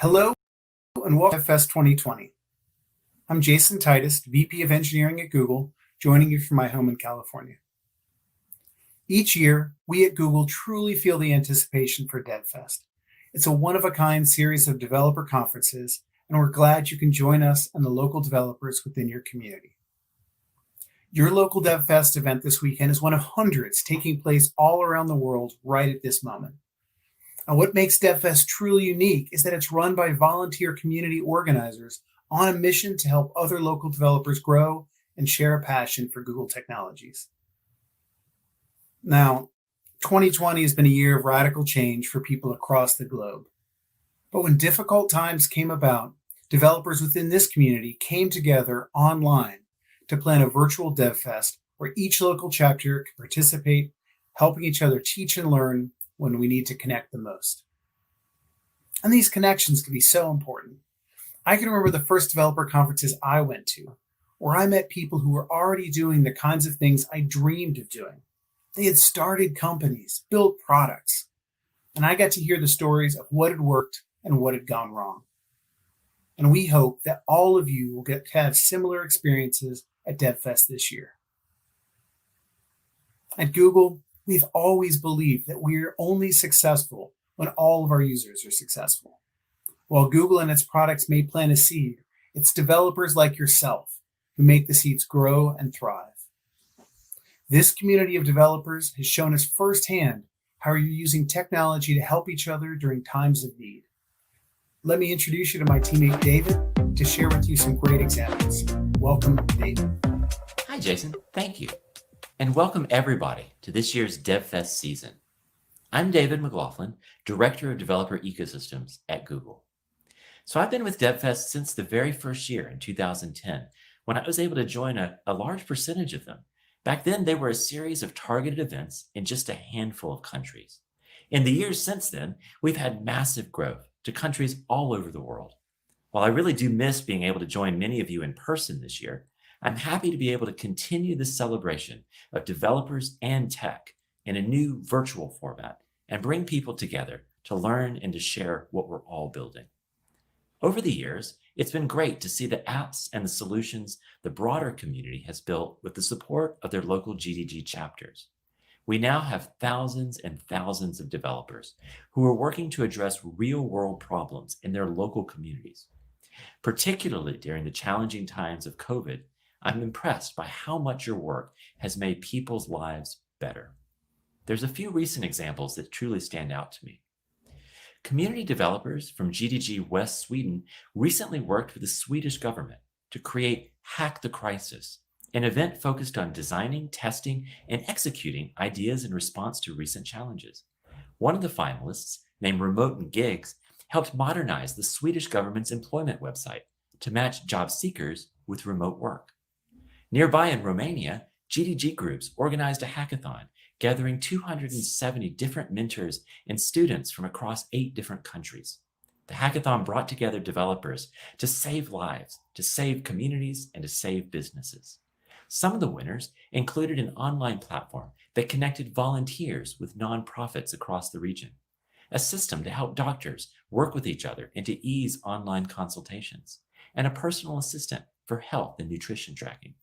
Hello and welcome to DevFest 2020. I'm Jason Titus, VP of Engineering at Google, joining you from my home in California. Each year, we at Google truly feel the anticipation for DevFest. It's a one-of-a-kind series of developer conferences, and we're glad you can join us and the local developers within your community. Your local DevFest event this weekend is one of hundreds taking place all around the world right at this moment. And what makes DevFest truly unique is that it's run by volunteer community organizers on a mission to help other local developers grow and share a passion for Google technologies. Now, 2020 has been a year of radical change for people across the globe. But when difficult times came about, developers within this community came together online to plan a virtual DevFest where each local chapter can participate, helping each other teach and learn when we need to connect the most. And these connections can be so important. I can remember the first developer conferences I went to, where I met people who were already doing the kinds of things I dreamed of doing. They had started companies, built products, and I got to hear the stories of what had worked and what had gone wrong. And we hope that all of you will get to have similar experiences at DevFest this year. At Google, we've always believed that we are only successful when all of our users are successful. While Google and its products may plant a seed, it's developers like yourself who make the seeds grow and thrive. This community of developers has shown us firsthand how you're using technology to help each other during times of need. Let me introduce you to my teammate David to share with you some great examples. Welcome, David. Hi, Jason. Thank you. And welcome everybody to this year's DevFest season. I'm David McLaughlin, Director of Developer Ecosystems at Google. So I've been with DevFest since the very first year in 2010, when I was able to join a large percentage of them. Back then, they were a series of targeted events in just a handful of countries. In the years since then, we've had massive growth to countries all over the world. While I really do miss being able to join many of you in person this year, I'm happy to be able to continue this celebration of developers and tech in a new virtual format and bring people together to learn and to share what we're all building. Over the years, it's been great to see the apps and the solutions the broader community has built with the support of their local GDG chapters. We now have thousands and thousands of developers who are working to address real-world problems in their local communities. Particularly during the challenging times of COVID, I'm impressed by how much your work has made people's lives better. There's a few recent examples that truly stand out to me. Community developers from GDG West Sweden recently worked with the Swedish government to create Hack the Crisis, an event focused on designing, testing, and executing ideas in response to recent challenges. One of the finalists, named Remote and Gigs, helped modernize the Swedish government's employment website to match job seekers with remote work. Nearby in Romania, GDG groups organized a hackathon, gathering 270 different mentors and students from across 8 different countries. The hackathon brought together developers to save lives, to save communities, and to save businesses. Some of the winners included an online platform that connected volunteers with nonprofits across the region, a system to help doctors work with each other and to ease online consultations, and a personal assistant for health and nutrition tracking.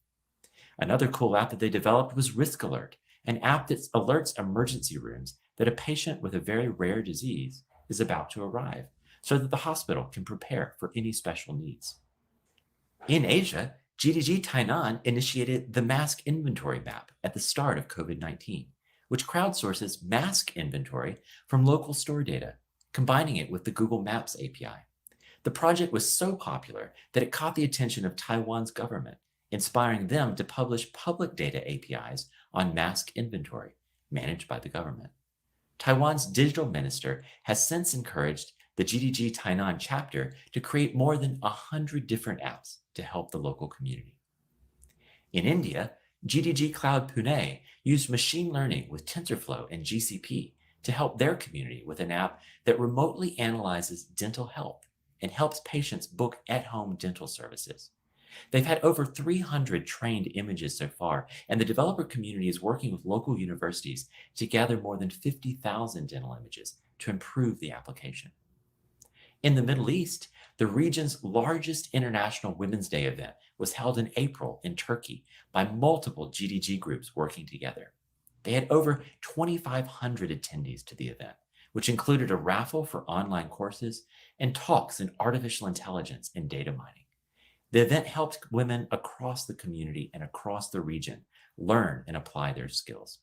Another cool app that they developed was Risk Alert, an app that alerts emergency rooms that a patient with a very rare disease is about to arrive so that the hospital can prepare for any special needs. In Asia, GDG Tainan initiated the Mask Inventory Map at the start of COVID-19, which crowdsources mask inventory from local store data, combining it with the Google Maps API. The project was so popular that it caught the attention of Taiwan's government, inspiring them to publish public data APIs on mask inventory managed by the government. Taiwan's digital minister has since encouraged the GDG Tainan chapter to create more than 100 different apps to help the local community. In India, GDG Cloud Pune used machine learning with TensorFlow and GCP to help their community with an app that remotely analyzes dental health and helps patients book at-home dental services. They've had over 300 trained images so far, and the developer community is working with local universities to gather more than 50,000 dental images to improve the application. In the Middle East, the region's largest International Women's Day event was held in April in Turkey by multiple GDG groups working together. They had over 2,500 attendees to the event, which included a raffle for online courses and talks in artificial intelligence and data mining. The event helped women across the community and across the region learn and apply their skills.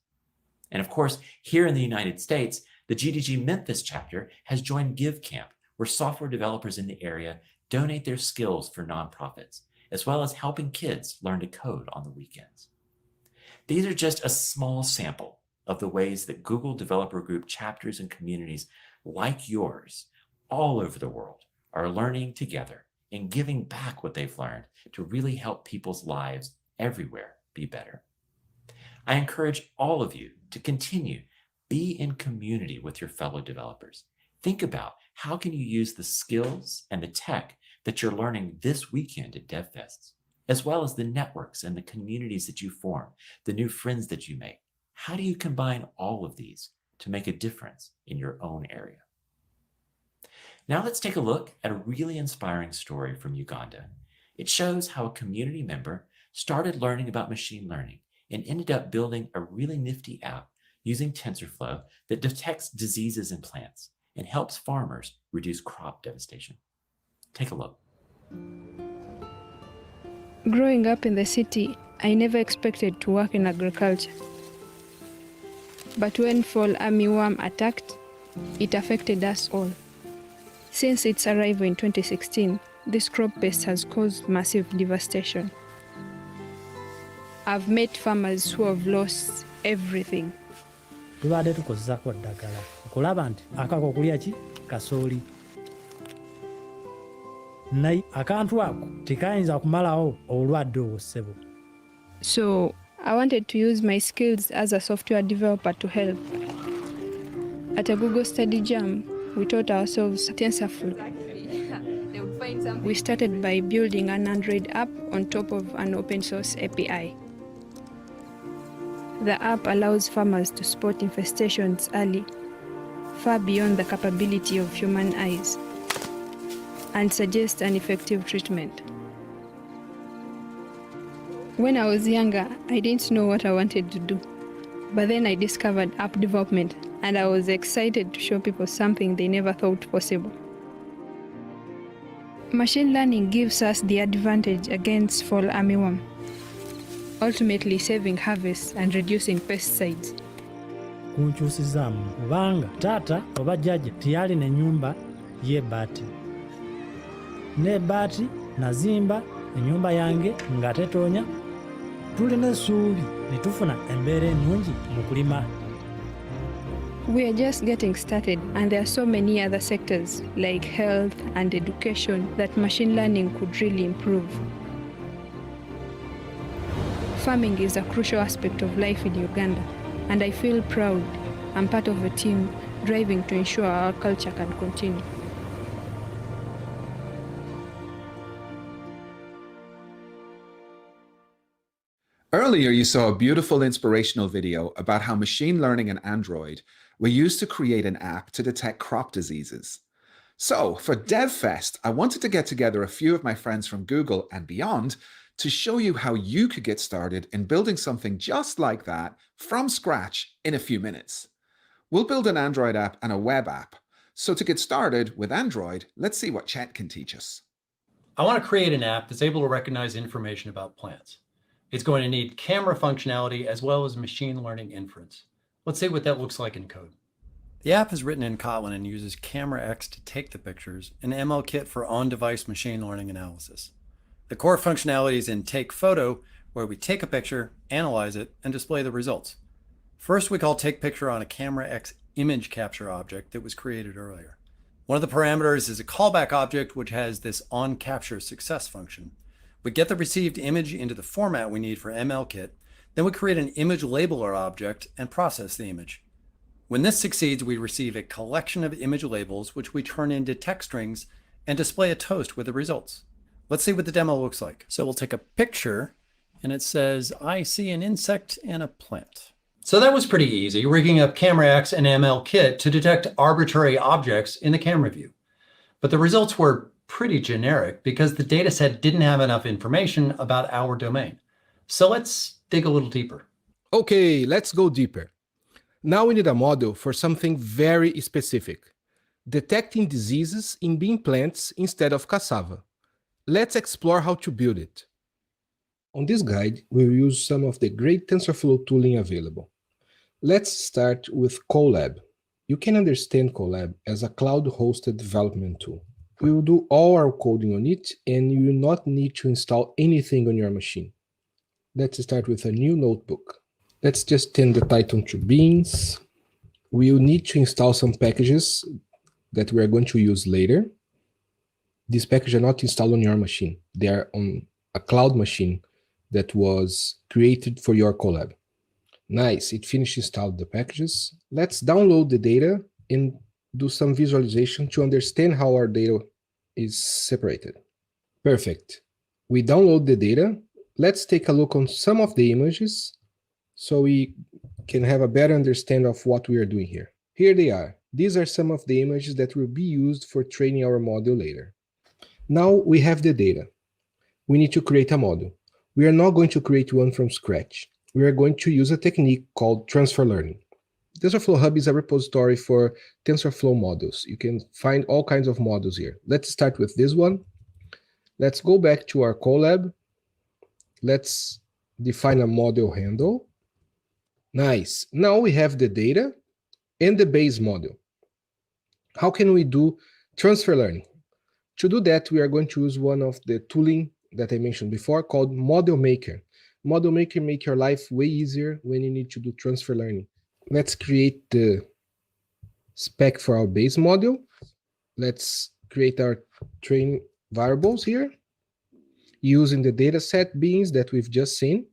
And of course, here in the United States, the GDG Memphis chapter has joined GiveCamp, where software developers in the area donate their skills for nonprofits, as well as helping kids learn to code on the weekends. These are just a small sample of the ways that Google Developer Group chapters and communities like yours all over the world are learning together and giving back what they've learned to really help people's lives everywhere be better. I encourage all of you to continue, be in community with your fellow developers. Think about how can you use the skills and the tech that you're learning this weekend at DevFest, as well as the networks and the communities that you form, the new friends that you make. How do you combine all of these to make a difference in your own area? Now let's take a look at a really inspiring story from Uganda. It shows how a community member started learning about machine learning and ended up building a really nifty app using TensorFlow that detects diseases in plants and helps farmers reduce crop devastation. Take a look. Growing up in the city, I never expected to work in agriculture. But when fall armyworm attacked, it affected us all. Since its arrival in 2016, this crop pest has caused massive devastation. I've met farmers who have lost everything. Tubadde tukozesako ddagala okulaba nti akako kulya ki kasooli naye akantu ako tekayinza kumalawo obulwadde obwo ssebo. So I wanted to use my skills as a software developer to help. At a Google Study Jam, we taught ourselves TensorFlow. We started by building an Android app on top of an open source API. The app allows farmers to spot infestations early, far beyond the capability of human eyes, and suggest an effective treatment. When I was younger, I didn't know what I wanted to do, but then I discovered app development, and I was excited to show people something they never thought possible. Machine learning gives us the advantage against fall armyworm, ultimately saving harvests and reducing pesticides. Kunkyusizaamu kubanga taata oba jjajja teyalina ennyumba y'ebbaati. N'ebbaati nazimba ennyumba yange nga tetoonya. Tulina essuubi ne tufuna embeera ennungi mu kulima. We are just getting started, and there are so many other sectors like health and education that machine learning could really improve. Farming is a crucial aspect of life in Uganda, and I feel proud I'm part of a team driving to ensure our culture can continue. Earlier, you saw a beautiful inspirational video about how machine learning and Android were used to create an app to detect crop diseases. So for DevFest, I wanted to get together a few of my friends from Google and beyond to show you how you could get started in building something just like that from scratch in a few minutes. We'll build an Android app and a web app. So to get started with Android, let's see what Chet can teach us. I want to create an app that's able to recognize information about plants. It's going to need camera functionality as well as machine learning inference. Let's see what that looks like in code. The app is written in Kotlin and uses Camera X to take the pictures and MLKit for on-device machine learning analysis. The core functionality is in Take Photo, where we take a picture, analyze it, and display the results. First, we call Take Picture on a Camera X image capture object that was created earlier. One of the parameters is a callback object, which has this on-capture success function. We get the received image into the format we need for MLKit, then we create an image labeler object and process the image. When this succeeds, we receive a collection of image labels, which we turn into text strings and display a toast with the results. Let's see what the demo looks like. So we'll take a picture and it says, I see an insect and a plant. So that was pretty easy, rigging up Camera X and MLKit to detect arbitrary objects in the camera view. But the results were pretty generic because the data set didn't have enough information about our domain. So let's dig a little deeper. Okay, let's go deeper. Now we need a model for something very specific, detecting diseases in bean plants instead of cassava. Let's explore how to build it. On this guide, we'll use some of the great TensorFlow tooling available. Let's start with Colab. You can understand Colab as a cloud-hosted development tool. We will do all our coding on it, and you will not need to install anything on your machine. Let's start with a new notebook. Let's just turn the title to beans. We will need to install some packages that we are going to use later. These packages are not installed on your machine. They are on a cloud machine that was created for your Colab. Nice, it finished installed the packages. Let's download the data and do some visualization to understand how our data is separated. Perfect. We download the data. Let's take a look on some of the images so we can have a better understanding of what we are doing here. Here they are. These are some of the images that will be used for training our model later. Now we have the data. We need to create a model. We are not going to create one from scratch. We are going to use a technique called transfer learning. TensorFlow Hub is a repository for TensorFlow models. You can find all kinds of models here. Let's start with this one. Let's go back to our Colab. Let's define a model handle. Nice. Now we have the data and the base model. How can we do transfer learning? To do that, we are going to use one of the tooling that I mentioned before called Model Maker. Model Maker makes your life way easier when you need to do transfer learning. Let's create the spec for our base model. Let's create our train variables here using the dataset beans that we've just seen.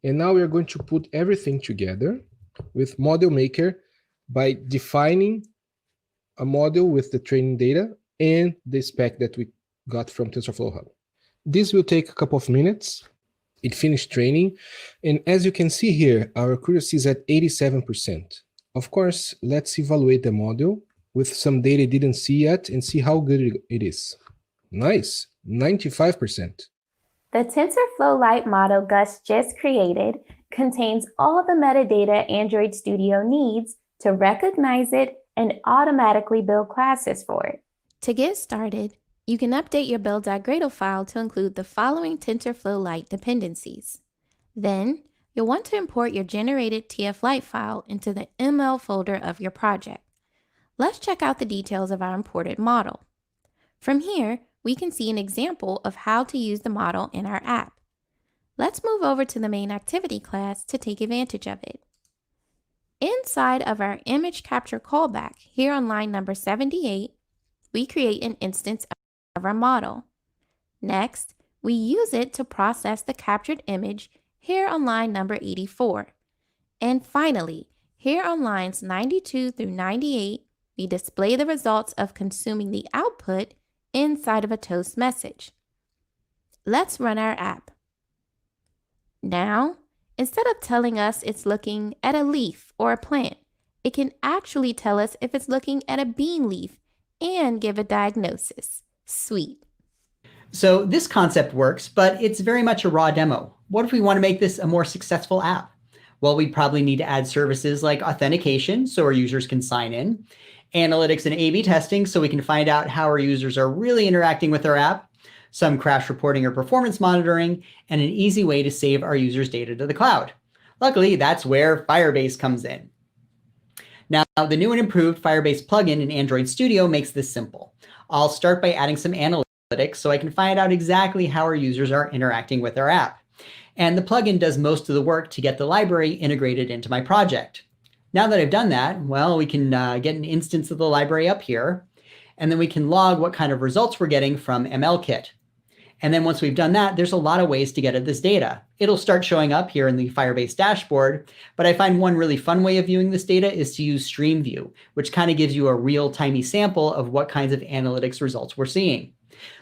And now we are going to put everything together with Model Maker by defining a model with the training data and the spec that we got from TensorFlow Hub. This will take a couple of minutes. It finished training. And as you can see here, our accuracy is at 87%. Of course, let's evaluate the model with some data it didn't see yet and see how good it is. Nice, 95%. The TensorFlow Lite model Gus just created contains all the metadata Android Studio needs to recognize it and automatically build classes for it. To get started, you can update your build.gradle file to include the following TensorFlow Lite dependencies. Then, you'll want to import your generated TF-Lite file into the ML folder of your project. Let's check out the details of our imported model. From here, we can see an example of how to use the model in our app. Let's move over to the main activity class to take advantage of it. Inside of our image capture callback, here on line number 78, we create an instance of our model. Next, we use it to process the captured image here on line number 84. And finally, here on lines 92 through 98, we display the results of consuming the output inside of a toast message. Let's run our app. Now, instead of telling us it's looking at a leaf or a plant, it can actually tell us if it's looking at a bean leaf and give a diagnosis. Sweet. So this concept works, but it's very much a raw demo. What if we want to make this a more successful app? Well, we'd probably need to add services like authentication so our users can sign in, analytics and A/B testing so we can find out how our users are really interacting with our app, some crash reporting or performance monitoring, and an easy way to save our users' data to the cloud. Luckily, that's where Firebase comes in. Now, the new and improved Firebase plugin in Android Studio makes this simple. I'll start by adding some analytics so I can find out exactly how our users are interacting with our app. And the plugin does most of the work to get the library integrated into my project. Now that I've done that, well, we can get an instance of the library up here, and then we can log what kind of results we're getting from MLKit. And then once we've done that, there's a lot of ways to get at this data. It'll start showing up here in the Firebase dashboard, but I find one really fun way of viewing this data is to use Stream View, which kind of gives you a real-timey sample of what kinds of analytics results we're seeing.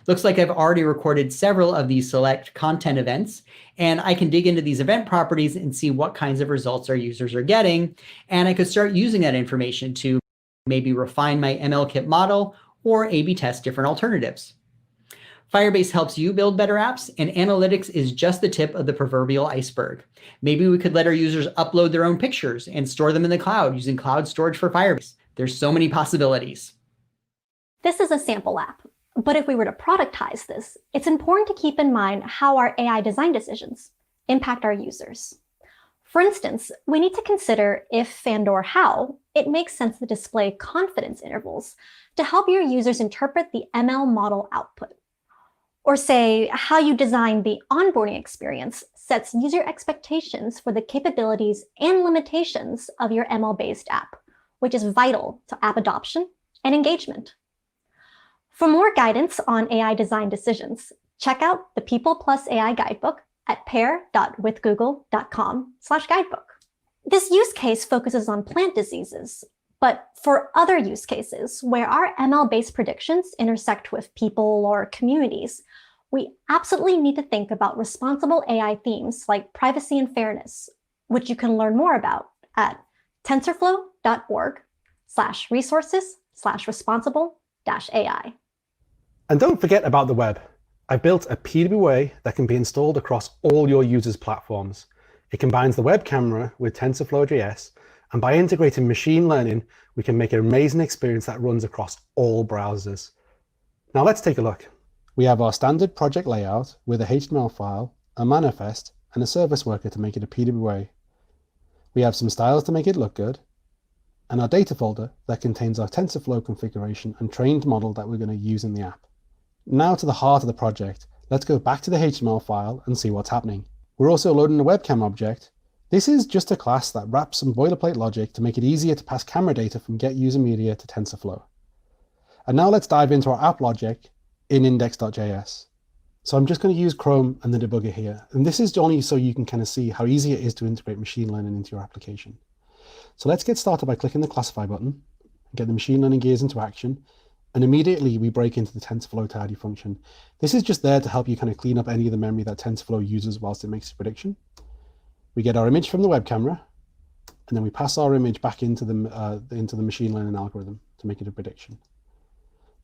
Looks like I've already recorded several of these select content events, and I can dig into these event properties and see what kinds of results our users are getting, and I could start using that information to maybe refine my MLKit model or A/B test different alternatives. Firebase helps you build better apps, and analytics is just the tip of the proverbial iceberg. Maybe we could let our users upload their own pictures and store them in the cloud using cloud storage for Firebase. There's so many possibilities. This is a sample app, but if we were to productize this, it's important to keep in mind how our AI design decisions impact our users. For instance, we need to consider if and/or how it makes sense to display confidence intervals to help your users interpret the ML model output. Or say how you design the onboarding experience sets user expectations for the capabilities and limitations of your ML-based app, which is vital to app adoption and engagement. For more guidance on AI design decisions, check out the People Plus AI Guidebook at pair.withgoogle.com/guidebook. This use case focuses on plant diseases, but for other use cases where our ML-based predictions intersect with people or communities, we absolutely need to think about responsible AI themes like privacy and fairness, which you can learn more about at tensorflow.org/resources/responsible-AI. And don't forget about the web. I built a PWA that can be installed across all your users' platforms. It combines the web camera with TensorFlow.js, and by integrating machine learning, we can make an amazing experience that runs across all browsers. Now let's take a look. We have our standard project layout with a HTML file, a manifest, and a service worker to make it a PWA. We have some styles to make it look good, and our data folder that contains our TensorFlow configuration and trained model that we're going to use in the app. Now to the heart of the project. Let's go back to the HTML file and see what's happening. We're also loading a webcam object. This is just a class that wraps some boilerplate logic to make it easier to pass camera data from getUserMedia to TensorFlow. And now let's dive into our app logic in index.js. So I'm just going to use Chrome and the debugger here. And this is only so you can kind of see how easy it is to integrate machine learning into your application. So let's get started by clicking the classify button and get the machine learning gears into action. And immediately we break into the TensorFlow tidy function. This is just there to help you kind of clean up any of the memory that TensorFlow uses whilst it makes a prediction. We get our image from the web camera, and then we pass our image back into the machine learning algorithm to make it a prediction.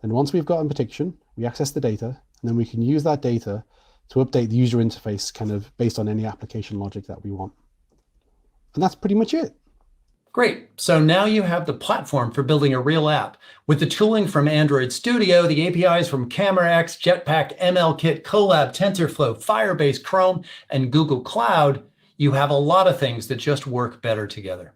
Then once we've gotten prediction, we access the data, and then we can use that data to update the user interface kind of based on any application logic that we want. And that's pretty much it. Great. So now you have the platform for building a real app. With the tooling from Android Studio, the APIs from CameraX, Jetpack, MLKit, Colab, TensorFlow, Firebase, Chrome, and Google Cloud, you have a lot of things that just work better together.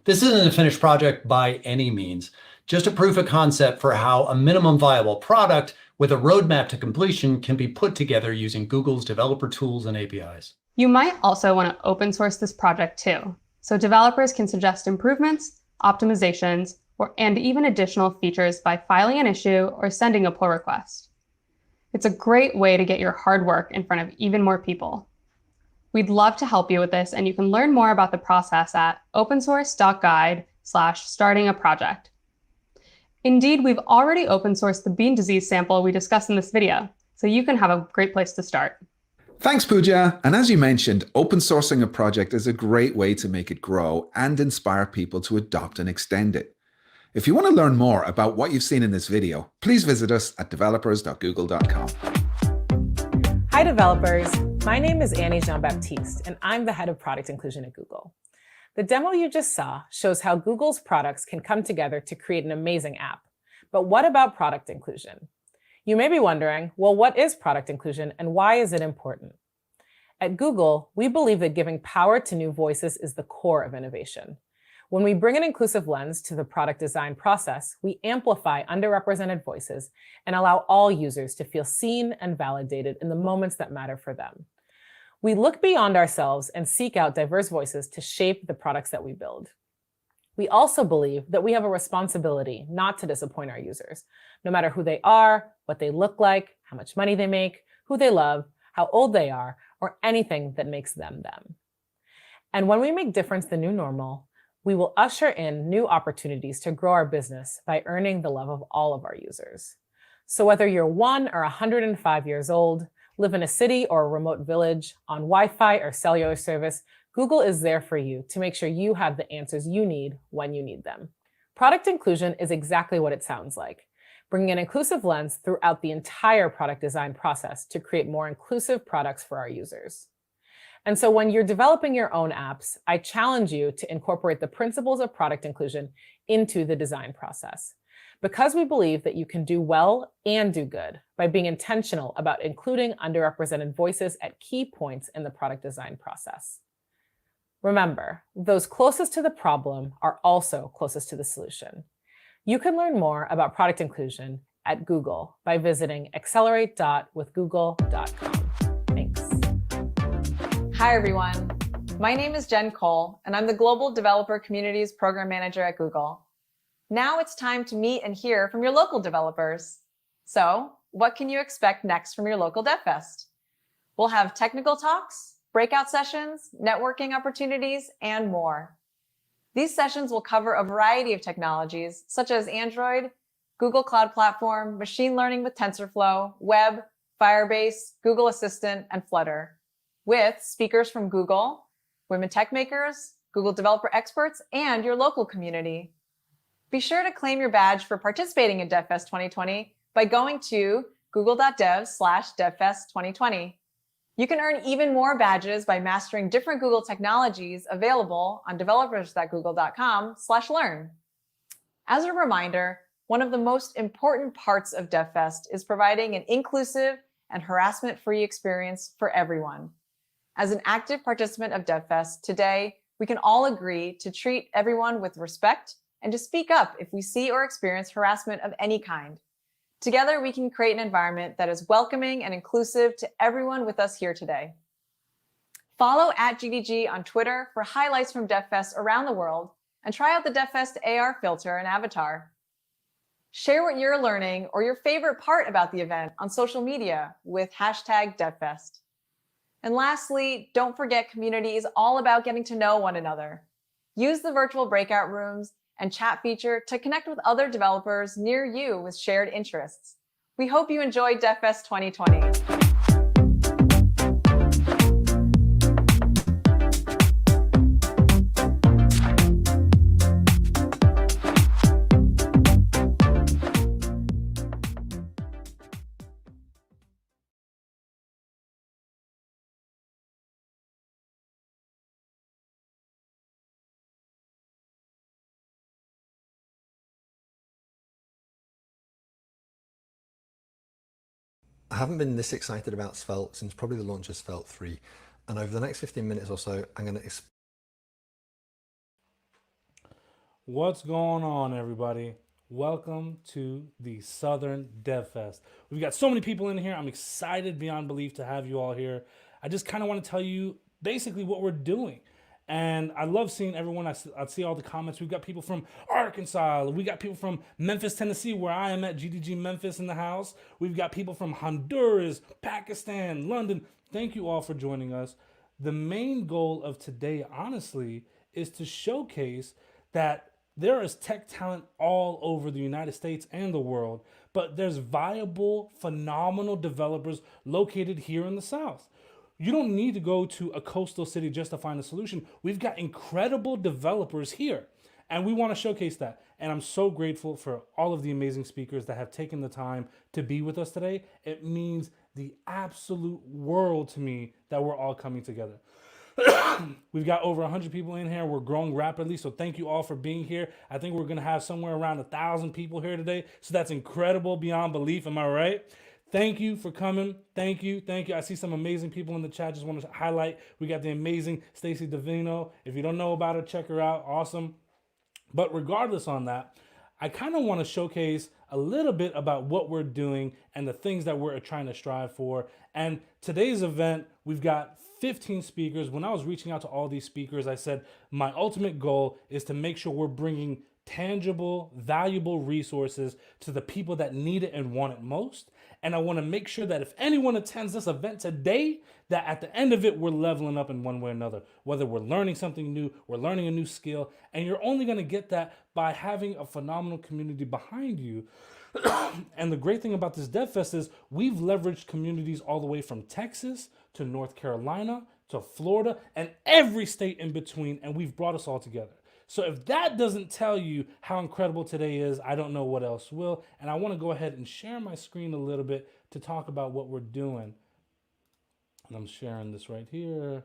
This isn't a finished project by any means, just a proof of concept for how a minimum viable product with a roadmap to completion can be put together using Google's developer tools and APIs. You might also want to open source this project too, so developers can suggest improvements, optimizations, and even additional features by filing an issue or sending a pull request. It's a great way to get your hard work in front of even more people. We'd love to help you with this, and you can learn more about the process at opensource.guide/startingaproject. Indeed, we've already open sourced the bean disease sample we discussed in this video, so you can have a great place to start. Thanks, Pooja. And as you mentioned, open sourcing a project is a great way to make it grow and inspire people to adopt and extend it. If you want to learn more about what you've seen in this video, please visit us at developers.google.com. Hi, developers. My name is Annie Jean-Baptiste, and I'm the head of product inclusion at Google. The demo you just saw shows how Google's products can come together to create an amazing app. But what about product inclusion? You may be wondering, well, what is product inclusion and why is it important? At Google, we believe that giving power to new voices is the core of innovation. When we bring an inclusive lens to the product design process, we amplify underrepresented voices and allow all users to feel seen and validated in the moments that matter for them. We look beyond ourselves and seek out diverse voices to shape the products that we build. We also believe that we have a responsibility not to disappoint our users, no matter who they are, what they look like, how much money they make, who they love, how old they are, or anything that makes them them. And when we make difference the new normal, we will usher in new opportunities to grow our business by earning the love of all of our users. So whether you're 1 or 105 years old, live in a city or a remote village, on Wi-Fi or cellular service, Google is there for you to make sure you have the answers you need when you need them. Product inclusion is exactly what it sounds like. bringing an inclusive lens throughout the entire product design process to create more inclusive products for our users. And so when you're developing your own apps, I challenge you to incorporate the principles of product inclusion into the design process, because we believe that you can do well and do good by being intentional about including underrepresented voices at key points in the product design process. Remember, those closest to the problem are also closest to the solution. You can learn more about product inclusion at Google by visiting accelerate.withgoogle.com. Thanks. Hi, everyone. My name is Jen Cole, and I'm the Global Developer Communities Program Manager at Google. Now it's time to meet and hear from your local developers. So, what can you expect next from your local DevFest? We'll have technical talks, breakout sessions, networking opportunities, and more. These sessions will cover a variety of technologies such as Android, Google Cloud Platform, machine learning with TensorFlow, web, Firebase, Google Assistant, and Flutter, with speakers from Google, women tech makers, Google developer experts, and your local community. Be sure to claim your badge for participating in DevFest 2020 by going to google.dev/DevFest2020. You can earn even more badges by mastering different Google technologies available on developers.google.com/learn. As a reminder, one of the most important parts of DevFest is providing an inclusive and harassment-free experience for everyone. As an active participant of DevFest, today, we can all agree to treat everyone with respect and to speak up if we see or experience harassment of any kind. Together, we can create an environment that is welcoming and inclusive to everyone with us here today. Follow @GDG on Twitter for highlights from DevFest around the world, and try out the DevFest AR filter and avatar. Share what you're learning or your favorite part about the event on social media with #DevFest. And lastly, don't forget community is all about getting to know one another. Use the virtual breakout rooms and chat feature to connect with other developers near you with shared interests. We hope you enjoy DevFest 2020. I haven't been this excited about Svelte since probably the launch of Svelte 3, and over the next 15 minutes or so, I'm going to What's going on, everybody? Welcome to the Southern DevFest. We've got so many people in here. I'm excited beyond belief to have you all here. I just kind of want to tell you basically what we're doing. And I love seeing everyone. I see all the comments. We've got people from Arkansas. We got people from Memphis, Tennessee, where I am at GDG Memphis in the house. We've got people from Honduras, Pakistan, London. Thank you all for joining us. The main goal of today, honestly, is to showcase that there is tech talent all over the United States and the world, but there's viable, phenomenal developers located here in the South. You don't need to go to a coastal city just to find a solution. We've got incredible developers here, and we want to showcase that. And I'm so grateful for all of the amazing speakers that have taken the time to be with us today. It means the absolute world to me that we're all coming together. We've got over 100 people in here. We're growing rapidly, so thank you all for being here. I think we're going to have somewhere around 1,000 people here today, so that's incredible beyond belief. Am I right? Thank you for coming. Thank you. Thank you. I see some amazing people in the chat. Just want to highlight. We got the amazing Stacy Davino. If you don't know about her, check her out. Awesome. But regardless on that, I kind of want to showcase a little bit about what we're doing and the things that we're trying to strive for. And today's event, we've got 15 speakers. When I was reaching out to all these speakers, I said, my ultimate goal is to make sure we're bringing tangible, valuable resources to the people that need it and want it most. And I want to make sure that if anyone attends this event today, that at the end of it, we're leveling up in one way or another. Whether we're learning something new, we're learning a new skill, and you're only going to get that by having a phenomenal community behind you. And the great thing about this DevFest is we've leveraged communities all the way from Texas to North Carolina to Florida and every state in between, and we've brought us all together. So if that doesn't tell you how incredible today is, I don't know what else will. And I want to go ahead and share my screen a little bit to talk about what we're doing. And I'm sharing this right here.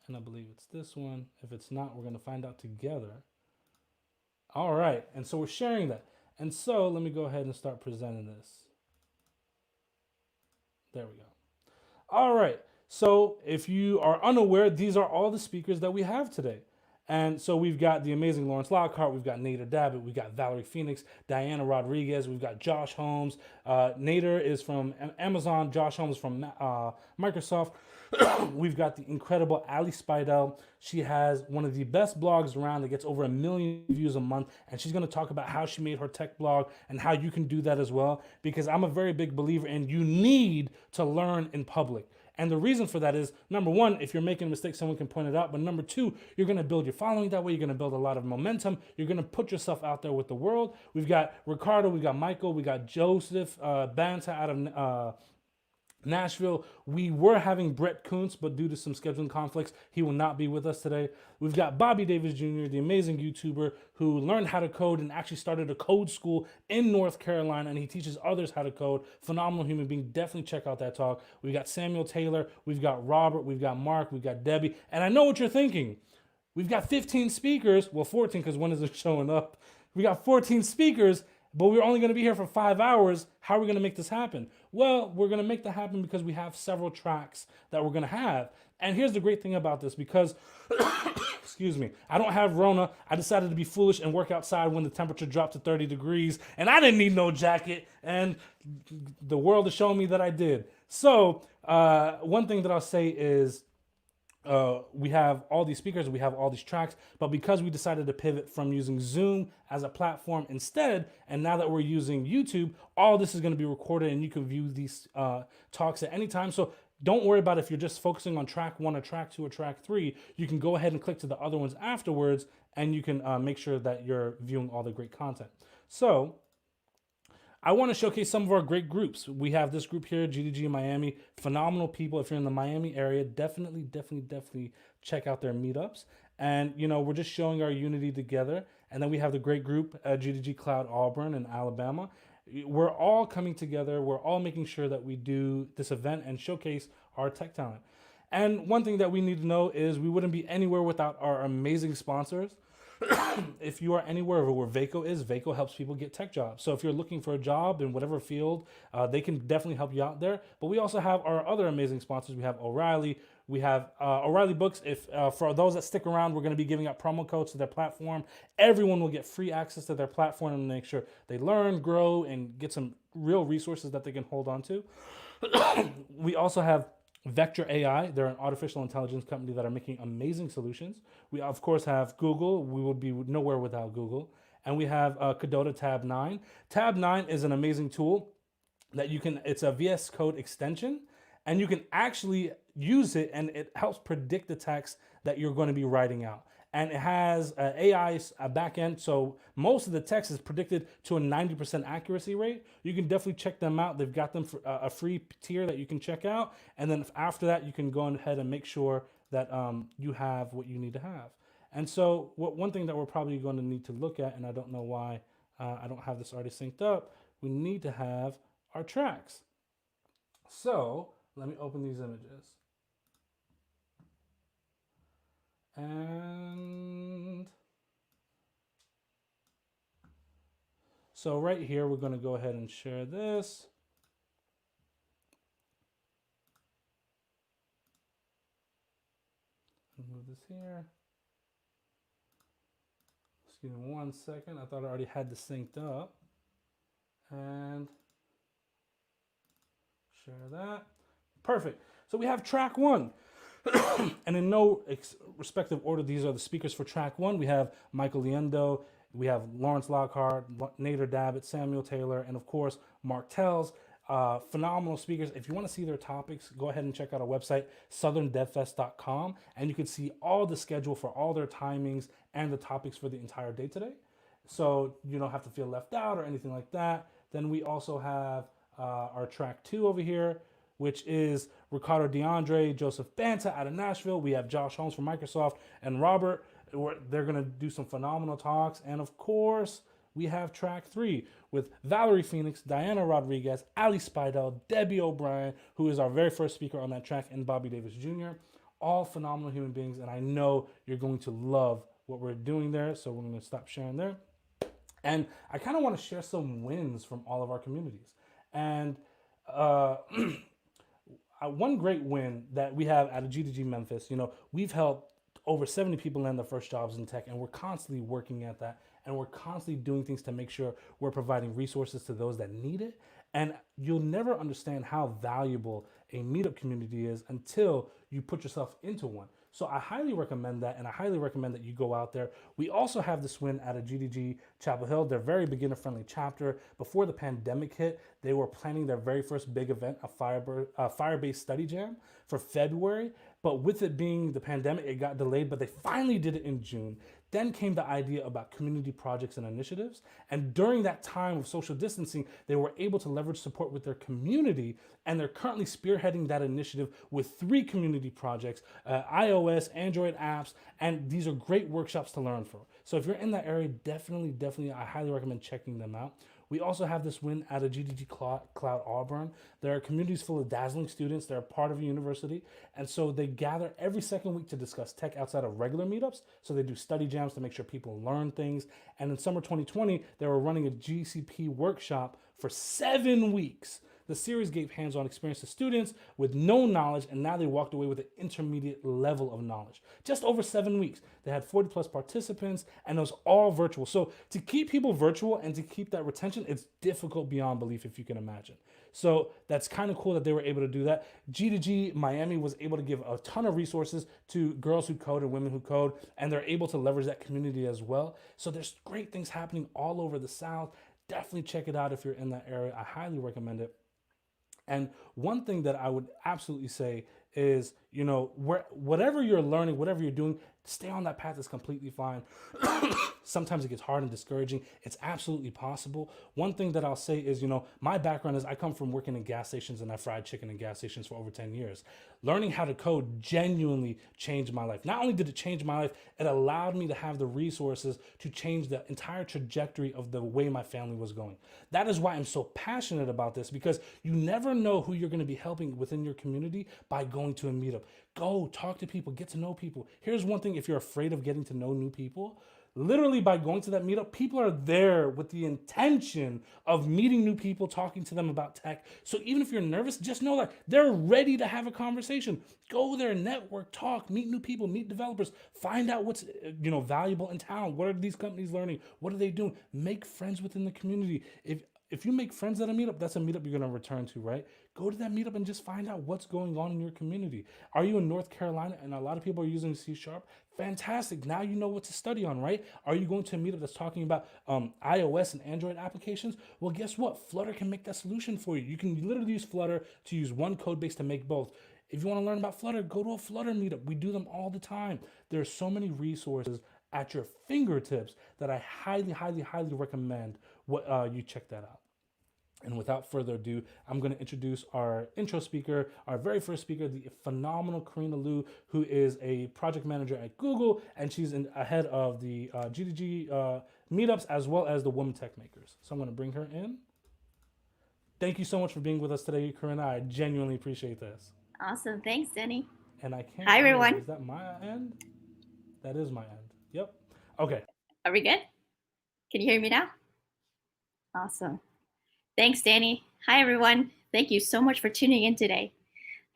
And I believe it's this one. If it's not, we're going to find out together. All right. And so we're sharing that. And so let me go ahead and start presenting this. There we go. All right. So if you are unaware, these are all the speakers that we have today. And so we've got the amazing Lawrence Lockhart, we've got Nader Dabit, we've got Valerie Phoenix, Diana Rodriguez, we've got Josh Holmes. Nader is from Amazon, Josh Holmes from Microsoft. We've got the incredible Ali Spidell. She has one of the best blogs around that gets over 1 million views a month. And she's going to talk about how she made her tech blog and how you can do that as well. Because I'm a very big believer in you need to learn in public. And the reason for that is, number one, if you're making a mistake, someone can point it out. But number two, you're going to build your following that way. You're going to build a lot of momentum. You're going to put yourself out there with the world. We've got Ricardo, we got Michael, we got Joseph Banta out of Nashville. We were having Brett Kuntz, but due to some scheduling conflicts, he will not be with us today. We've got Bobby Davis Jr., the amazing YouTuber who learned how to code and actually started a code school in North Carolina, and he teaches others how to code. Phenomenal human being. Definitely check out that talk. We've got Samuel Taylor, we've got Robert, we've got Mark, we've got Debbie. And I know what you're thinking. We've got 15 speakers. Well, 14 because one isn't showing up. We got 14 speakers, but we're only going to be here for 5 hours. How are we going to make this happen? Well, we're going to make that happen because we have several tracks that we're going to have. And here's the great thing about this, because, excuse me, I don't have Rona. I decided to be foolish and work outside when the temperature dropped to 30 degrees, and I didn't need no jacket, and the world is showing me that I did. So one thing that I'll say is, we have all these speakers, we have all these tracks, but because we decided to pivot from using Zoom as a platform instead, and now that we're using YouTube, all this is going to be recorded and you can view these talks at any time. So don't worry about if you're just focusing on track 1 or track 2 or track 3. You can go ahead and click to the other ones afterwards, and you can make sure that you're viewing all the great content. So I want to showcase some of our great groups. We have this group here, GDG Miami. Phenomenal people. If you're in the Miami area, definitely check out their meetups. And, you know, we're just showing our unity together. And then we have the great group, GDG Cloud Auburn in Alabama. We're all coming together. We're all making sure that we do this event and showcase our tech talent. And one thing that we need to know is we wouldn't be anywhere without our amazing sponsors. If you are anywhere where Vaco is, Vaco helps people get tech jobs. So if you're looking for a job in whatever field, they can definitely help you out there. But we also have our other amazing sponsors. We have O'Reilly. We have O'Reilly Books. If for those that stick around, we're going to be giving out promo codes to their platform. Everyone will get free access to their platform and make sure they learn, grow, and get some real resources that they can hold on to. We also have Vector AI. They're an artificial intelligence company that are making amazing solutions. We, of course, have Google. We would be nowhere without Google. And we have Cadota Tab 9. Tab 9 is an amazing tool that you can, it's a VS Code extension, and you can actually use it, and it helps predict the text that you're going to be writing out. And it has AI backend, so most of the text is predicted to a 90% accuracy rate. You can definitely check them out. They've got them for a free tier that you can check out. And then after that, you can go ahead and make sure that you have what you need to have. And so one thing that we're probably going to need to look at, and I don't know why I don't have this already synced up, we need to have our tracks. So let me open these images. And so right here, we're going to go ahead and share this. Move this here. Excuse me 1 second. I thought I already had this synced up. And share that. Perfect. So we have track 1. And in no respective order, these are the speakers for track 1. We have Michael Liendo, we have Lawrence Lockhart, Nader Dabit, Samuel Taylor, and of course, Mark Tells. Phenomenal speakers. If you want to see their topics, go ahead and check out our website, southerndevfest.com, and you can see all the schedule for all their timings and the topics for the entire day today. So you don't have to feel left out or anything like that. Then we also have our track 2 over here. which is Ricardo DeAndre, Joseph Banta out of Nashville. We have Josh Holmes from Microsoft and Robert. They're going to do some phenomenal talks. And of course, we have track 3 with Valerie Phoenix, Diana Rodriguez, Ali Spidell, Debbie O'Brien, who is our very first speaker on that track, and Bobby Davis Jr. All phenomenal human beings, and I know you're going to love what we're doing there, so we're going to stop sharing there. And I kind of want to share some wins from all of our communities. And one great win that we have out of GDG Memphis, we've helped over 70 people land their first jobs in tech, and we're constantly working at that, and we're constantly doing things to make sure we're providing resources to those that need it. And you'll never understand how valuable a meetup community is until you put yourself into one. So I highly recommend that, and I highly recommend that you go out there. We also have this win at a GDG Chapel Hill, their very beginner-friendly chapter. Before the pandemic hit, they were planning their very first big event, a fire-based study jam for February. But with it being the pandemic, it got delayed, but they finally did it in June. Then came the idea about community projects and initiatives. And during that time of social distancing, they were able to leverage support with their community. And they're currently spearheading that initiative with 3 community projects, iOS, Android apps, and these are great workshops to learn from. So if you're in that area, definitely, I highly recommend checking them out. We also have this win at a GDG Cloud Auburn. There are communities full of dazzling students. They're a part of a university. And so they gather every second week to discuss tech outside of regular meetups. So they do study jams to make sure people learn things. And in summer 2020, they were running a GCP workshop for 7 weeks. The series gave hands-on experience to students with no knowledge, and now they walked away with an intermediate level of knowledge. Just over 7 weeks. They had 40 plus participants, and it was all virtual. So to keep people virtual and to keep that retention, it's difficult beyond belief, if you can imagine. So that's kind of cool that they were able to do that. G2G Miami was able to give a ton of resources to girls who code and women who code, and they're able to leverage that community as well. So there's great things happening all over the South. Definitely check it out if you're in that area. I highly recommend it. And one thing that I would absolutely say is, whatever you're learning, whatever you're doing, stay on that path is completely fine. Sometimes it gets hard and discouraging. It's absolutely possible. One thing that I'll say is, my background is I come from working in gas stations, and I fried chicken in gas stations for over 10 years. Learning how to code genuinely changed my life. Not only did it change my life, it allowed me to have the resources to change the entire trajectory of the way my family was going. That is why I'm so passionate about this, because you never know who you're going to be helping within your community by going to a meetup. Go talk to people, get to know people. Here's one thing: if you're afraid of getting to know new people, literally by going to that meetup, people are there with the intention of meeting new people, talking to them about tech. So even if you're nervous, just know that they're ready to have a conversation. Go there, network, talk, meet new people, meet developers, find out what's valuable in town. What are these companies learning? What are they doing? Make friends within the community. If you make friends at a meetup, that's a meetup you're going to return to, right? Go to that meetup and just find out what's going on in your community. Are you in North Carolina and a lot of people are using C#? Fantastic. Now you know what to study on, right? Are you going to a meetup that's talking about iOS and Android applications? Well, guess what? Flutter can make that solution for you. You can literally use Flutter to use one code base to make both. If you want to learn about Flutter, go to a Flutter meetup. We do them all the time. There's so many resources at your fingertips that I highly recommend you check that out. And without further ado, I'm going to introduce our intro speaker, our very first speaker, the phenomenal Karina Liu, who is a project manager at Google, and she's ahead of the GDG meetups as well as the Women Tech Makers. So I'm going to bring her in. Thank you so much for being with us today, Karina. I genuinely appreciate this. Awesome. Thanks, Denny. And I can't. Hi, everyone. Is that my end? That is my end. Yep. Okay. Are we good? Can you hear me now? Awesome. Thanks, Danny. Hi, everyone. Thank you so much for tuning in today.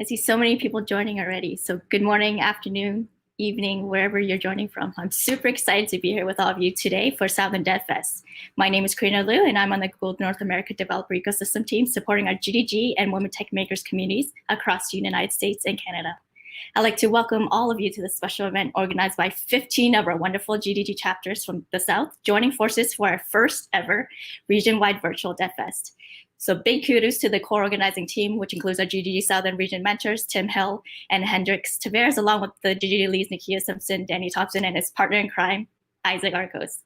I see so many people joining already. So good morning, afternoon, evening, wherever you're joining from. I'm super excited to be here with all of you today for Southern DevFest. My name is Karina Liu, and I'm on the Google North America Developer Ecosystem team supporting our GDG and Women Tech Makers communities across the United States and Canada. I'd like to welcome all of you to this special event organized by 15 of our wonderful GDG chapters from the South, joining forces for our first ever region-wide virtual DevFest. So big kudos to the core organizing team, which includes our GDG Southern Region mentors, Tim Hill and Hendrix Taveras, along with the GDG leads, Nakia Simpson, Danny Thompson, and his partner in crime, Isaac Arcos.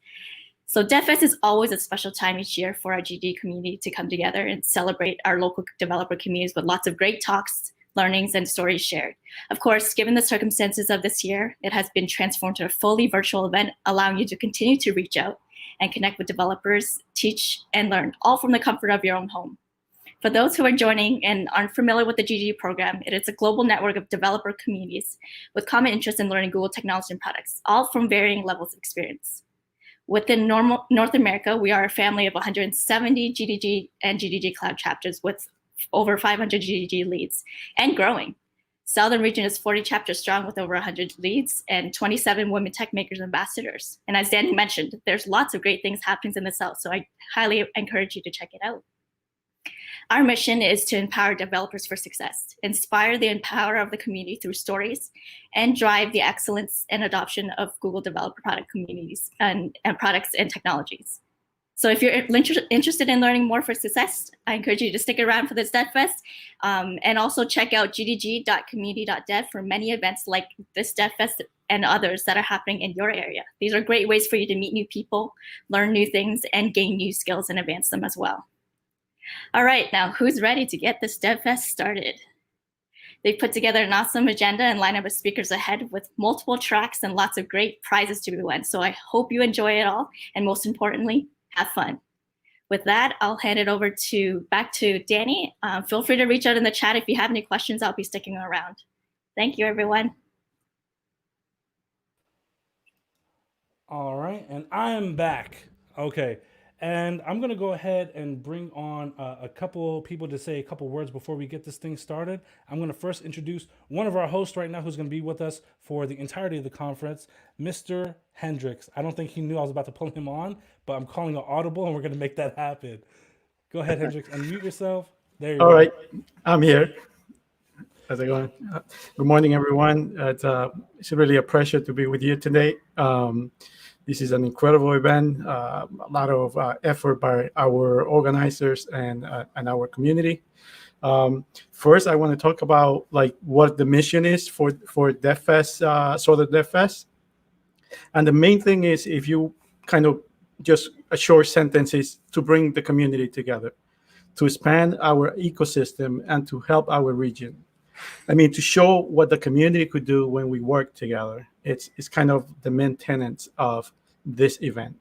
So DevFest is always a special time each year for our GD community to come together and celebrate our local developer communities with lots of great talks, learnings, and stories shared. Of course, given the circumstances of this year, it has been transformed to a fully virtual event, allowing you to continue to reach out and connect with developers, teach, and learn, all from the comfort of your own home. For those who are joining and aren't familiar with the GD program, it is a global network of developer communities with common interests in learning Google technology and products, all from varying levels of experience. Within North America, we are a family of 170 GDG and GDG Cloud chapters with over 500 GDG leads and growing. Southern region is 40 chapters strong with over 100 leads and 27 women tech makers ambassadors. And as Danny mentioned, there's lots of great things happening in the South, so I highly encourage you to check it out. Our mission is to empower developers for success, inspire the power of the community through stories, and drive the excellence and adoption of Google developer product communities and products and technologies. So if you're interested in learning more for success, I encourage you to stick around for this DevFest, and also check out gdg.community.dev for many events like this DevFest and others that are happening in your area. These are great ways for you to meet new people, learn new things, and gain new skills and advance them as well. All right, now who's ready to get this DevFest started? They've put together an awesome agenda and lineup of speakers ahead with multiple tracks and lots of great prizes to be won. So I hope you enjoy it all, and most importantly, have fun. With that, I'll hand it back to Danny. Feel free to reach out in the chat if you have any questions. I'll be sticking around. Thank you, everyone. All right, and I am back. Okay. And I'm going to go ahead and bring on a couple people to say a couple words before we get this thing started. I'm going to first introduce one of our hosts right now who's going to be with us for the entirety of the conference, Mr. Hendricks. I don't think he knew I was about to pull him on, but I'm calling an audible and we're going to make that happen. Go ahead, Hendricks, unmute yourself. There you go. All right, I'm here. How's it going? Good morning, everyone. It's really a pleasure to be with you today. This is an incredible event, a lot of effort by our organizers and our community. First, I want to talk about what the mission is for DevFest, Southern DevFest. And the main thing is, if you kind of just a short sentence, is to bring the community together, to expand our ecosystem, and to help our region. I mean, to show what the community could do when we work together. It's kind of the main tenets of this event.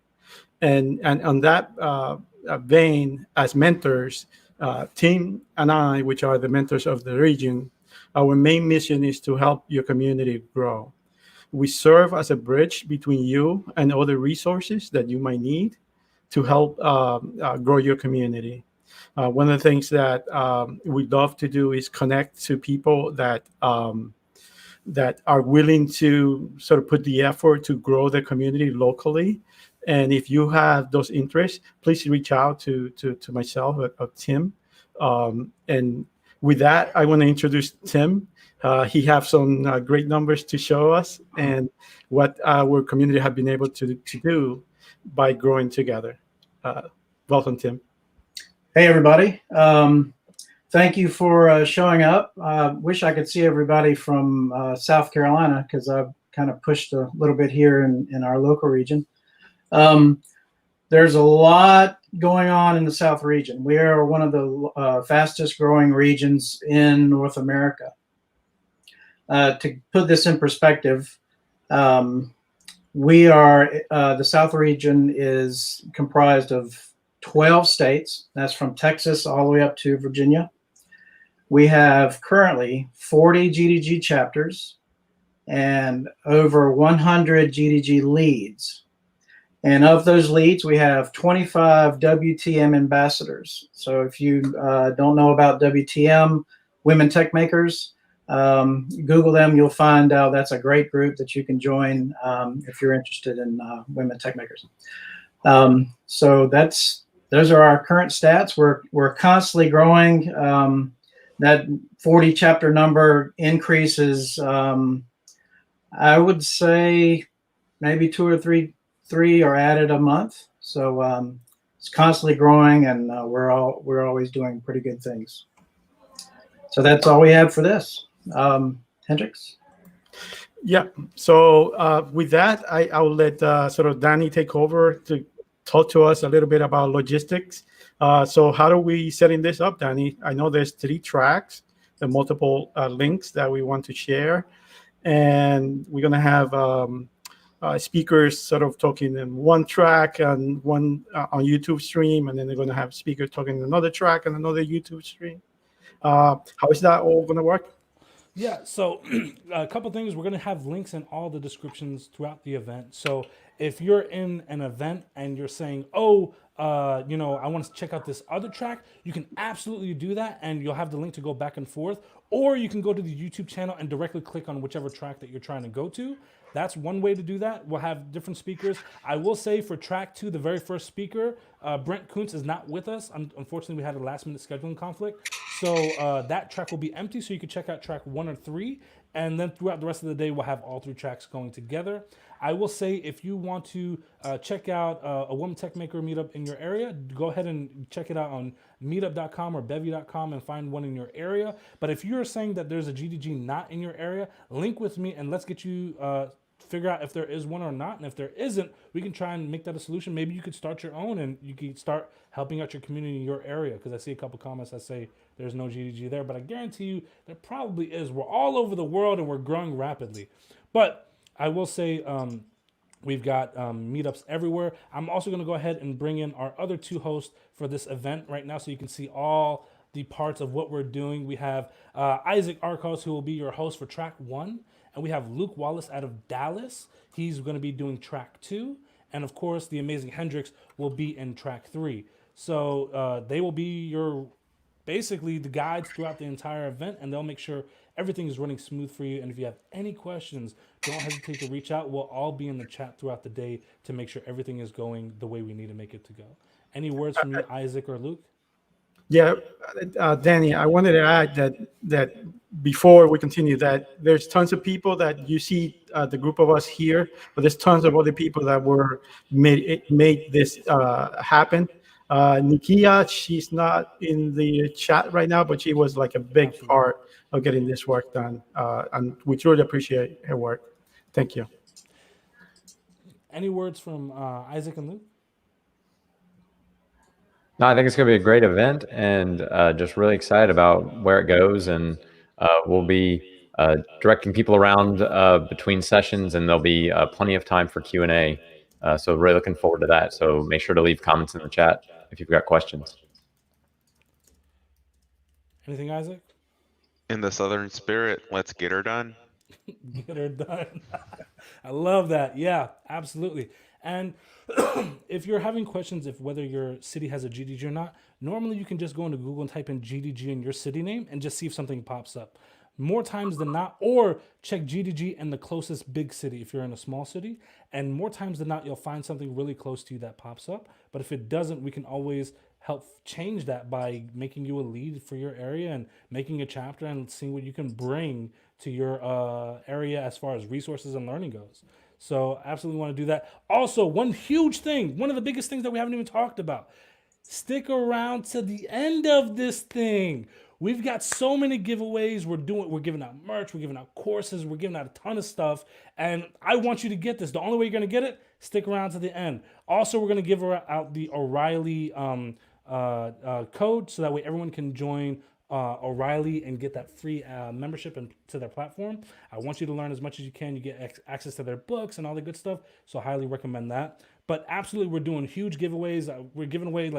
And on that vein, as mentors, Tim and I, which are the mentors of the region, our main mission is to help your community grow. We serve as a bridge between you and other resources that you might need to help grow your community. One of the things that we love to do is connect to people that are willing to sort of put the effort to grow the community locally. And if you have those interests, please reach out to myself or Tim. And with that, I want to introduce Tim. He has some great numbers to show us and what our community have been able to do by growing together. Welcome, Tim. Hey, everybody. Thank you for showing up. Wish I could see everybody from South Carolina, because I've kind of pushed a little bit here in our local region. There's a lot going on in the South region. We are one of the fastest growing regions in North America. To put this in perspective, we are, the South region is comprised of 12 states. That's from Texas all the way up to Virginia. We have currently 40 GDG chapters and over 100 GDG leads. And of those leads, we have 25 WTM ambassadors. So if you don't know about WTM, Women Tech Makers, Google them, you'll find out that's a great group that you can join if you're interested in Women Tech Makers. So those are our current stats. We're constantly growing. That 40 chapter number increases, I would say maybe two or three are added a month. So it's constantly growing, and we're always doing pretty good things. So that's all we have for this. Hendricks? Yeah. So with that, I will let sort of Danny take over to talk to us a little bit about logistics. So how are we setting this up, Danny? I know there's 3 tracks, the multiple links that we want to share. And we're going to have speakers sort of talking in one track and one on YouTube stream. And then they're going to have speakers talking in another track and another YouTube stream. How is that all going to work? Yeah, so a couple things. We're going to have links in all the descriptions throughout the event. So if you're in an event and you're saying, oh, you know, I want to check out this other track, you can absolutely do that, and you'll have the link to go back and forth. Or you can go to the YouTube channel and directly click on whichever track that you're trying to go to. That's one way to do that. We'll have different speakers. I will say for track 2, the very first speaker, Brent Kuntz is not with us. Unfortunately, we had a last-minute scheduling conflict. So that track will be empty, so you can check out track 1 or 3. And then throughout the rest of the day, we'll have all 3 tracks going together. I will say if you want to check out a Women Tech Maker meetup in your area, go ahead and check it out on meetup.com or bevy.com and find one in your area. But if you're saying that there's a GDG not in your area, link with me and let's get you figure out if there is one or not. And if there isn't, we can try and make that a solution. Maybe you could start your own and you could start helping out your community in your area, because I see a couple comments that say there's no GDG there, but I guarantee you there probably is. We're all over the world and we're growing rapidly. But I will say we've got meetups everywhere. I'm also going to go ahead and bring in our other 2 hosts for this event right now so you can see all the parts of what we're doing. We have Isaac Arcos, who will be your host for track 1. And we have Luke Wallace out of Dallas. He's going to be doing track 2. And of course, the amazing Hendrix will be in track 3. So they will be your basically the guides throughout the entire event, and they'll make sure everything is running smooth for you. And if you have any questions, don't hesitate to reach out. We'll all be in the chat throughout the day to make sure everything is going the way we need to make it to go. Any words from you, Isaac or Luke? Yeah, Danny, I wanted to add that before we continue, that there's tons of people that you see the group of us here, but there's tons of other people that were made this happen. Nikia, she's not in the chat right now, but she was like a big part of getting this work done, and we truly appreciate her work. Thank you. Any words from Isaac and Luke? No, I think it's going to be a great event, and just really excited about where it goes. And we'll be directing people around between sessions, and there'll be plenty of time for Q&A. So really looking forward to that. So make sure to leave comments in the chat if you've got questions. Anything, Isaac? In the Southern spirit, let's get her done. Get her done. I love that. Yeah, absolutely. And if you're having questions if whether your city has a GDG or not, normally you can just go into Google and type in GDG in your city name and just see if something pops up. More times than not, or check GDG in the closest big city if you're in a small city, and more times than not, you'll find something really close to you that pops up. But if it doesn't, we can always help change that by making you a lead for your area and making a chapter and seeing what you can bring to your area as far as resources and learning goes. So absolutely want to do that. Also, one huge thing, one of the biggest things that we haven't even talked about, stick around to the end of this thing. We've got so many giveaways. We're giving out merch, we're giving out courses, we're giving out a ton of stuff. And I want you to get this. The only way you're going to get it, stick around to the end. Also, we're going to give out the O'Reilly code so that way everyone can join O'Reilly and get that free membership to their platform. I want you to learn as much as you can. You get access to their books and all the good stuff. So I highly recommend that. But absolutely, we're doing huge giveaways. We're giving away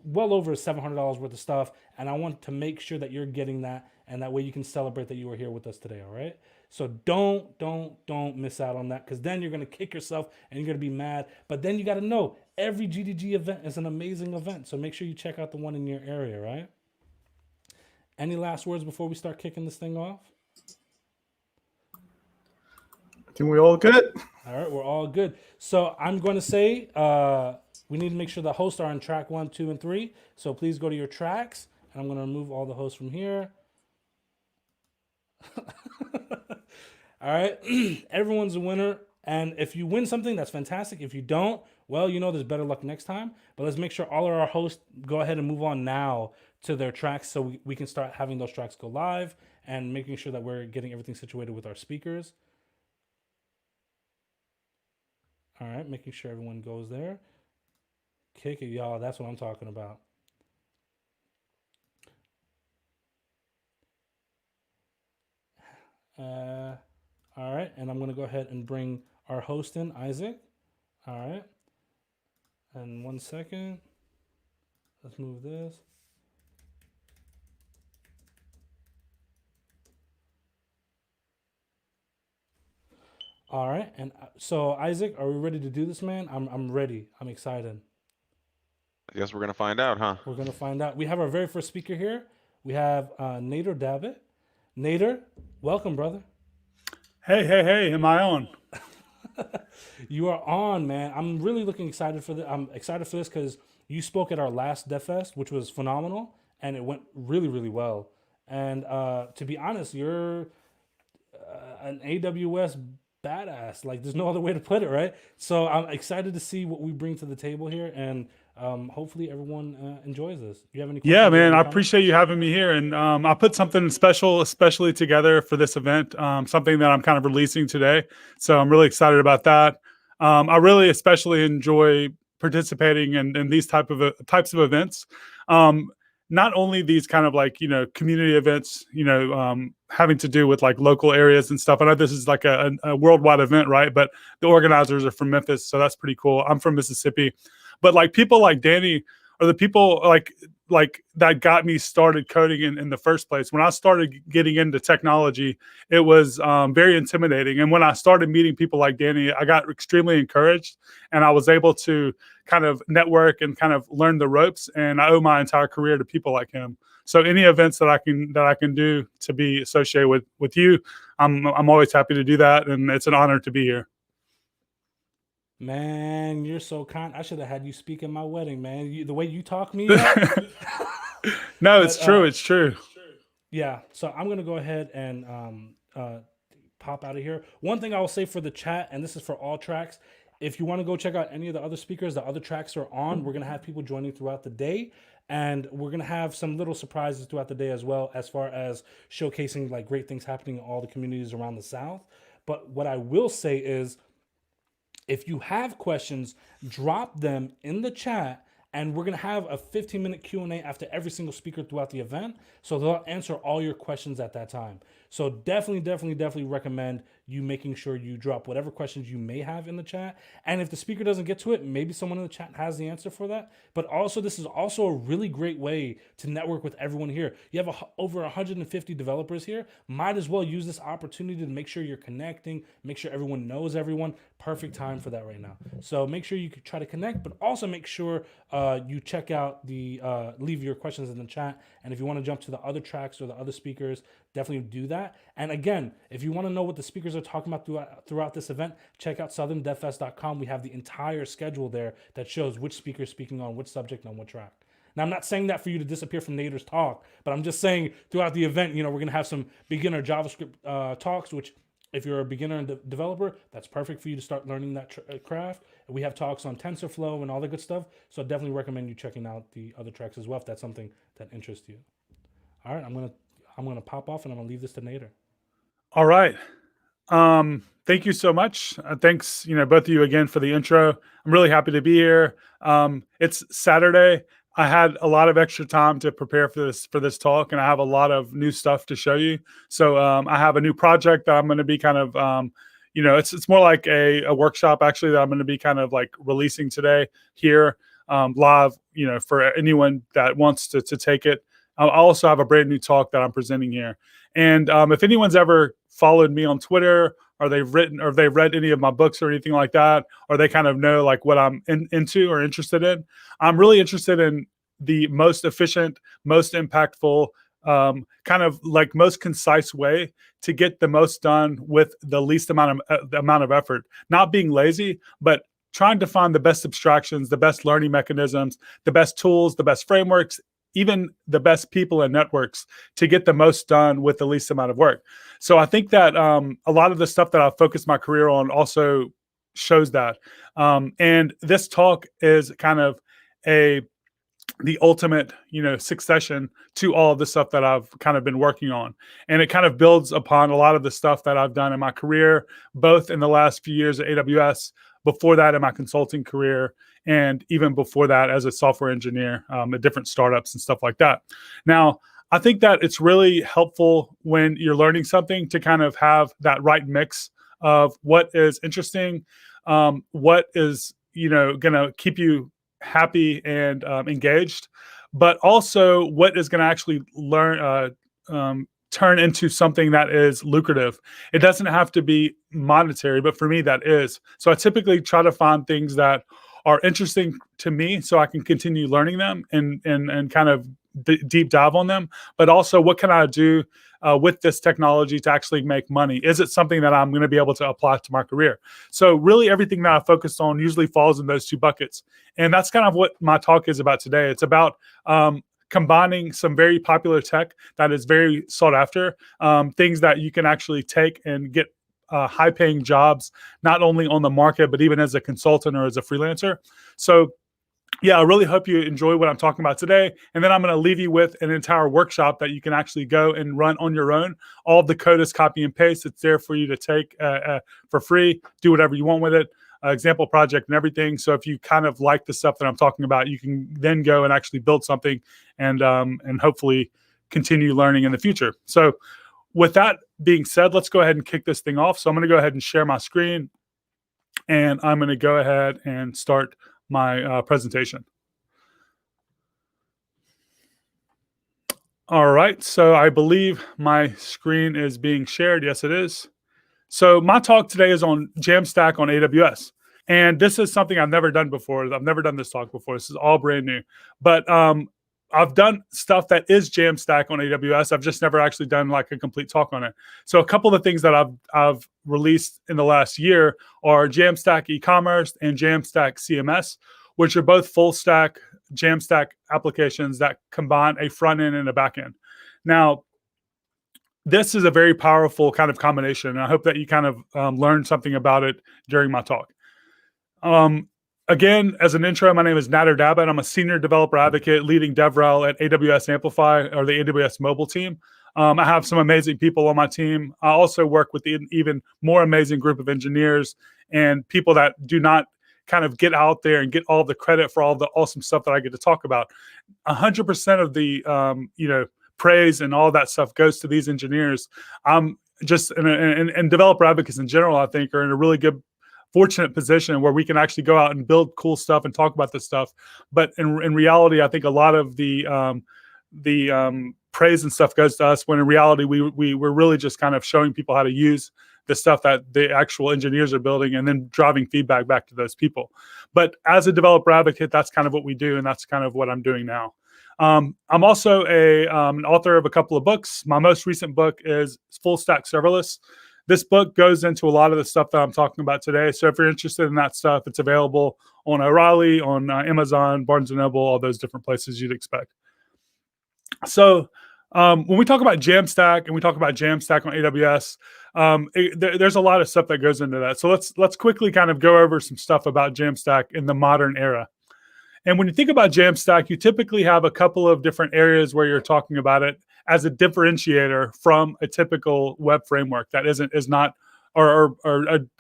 well over $700 worth of stuff. And I want to make sure that you're getting that. And that way you can celebrate that you were here with us today. All right. So don't miss out on that, because then you're going to kick yourself and you're going to be mad. But then you got to know every GDG event is an amazing event. So make sure you check out the one in your area. Right. Any last words before we start kicking this thing off? I think we're all good. All right, we're all good. So I'm going to say we need to make sure the hosts are on track 1, 2, and 3. So please go to your tracks, and I'm going to remove all the hosts from here. All right, everyone's a winner. And if you win something, that's fantastic. If you don't, well, there's better luck next time. But let's make sure all of our hosts go ahead and move on now to their tracks so we can start having those tracks go live and making sure that we're getting everything situated with our speakers. All right, making sure everyone goes there. Kick it, y'all. That's what I'm talking about. All right, and I'm going to go ahead and bring our host in, Isaac. All right. And 1 second. Let's move this. All right, and so Isaac, are we ready to do this, man? I'm ready. I'm excited. I guess we're gonna find out, huh? We're gonna find out. We have our very first speaker here. We have Nader Dabbit. Nader, welcome, brother. Hey, am I on? You are on, man. I'm really excited for this. I'm excited for this because you spoke at our last DevFest, which was phenomenal, and it went really, really well. And to be honest, you're an AWS badass. Like, there's no other way to put it, right? So I'm excited to see what we bring to the table here, and hopefully everyone enjoys this. Do you have any questions? Yeah, man, I appreciate you having me here. And I put something special, especially together for this event, something that I'm kind of releasing today. So I'm really excited about that. I really especially enjoy participating in these types of events. Not only these kind of like, community events, having to do with like local areas and stuff. I know this is like a worldwide event, right? But the organizers are from Memphis, so that's pretty cool. I'm from Mississippi. But like people like Danny are the people like that got me started coding in the first place. When I started getting into technology, it was very intimidating. And when I started meeting people like Danny, I got extremely encouraged, and I was able to kind of network and kind of learn the ropes. And I owe my entire career to people like him. So any events that I can do to be associated with you, I'm always happy to do that, and it's an honor to be here. Man, you're so kind. I should have had you speak at my wedding, man. The way you talk me up. No, it's true. It's true. Yeah. So I'm going to go ahead and pop out of here. One thing I will say for the chat, and this is for all tracks, if you want to go check out any of the other speakers, the other tracks are on. We're going to have people joining throughout the day, and we're going to have some little surprises throughout the day as well, as far as showcasing like great things happening in all the communities around the South. But what I will say is, if you have questions, drop them in the chat, and we're going to have a 15-minute Q&A after every single speaker throughout the event, so they'll answer all your questions at that time. So definitely recommend you making sure you drop whatever questions you may have in the chat. And if the speaker doesn't get to it, maybe someone in the chat has the answer for that. But also, this is also a really great way to network with everyone here. You have over 150 developers here. Might as well use this opportunity to make sure you're connecting, make sure everyone knows everyone. Perfect time for that right now. So make sure you try to connect, but also make sure you check out leave your questions in the chat. And if you want to jump to the other tracks or the other speakers, definitely do that. And again, if you want to know what the speakers are talking about throughout this event, check out southerndevfest.com. We have the entire schedule there that shows which speaker is speaking on which subject and on what track. Now, I'm not saying that for you to disappear from Nader's talk, but I'm just saying throughout the event, we're going to have some beginner JavaScript talks, which if you're a beginner and developer, that's perfect for you to start learning that craft. We have talks on TensorFlow and all the good stuff. So I definitely recommend you checking out the other tracks as well if that's something that interests you. All right, I'm gonna pop off, and I'm gonna leave this to Nader. All right. Thank you so much. Thanks, both of you again for the intro. I'm really happy to be here. It's Saturday. I had a lot of extra time to prepare for this talk, and I have a lot of new stuff to show you. So I have a new project that I'm going to be kind of, it's more like a workshop actually that I'm going to be kind of like releasing today here live, for anyone that wants to take it. I also have a brand new talk that I'm presenting here. And if anyone's ever followed me on Twitter, or they've read any of my books or anything like that, or they kind of know like what I'm into or interested in, I'm really interested in the most efficient, most impactful, kind of like most concise way to get the most done with the least amount of effort. Not being lazy, but trying to find the best abstractions, the best learning mechanisms, the best tools, the best frameworks, even the best people and networks to get the most done with the least amount of work. So I think that a lot of the stuff that I've focused my career on also shows that. And this talk is kind of the ultimate, succession to all of the stuff that I've kind of been working on. And it kind of builds upon a lot of the stuff that I've done in my career, both in the last few years at AWS, before that in my consulting career, and even before that as a software engineer at different startups and stuff like that. Now, I think that it's really helpful when you're learning something to kind of have that right mix of what is interesting, what is going to keep you happy and engaged, but also what is going to actually turn into something that is lucrative. It doesn't have to be monetary, but for me, that is. So I typically try to find things that are interesting to me so I can continue learning them and kind of deep dive on them. But also, what can I do with this technology to actually make money? Is it something that I'm going to be able to apply to my career? So really everything that I focused on usually falls in those two buckets. And that's kind of what my talk is about today. It's about combining some very popular tech that is very sought after, things that you can actually take and get high-paying jobs, not only on the market, but even as a consultant or as a freelancer. So yeah, I really hope you enjoy what I'm talking about today. And then I'm going to leave you with an entire workshop that you can actually go and run on your own. All of the code is copy and paste. It's there for you to take for free, do whatever you want with it, example project and everything. So if you kind of like the stuff that I'm talking about, you can then go and actually build something and hopefully continue learning in the future. So with that being said, let's go ahead and kick this thing off. So I'm going to go ahead and share my screen, and I'm going to go ahead and start my presentation. All right, so I believe my screen is being shared. Yes, it is. So my talk today is on Jamstack on AWS. And this is something I've never done before. I've never done this talk before. This is all brand new. But I've done stuff that is Jamstack on AWS. I've just never actually done like a complete talk on it. So a couple of the things that I've released in the last year are Jamstack e-commerce and Jamstack CMS, which are both full stack Jamstack applications that combine a front end and a back end. Now, this is a very powerful kind of combination, and I hope that you kind of learn something about it during my talk. Again, as an intro, my name is Nader Dabit. I'm a senior developer advocate leading DevRel at AWS Amplify, or the AWS mobile team. I have some amazing people on my team. I also work with the even more amazing group of engineers and people that do not kind of get out there and get all the credit for all the awesome stuff that I get to talk about. 100% of the praise and all that stuff goes to these engineers. I'm just and developer advocates in general, I think, are in a really good, fortunate position where we can actually go out and build cool stuff and talk about this stuff. But in reality, I think a lot of the praise and stuff goes to us, when in reality, we're really just kind of showing people how to use the stuff that the actual engineers are building and then driving feedback back to those people. But as a developer advocate, that's kind of what we do, and that's kind of what I'm doing now. I'm also an author of a couple of books. My most recent book is Full Stack Serverless. This book goes into a lot of the stuff that I'm talking about today. So if you're interested in that stuff, it's available on O'Reilly, on Amazon, Barnes & Noble, all those different places you'd expect. So when we talk about Jamstack and we talk about Jamstack on AWS, there's a lot of stuff that goes into that. So let's quickly kind of go over some stuff about Jamstack in the modern era. And when you think about Jamstack, you typically have a couple of different areas where you're talking about it as a differentiator from a typical web framework that is not, or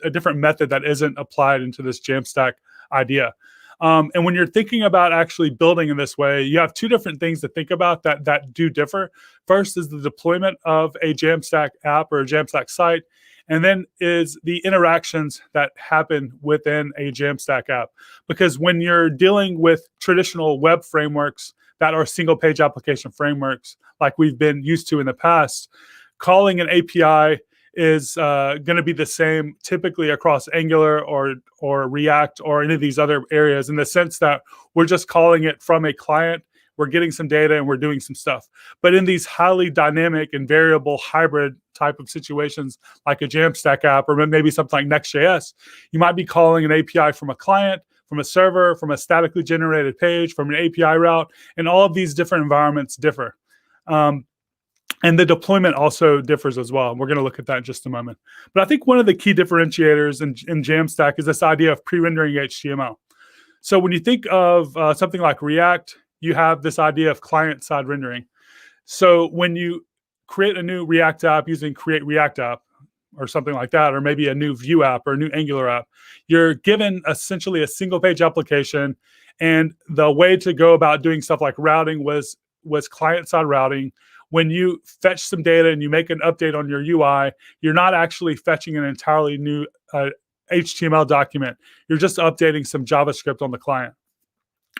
a different method that isn't applied into this Jamstack idea. And when you're thinking about actually building in this way, you have two different things to think about that do differ. First is the deployment of a Jamstack app or a Jamstack site, and then is the interactions that happen within a Jamstack app. Because when you're dealing with traditional web frameworks that are single page application frameworks like we've been used to in the past, calling an API is going to be the same typically across Angular or React or any of these other areas, in the sense that we're just calling it from a client, we're getting some data and we're doing some stuff. But in these highly dynamic and variable hybrid type of situations, like a Jamstack app or maybe something like Next.js, you might be calling an API from a client, from a server, from a statically generated page, from an API route, and all of these different environments differ. And the deployment also differs as well. We're going to look at that in just a moment. But I think one of the key differentiators in Jamstack is this idea of pre-rendering HTML. So when you think of something like React, you have this idea of client-side rendering. So when you create a new React app using Create React App, or something like that, or maybe a new Vue app or a new Angular app. You're given essentially a single page application, and the way to go about doing stuff like routing was client-side routing. When you fetch some data and you make an update on your UI, you're not actually fetching an entirely new HTML document. You're just updating some JavaScript on the client.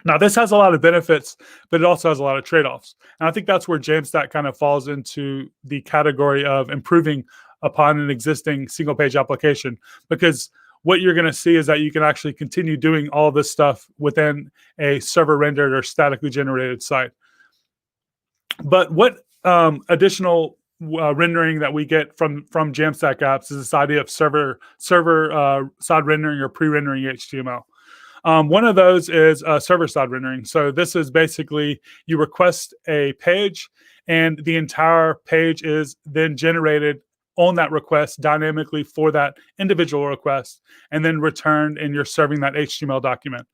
Now, this has a lot of benefits, but it also has a lot of trade-offs. And I think that's where Jamstack kind of falls into the category of improving upon an existing single-page application, because what you're going to see is that you can actually continue doing all this stuff within a server-rendered or statically generated site. But what additional rendering that we get from Jamstack apps is this idea of server-side rendering or pre-rendering HTML. One of those is server-side rendering. So this is basically you request a page, and the entire page is then generated on that request dynamically for that individual request, and then returned, and you're serving that HTML document.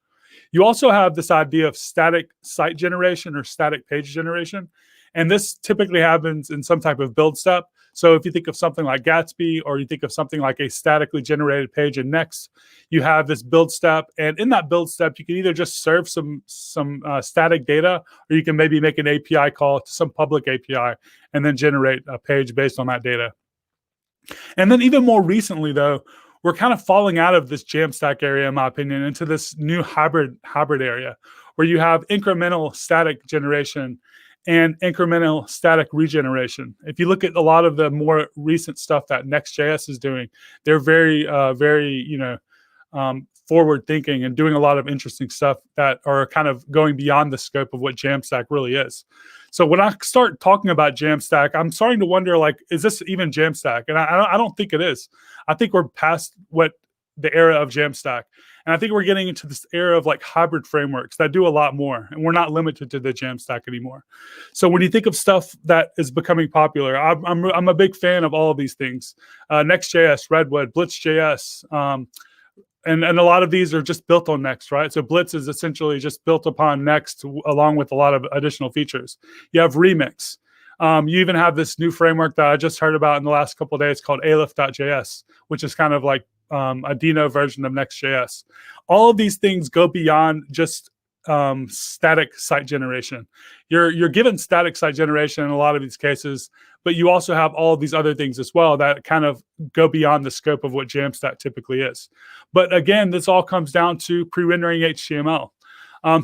You also have this idea of static site generation or static page generation. And this typically happens in some type of build step. So if you think of something like Gatsby, or you think of something like a statically generated page in Next, you have this build step. And in that build step, you can either just serve some static data, or you can maybe make an API call to some public API and then generate a page based on that data. And then even more recently, though, we're kind of falling out of this Jamstack area, in my opinion, into this new hybrid area where you have incremental static generation and incremental static regeneration. If you look at a lot of the more recent stuff that Next.js is doing, they're very forward thinking and doing a lot of interesting stuff that are kind of going beyond the scope of what Jamstack really is. So when I start talking about Jamstack, I'm starting to wonder, like, is this even Jamstack? And I don't think it is. I think we're past the era of Jamstack. And I think we're getting into this era of like hybrid frameworks that do a lot more, and we're not limited to the Jamstack anymore. So when you think of stuff that is becoming popular, I'm a big fan of all of these things. Next.js, Redwood, Blitz.js, and a lot of these are just built on Next, right? So Blitz is essentially just built upon Next along with a lot of additional features. You have Remix. You even have this new framework that I just heard about in the last couple of days called Aleph.js, which is kind of like a Dino version of Next.js. All of these things go beyond just static site generation. You're given static site generation in a lot of these cases, but you also have all of these other things as well that kind of go beyond the scope of what Jamstack typically is. But again, this all comes down to pre-rendering HTML.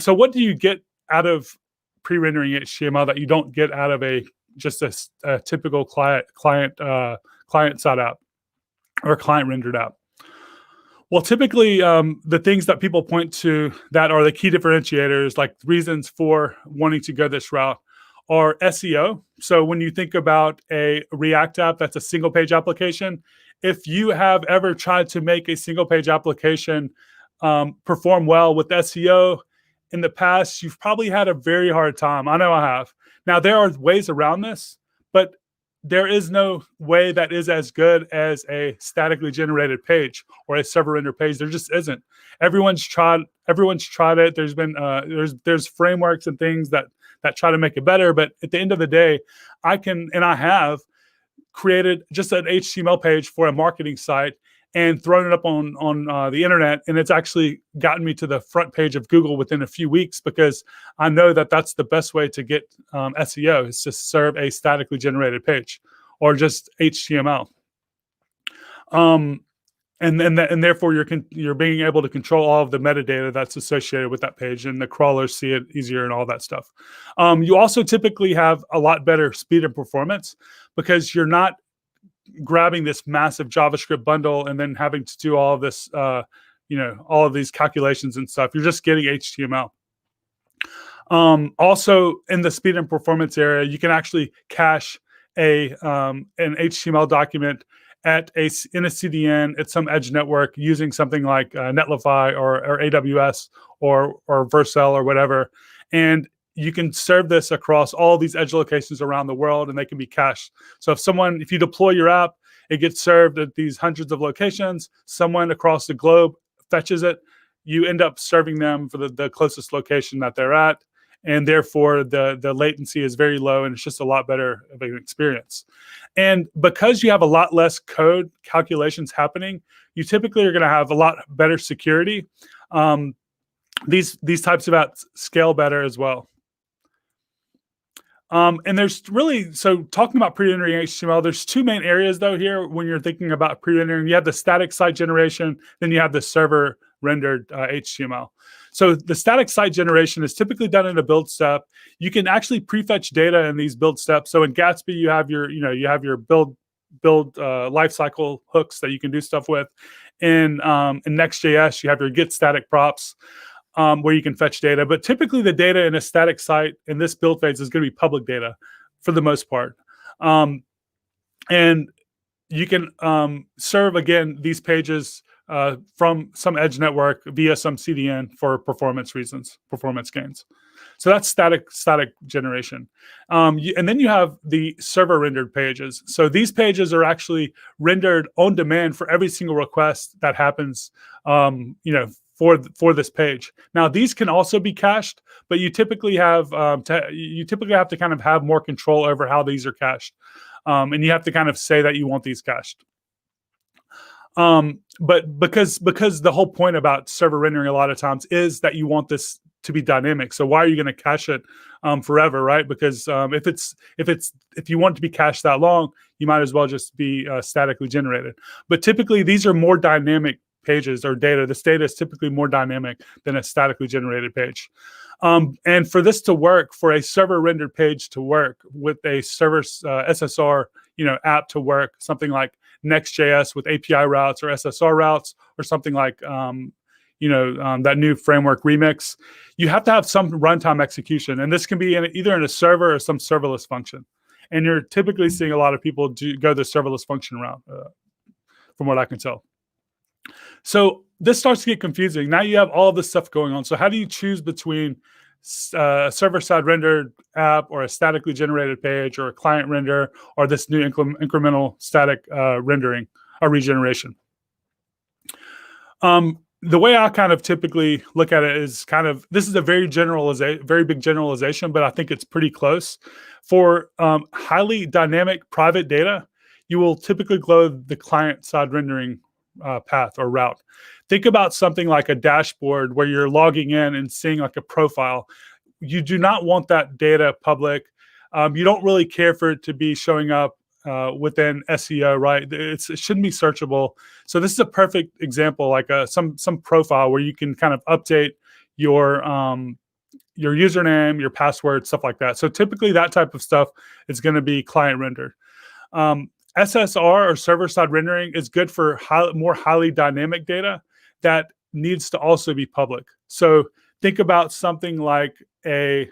So what do you get out of pre-rendering HTML that you don't get out of just a typical client-side app or client-rendered app? Well, typically, the things that people point to that are the key differentiators, like reasons for wanting to go this route, are SEO. So when you think about a React app that's a single-page application, if you have ever tried to make a single-page application perform well with SEO in the past, you've probably had a very hard time. I know I have. Now, there are ways around this, but there is no way that is as good as a statically generated page or a server rendered page. There just isn't. Everyone's tried it. There's been there's frameworks and things that try to make it better. But at the end of the day, I have created just an HTML page for a marketing site and thrown it up on the internet, and it's actually gotten me to the front page of Google within a few weeks, because I know that that's the best way to get SEO, is to serve a statically generated page or just HTML. And therefore you're being able to control all of the metadata that's associated with that page, and the crawlers see it easier and all that stuff. You also typically have a lot better speed and performance, because you're not grabbing this massive JavaScript bundle and then having to do all of this, all of these calculations and stuff. You're just getting HTML. Also, in the speed and performance area, you can actually cache an HTML document in a CDN at some edge network using something like Netlify or AWS or Vercel or whatever, and you can serve this across all these edge locations around the world, and they can be cached. So if you deploy your app, it gets served at these hundreds of locations. Someone across the globe fetches it. You end up serving them for the closest location that they're at, and therefore the latency is very low, and it's just a lot better of an experience. And because you have a lot less code calculations happening, you typically are going to have a lot better security. These types of apps scale better as well. And there's really, so talking about pre-rendering HTML, there's two main areas though here when you're thinking about pre-rendering. You have the static site generation, then you have the server rendered HTML. So the static site generation is typically done in a build step. You can actually prefetch data in these build steps. So in Gatsby, you have your build lifecycle hooks that you can do stuff with. In Next.js, you have your get static props. Where you can fetch data. But typically the data in a static site in this build phase is going to be public data for the most part. And you can serve, again, these pages from some edge network via some CDN for performance reasons, performance gains. So that's static generation. And then you have the server rendered pages. So these pages are actually rendered on demand for every single request that happens, for this page. Now these can also be cached, but you typically have to kind of have more control over how these are cached, and you have to kind of say that you want these cached. But because the whole point about server rendering a lot of times is that you want this to be dynamic. So why are you going to cache it forever, right? Because if you want it to be cached that long, you might as well just be statically generated. But typically these are more dynamic pages or data. This data is typically more dynamic than a statically generated page. And for this to work, for a server rendered page to work with a server SSR, app to work, something like Next.js with API routes or SSR routes, or something like that new framework Remix, you have to have some runtime execution, and this can be either in a server or some serverless function. And you're typically seeing a lot of people go the serverless function route, from what I can tell. So this starts to get confusing. Now you have all this stuff going on. So how do you choose between a server-side rendered app or a statically generated page or a client render or this new incremental static rendering or regeneration? The way I kind of typically look at it is this is a very big generalization, but I think it's pretty close. For highly dynamic private data, you will typically go the client-side rendering path or route. Think about something like a dashboard where you're logging in and seeing like a profile. You do not want that data public. You don't really care for it to be showing up within SEO, right? It shouldn't be searchable. So this is a perfect example, like some profile where you can kind of update your username, your password, stuff like that. So typically that type of stuff is going to be client rendered. SSR or server-side rendering is good for more highly dynamic data that needs to also be public. So think about something like a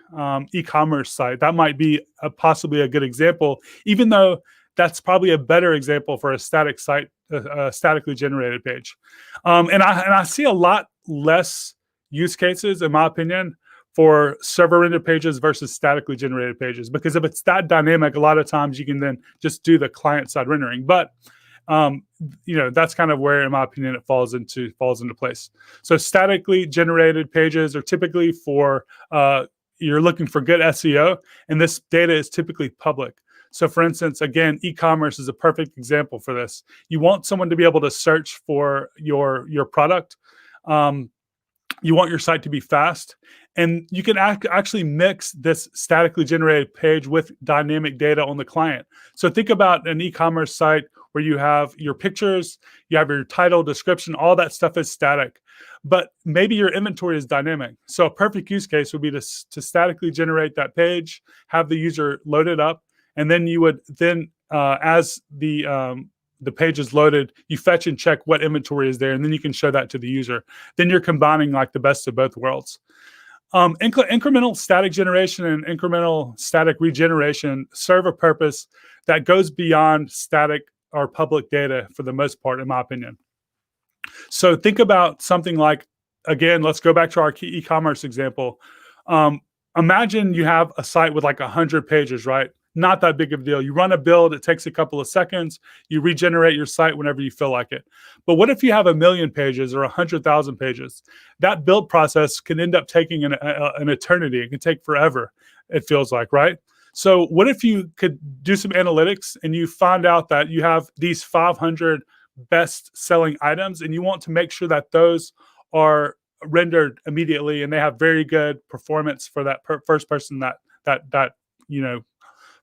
e-commerce site. That might be possibly a good example, even though that's probably a better example for a static site, a statically generated page. And I see a lot less use cases, in my opinion, for server rendered pages versus statically generated pages, because if it's that dynamic, a lot of times you can then just do the client side rendering. But that's kind of where, in my opinion, it falls into place. So statically generated pages are typically for you're looking for good SEO, and this data is typically public. So for instance, again, e-commerce is a perfect example for this. You want someone to be able to search for your product. You want your site to be fast, and you can actually mix this statically generated page with dynamic data on the client. So think about an e-commerce site where you have your pictures, you have your title, description, all that stuff is static, but maybe your inventory is dynamic. So a perfect use case would be to statically generate that page, have the user load it up, and then you would as the page is loaded, you fetch and check what inventory is there, and then you can show that to the user. Then you're combining like the best of both worlds. Incremental static generation and incremental static regeneration serve a purpose that goes beyond static or public data for the most part, in my opinion. So think about something like, again, let's go back to our e-commerce example. Imagine you have a site with like 100 pages, right? not that big of a deal. You run a build, it takes a couple of seconds, you regenerate your site whenever you feel like it. But what if you have 1 million pages or 100,000 pages? That build process can end up taking an eternity. It can take forever, it feels like, right? So what if you could do some analytics and you find out that you have these 500 best-selling items and you want to make sure that those are rendered immediately and they have very good performance for that first person that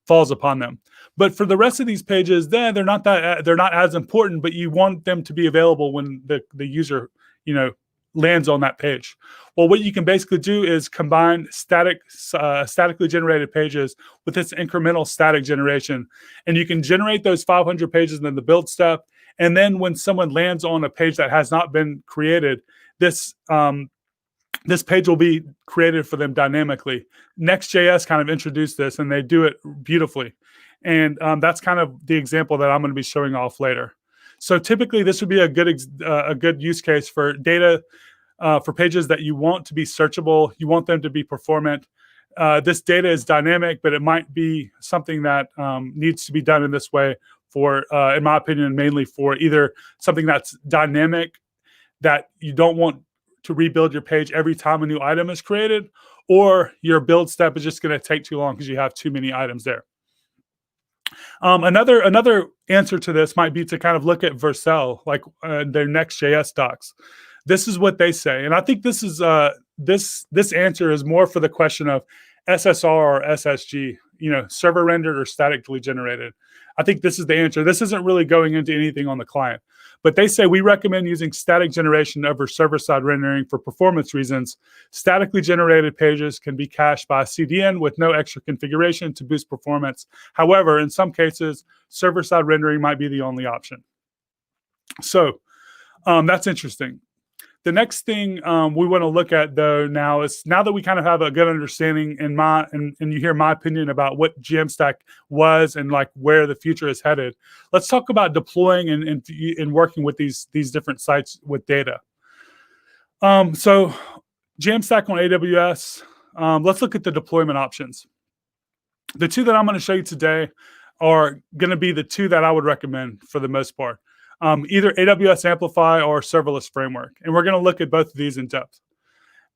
falls upon them. But for the rest of these pages, then they're not as important, but you want them to be available when the user lands on that page. Well, what you can basically do is combine statically generated pages with this incremental static generation, and you can generate those 500 pages in the build step. And then when someone lands on a page that has not been created, this page will be created for them dynamically. Next.js kind of introduced this, and they do it beautifully. And that's kind of the example that I'm going to be showing off later. So typically, this would be a good use case for data for pages that you want to be searchable. You want them to be performant. This data is dynamic, but it might be something that needs to be done in this way for, in my opinion, mainly for either something that's dynamic that you don't want to rebuild your page every time a new item is created, or your build step is just going to take too long because you have too many items there. Another answer to this might be to kind of look at Vercel, like their Next.js docs. This is what they say, and I think this is this answer is more for the question of SSR or SSG, server rendered or statically generated. I think this is the answer. This isn't really going into anything on the client, but they say we recommend using static generation over server-side rendering for performance reasons. Statically generated pages can be cached by a CDN with no extra configuration to boost performance. However, in some cases, server-side rendering might be the only option. So that's interesting. The next thing we want to look at, though, now that we kind of have a good understanding and you hear my opinion about what Jamstack was and like where the future is headed, let's talk about deploying and working with these different sites with data. So Jamstack on AWS, let's look at the deployment options. The two that I'm going to show you today are going to be the two that I would recommend for the most part. Either AWS Amplify or Serverless Framework. And we're going to look at both of these in depth.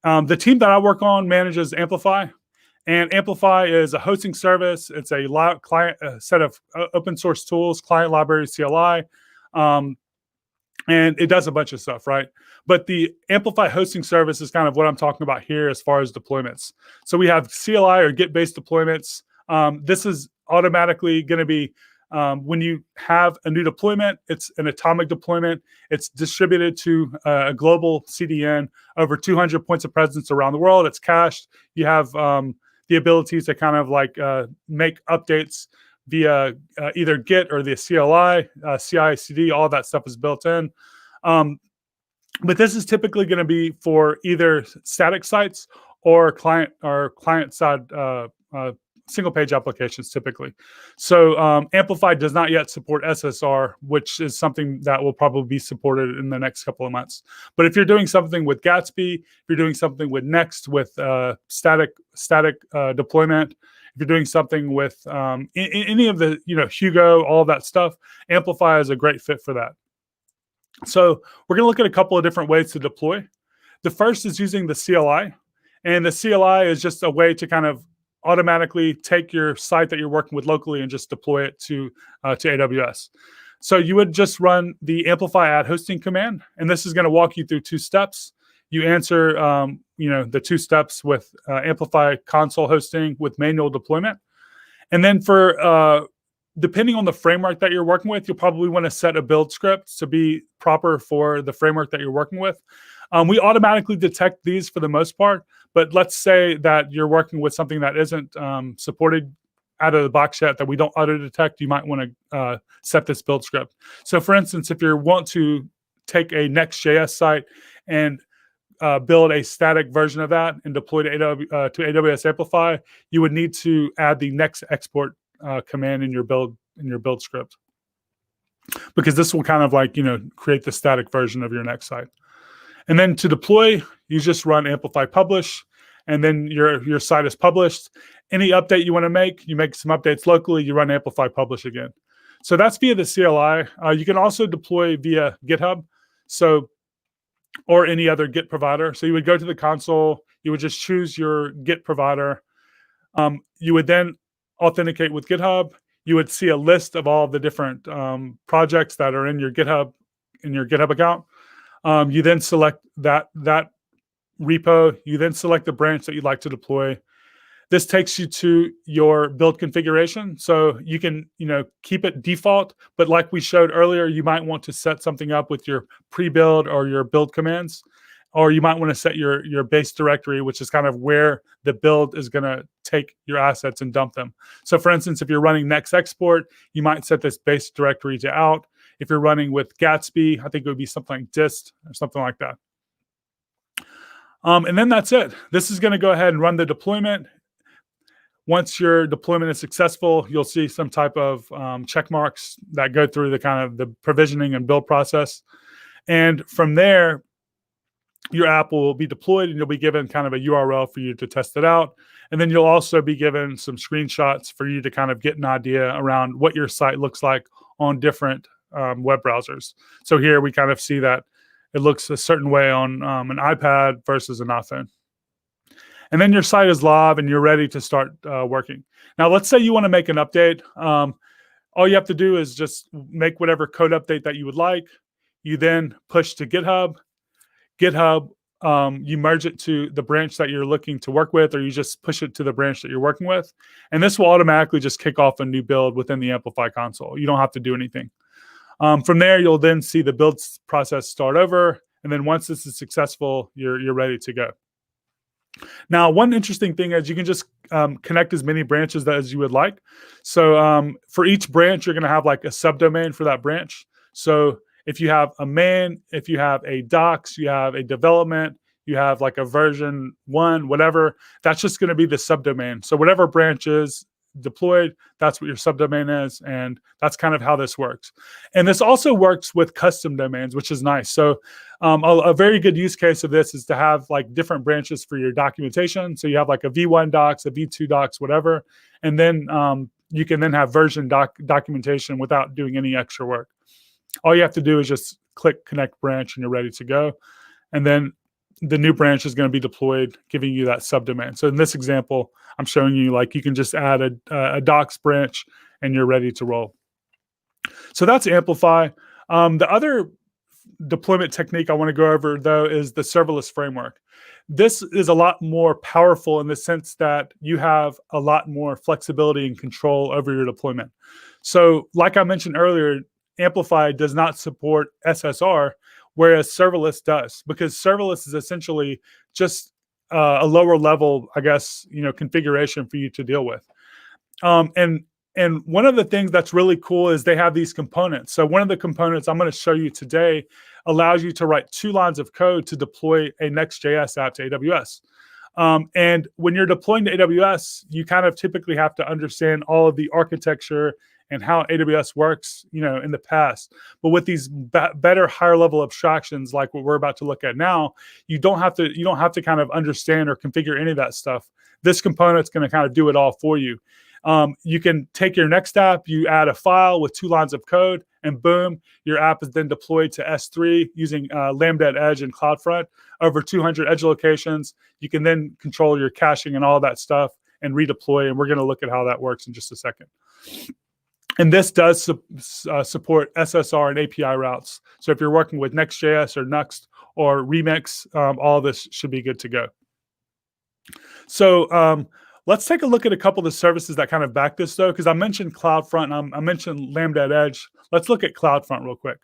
The team that I work on manages Amplify. And Amplify is a hosting service. It's a set of open source tools, client library, CLI. And it does a bunch of stuff, right? But the Amplify hosting service is kind of what I'm talking about here as far as deployments. So we have CLI or Git-based deployments. This is automatically going to be when you have a new deployment, it's an atomic deployment. It's distributed to a global CDN over 200 points of presence around the world. It's cached. You have the ability to kind of like make updates via either Git or the CLI, CI/CD. All that stuff is built in. But this is typically going to be for either static sites or client side single page applications typically. So Amplify does not yet support SSR, which is something that will probably be supported in the next couple of months. But if you're doing something with Gatsby, if you're doing something with Next with static deployment, if you're doing something with any of the Hugo, all that stuff, Amplify is a great fit for that. So we're going to look at a couple of different ways to deploy. The first is using the CLI, and the CLI is just a way to kind of automatically take your site that you're working with locally and just deploy it to AWS. So you would just run the Amplify add hosting command, and this is going to walk you through 2 steps. You answer the 2 steps with Amplify console hosting with manual deployment. And then for depending on the framework that you're working with, you'll probably want to set a build script to be proper for the framework that you're working with. We automatically detect these for the most part, but let's say that you're working with something that isn't supported out of the box yet, that we don't auto detect. You might want to set this build script. So for instance, if you want to take a Next.js site and build a static version of that and deploy to AWS Amplify, you would need to add the next export command in your build script, because this will kind of like create the static version of your next site. And then to deploy, you just run Amplify publish, and then your site is published. Any update you want to make, you make some updates locally, you run amplify publish again. So that's via the CLI. You can also deploy via GitHub, or any other Git provider. So you would go to the console, you would just choose your Git provider. You would then authenticate with GitHub. You would see a list of all the different projects that are in your GitHub account. You then select that repo. You then select the branch that you'd like to deploy. This takes you to your build configuration. So you can, keep it default, but like we showed earlier, you might want to set something up with your pre-build or your build commands, or you might want to set your base directory, which is kind of where the build is going to take your assets and dump them. So for instance, if you're running next export, you might set this base directory to out. If you're running with Gatsby, I think it would be something like dist or something like that. And then that's it. This is going to go ahead and run the deployment. Once your deployment is successful, you'll see some type of check marks that go through the kind of the provisioning and build process. And from there, your app will be deployed and you'll be given kind of a URL for you to test it out. And then you'll also be given some screenshots for you to kind of get an idea around what your site looks like on different web browsers. So here we kind of see that it looks a certain way on an iPad versus an iPhone. And then your site is live and you're ready to start working. Now, let's say you want to make an update. All you have to do is just make whatever code update that you would like. You then push to GitHub. GitHub, you merge it to the branch that you're looking to work with, or you just push it to the branch that you're working with. And this will automatically just kick off a new build within the Amplify console. You don't have to do anything. From there, you'll then see the build process start over. And then once this is successful, you're ready to go. Now, one interesting thing is you can just connect as many branches as you would like. So for each branch, you're going to have like a subdomain for that branch. So if you have a main, if you have a docs, you have a development, you have like a version 1, whatever, that's just going to be the subdomain. So whatever branch is deployed, that's what your subdomain is. And that's kind of how this works. And this also works with custom domains, which is nice. So a very good use case of this is to have like different branches for your documentation. So you have like a V1 docs, a V2 docs, whatever. And then you can then have version documentation without doing any extra work. All you have to do is just click connect branch and you're ready to go. And then the new branch is going to be deployed, giving you that subdomain. So in this example, I'm showing you like you can just add a docs branch and you're ready to roll. So that's Amplify. The other deployment technique I want to go over, though, is the serverless framework. This is a lot more powerful in the sense that you have a lot more flexibility and control over your deployment. So like I mentioned earlier, Amplify does not support SSR, whereas serverless does, because serverless is essentially just a lower level, I guess, configuration for you to deal with. And one of the things that's really cool is they have these components. So one of the components I'm going to show you today allows you to write 2 lines of code to deploy a Next.js app to AWS. And when you're deploying to AWS, you kind of typically have to understand all of the architecture and how AWS works, in the past. But with these better, higher level abstractions, like what we're about to look at now, you don't have to kind of understand or configure any of that stuff. This component's going to kind of do it all for you. You can take your next app, you add a file with 2 lines of code, and boom, your app is then deployed to S3 using Lambda at Edge and CloudFront over 200 edge locations. You can then control your caching and all that stuff and redeploy. And we're going to look at how that works in just a second. And this does support SSR and API routes. So if you're working with Next.js or Nuxt or Remix, all of this should be good to go. So let's take a look at a couple of the services that kind of back this, though, because I mentioned CloudFront. I mentioned Lambda at Edge. Let's look at CloudFront real quick.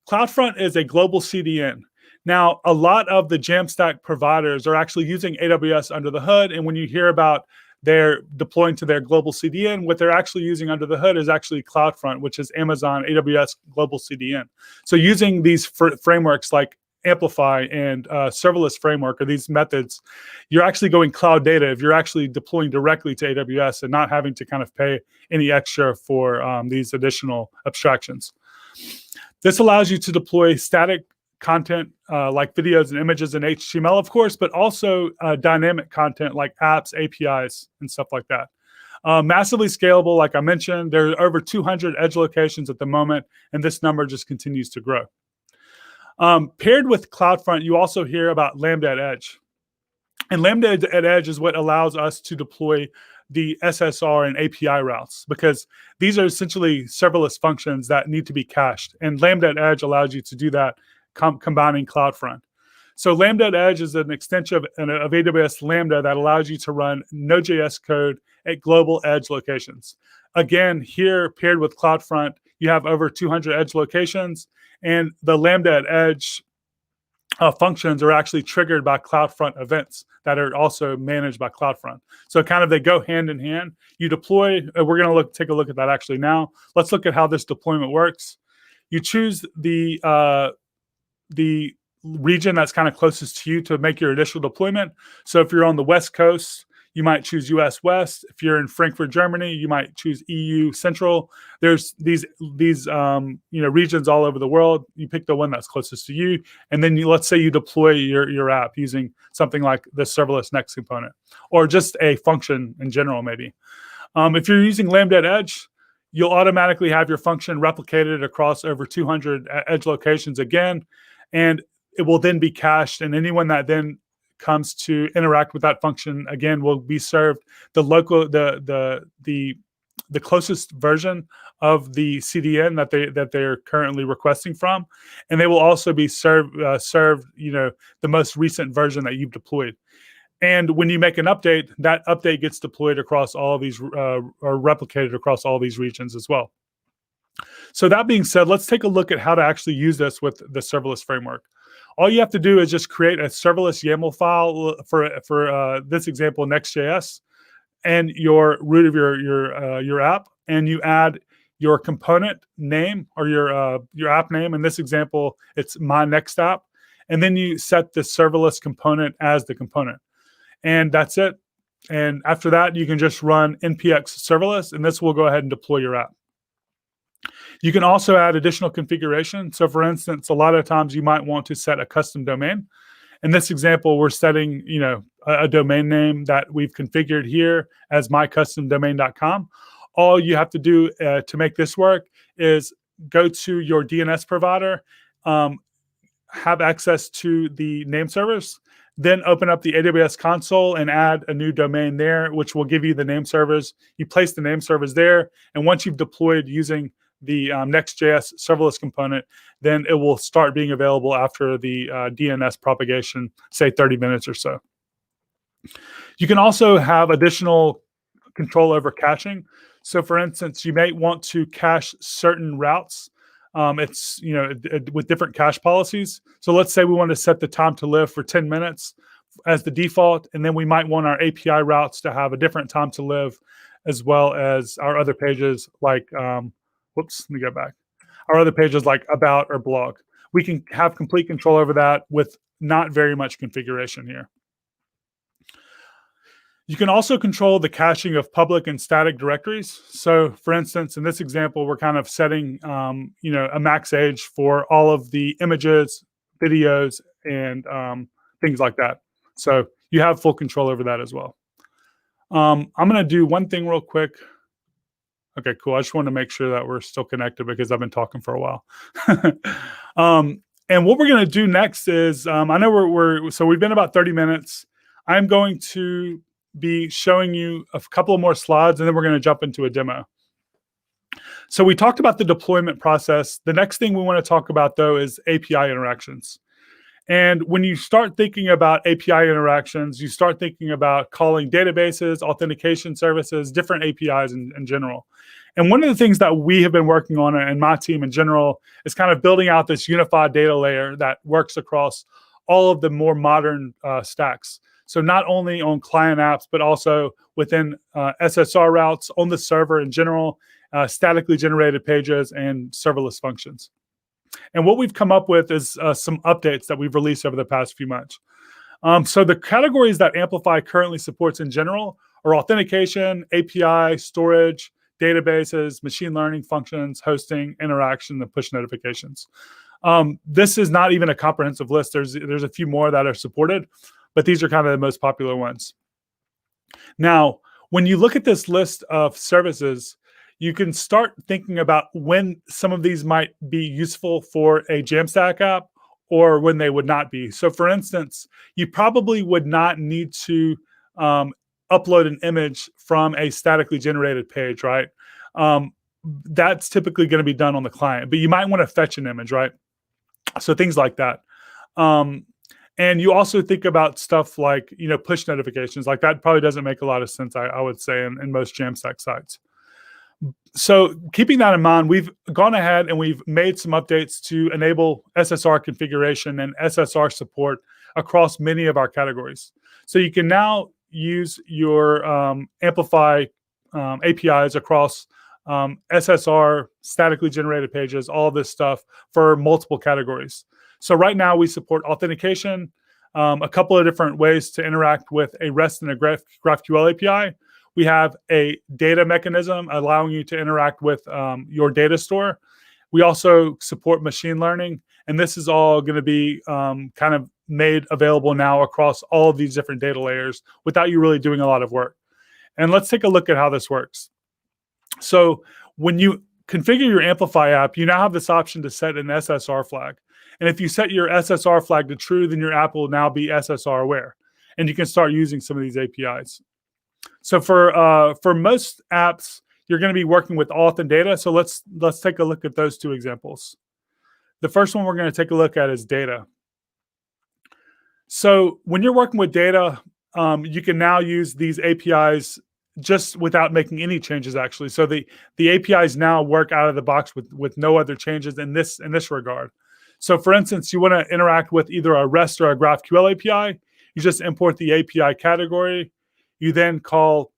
CloudFront is a global CDN. Now, a lot of the Jamstack providers are actually using AWS under the hood. And when you hear about they're deploying to their global CDN, what they're actually using under the hood is actually CloudFront, which is Amazon AWS global CDN. So using these frameworks like Amplify and serverless framework, or these methods, you're actually going cloud native. You're actually deploying directly to AWS and not having to kind of pay any extra for these additional abstractions. This allows you to deploy static content like videos and images and HTML, of course, but also dynamic content like apps, APIs, and stuff like that. Massively scalable, like I mentioned, there are over 200 edge locations at the moment, and this number just continues to grow. Paired with CloudFront, you also hear about Lambda at Edge. And Lambda at Edge is what allows us to deploy the SSR and API routes, because these are essentially serverless functions that need to be cached. And Lambda at Edge allows you to do that combining CloudFront. So Lambda at Edge is an extension of AWS Lambda that allows you to run Node.js code at global edge locations. Again, here paired with CloudFront, you have over 200 edge locations, and the Lambda at Edge functions are actually triggered by CloudFront events that are also managed by CloudFront. So kind of they go hand in hand. You deploy, we're going to take a look at that actually now. Let's look at how this deployment works. You choose the region that's kind of closest to you to make your initial deployment. So if you're on the West Coast, you might choose US West. If you're in Frankfurt, Germany, you might choose EU Central. There's these regions all over the world. You pick the one that's closest to you, and then let's say you deploy your app using something like the serverless Next component, or just a function in general, maybe. If you're using Lambda at Edge, you'll automatically have your function replicated across over 200 edge locations again, and it will then be cached, and anyone that then comes to interact with that function again will be served the closest version of the CDN that they're currently requesting from, and they will also be served the most recent version that you've deployed. And when you make an update, that update gets deployed across all these or replicated across all these regions as well. So that being said, let's take a look at how to actually use this with the serverless framework. All you have to do is just create a serverless YAML file for this example, Next.js, and your root of your app, and you add your component name or your app name. In this example, it's my Next app, and then you set the serverless component as the component, and that's it. And after that, you can just run npx serverless, and this will go ahead and deploy your app. You can also add additional configuration. So for instance, a lot of times you might want to set a custom domain. In this example, we're setting, a domain name that we've configured here as mycustomdomain.com. All you have to do to make this work is go to your DNS provider, have access to the name servers, then open up the AWS console and add a new domain there, which will give you the name servers. You place the name servers there, and once you've deployed using the Next.js serverless component, then it will start being available after the DNS propagation, say 30 minutes or so. You can also have additional control over caching. So for instance, you may want to cache certain routes. It's with different cache policies. So let's say we want to set the time to live for 10 minutes as the default, and then we might want our API routes to have a different time to live, as well as our other pages like let me go back. Our other pages like about or blog. We can have complete control over that with not very much configuration here. You can also control the caching of public and static directories. So for instance, in this example, we're kind of setting a max age for all of the images, videos, and things like that. So you have full control over that as well. I'm going to do one thing real quick. Okay, cool. I just want to make sure that we're still connected because I've been talking for a while. And what we're going to do next is, I know so we've been about 30 minutes. I'm going to be showing you a couple of more slides, and then we're going to jump into a demo. So we talked about the deployment process. The next thing we want to talk about, though, is API interactions. And when you start thinking about API interactions, you start thinking about calling databases, authentication services, different APIs in general. And one of the things that we have been working on, and my team in general, is kind of building out this unified data layer that works across all of the more modern stacks. So not only on client apps, but also within SSR routes, on the server in general, statically generated pages, and serverless functions. And what we've come up with is some updates that we've released over the past few months. So the categories that Amplify currently supports in general are authentication, API, storage, databases, machine learning functions, hosting, interaction, and push notifications. This is not even a comprehensive list. There's a few more that are supported, but these are kind of the most popular ones. Now, when you look at this list of services, you can start thinking about when some of these might be useful for a Jamstack app or when they would not be. So for instance, you probably would not need to upload an image from a statically generated page, right? That's typically going to be done on the client, but you might want to fetch an image, right? So things like that. And you also think about stuff like, push notifications. Like that probably doesn't make a lot of sense, I would say, in most Jamstack sites. So keeping that in mind, we've gone ahead and we've made some updates to enable SSR configuration and SSR support across many of our categories. So you can now use your Amplify APIs across SSR, statically generated pages, all this stuff for multiple categories. So right now we support authentication, a couple of different ways to interact with a REST and a GraphQL API. We have a data mechanism allowing you to interact with your data store. We also support machine learning, and this is all going to be kind of made available now across all of these different data layers without you really doing a lot of work. And let's take a look at how this works. So when you configure your Amplify app, you now have this option to set an SSR flag. And if you set your SSR flag to true, then your app will now be SSR aware. And you can start using some of these APIs. So for most apps, you're going to be working with auth and data. So let's take a look at those two examples. The first one we're going to take a look at is data. So when you're working with data, you can now use these APIs just without making any changes, actually. So the APIs now work out of the box with no other changes in this regard. So for instance, you want to interact with either a REST or a GraphQL API, you just import the API category. You then call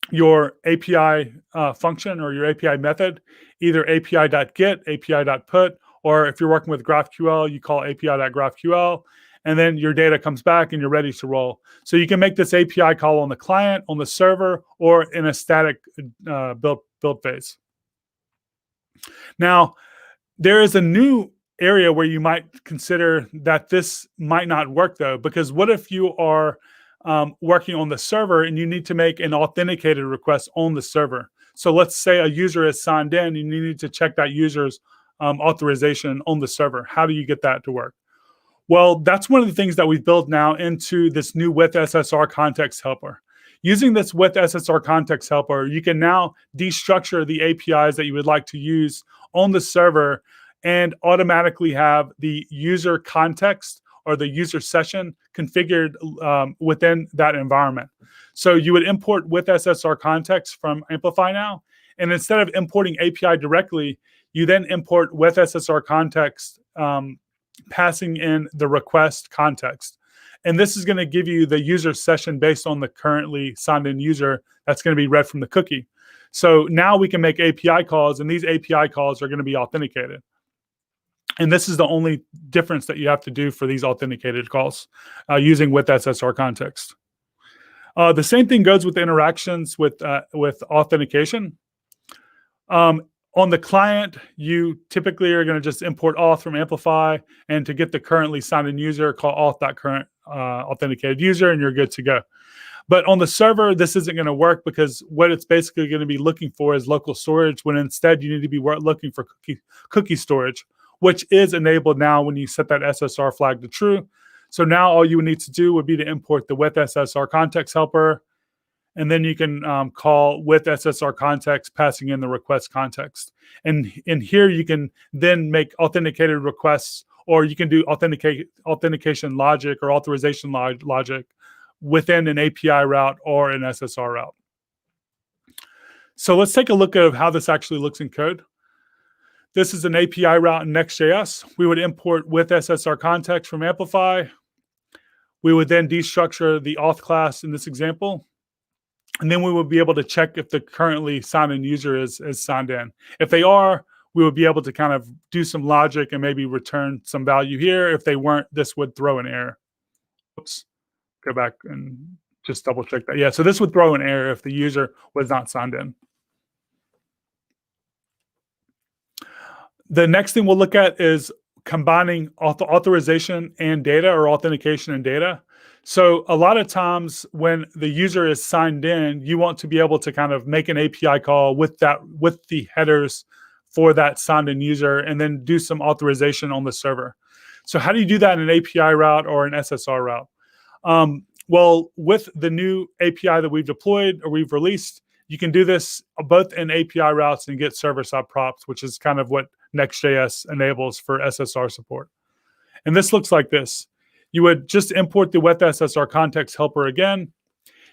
your API function or your API method, either api.get, api.put, or if you're working with GraphQL, you call api.graphql, and then your data comes back and you're ready to roll. So you can make this API call on the client, on the server, or in a static build phase. Now, there is a new area where you might consider that this might not work, though, because what if you are working on the server and you need to make an authenticated request on the server? So let's say a user is signed in and you need to check that user's authorization on the server. How do you get that to work? Well, that's one of the things that we've built now into this new with SSR context helper. Using this with SSR context helper, you can now destructure the APIs that you would like to use on the server and automatically have the user context or the user session configured within that environment. So you would import with SSR context from Amplify now, and instead of importing API directly, you then import with SSR context, passing in the request context. And this is going to give you the user session based on the currently signed in user that's going to be read from the cookie. So now we can make API calls, and these API calls are going to be authenticated. And this is the only difference that you have to do for these authenticated calls using with SSR context. The same thing goes with interactions with authentication. On the client, you typically are going to just import auth from Amplify, and to get the currently signed in user, call auth.current authenticated user, and you're good to go. But on the server, this isn't going to work because what it's basically going to be looking for is local storage, when instead you need to be looking for cookie storage, which is enabled now when you set that SSR flag to true. So now all you would need to do would be to import the with SSR context helper, and then you can call with SSR context, passing in the request context. And in here, you can then make authenticated requests, or you can do authentication logic or authorization logic within an API route or an SSR route. So let's take a look at how this actually looks in code. This is an API route in Next.js. We would import with SSR context from Amplify. We would then destructure the auth class in this example. And then we would be able to check if the currently signed in user is signed in. If they are, we would be able to kind of do some logic and maybe return some value here. If they weren't, this would throw an error. Oops, go back and just double check that. Yeah, so this would throw an error if the user was not signed in. The next thing we'll look at is combining authorization and data, or authentication and data. So a lot of times when the user is signed in, you want to be able to kind of make an API call with the headers for that signed in user, and then do some authorization on the server. So how do you do that in an API route or an SSR route? Well, with the new API that we've deployed or we've released, you can do this both in API routes and get server-side props, which is kind of what Next.js enables for SSR support. And this looks like this. You would just import the with SSR context helper again.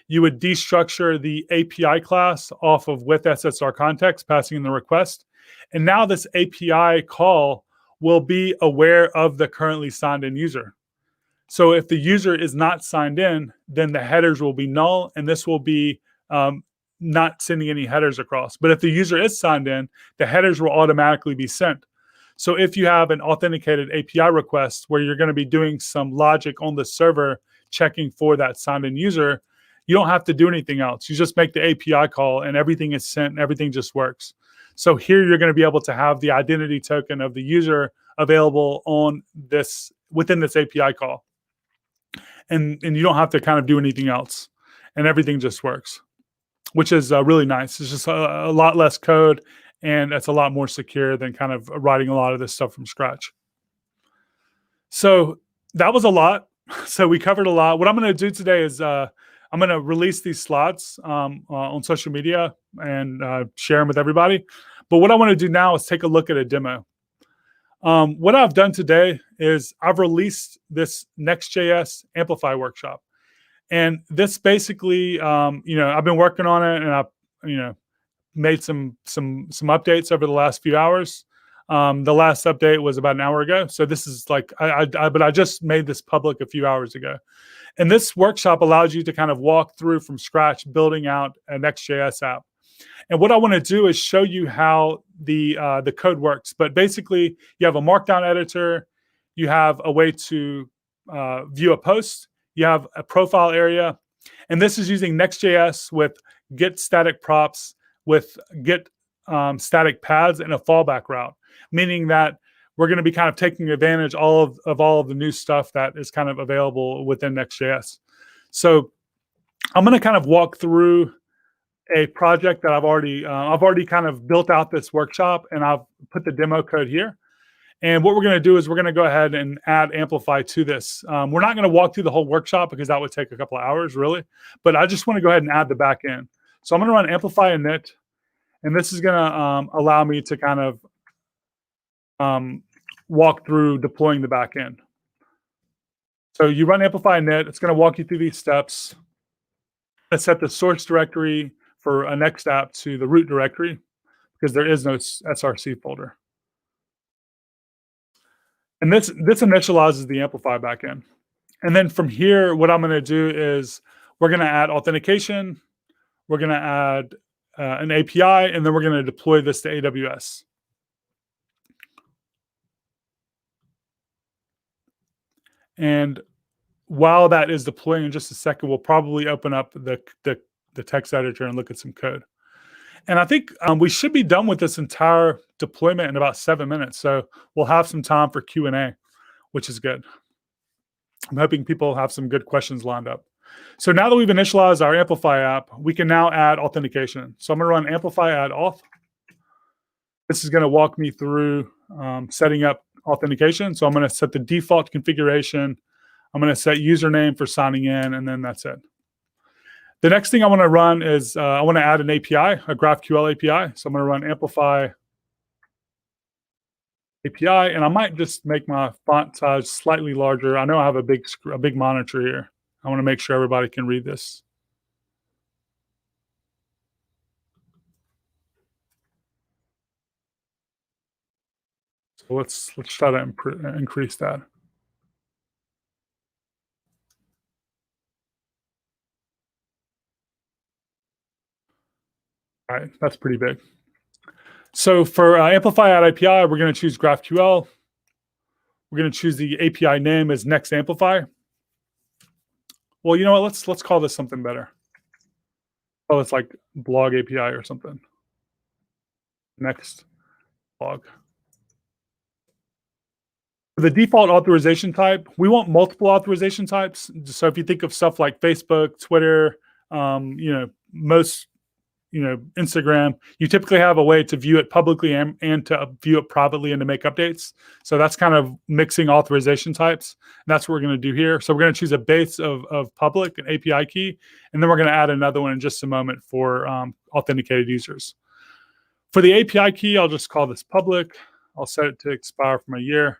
You would destructure the API class off of with SSR context, passing in the request. And now this API call will be aware of the currently signed in user. So if the user is not signed in, then the headers will be null, and this will be not sending any headers across. But if the user is signed in, the headers will automatically be sent. So if you have an authenticated API request where you're going to be doing some logic on the server checking for that signed in user, you don't have to do anything else. You just make the API call and everything is sent and everything just works. So here you're going to be able to have the identity token of the user available on this within this API call. And you don't have to kind of do anything else, and everything just works, which is really nice. It's just a lot less code, and it's a lot more secure than kind of writing a lot of this stuff from scratch. So that was a lot. So we covered a lot. What I'm going to do today is I'm going to release these slides on social media and share them with everybody. But what I want to do now is take a look at a demo. What I've done today is I've released this Next.js Amplify workshop. And this basically, I've been working on it, and I've, made some updates over the last few hours. The last update was about an hour ago. So this is like, but I just made this public a few hours ago. And this workshop allows you to kind of walk through from scratch, building out a Next.js app. And what I want to do is show you how the code works. But basically, you have a markdown editor, you have a way to view a post, you have a profile area, and this is using Next.js with get static props, with get static paths, and a fallback route, meaning that we're going to be kind of taking advantage of all of the new stuff that is kind of available within Next.js. So I'm going to kind of walk through a project that I've already kind of built out this workshop, and I've put the demo code here. And what we're going to do is we're going to go ahead and add Amplify to this. We're not going to walk through the whole workshop because that would take a couple of hours, really. But I just want to go ahead and add the back end. So I'm going to run Amplify init, and this is going to allow me to kind of walk through deploying the back end. So you run Amplify init. It's going to walk you through these steps. Let's set the source directory for a next app to the root directory, because there is no SRC folder. And this initializes the Amplify backend. And then from here, what I'm going to do is we're going to add authentication, we're going to add an API, and then we're going to deploy this to AWS. And while that is deploying, in just a second, we'll probably open up the text editor and look at some code. And I think we should be done with this entire deployment in about 7 minutes. So we'll have some time for Q&A, which is good. I'm hoping people have some good questions lined up. So now that we've initialized our Amplify app, we can now add authentication. So I'm going to run Amplify add auth. This is going to walk me through setting up authentication. So I'm going to set the default configuration. I'm going to set username for signing in, and then that's it. The next thing I want to run is I want to add an API, a GraphQL API. So I'm going to run Amplify API, and I might just make my font size slightly larger. I know I have a big monitor here. I want to make sure everybody can read this. So let's try to increase that. All right, that's pretty big. So for Amplify add API, we're going to choose GraphQL. We're going to choose the API name as Next Amplify. Well, you know what? Let's call this something better. Oh, it's like blog API or something. Next blog. For the default authorization type, we want multiple authorization types. So if you think of stuff like Facebook, Twitter, most, Instagram, you typically have a way to view it publicly and to view it privately and to make updates. So that's kind of mixing authorization types. And that's what we're going to do here. So we're going to choose a base of public, an API key, and then we're going to add another one in just a moment for authenticated users. For the API key, I'll just call this public. I'll set it to expire from a year.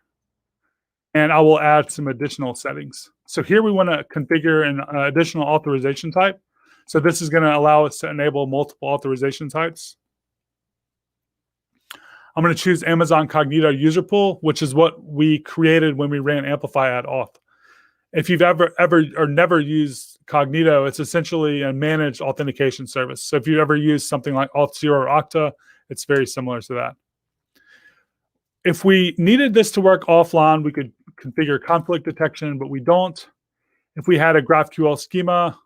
And I will add some additional settings. So here we want to configure an additional authorization type. So this is going to allow us to enable multiple authorization types. I'm going to choose Amazon Cognito user pool, which is what we created when we ran Amplify at auth. If you've ever or never used Cognito, it's essentially a managed authentication service. So if you've ever used something like Auth0 or Okta, it's very similar to that. If we needed this to work offline, we could configure conflict detection, but we don't. If we had a GraphQL schema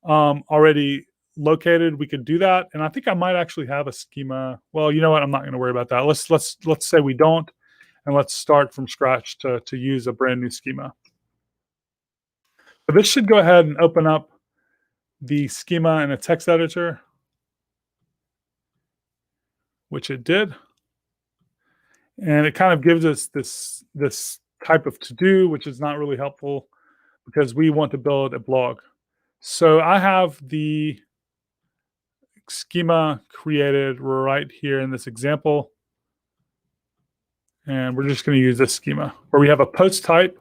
already located, we could do that. And I think I might actually have a schema. Well, you know what? I'm not going to worry about that. Let's say we don't, and let's start from scratch to use a brand new schema. So this should go ahead and open up the schema in a text editor, which it did. And it kind of gives us this type of to-do, which is not really helpful because we want to build a blog. So I have the schema created right here in this example. And we're just going to use this schema where we have a post type.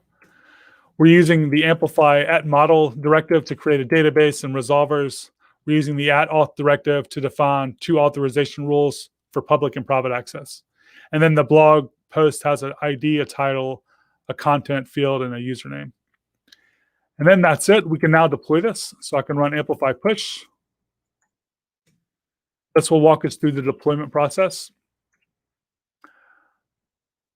We're using the amplify @model directive to create a database and resolvers. We're using the @auth directive to define 2 authorization rules for public and private access. And then the blog post has an ID, a title, a content field, and a username. And then that's it. We can now deploy this. So I can run amplify push. This will walk us through the deployment process.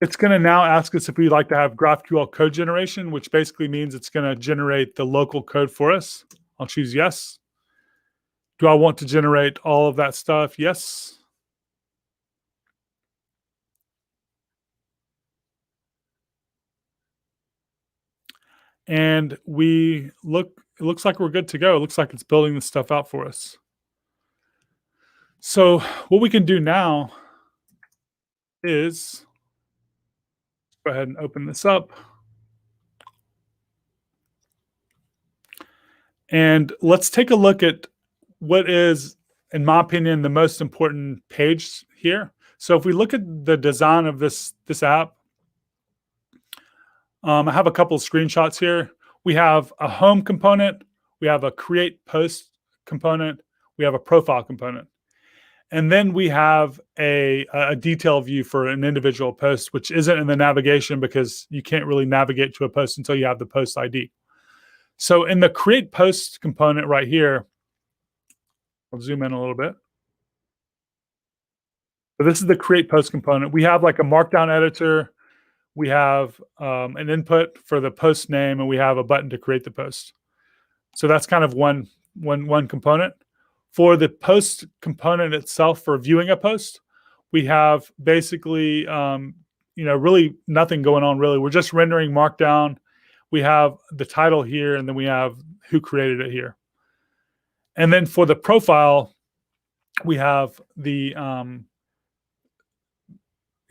It's going to now ask us if we'd like to have GraphQL code generation, which basically means it's going to generate the local code for us. I'll choose yes. Do I want to generate all of that stuff? Yes. And it looks like we're good to go. It looks like it's building this stuff out for us. So what we can do now is go ahead and open this up. And let's take a look at what is, in my opinion, the most important page here. So if we look at the design of this app, I have a couple of screenshots here. We have a home component. We have a create post component. We have a profile component. And then we have a detail view for an individual post, which isn't in the navigation because you can't really navigate to a post until you have the post ID. So in the create post component right here, I'll zoom in a little bit. So this is the create post component. We have like a markdown editor. We have an input for the post name, and we have a button to create the post. So that's kind of one component. For the post component itself, for viewing a post, we have basically, really nothing going on really. We're just rendering markdown. We have the title here, and then we have who created it here. And then for the profile, we have the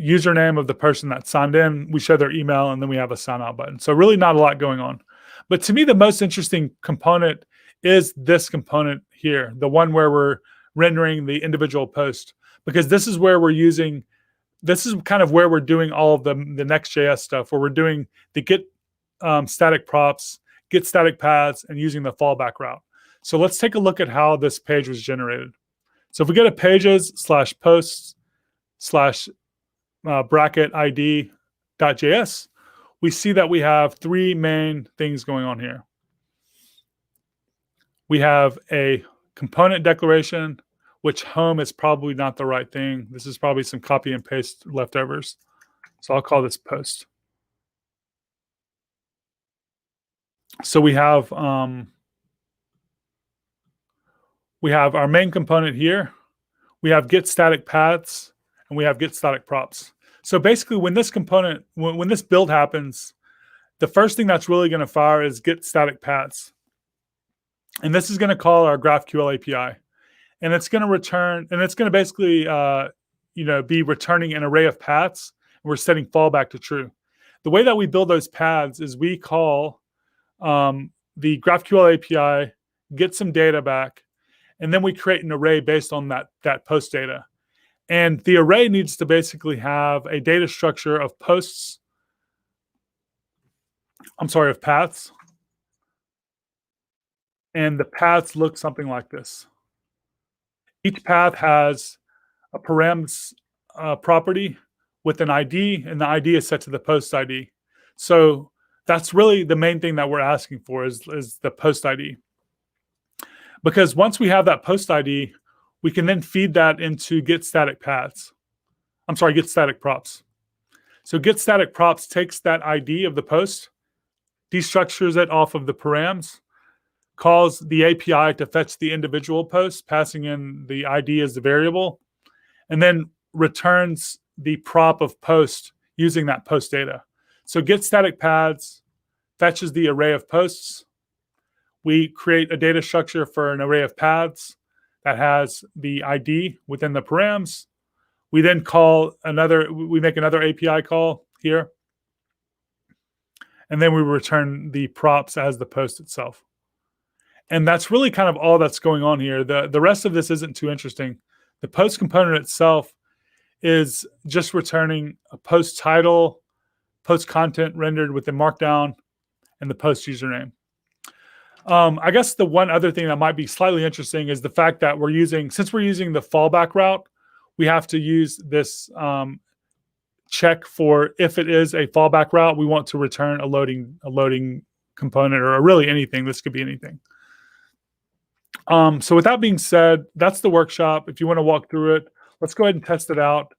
username of the person that signed in. We show their email, and then we have a sign out button. So really not a lot going on. But to me, the most interesting component is this component here, the one where we're rendering the individual post, because this is where this is kind of where we're doing all of the Next.js stuff, where we're doing the get static props, get static paths, and using the fallback route. So let's take a look at how this page was generated. So if we go to pages/posts/ bracket ID.js, we see that we have 3 main things going on here. We have a component declaration, which home is probably not the right thing. This is probably some copy and paste leftovers. So I'll call this post. So we have our main component here. We have get static paths, and we have get static props. So basically, when this component, when this build happens, the first thing that's really going to fire is get static paths. And this is going to call our GraphQL API. And it's going to return, and it's going to basically be returning an array of paths. And we're setting fallback to true. The way that we build those paths is we call the GraphQL API, get some data back, and then we create an array based on that post data. And the array needs to basically have a data structure of paths. And the paths look something like this. Each path has a params property with an ID, and the ID is set to the post ID. So that's really the main thing that we're asking for is the post ID. Because once we have that post ID, we can then feed that into get static props. So get static props takes that ID of the post, destructures it off of the params, calls the API to fetch the individual posts, passing in the ID as the variable, and then returns the prop of post using that post data. So get static paths fetches the array of posts. We create a data structure for an array of paths that has the ID within the params. We then we make another API call here. And then we return the props as the post itself. And that's really kind of all that's going on here. The rest of this isn't too interesting. The post component itself is just returning a post title, post content rendered within Markdown, and the post username. I guess the one other thing that might be slightly interesting is the fact that since we're using the fallback route, we have to use this check for if it is a fallback route, we want to return a loading component, or really anything. This could be anything. So with that being said, that's the workshop. If you want to walk through it, let's go ahead and test it out.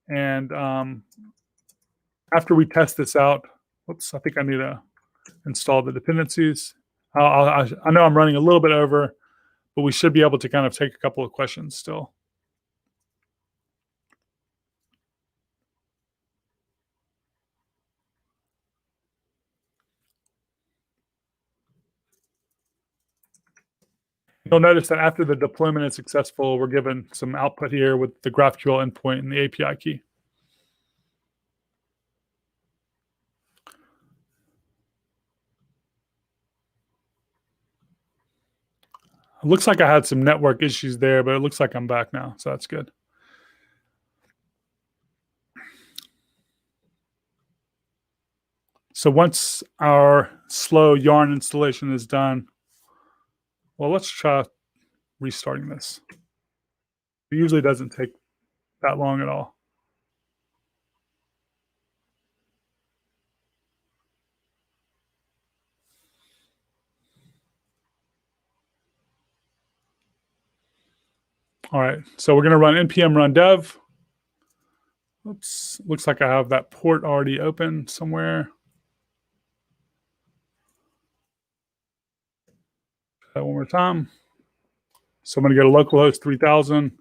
And after we test this out, I think I need to install the dependencies. I know I'm running a little bit over, but we should be able to kind of take a couple of questions still. You'll notice that after the deployment is successful, we're given some output here with the GraphQL endpoint and the API key. It looks like I had some network issues there, but it looks like I'm back now, so that's good. So once our slow yarn installation is done, well, let's try restarting this. It usually doesn't take that long at all. All right, so we're going to run npm run dev. Oops, looks like I have that port already open somewhere. Try that one more time. So I'm going to go to localhost 3000.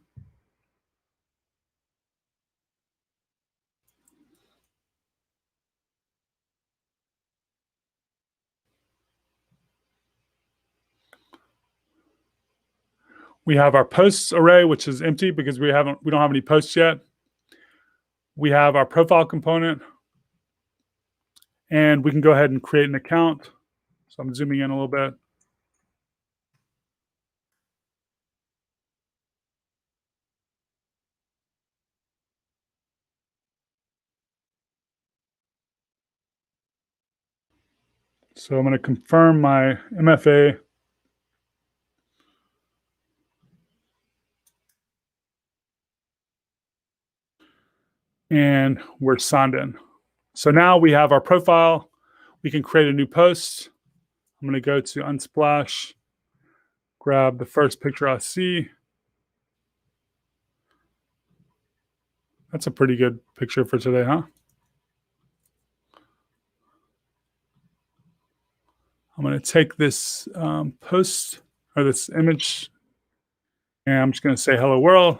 We have our posts array, which is empty because we don't have any posts yet. We have our profile component, and we can go ahead and create an account. So I'm zooming in a little bit. So I'm going to confirm my MFA. And we're signed in. So now we have our profile. We can create a new post. I'm going to go to Unsplash, grab the first picture I see. That's a pretty good picture for today, huh? I'm going to take this post or this image, and I'm just going to say hello world.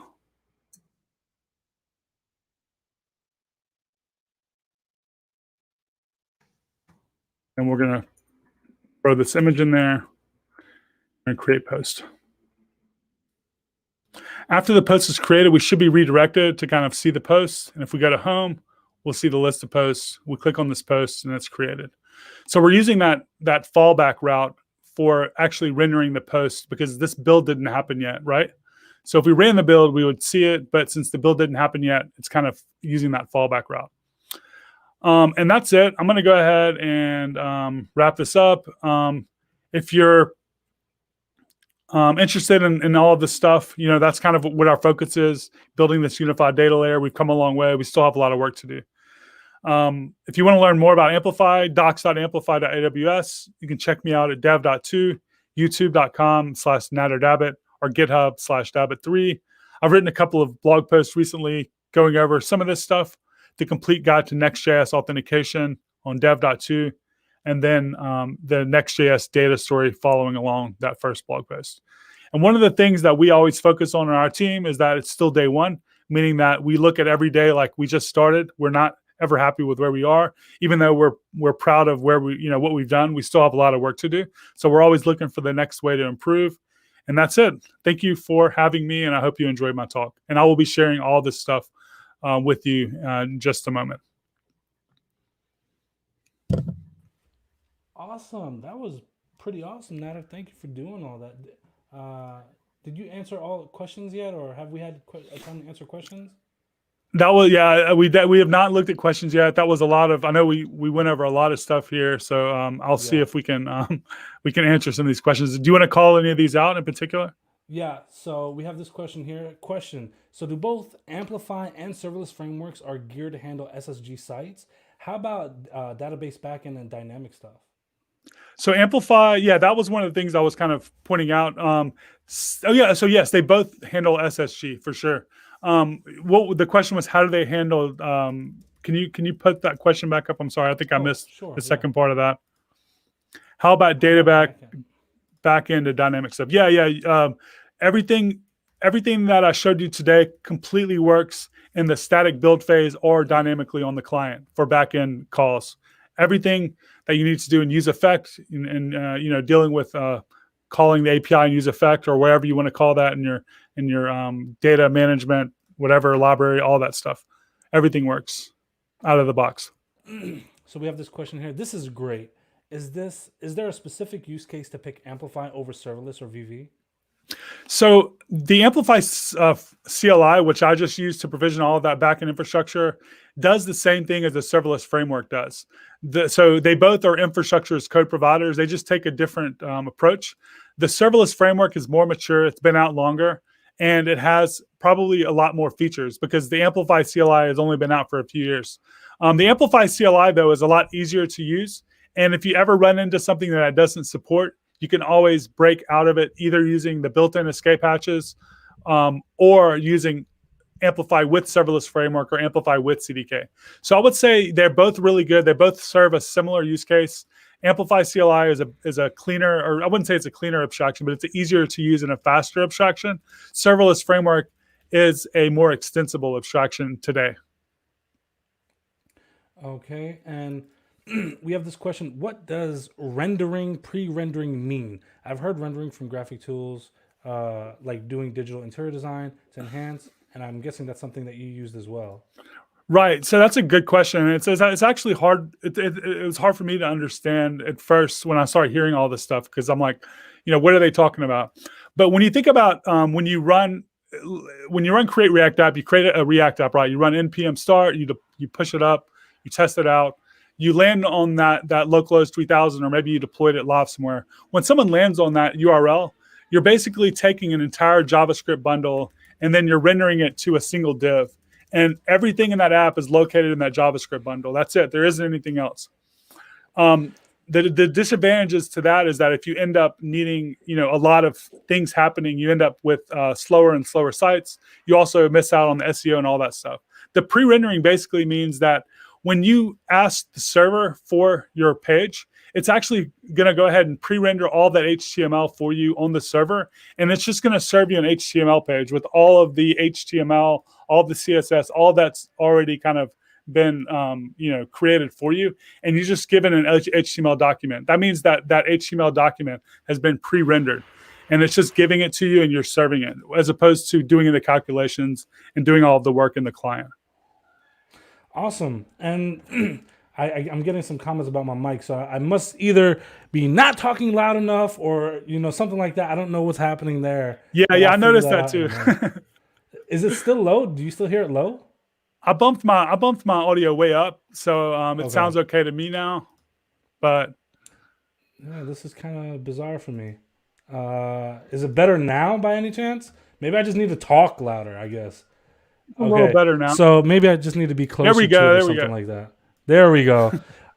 And we're going to throw this image in there and create post. After the post is created, we should be redirected to kind of see the post. And if we go to home, we'll see the list of posts. We click on this post and it's created. So we're using that fallback route for actually rendering the post because this build didn't happen yet, right? So if we ran the build, we would see it. But since the build didn't happen yet, it's kind of using that fallback route. And that's it. I'm going to go ahead and wrap this up. If you're interested in all of this stuff, that's kind of what our focus is, building this unified data layer. We've come a long way. We still have a lot of work to do. If you want to learn more about Amplify, docs.amplify.aws, you can check me out at dev.to, youtube.com/natterdabbit, or github/dabbit3. I've written a couple of blog posts recently going over some of this stuff, the complete guide to Next.js authentication on dev.to, and then the Next.js data story following along that first blog post. And one of the things that we always focus on in our team is that it's still day one, meaning that we look at every day like we just started. We're not ever happy with where we are, even though we're proud of where what we've done. We still have a lot of work to do. So we're always looking for the next way to improve. And that's it. Thank you for having me, and I hope you enjoyed my talk. And I will be sharing all this stuff with you in just a moment. Awesome. That was pretty awesome, Natter. Thank you for doing all that. Did you answer all the questions yet, or have we had time to answer questions? That was, we have not looked at questions yet. That was a lot of, I know we went over a lot of stuff here. So I'll see if we can answer some of these questions. Do you want to call any of these out in particular? Yeah, so we have this question here. So do both Amplify and serverless frameworks are geared to handle SSG sites? How about database backend and dynamic stuff? So Amplify, that was one of the things I was kind of pointing out. So yes, they both handle SSG for sure. What the question was, how do they handle? Can you put that question back up? I'm sorry, I think I missed the second part of that. How about data back into dynamic stuff? Everything that I showed you today completely works in the static build phase or dynamically on the client for backend calls. Everything that you need to do in use effect and dealing with calling the API in use effect or wherever you want to call that in your data management, whatever library, all that stuff. Everything works out of the box. So we have this question here. This is great. Is there a specific use case to pick Amplify over serverless or VV? So the Amplify CLI, which I just used to provision all of that backend infrastructure, does the same thing as the serverless framework does. So they both are infrastructure as code providers. They just take a different approach. The serverless framework is more mature. It's been out longer, and it has probably a lot more features because the Amplify CLI has only been out for a few years. The Amplify CLI, though, is a lot easier to use. And if you ever run into something that it doesn't support, you can always break out of it, either using the built-in escape hatches or using Amplify with serverless framework or Amplify with CDK. So I would say they're both really good. They both serve a similar use case. Amplify CLI is a cleaner, or I wouldn't say it's a cleaner abstraction, but it's easier to use and a faster abstraction. Serverless framework is a more extensible abstraction today. Okay, and we have this question. What does pre-rendering mean? I've heard rendering from graphic tools, like doing digital interior design to enhance, and I'm guessing that's something that you used as well. Right. So that's a good question. It's actually hard. It was hard for me to understand at first when I started hearing all this stuff, because I'm like, what are they talking about? But when you think about when you run create React app, you create a React app, right? You run npm start, you push it up, you test it out, you land on that localhost 3000, or maybe you deployed it live somewhere. When someone lands on that URL, you're basically taking an entire JavaScript bundle and then you're rendering it to a single div. And everything in that app is located in that JavaScript bundle. That's it. There isn't anything else. The disadvantages to that is that if you end up needing, a lot of things happening, you end up with slower and slower sites. You also miss out on the SEO and all that stuff. The pre-rendering basically means that when you ask the server for your page, it's actually going to go ahead and pre-render all that HTML for you on the server. And it's just going to serve you an HTML page with all of the HTML, all the CSS, all that's already kind of been created for you, and you just given an HTML document. That means that HTML document has been pre-rendered, and it's just giving it to you and you're serving it, as opposed to doing the calculations and doing all of the work in the client. Awesome. And I'm getting some comments about my mic, so I must either be not talking loud enough or something like that. I don't know what's happening there. Yeah, I noticed that too. Is it still low? Do you still hear it low? I bumped my audio way up, so it sounds okay to me now. But yeah, this is kind of bizarre for me. Is it better now by any chance? Maybe I just need to talk louder, I guess. A little better now. So maybe I just need to be closer to it or something like that. There we go.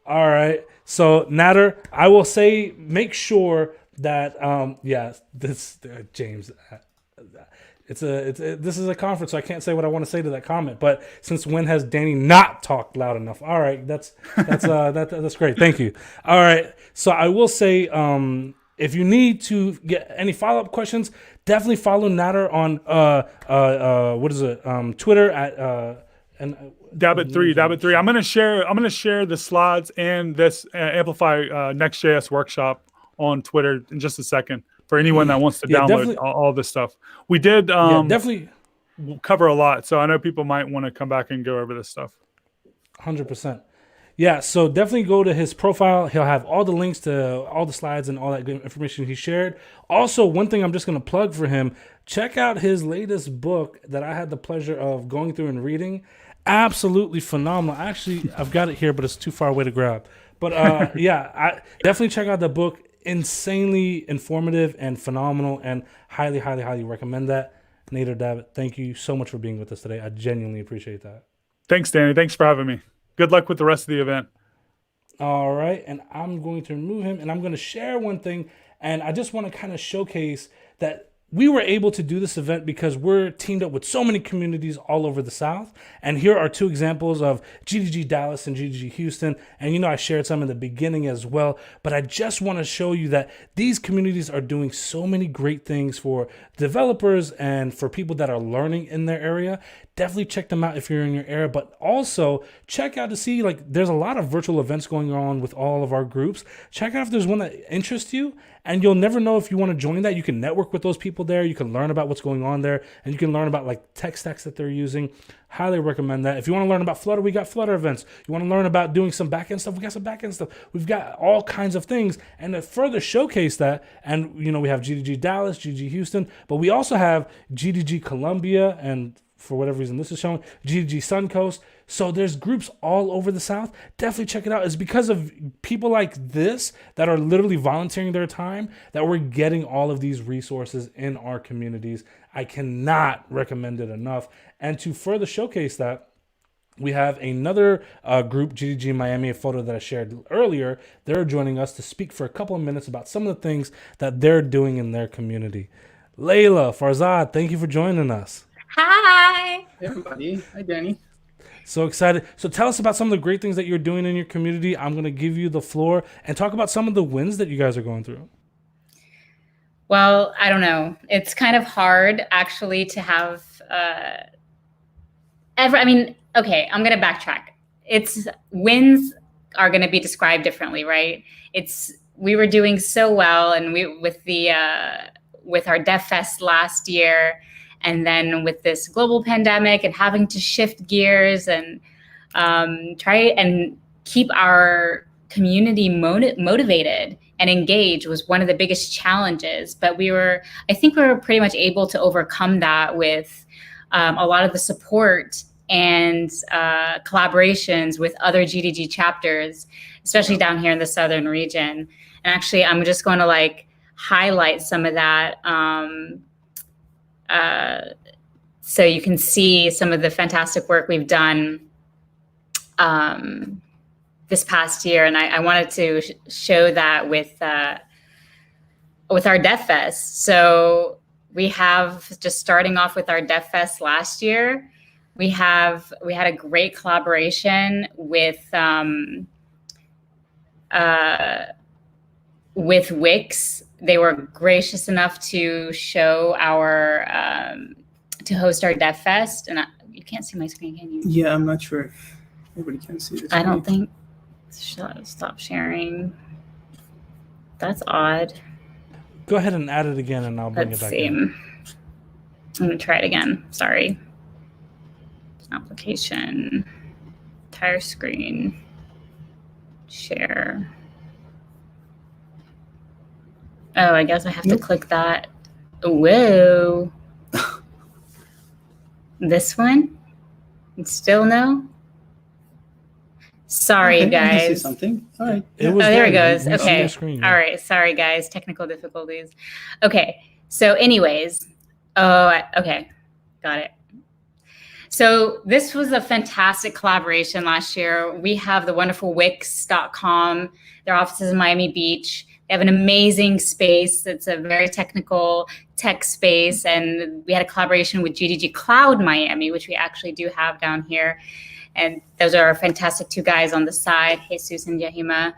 All right. So Nader, I will say, make sure that this James. This is a conference, so I can't say what I want to say to that comment. But since when has Danny not talked loud enough? All right, that's great. Thank you. All right, so I will say, if you need to get any follow-up questions, definitely follow Nader on Twitter at Dabbit3. I'm gonna share the slides and this Amplify Next.js workshop on Twitter in just a second for anyone that wants to download all this stuff. We did definitely cover a lot, so I know people might want to come back and go over this stuff. 100%. Yeah, so definitely go to his profile. He'll have all the links to all the slides and all that good information he shared. Also, one thing I'm just going to plug for him, check out his latest book that I had the pleasure of going through and reading. Absolutely phenomenal. Actually, I've got it here, but it's too far away to grab. But I definitely check out the book. Insanely informative and phenomenal, and highly, highly, highly recommend that. Nader Dabbit, thank you so much for being with us today. I genuinely appreciate that. Thanks, Danny. Thanks for having me. Good luck with the rest of the event. All right, and I'm going to remove him, and I'm going to share one thing, and I just want to kind of showcase that we were able to do this event because we're teamed up with so many communities all over the South. And here are two examples of GDG Dallas and GDG Houston. And I shared some in the beginning as well. But I just want to show you that these communities are doing so many great things for developers and for people that are learning in their area. Definitely check them out if you're in your area, but also check out to see, there's a lot of virtual events going on with all of our groups. Check out if there's one that interests you, and you'll never know if you want to join that. You can network with those people there. You can learn about what's going on there, and you can learn about tech stacks that they're using. Highly recommend that. If you want to learn about Flutter, we got Flutter events. You want to learn about doing some backend stuff, we got some backend stuff. We've got all kinds of things. And to further showcase that, and we have GDG Dallas, GDG Houston, but we also have GDG Columbia, and for whatever reason this is showing GDG Suncoast. So there's groups all over the South. Definitely check it out. It's because of people like this that are literally volunteering their time that we're getting all of these resources in our communities. I cannot recommend it enough. And to further showcase that, we have another group, GDG Miami, a photo that I shared earlier. They're joining us to speak for a couple of minutes about some of the things that they're doing in their community. Layla, Farzad, thank you for joining us. Hi. Hey everybody. Hi, Danny. So excited. So tell us about some of the great things that you're doing in your community. I'm going to give you the floor and talk about some of the wins that you guys are going through. Well, I don't know. It's kind of hard actually to have okay, I'm going to backtrack. Wins are going to be described differently, right? We were doing so well, and with our DevFest last year, and then with this global pandemic and having to shift gears and try and keep our community motivated and engaged was one of the biggest challenges. But I think we were pretty much able to overcome that with a lot of the support and collaborations with other GDG chapters, especially down here in the Southern region. And actually, I'm just going to highlight some of that. So you can see some of the fantastic work we've done this past year. And I wanted to show that with our DevFest. So we have, just starting off with our DevFest last year, we had a great collaboration with Wix. They were gracious enough to show to host our DevFest. And you can't see my screen, can you? Yeah, I'm not sure. Everybody can see this. I don't think. Stop sharing. That's odd. Go ahead and add it again, and I'll bring Let's it back see. in. I'm gonna try it again. Sorry. Application. Entire screen. Share. Oh, I guess I have to click that. Whoa. This one? Still no? Sorry, Okay, I can see guys. something. All right. It was there it there. goes. You see Okay. your screen, yeah. All right. Sorry, guys. Technical difficulties. Okay. So, anyways. Oh, okay. Got it. So this was a fantastic collaboration last year. We have the wonderful Wix.com. Their office is in Miami Beach. They have an amazing space. It's a very technical tech space. And we had a collaboration with GDG Cloud Miami, which we actually do have down here. And those are fantastic two guys on the side, Jesus and Yahima.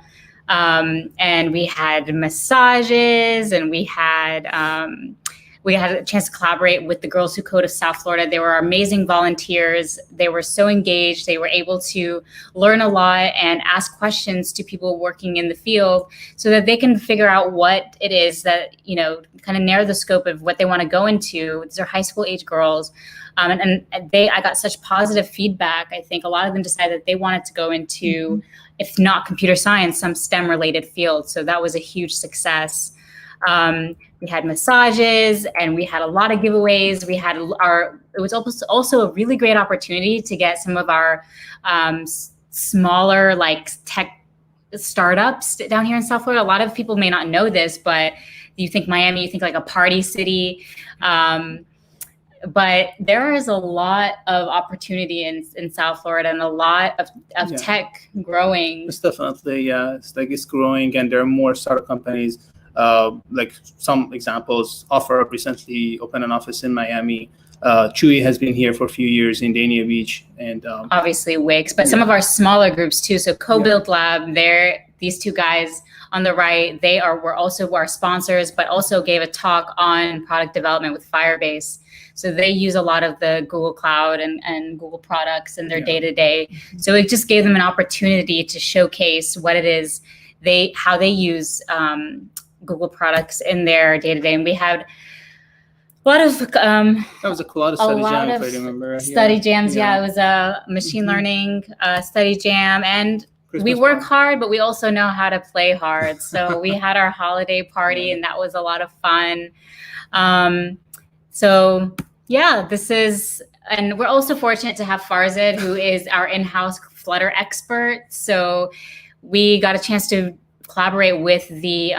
And we had massages, and we had a chance to collaborate with the Girls Who Code of South Florida. They were amazing volunteers. They were so engaged. They were able to learn a lot and ask questions to people working in the field so that they can figure out what it is that, kind of narrow the scope of what they want to go into. These are high school age girls. I got such positive feedback. I think a lot of them decided that they wanted to go into, if not computer science, some STEM related field. So that was a huge success. We had massages, and we had a lot of giveaways. It was also a really great opportunity to get some of our smaller tech startups down here in South Florida. A lot of people may not know this, but you think Miami, you think like a party city. But there is a lot of opportunity in South Florida, and a lot of tech growing. It's definitely, it's growing, and there are more startup companies. Like some examples, OfferUp recently opened an office in Miami. Chewy has been here for a few years in Dania Beach, and obviously Wix, but some of our smaller groups too. So Co-Build Lab, these two guys on the right, were also our sponsors, but also gave a talk on product development with Firebase. So they use a lot of the Google Cloud and Google products in their day-to-day. So it just gave them an opportunity to showcase what it is how they use Google products in their day-to-day. And we had a lot of that was a lot of study jam, if I remember. Study jams, it was a machine learning study jam, and we work hard, but we also know how to play hard. So we had our holiday party, and that was a lot of fun. And we're also fortunate to have Farzad, who is our in-house Flutter expert. So we got a chance to collaborate with the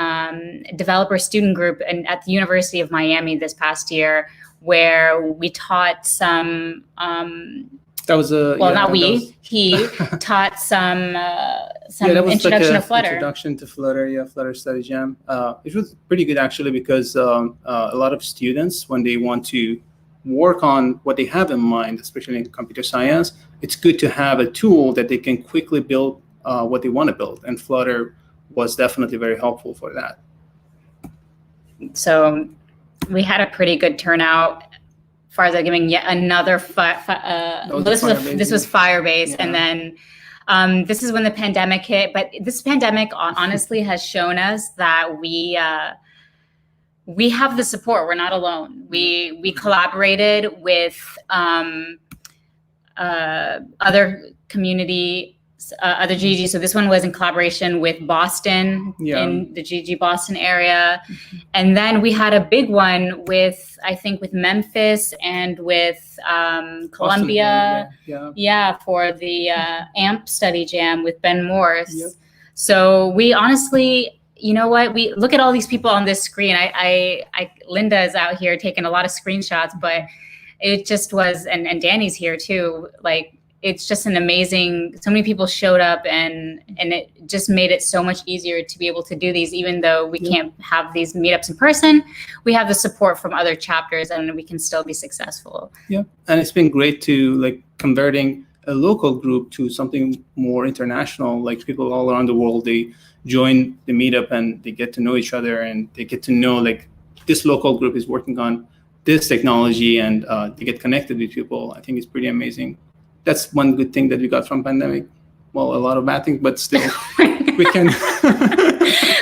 developer student group at the University of Miami this past year, where we taught some. He taught some introduction to Flutter. Introduction to Flutter, Flutter Study Jam. It was pretty good actually, because a lot of students, when they want to work on what they have in mind, especially in computer science, it's good to have a tool that they can quickly build what they want to build, and Flutter was definitely very helpful for that. So we had a pretty good turnout. Farzad giving yet another this was Firebase, and then this is when the pandemic hit. But this pandemic honestly has shown us that we have the support. We're not alone. We collaborated with other community. Other GG. So this one was in collaboration with Boston, in the GG Boston area. And then we had a big one with Memphis and with Columbia. For the AMP study jam with Ben Morse. So we honestly, we look at all these people on this screen. Linda is out here taking a lot of screenshots, but it just was, and Danny's here too. It's just an amazing, so many people showed up, and it just made it so much easier to be able to do these, even though we can't have these meetups in person. We have the support from other chapters, and we can still be successful. Yeah, and it's been great to converting a local group to something more international. People all around the world, they join the meetup and they get to know each other, and they get to know this local group is working on this technology, and they get connected with people. I think it's pretty amazing that's one good thing that we got from pandemic. Well, a lot of bad things, but still, we can.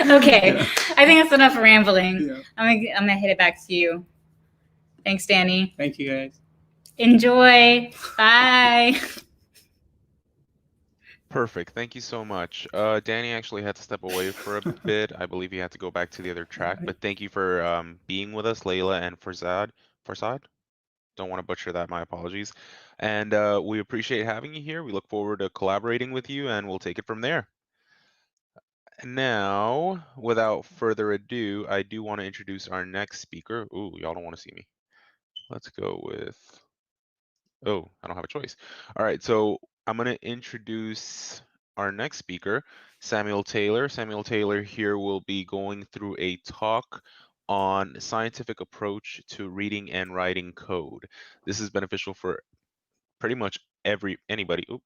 Okay, Yeah. I think that's enough rambling. Yeah. I'm gonna hit it back to you. Thanks, Danny. Thank you, guys. Enjoy. Bye. Perfect. Thank you so much. Danny actually had to step away for a bit. I believe he had to go back to the other track. But thank you for being with us, Layla and Farzad. Farzad? Don't want to butcher that. My apologies. And we appreciate having you here. We look forward to collaborating with you, and we'll take it from there. And now, without further ado, I do want to introduce our next speaker. Ooh, y'all don't want to see me. Let's go with... Oh, I don't have a choice. All right, so I'm going to introduce our next speaker, Samuel Taylor. Samuel Taylor here will be going through a talk on scientific approach to reading and writing code. This is beneficial for pretty much anybody. Oop.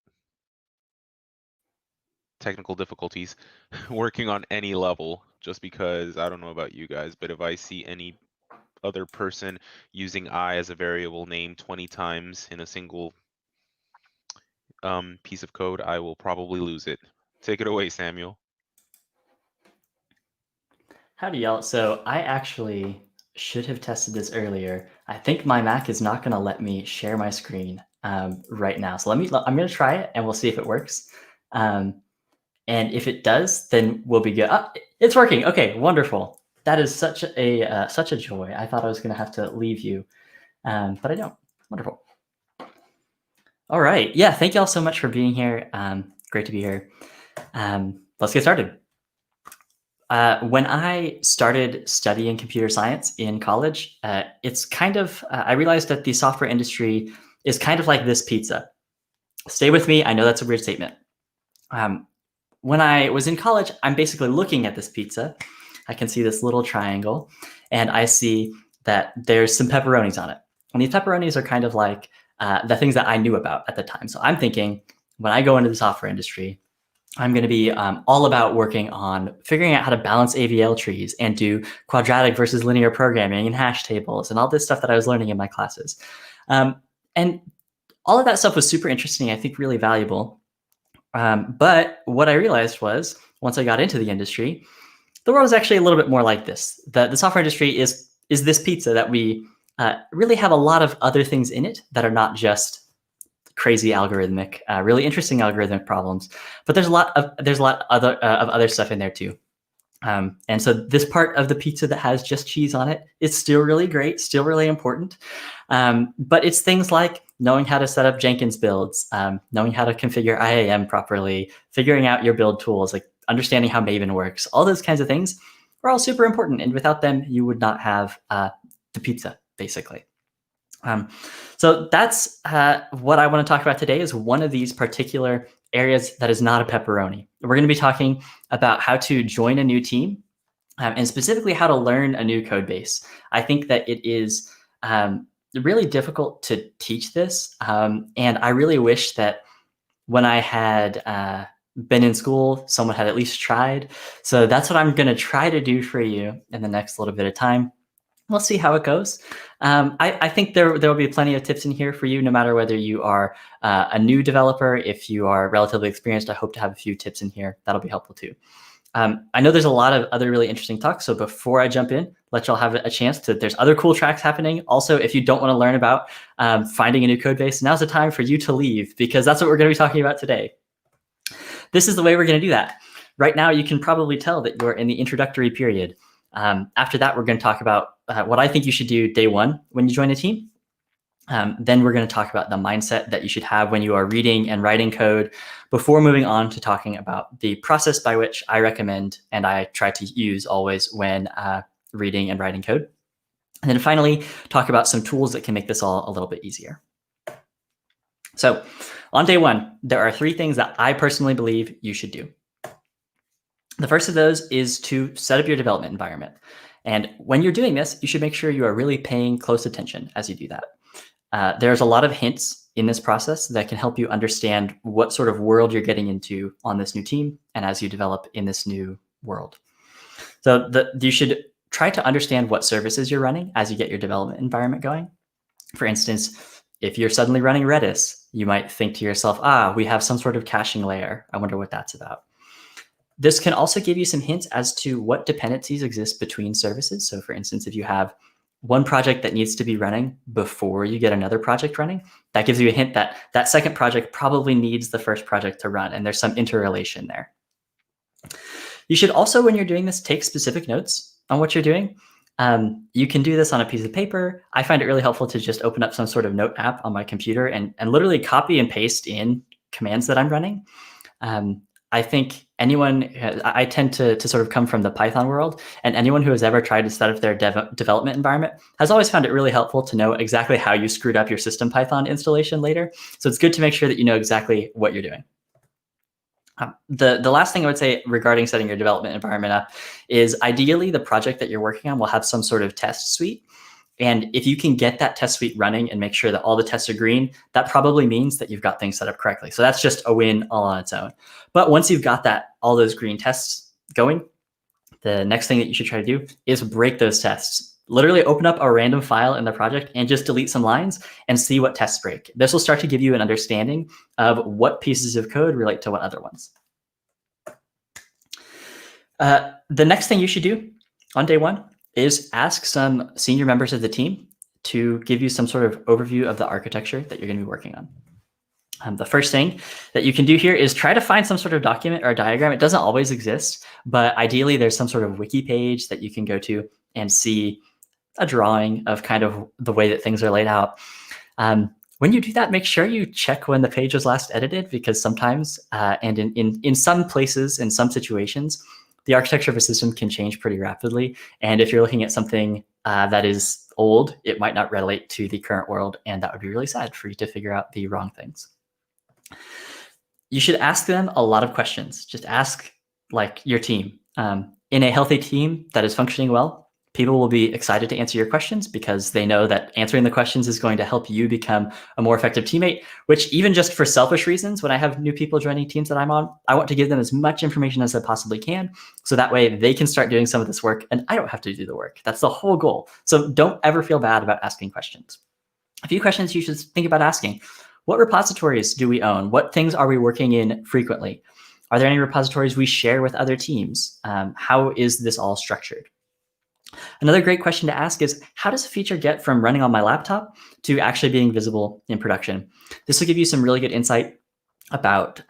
Technical difficulties working on any level, just because I don't know about you guys, but if I see any other person using I as a variable name 20 times in a single piece of code, I will probably lose it. Take it away, Samuel. Howdy, y'all. So I actually should have tested this earlier. I think my Mac is not going to let me share my screen right now. So I'm going to try it and we'll see if it works. And if it does, then we'll be good. Ah, it's working. Okay, wonderful. That is such a joy. I thought I was going to have to leave you, but I don't. Wonderful. All right. Yeah, thank you all so much for being here. Great to be here. Let's get started. When I started studying computer science in college, it's kind of, I realized that the software industry is kind of like this pizza. Stay with me. I know that's a weird statement. When I was in college, I'm basically looking at this pizza. I can see this little triangle, and I see that there's some pepperonis on it. And these pepperonis are kind of like the things that I knew about at the time. So I'm thinking, when I go into the software industry, I'm going to be all about working on figuring out how to balance AVL trees and do quadratic versus linear programming and hash tables and all this stuff that I was learning in my classes. And all of that stuff was super interesting, I think really valuable. But what I realized was, once I got into the industry, the world is actually a little bit more like this. The software industry is this pizza that we really have a lot of other things in it that are not just crazy algorithmic, really interesting algorithmic problems, but there's a lot of other stuff in there too. And so this part of the pizza that has just cheese on it is still really great, still really important. But it's things like knowing how to set up Jenkins builds, knowing how to configure IAM properly, figuring out your build tools, like understanding how Maven works, all those kinds of things are all super important. And without them, you would not have the pizza, basically. So that's what I want to talk about today, is one of these particular areas that is not a pepperoni. We're going to be talking about how to join a new team and specifically how to learn a new code base. I think that it is really difficult to teach this. And I really wish that when I had been in school, someone had at least tried. So that's what I'm going to try to do for you in the next little bit of time. We'll see how it goes. I think there will be plenty of tips in here for you, no matter whether you are a new developer. If you are relatively experienced, I hope to have a few tips in here. That'll be helpful too. I know there's a lot of other really interesting talks. So before I jump in, let y'all have a chance to, there's other cool tracks happening. Also, if you don't want to learn about finding a new code base, now's the time for you to leave, because that's what we're going to be talking about today. This is the way we're going to do that. Right now, you can probably tell that you're in the introductory period. After that, we're going to talk about what I think you should do day one when you join a team. Then we're going to talk about the mindset that you should have when you are reading and writing code, before moving on to talking about the process by which I recommend and I try to use always when reading and writing code. And then finally, talk about some tools that can make this all a little bit easier. So on day one, there are 3 things that I personally believe you should do. The first of those is to set up your development environment. And when you're doing this, you should make sure you are really paying close attention as you do that. There's a lot of hints in this process that can help you understand what sort of world you're getting into on this new team and as you develop in this new world. So you should try to understand what services you're running as you get your development environment going. For instance, If you're suddenly running Redis, you might think to yourself, we have some sort of caching layer. I wonder what that's about. This can also give you some hints as to what dependencies exist between services. So for instance, if you have one project that needs to be running before you get another project running, that gives you a hint that that second project probably needs the first project to run, and there's some interrelation there. You should also, when you're doing this, take specific notes on what you're doing. You can do this on a piece of paper. I find it really helpful to just open up some sort of note app on my computer and literally copy and paste in commands that I'm running. I think I tend to sort of come from the Python world, and anyone who has ever tried to set up their development environment has always found it really helpful to know exactly how you screwed up your system Python installation later. So it's good to make sure that you know exactly what you're doing. The last thing I would say regarding setting your development environment up is ideally the project that you're working on will have some sort of test suite. And if you can get that test suite running and make sure that all the tests are green, that probably means that you've got things set up correctly. So that's just a win all on its own. But once you've got all those green tests going, the next thing that you should try to do is break those tests. Literally open up a random file in the project and just delete some lines and see what tests break. This will start to give you an understanding of what pieces of code relate to what other ones. The next thing you should do on day one is ask some senior members of the team to give you some sort of overview of the architecture that you're going to be working on. The first thing that you can do here is try to find some sort of document or diagram. It doesn't always exist, but ideally there's some sort of wiki page that you can go to and see a drawing of kind of the way that things are laid out. When you do that, make sure you check when the page was last edited, because sometimes, and in some places, in some situations, the architecture of a system can change pretty rapidly. And if you're looking at something that is old, it might not relate to the current world, and that would be really sad for you to figure out the wrong things. You should ask them a lot of questions. Just ask like your team. In a healthy team that is functioning well, people will be excited to answer your questions because they know that answering the questions is going to help you become a more effective teammate, which even just for selfish reasons, when I have new people joining teams that I'm on, I want to give them as much information as I possibly can. So that way they can start doing some of this work and I don't have to do the work. That's the whole goal. So don't ever feel bad about asking questions. A few questions you should think about asking. What repositories do we own? What things are we working in frequently? Are there any repositories we share with other teams? How is this all structured? Another great question to ask is, how does a feature get from running on my laptop to actually being visible in production? This will give you some really good insight about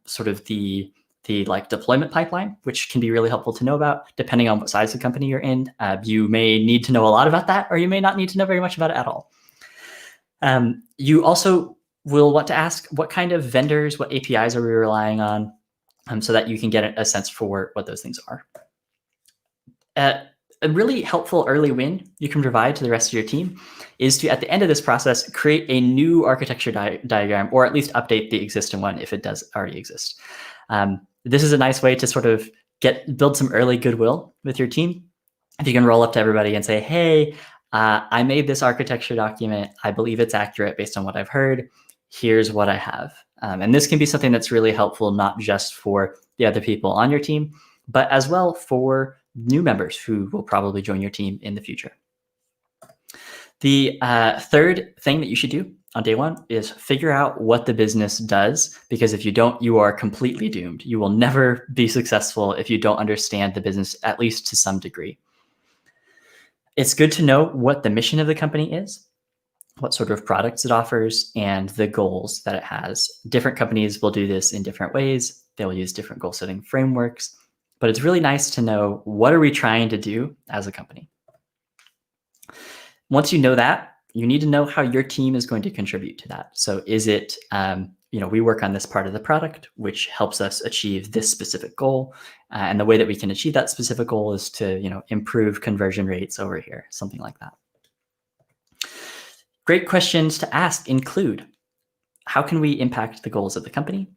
sort of the deployment pipeline, which can be really helpful to know about depending on what size of company you're in. You may need to know a lot about that, or you may not need to know very much about it at all. You also will want to ask what kind of vendors, what APIs are we relying on, so that you can get a sense for what those things are. A really helpful early win you can provide to the rest of your team is to, at the end of this process, create a new architecture diagram, or at least update the existing one if it does already exist. This is a nice way to sort of build some early goodwill with your team. If you can roll up to everybody and say, hey, I made this architecture document. I believe it's accurate based on what I've heard. Here's what I have. And this can be something that's really helpful, not just for the other people on your team, but as well for new members who will probably join your team in the future. The third thing that you should do on day one is figure out what the business does, because if you don't, you are completely doomed. You will never be successful if you don't understand the business, at least to some degree. It's good to know what the mission of the company is, what sort of products it offers, and the goals that it has. Different companies will do this in different ways. They will use different goal setting frameworks. But it's really nice to know, what are we trying to do as a company? Once you know that, you need to know how your team is going to contribute to that. So is it, we work on this part of the product, which helps us achieve this specific goal. And the way that we can achieve that specific goal is to, improve conversion rates over here, something like that. Great questions to ask include, how can we impact the goals of the company?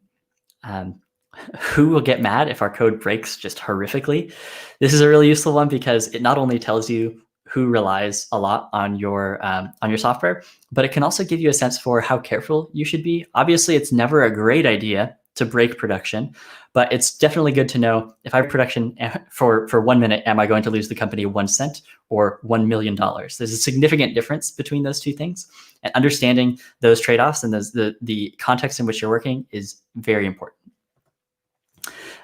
Who will get mad if our code breaks just horrifically? This is a really useful one because it not only tells you who relies a lot on your software, but it can also give you a sense for how careful you should be. Obviously, it's never a great idea to break production, but it's definitely good to know if I have production for 1 minute, am I going to lose the company 1 cent or $1 million? There's a significant difference between those two things, and understanding those trade-offs and the context in which you're working is very important.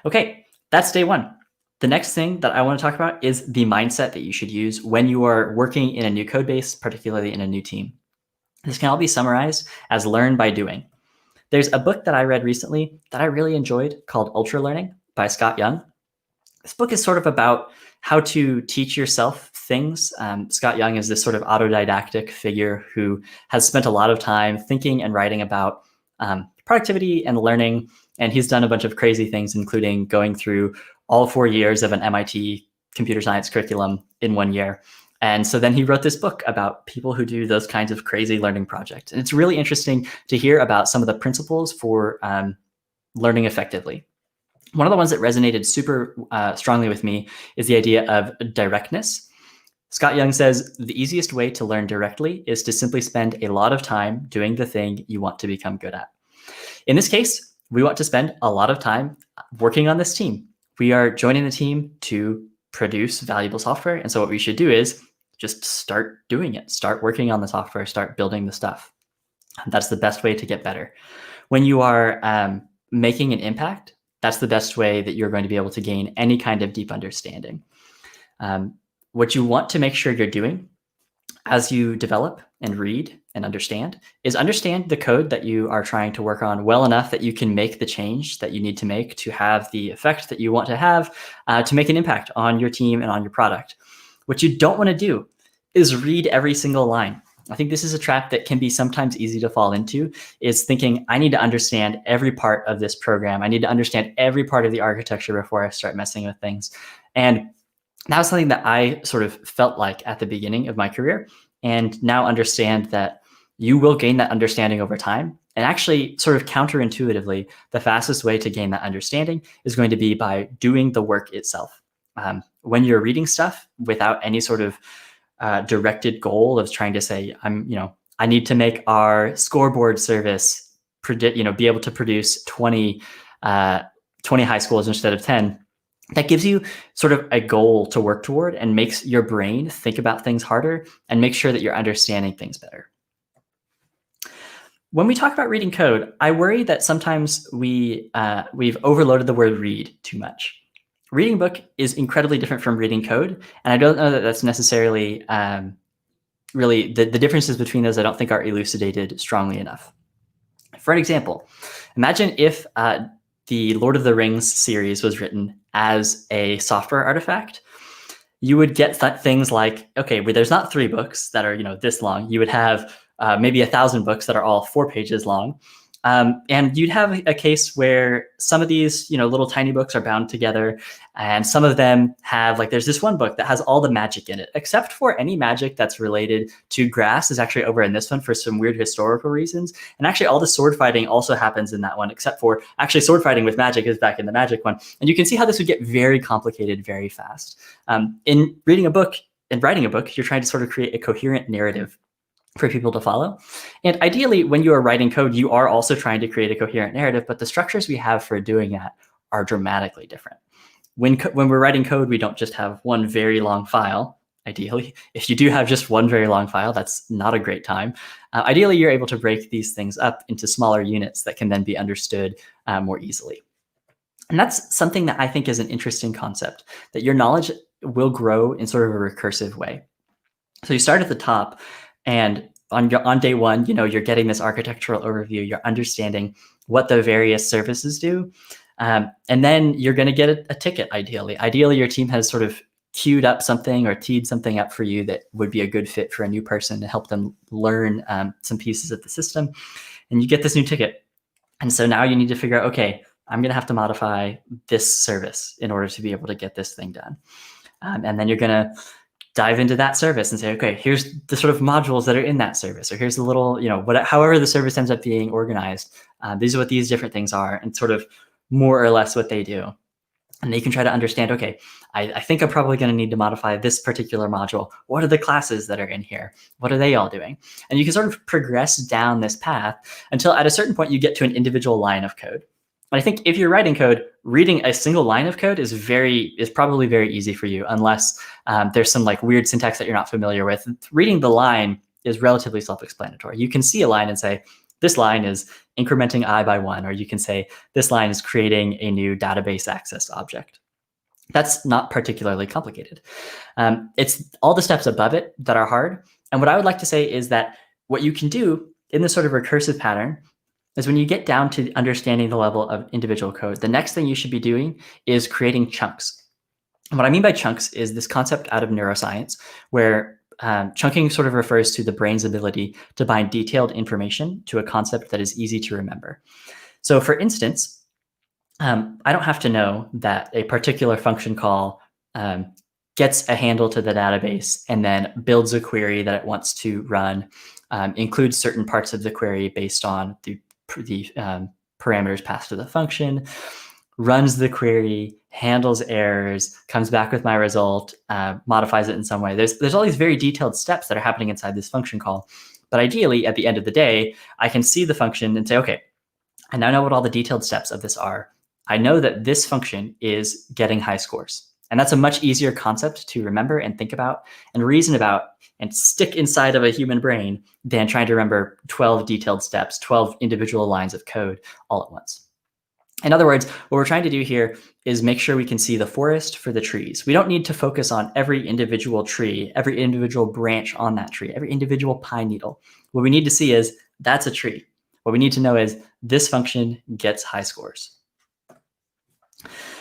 Okay, that's day one. The next thing that I want to talk about is the mindset that you should use when you are working in a new code base, particularly in a new team. This can all be summarized as learn by doing. There's a book that I read recently that I really enjoyed called Ultra Learning by Scott Young. This book is sort of about how to teach yourself things. Scott Young is this sort of autodidactic figure who has spent a lot of time thinking and writing about productivity and learning. And he's done a bunch of crazy things, including going through all 4 years of an MIT computer science curriculum in 1 year. And so then he wrote this book about people who do those kinds of crazy learning projects. And it's really interesting to hear about some of the principles for learning effectively. One of the ones that resonated super strongly with me is the idea of directness. Scott Young says the easiest way to learn directly is to simply spend a lot of time doing the thing you want to become good at. In this case, we want to spend a lot of time working on this team. We are joining the team to produce valuable software. And so what we should do is just start doing it, start working on the software, start building the stuff. That's the best way to get better. When you are making an impact, that's the best way that you're going to be able to gain any kind of deep understanding. What you want to make sure you're doing as you develop and read and understand is understand the code that you are trying to work on well enough that you can make the change that you need to make to have the effect that you want to have to make an impact on your team and on your product. What you don't want to do is read every single line. I think this is a trap that can be sometimes easy to fall into, is thinking, I need to understand every part of this program. I need to understand every part of the architecture before I start messing with things. And that was something that I sort of felt like at the beginning of my career, and now understand that you will gain that understanding over time. And actually, sort of counterintuitively, the fastest way to gain that understanding is going to be by doing the work itself. When you're reading stuff without any sort of directed goal of trying to say, I need to make our scoreboard service be able to produce 20 high schools instead of 10. That gives you sort of a goal to work toward and makes your brain think about things harder and make sure that you're understanding things better. When we talk about reading code, I worry that sometimes we've overloaded the word read too much. Reading a book is incredibly different from reading code, and I don't know that that's necessarily really the differences between those I don't think are elucidated strongly enough. For an example, imagine if the Lord of the Rings series was written as a software artifact. You would get things like, okay, where there's not 3 books that are this long. You would have maybe 1,000 books that are all 4 pages long. And you'd have a case where some of these, little tiny books are bound together, and some of them have, like, there's this one book that has all the magic in it, except for any magic that's related to grass is actually over in this one for some weird historical reasons. And actually all the sword fighting also happens in that one, except for actually sword fighting with magic is back in the magic one. And you can see how this would get very complicated very fast. In reading a book and writing a book, you're trying to sort of create a coherent narrative for people to follow. And ideally, when you are writing code, you are also trying to create a coherent narrative, but the structures we have for doing that are dramatically different. When we're writing code, we don't just have one very long file, ideally. If you do have just one very long file, that's not a great time. Ideally, you're able to break these things up into smaller units that can then be understood more easily. And that's something that I think is an interesting concept, that your knowledge will grow in sort of a recursive way. So you start at the top, and on day one, you're getting this architectural overview. You're understanding what the various services do. And then you're going to get a ticket, ideally. Ideally, your team has sort of queued up something or teed something up for you that would be a good fit for a new person to help them learn some pieces of the system. And you get this new ticket. And so now you need to figure out, okay, I'm going to have to modify this service in order to be able to get this thing done. And then you're going to dive into that service and say, okay, here's the sort of modules that are in that service, or here's the little, however the service ends up being organized. These are what these different things are, and sort of more or less what they do. And you can try to understand, okay, I think I'm probably going to need to modify this particular module. What are the classes that are in here? What are they all doing? And you can sort of progress down this path until at a certain point you get to an individual line of code. And I think if you're writing code, reading a single line of code is probably very easy for you, unless there's some like weird syntax that you're not familiar with. Reading the line is relatively self-explanatory. You can see a line and say, this line is incrementing I by 1, or you can say, this line is creating a new database access object. That's not particularly complicated. It's all the steps above it that are hard. And what I would like to say is that what you can do in this sort of recursive pattern is when you get down to understanding the level of individual code, the next thing you should be doing is creating chunks. And what I mean by chunks is this concept out of neuroscience, where chunking sort of refers to the brain's ability to bind detailed information to a concept that is easy to remember. So for instance, I don't have to know that a particular function call gets a handle to the database and then builds a query that it wants to run, includes certain parts of the query based on the parameters passed to the function, runs the query, handles errors, comes back with my result, modifies it in some way. There's all these very detailed steps that are happening inside this function call. But ideally, at the end of the day, I can see the function and say, okay, I now know what all the detailed steps of this are. I know that this function is getting high scores. And that's a much easier concept to remember and think about and reason about and stick inside of a human brain than trying to remember 12 detailed steps, 12 individual lines of code all at once. In other words, what we're trying to do here is make sure we can see the forest for the trees. We don't need to focus on every individual tree, every individual branch on that tree, every individual pine needle. What we need to see is that's a tree. What we need to know is this function gets high scores.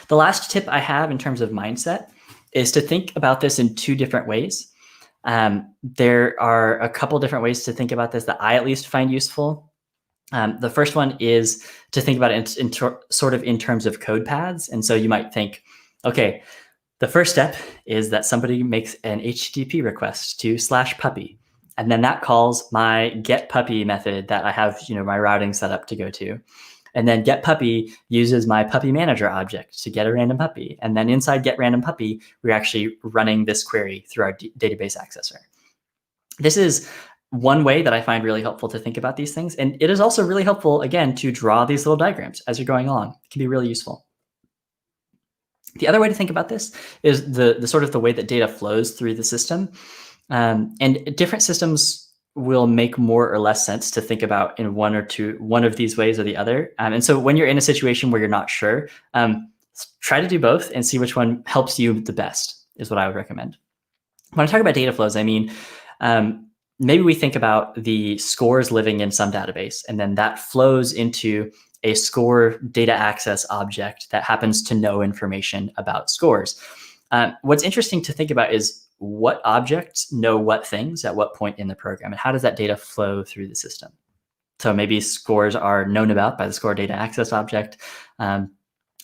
The last tip I have in terms of mindset is to think about this in 2 different ways. There are a couple different ways to think about this that I at least find useful. The first one is to think about it in terms of code paths. And so you might think, okay, the first step is that somebody makes an HTTP request to /puppy. And then that calls my getPuppy method that I have, my routing set up to go to. And then getPuppy uses my puppy manager object to get a random puppy. And then inside getRandomPuppy, we're actually running this query through our database accessor. This is one way that I find really helpful to think about these things. And it is also really helpful, again, to draw these little diagrams as you're going along. It can be really useful. The other way to think about this is the sort of the way that data flows through the system. And different systems will make more or less sense to think about in one of these ways or the other. And so when you're in a situation where you're not sure, try to do both and see which one helps you the best is what I would recommend. When I talk about data flows, I mean, maybe we think about the scores living in some database, and then that flows into a score data access object that happens to know information about scores. What's interesting to think about is what objects know what things at what point in the program, and how does that data flow through the system? So maybe scores are known about by the score data access object, and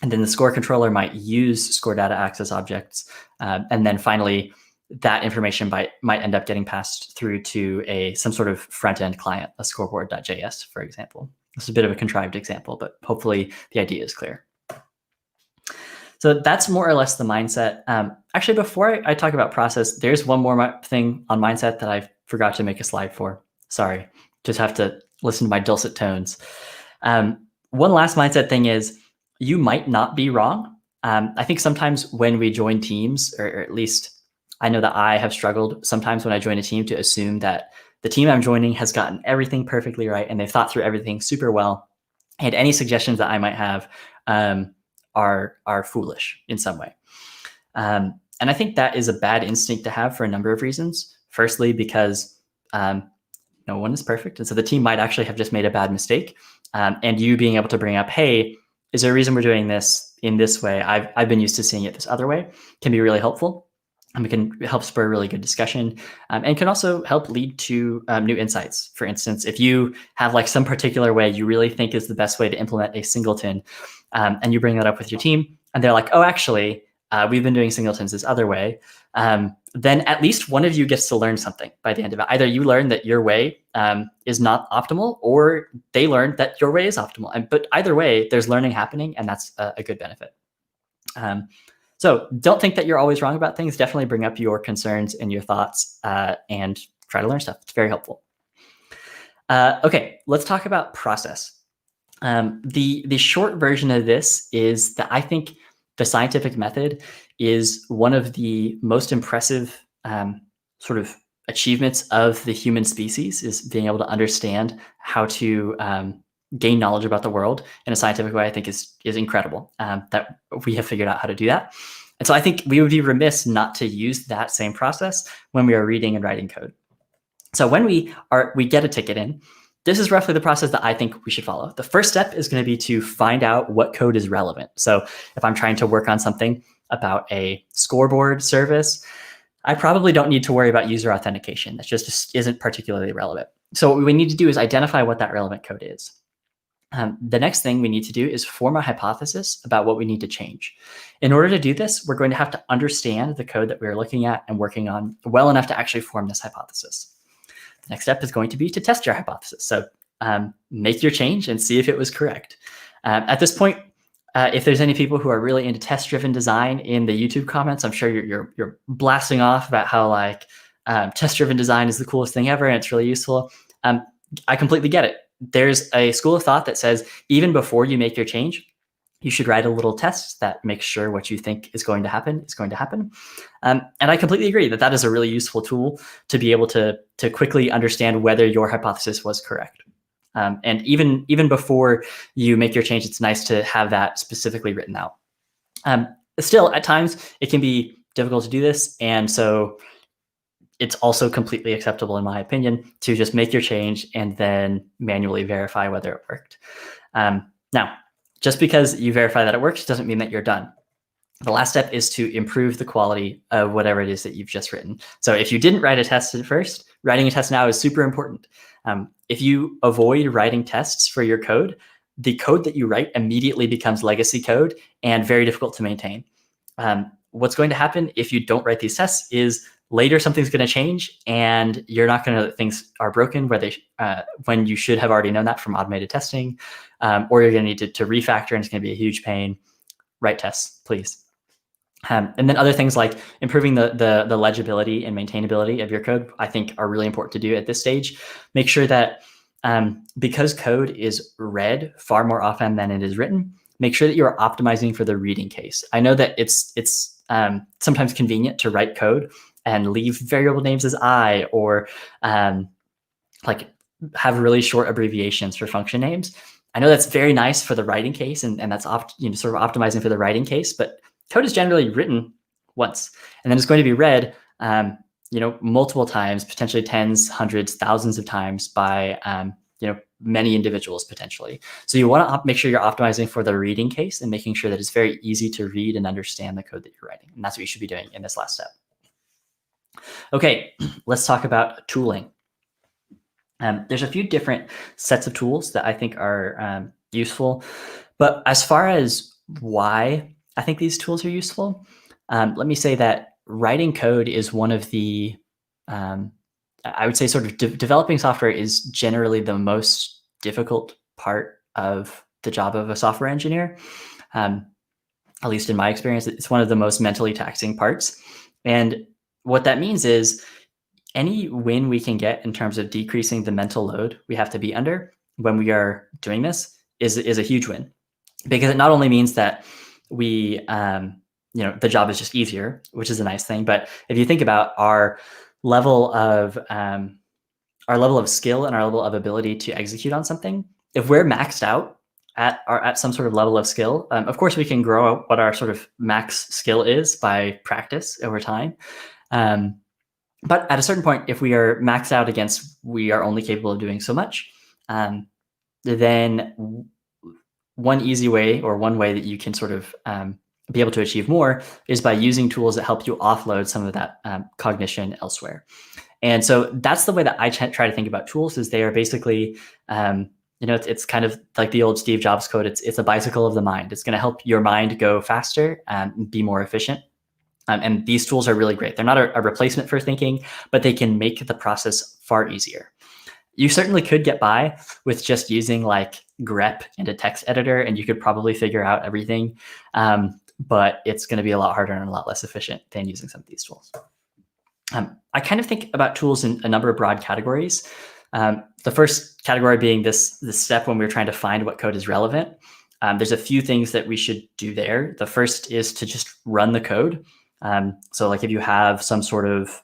then the score controller might use score data access objects, and then finally that information might end up getting passed through to some sort of front-end client, a scoreboard.js, for example. This is a bit of a contrived example, but hopefully the idea is clear. So that's more or less the mindset. Actually, before I talk about process, there's one more thing on mindset that I forgot to make a slide for. Sorry, just have to listen to my dulcet tones. One last mindset thing is you might not be wrong. I think sometimes when we join teams, or at least I know that I have struggled sometimes when I join a team to assume that the team I'm joining has gotten everything perfectly right and they've thought through everything super well. And any suggestions that I might have are foolish in some way. And I think that is a bad instinct to have for a number of reasons. Firstly, because no one is perfect. And so the team might actually have just made a bad mistake. And you being able to bring up, hey, is there a reason we're doing this in this way? I've been used to seeing it this other way, can be really helpful. And it can help spur really good discussion, and can also help lead to new insights. For instance, if you have like some particular way you really think is the best way to implement a singleton, and you bring that up with your team, and they're like, oh, actually, we've been doing singletons this other way, then at least one of you gets to learn something by the end of it. Either you learn that your way is not optimal, or they learn that your way is optimal. But either way, there's learning happening, and that's a good benefit. So don't think that you're always wrong about things. Definitely bring up your concerns and your thoughts and try to learn stuff. It's very helpful. Okay, let's talk about process. The short version of this is that I think the scientific method is one of the most impressive sort of achievements of the human species, is being able to understand how to gain knowledge about the world in a scientific way. I think is incredible that we have figured out how to do that. And so I think we would be remiss not to use that same process when we are reading and writing code. So when we get a ticket in, this is roughly the process that I think we should follow. The first step is going to be to find out what code is relevant. So if I'm trying to work on something about a scoreboard service, I probably don't need to worry about user authentication. That just isn't particularly relevant. So what we need to do is identify what that relevant code is. The next thing we need to do is form a hypothesis about what we need to change. In order to do this, we're going to have to understand the code that we're looking at and working on well enough to actually form this hypothesis. The next step is going to be to test your hypothesis. So make your change and see if it was correct. At this point, if there's any people who are really into test-driven design in the YouTube comments, I'm sure you're blasting off about how like test-driven design is the coolest thing ever and it's really useful. I completely get it. There's a school of thought that says even before you make your change, you should write a little test that makes sure what you think is going to happen is going to happen. And I completely agree that that is a really useful tool to be able to quickly understand whether your hypothesis was correct. And even before you make your change, it's nice to have that specifically written out. Still, at times, it can be difficult to do this. And so it's also completely acceptable, in my opinion, to just make your change and then manually verify whether it worked. Now, just because you verify that it works doesn't mean that you're done. The last step is to improve the quality of whatever it is that you've just written. So if you didn't write a test at first, writing a test now is super important. If you avoid writing tests for your code, the code that you write immediately becomes legacy code and very difficult to maintain. What's going to happen if you don't write these tests is later something's going to change and you're not going to know that things are broken when you should have already known that from automated testing, or you're going to need to refactor and it's going to be a huge pain. Write tests, please. And then other things like improving the legibility and maintainability of your code, I think are really important to do at this stage. Make sure that because code is read far more often than it is written, make sure that you're optimizing for the reading case. I know that it's sometimes convenient to write code and leave variable names as I, or like have really short abbreviations for function names. I know that's very nice for the writing case, and that's sort of optimizing for the writing case, but code is generally written once, and then it's going to be read multiple times, potentially tens, hundreds, thousands of times by many individuals potentially. So you want to make sure you're optimizing for the reading case and making sure that it's very easy to read and understand the code that you're writing. And that's what you should be doing in this last step. Okay, let's talk about tooling. There's a few different sets of tools that I think are useful, but as far as why I think these tools are useful, let me say that writing code is one of the, I would say sort of developing software is generally the most difficult part of the job of a software engineer. At least in my experience, it's one of the most mentally taxing parts. And what that means is any win we can get in terms of decreasing the mental load we have to be under when we are doing this is a huge win, because it not only means that we, the job is just easier, which is a nice thing. But if you think about our level of skill and our level of ability to execute on something, if we're maxed out at some sort of level of skill, of course we can grow what our sort of max skill is by practice over time. But at a certain point, if we are maxed out against we are only capable of doing so much, then one easy way, or one way that you can sort of be able to achieve more, is by using tools that help you offload some of that cognition elsewhere. And so that's the way that I try to think about tools, is they are basically, it's kind of like the old Steve Jobs quote, it's a bicycle of the mind. It's going to help your mind go faster and be more efficient. And these tools are really great. They're not a replacement for thinking, but they can make the process far easier. You certainly could get by with just using like grep and a text editor, and you could probably figure out everything. But it's going to be a lot harder and a lot less efficient than using some of these tools. I kind of think about tools in a number of broad categories. The first category being this step when we're trying to find what code is relevant. There's a few things that we should do there. The first is to just run the code. So like if you have some sort of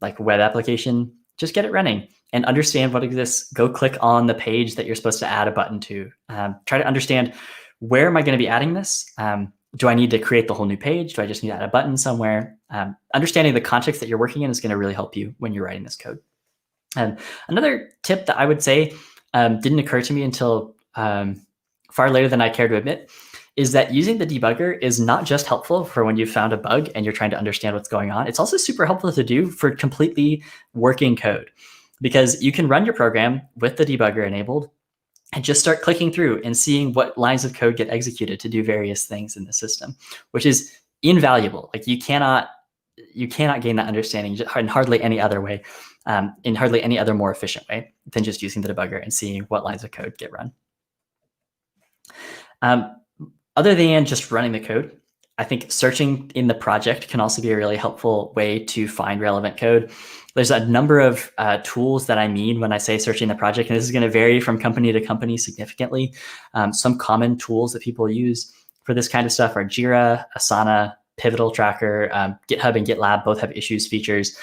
like web application, just get it running and understand what exists. Go click on the page that you're supposed to add a button to. Try to understand, where am I going to be adding this? Do I need to create the whole new page? Do I just need to add a button somewhere? Understanding the context that you're working in is going to really help you when you're writing this code. Another tip that I would say didn't occur to me until far later than I care to admit is that using the debugger is not just helpful for when you've found a bug and you're trying to understand what's going on. It's also super helpful to do for completely working code, because you can run your program with the debugger enabled and just start clicking through and seeing what lines of code get executed to do various things in the system, which is invaluable. Like you cannot gain that understanding in hardly any other way, in hardly any other more efficient way than just using the debugger and seeing what lines of code get run. Other than just running the code, I think searching in the project can also be a really helpful way to find relevant code. There's a number of tools that I mean when I say searching the project, and this is going to vary from company to company significantly. Some common tools that people use for this kind of stuff are Jira, Asana, Pivotal Tracker, GitHub and GitLab both have issues features.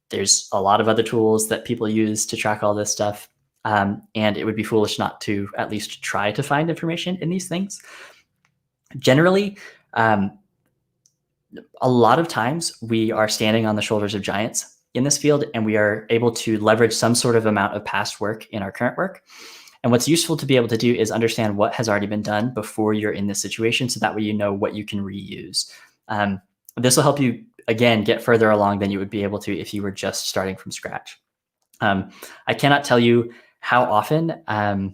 There's a lot of other tools that people use to track all this stuff. And it would be foolish not to at least try to find information in these things. Generally, a lot of times we are standing on the shoulders of giants in this field, and we are able to leverage some sort of amount of past work in our current work. And what's useful to be able to do is understand what has already been done before you're in this situation, so that way you know what you can reuse. This will help you, again, get further along than you would be able to if you were just starting from scratch. I cannot tell you how often I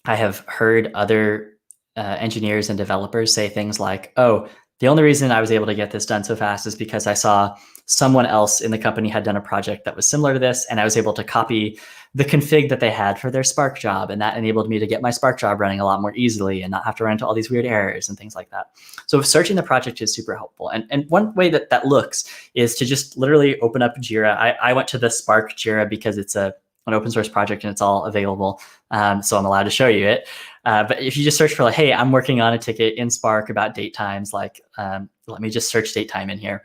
have heard other engineers and developers say things like, oh, the only reason I was able to get this done so fast is because I saw someone else in the company had done a project that was similar to this, and I was able to copy the config that they had for their Spark job, and that enabled me to get my Spark job running a lot more easily and not have to run into all these weird errors and things like that. So searching the project is super helpful. And one way that looks is to just literally open up Jira. I went to the Spark Jira because it's an open source project and it's all available. So I'm allowed to show you it. But if you just search for like, hey, I'm working on a ticket in Spark about date times, like let me just search date time in here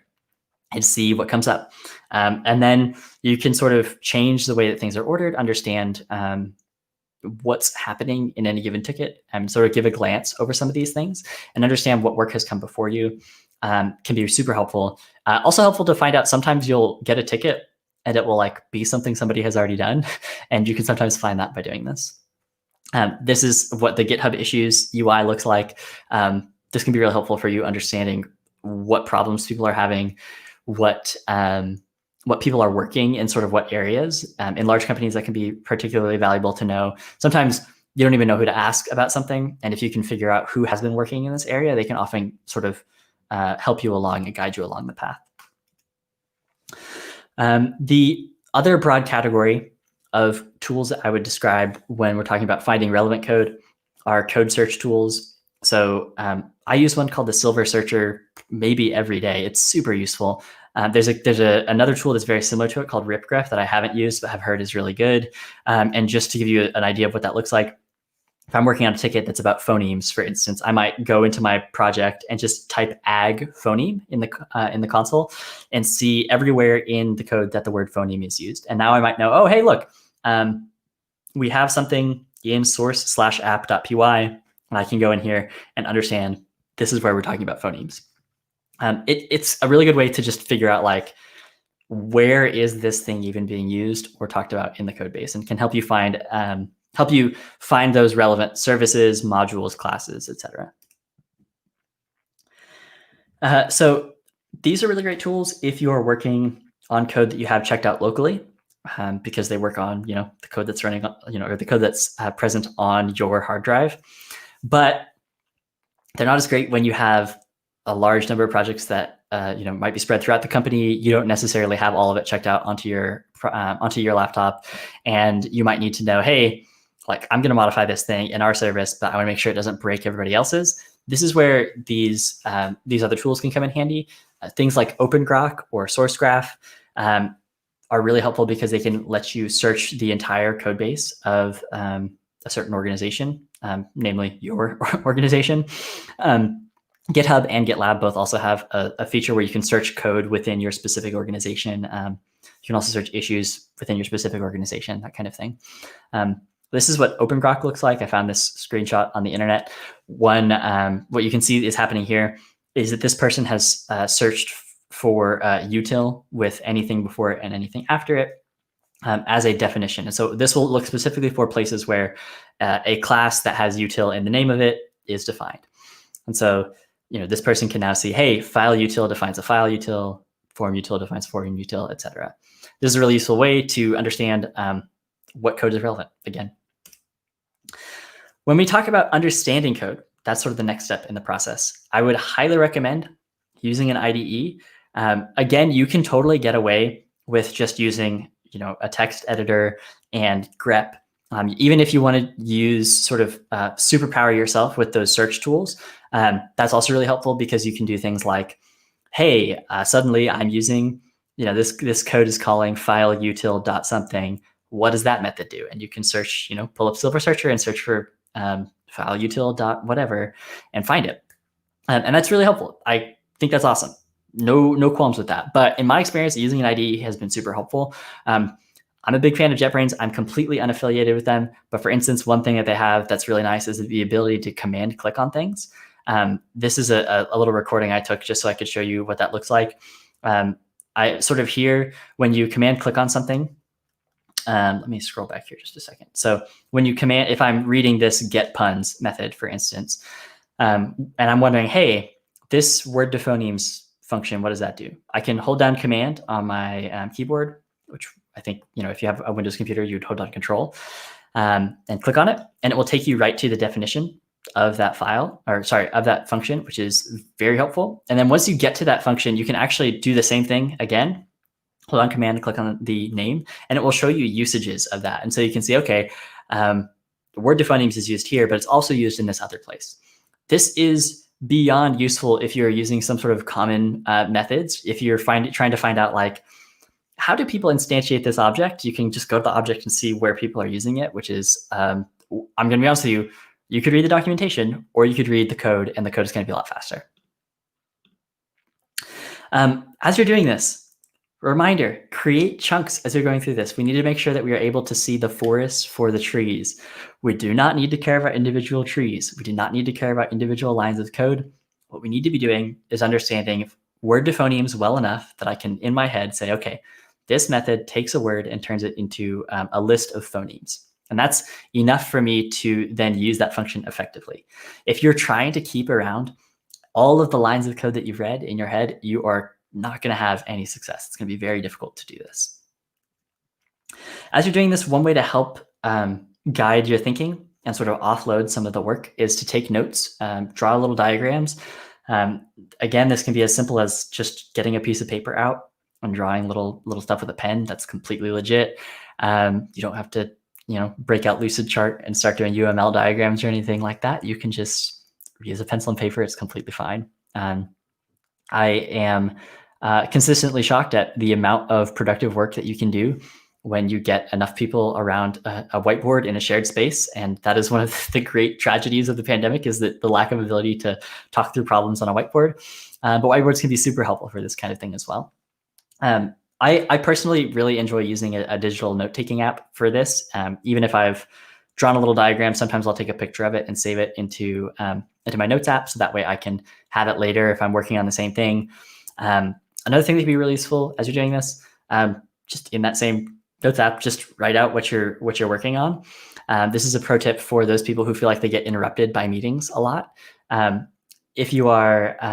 and see what comes up. And then you can sort of change the way that things are ordered, understand what's happening in any given ticket, and sort of give a glance over some of these things and understand what work has come before you. Can be super helpful. Also helpful to find out, sometimes you'll get a ticket and it will like be something somebody has already done. And you can sometimes find that by doing this. This is what the GitHub issues UI looks like. This can be really helpful for you understanding what problems people are having, what people are working in sort of what areas. In large companies, that can be particularly valuable to know. Sometimes you don't even know who to ask about something. And if you can figure out who has been working in this area, they can often sort of help you along and guide you along the path. The other broad category of tools that I would describe when we're talking about finding relevant code are code search tools. So I use one called the Silver Searcher maybe every day. It's super useful. There's another tool that's very similar to it called RipGraph that I haven't used but have heard is really good. And just to give you an idea of what that looks like, if I'm working on a ticket that's about phonemes, for instance, I might go into my project and just type ag phoneme in the console and see everywhere in the code that the word phoneme is used. And now I might know, oh, hey, look, we have something in source/app.py, and I can go in here and understand this is where we're talking about phonemes. It's a really good way to just figure out like, where is this thing even being used or talked about in the code base, and can help you find those relevant services, modules, classes, etc. So these are really great tools if you are working on code that you have checked out locally, because they work on the code that's running or the code that's present on your hard drive. But they're not as great when you have a large number of projects that might be spread throughout the company. You don't necessarily have all of it checked out onto your laptop, and you might need to know, hey, like I'm going to modify this thing in our service, but I want to make sure it doesn't break everybody else's. This is where these other tools can come in handy. Things like OpenGrok or SourceGraph. are really helpful because they can let you search the entire code base of a certain organization, namely your organization. GitHub and GitLab both also have a feature where you can search code within your specific organization. You can also search issues within your specific organization, that kind of thing. This is what OpenGrok looks like. I found this screenshot on the internet. What you can see is happening here is that this person has searched for util with anything before it and anything after it as a definition. And so this will look specifically for places where a class that has util in the name of it is defined. And so, this person can now see, hey, file util defines a file util, form util defines form util, etc. This is a really useful way to understand what code is relevant again. When we talk about understanding code, that's sort of the next step in the process. I would highly recommend using an IDE. Again, you can totally get away with just using, a text editor and grep. Even if you want to use sort of superpower yourself with those search tools, that's also really helpful because you can do things like, hey, suddenly I'm using, this code is calling file util dot something. What does that method do? And you can search, pull up Silver Searcher and search for file util dot whatever and find it. And that's really helpful. I think that's awesome. No qualms with that. But in my experience, using an IDE has been super helpful. I'm a big fan of JetBrains. I'm completely unaffiliated with them. But for instance, one thing that they have that's really nice is the ability to command click on things. This is a little recording I took just so I could show you what that looks like. I sort of hear when you command click on something. Let me scroll back here just a second. So when you command, if I'm reading this get puns method, for instance, and I'm wondering, hey, this word to phonemes function, what does that do? I can hold down command on my keyboard, which I think, if you have a Windows computer, you'd hold down control and click on it, and it will take you right to the definition of that file, of that function, which is very helpful. And then once you get to that function, you can actually do the same thing again. Hold on command and click on the name, and it will show you usages of that. And so you can see, okay, word to phonemes is used here, but it's also used in this other place. This is beyond useful if you're using some sort of common methods. If you're trying to find out, like, how do people instantiate this object? You can just go to the object and see where people are using it, which is, I'm going to be honest with you, you could read the documentation or you could read the code, and the code is going to be a lot faster. As you're doing this, reminder, create chunks as you're going through this. We need to make sure that we are able to see the forest for the trees. We do not need to care about individual trees. We do not need to care about individual lines of code. What we need to be doing is understanding word to phonemes well enough that I can, in my head, say, okay, this method takes a word and turns it into a list of phonemes. And that's enough for me to then use that function effectively. If you're trying to keep around all of the lines of code that you've read in your head, you are not going to have any success. It's going to be very difficult to do this. As you're doing this, one way to help guide your thinking and sort of offload some of the work is to take notes, draw little diagrams. Again, this can be as simple as just getting a piece of paper out and drawing little stuff with a pen. That's completely legit. You don't have to, break out Lucidchart and start doing UML diagrams or anything like that. You can just use a pencil and paper. It's completely fine. I am consistently shocked at the amount of productive work that you can do when you get enough people around a whiteboard in a shared space. And that is one of the great tragedies of the pandemic, is that the lack of ability to talk through problems on a whiteboard. But whiteboards can be super helpful for this kind of thing as well. I personally really enjoy using a digital note-taking app for this. Even if I've drawn a little diagram, sometimes I'll take a picture of it and save it into my notes app, so that way I can have it later if I'm working on the same thing. Another thing that can be really useful as you're doing this, just in that same notes app, just write out what you're working on. This is a pro tip for those people who feel like they get interrupted by meetings a lot. If you are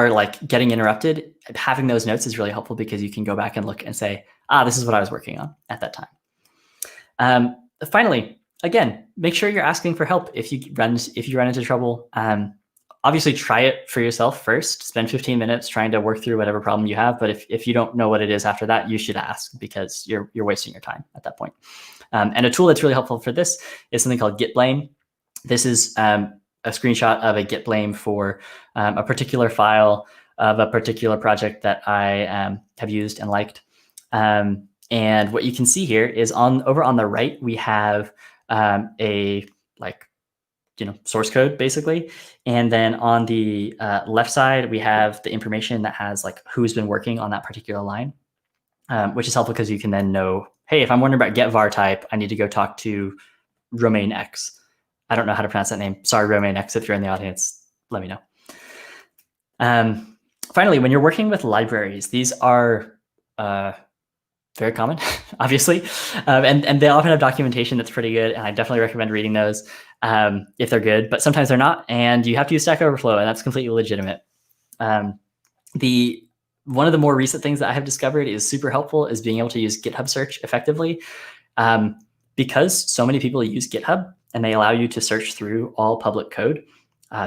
like getting interrupted, having those notes is really helpful, because you can go back and look and say, this is what I was working on at that time. Finally, again, make sure you're asking for help if you run into trouble. Obviously, try it for yourself first. Spend 15 minutes trying to work through whatever problem you have. But if you don't know what it is after that, you should ask, because you're wasting your time at that point. And a tool that's really helpful for this is something called Git Blame. This is a screenshot of a Git blame for a particular file. of a particular project that I have used and liked. And what you can see here is over on the right, we have a source code basically. And then on the left side, we have the information that has like who's been working on that particular line, which is helpful because you can then know, hey, if I'm wondering about get var type, I need to go talk to Romain X. I don't know how to pronounce that name. Sorry, Romain X, if you're in the audience, let me know. Finally, when you're working with libraries, these are very common, obviously, and they often have documentation that's pretty good, and I definitely recommend reading those if they're good, but sometimes they're not, and you have to use Stack Overflow, and that's completely legitimate. One of the more recent things that I have discovered is super helpful is being able to use GitHub search effectively. Because so many people use GitHub and they allow you to search through all public code,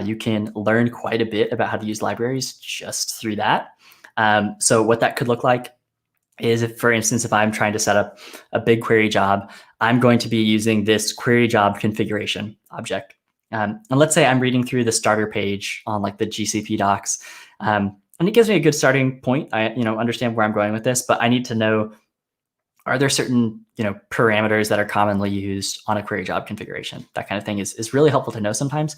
you can learn quite a bit about how to use libraries just through that. So what that could look like is, if, for instance, if I'm trying to set up a BigQuery job, I'm going to be using this query job configuration object. And let's say I'm reading through the starter page on like the GCP docs, and it gives me a good starting point. I understand where I'm going with this, but I need to know, are there certain parameters that are commonly used on a query job configuration? That kind of thing is really helpful to know sometimes.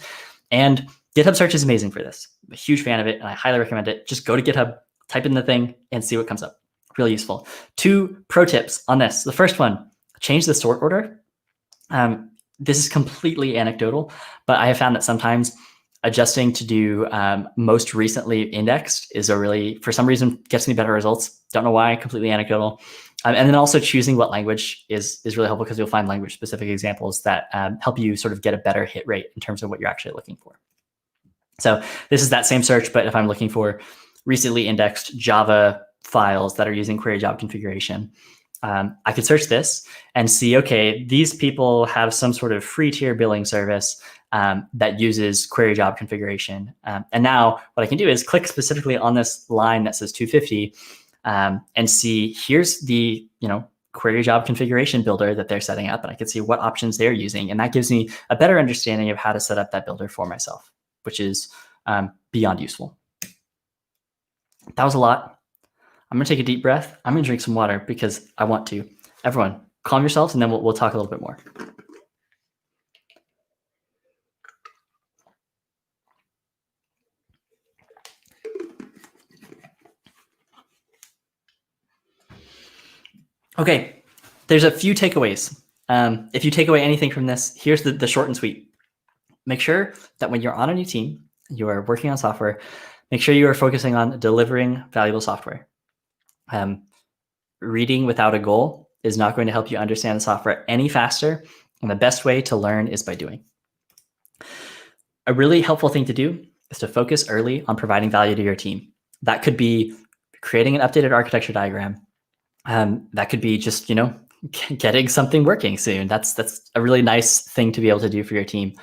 And GitHub search is amazing for this. I'm a huge fan of it, and I highly recommend it. Just go to GitHub, type in the thing, and see what comes up. Really useful. 2 pro tips on this. The first one, change the sort order. This is completely anecdotal, but I have found that sometimes adjusting to do most recently indexed is for some reason, gets me better results. Don't know why, completely anecdotal. And then also choosing what language is really helpful, because you'll find language specific examples that help you sort of get a better hit rate in terms of what you're actually looking for. So this is that same search, but if I'm looking for recently indexed Java files that are using query job configuration, I could search this and see, okay, these people have some sort of free tier billing service that uses query job configuration. And now what I can do is click specifically on this line that says 250 and see, here's the query job configuration builder that they're setting up, and I can see what options they're using. And that gives me a better understanding of how to set up that builder for myself, which is beyond useful. That was a lot. I'm gonna take a deep breath. I'm gonna drink some water because I want to. Everyone, calm yourselves, and then we'll talk a little bit more. Okay, there's a few takeaways. If you take away anything from this, here's the short and sweet. Make sure that when you're on a new team, you are working on software, make sure you are focusing on delivering valuable software. Reading without a goal is not going to help you understand the software any faster, and the best way to learn is by doing. A really helpful thing to do is to focus early on providing value to your team. That could be creating an updated architecture diagram. That could be just, getting something working soon. That's a really nice thing to be able to do for your team.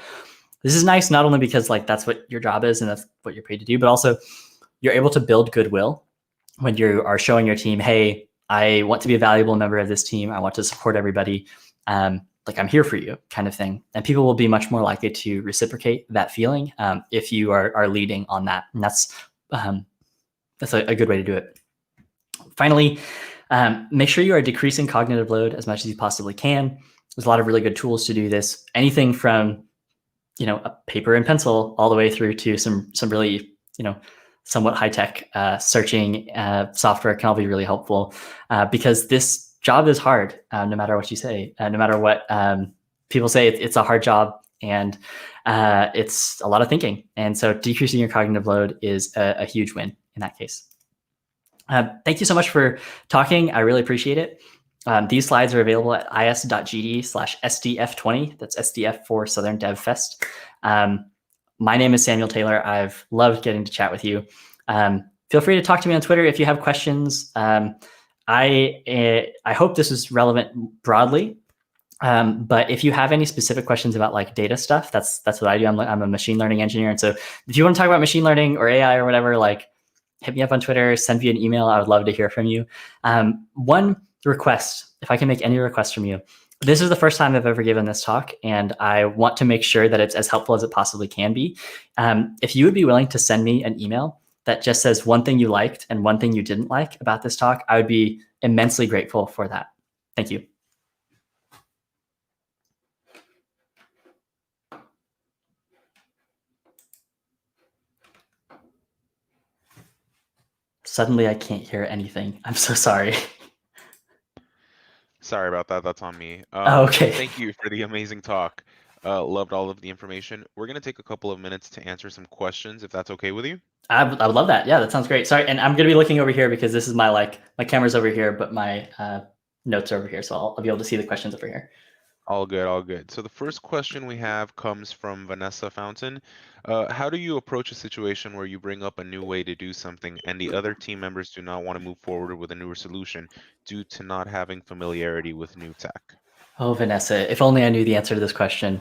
This is nice not only because that's what your job is and that's what you're paid to do, but also you're able to build goodwill when you are showing your team, hey, I want to be a valuable member of this team. I want to support everybody. I'm here for you, kind of thing. And people will be much more likely to reciprocate that feeling if you are leading on that. And that's a good way to do it. Finally, make sure you are decreasing cognitive load as much as you possibly can. There's a lot of really good tools to do this. Anything from, a paper and pencil all the way through to some really, somewhat high-tech searching software can all be really helpful because this job is hard, no matter what you say, no matter what people say. It's a hard job, and it's a lot of thinking. And so decreasing your cognitive load is a huge win in that case. Thank you so much for talking. I really appreciate it. These slides are available at is.gd/SDF20. That's SDF for Southern Dev Fest. My name is Samuel Taylor. I've loved getting to chat with you. Feel free to talk to me on Twitter if you have questions. I hope this is relevant broadly, but if you have any specific questions about data stuff, that's what I do. I'm a machine learning engineer, and so if you want to talk about machine learning or AI or whatever, hit me up on Twitter, send me an email. I would love to hear from you. One request, if I can make any request from you. This is the first time I've ever given this talk, and I want to make sure that it's as helpful as it possibly can be. If you would be willing to send me an email that just says one thing you liked and one thing you didn't like about this talk, I would be immensely grateful for that. Thank you. Suddenly I can't hear anything. I'm so sorry. Sorry about that. That's on me. Okay. Thank you for the amazing talk. Loved all of the information. We're going to take a couple of minutes to answer some questions, if that's okay with you. I would love that. Yeah, that sounds great. Sorry, and I'm going to be looking over here because this is my camera's over here, but my notes are over here, so I'll be able to see the questions over here. All good, all good. So the first question we have comes from Vanessa Fountain. How do you approach a situation where you bring up a new way to do something and the other team members do not want to move forward with a newer solution due to not having familiarity with new tech? Oh, Vanessa, if only I knew the answer to this question.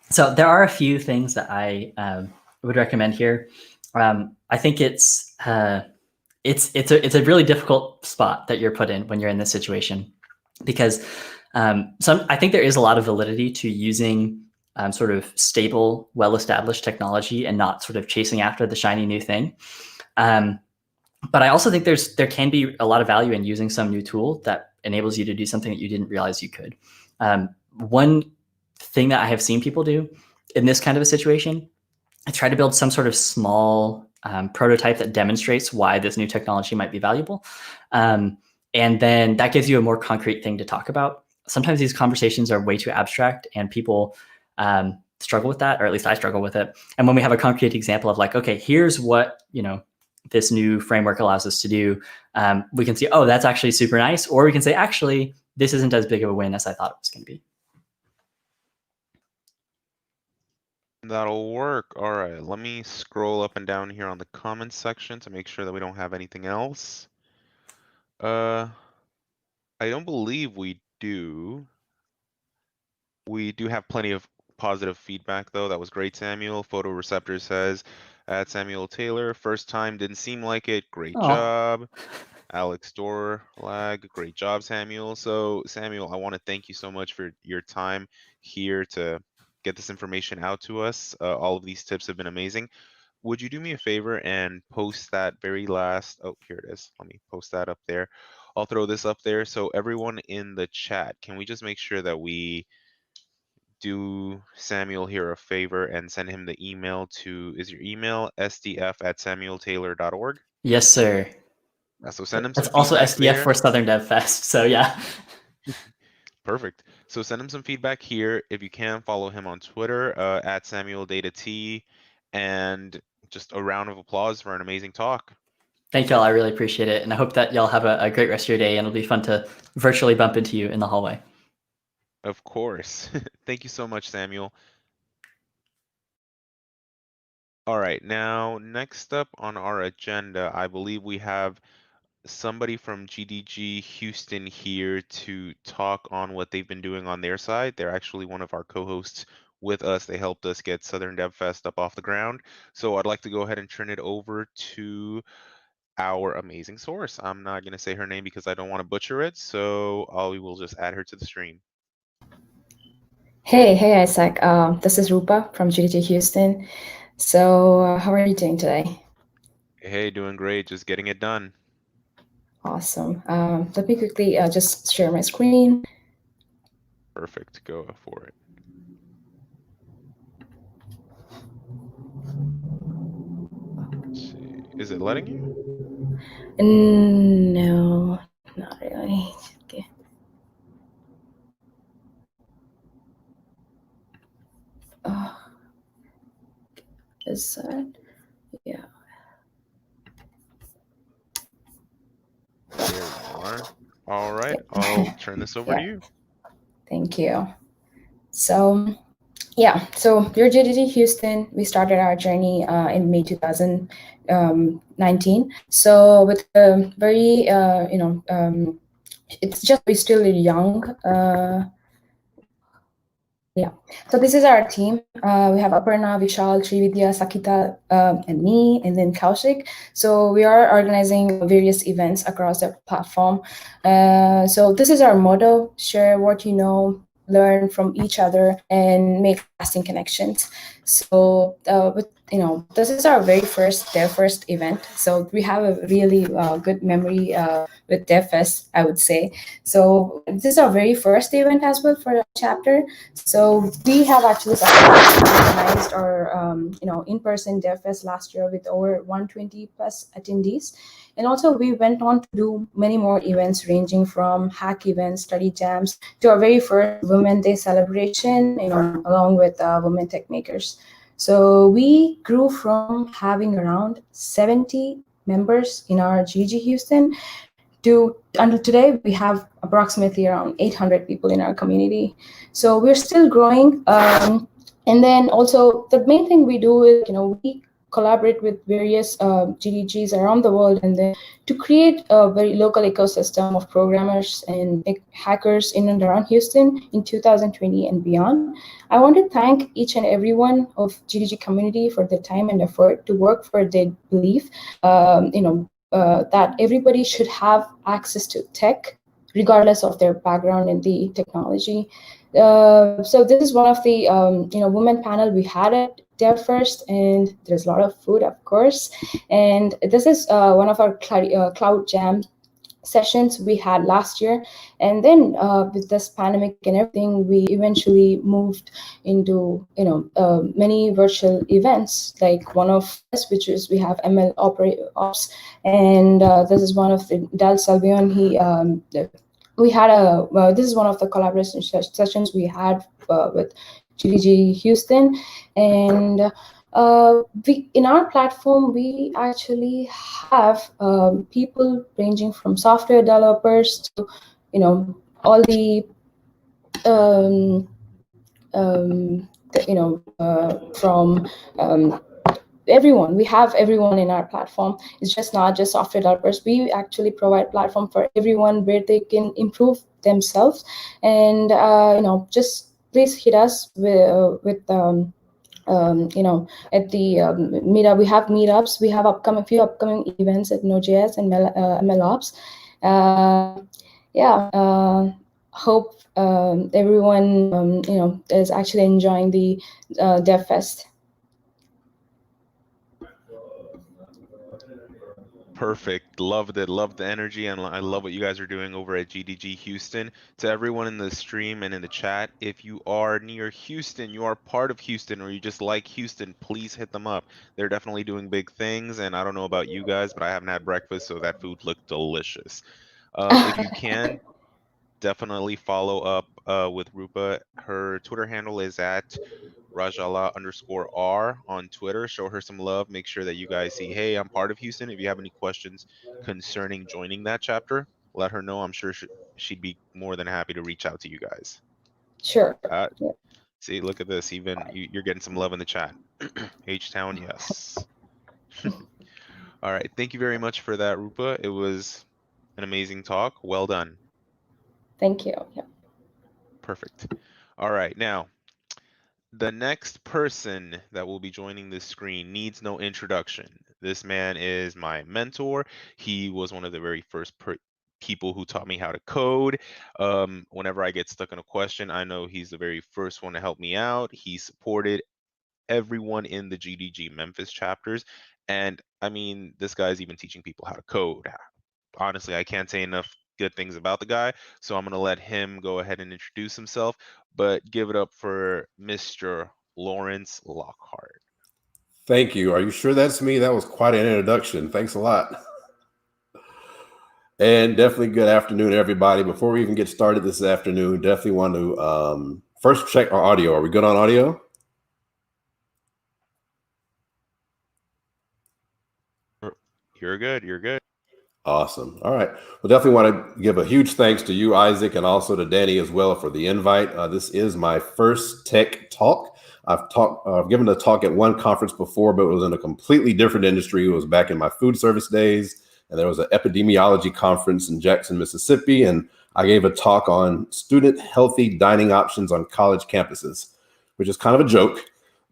So there are a few things that I would recommend here. I think it's a really difficult spot that you're put in when you're in this situation, because I think there is a lot of validity to using sort of stable, well-established technology and not sort of chasing after the shiny new thing. But I also think there can be a lot of value in using some new tool that enables you to do something that you didn't realize you could. One thing that I have seen people do in this kind of a situation, I try to build some sort of small prototype that demonstrates why this new technology might be valuable. And then that gives you a more concrete thing to talk about. Sometimes these conversations are way too abstract and people struggle with that, or at least I struggle with it. And when we have a concrete example of like, okay, here's what, this new framework allows us to do, we can see, oh, that's actually super nice. Or we can say, actually, this isn't as big of a win as I thought it was going to be. That'll work. All right, let me scroll up and down here on the comments section to make sure that we don't have anything else. I don't believe we do. We do have plenty of positive feedback, though. That was great, Samuel. Photoreceptor says, at Samuel Taylor, first time, didn't seem like it. Great job. Alex Dorlag, great job, Samuel. So, Samuel, I want to thank you so much for your time here to get this information out to us. All of these tips have been amazing. Would you do me a favor and post that very last, oh, here it is. Let me post that up there. I'll throw this up there. So everyone in the chat, can we just make sure that we do Samuel here a favor and send him the email to, is your email sdf@samueltaylor.org? Yes, sir. So send him some That's also feedback SDF there. for Southern DevFest. So yeah. Perfect. So send him some feedback here. If you can, follow him on Twitter at SamuelDataT, and just a round of applause for an amazing talk. Thank y'all. I really appreciate it. And I hope that y'all have a great rest of your day, and it'll be fun to virtually bump into you in the hallway. Of course. Thank you so much, Samuel. All right, now next up on our agenda, I believe we have somebody from GDG Houston here to talk on what they've been doing on their side. They're actually one of our co-hosts with us. They helped us get Southern DevFest up off the ground. So I'd like to go ahead and turn it over to our amazing source. I'm not going to say her name because I don't want to butcher it, so I will just add her to the stream. Hey, Isaac. This is Rupa from GDG Houston. So how are you doing today? Hey, doing great. Just getting it done. Awesome. Let me quickly just share my screen. Perfect. Go for it. Let's see. Is it letting you? No, not really. Okay. Is that? Yeah. There you are. All right. I'll turn this over to you. Thank you. So, yeah, so we're GDG Houston. We started our journey in May 2019. So with a very, it's just we're still young. Yeah, so this is our team. We have Aparna, Vishal, Trividya, Sakita, and me, and then Kaushik. So we are organizing various events across the platform. So this is our motto: share what you know, learn from each other, and make lasting connections. So with this is our their first event. So we have a really good memory with DevFest, I would say. So this is our very first event as well for the chapter. So we have actually organized our in-person DevFest last year with over 120 plus attendees. And also we went on to do many more events ranging from hack events, study jams, to our very first Women Day celebration, along with Women Tech Makers. So we grew from having around 70 members in our GG Houston to until today, we have approximately around 800 people in our community. So we're still growing. And then also the main thing we do is, we collaborate with various GDGs around the world, and then to create a very local ecosystem of programmers and hackers in and around Houston in 2020 and beyond. I want to thank each and every one of GDG community for their time and effort to work for their belief, that everybody should have access to tech, regardless of their background in the technology. So this is one of the women panel we had at DevFest, and there's a lot of food, of course. And this is one of our Cloud Jam sessions we had last year. And then with this pandemic and everything, we eventually moved into many virtual events, like one of us, which is we have ML Ops, and this is one of the Del Salvion. We had this is one of the collaboration sessions we had with GDG Houston. And in our platform, we actually have people ranging from software developers to, all the, from everyone. We have everyone in our platform. It's just not just software developers. We actually provide platform for everyone where they can improve themselves. And just please hit us with at the meetup. We have meetups. We have few upcoming events at Node.js and MLOps. Hope everyone is actually enjoying the DevFest. Perfect. Loved it. Loved the energy, and I love what you guys are doing over at GDG Houston. To everyone in the stream and in the chat, if you are near Houston, you are part of Houston, or you just like Houston, please hit them up. They're definitely doing big things, and I don't know about you guys, but I haven't had breakfast, so that food looked delicious. If you can, definitely follow up with Rupa. Her Twitter handle is at Rajala_R on Twitter. Show her some love. Make sure that you guys see, hey, I'm part of Houston. If you have any questions concerning joining that chapter, let her know. I'm sure she'd be more than happy to reach out to you guys. Sure. See, look at this. Even you're getting some love in the chat. H-Town, yes. All right. Thank you very much for that, Rupa. It was an amazing talk. Well done. Thank you. Yeah. Perfect. All right. Now, the next person that will be joining this screen needs no introduction. This man is my mentor. He was one of the very first people who taught me how to code. Whenever I get stuck in a question, I know he's the very first one to help me out. He supported everyone in the GDG Memphis chapters. And I mean, this guy's even teaching people how to code. Honestly, I can't say enough good things about the guy, so I'm going to let him go ahead and introduce himself, but give it up for Mr. Lawrence Lockhart. Thank you. Are you sure that's me? That was quite an introduction. Thanks a lot. And definitely good afternoon, everybody. Before we even get started this afternoon, definitely want to first check our audio. Are we good on audio? You're good. You're good. Awesome. All right. Well, definitely want to give a huge thanks to you, Isaac, and also to Danny as well for the invite. This is my first tech talk. I've given a talk at one conference before, but it was in a completely different industry. It was back in my food service days, and there was an epidemiology conference in Jackson, Mississippi, and I gave a talk on student healthy dining options on college campuses, which is kind of a joke.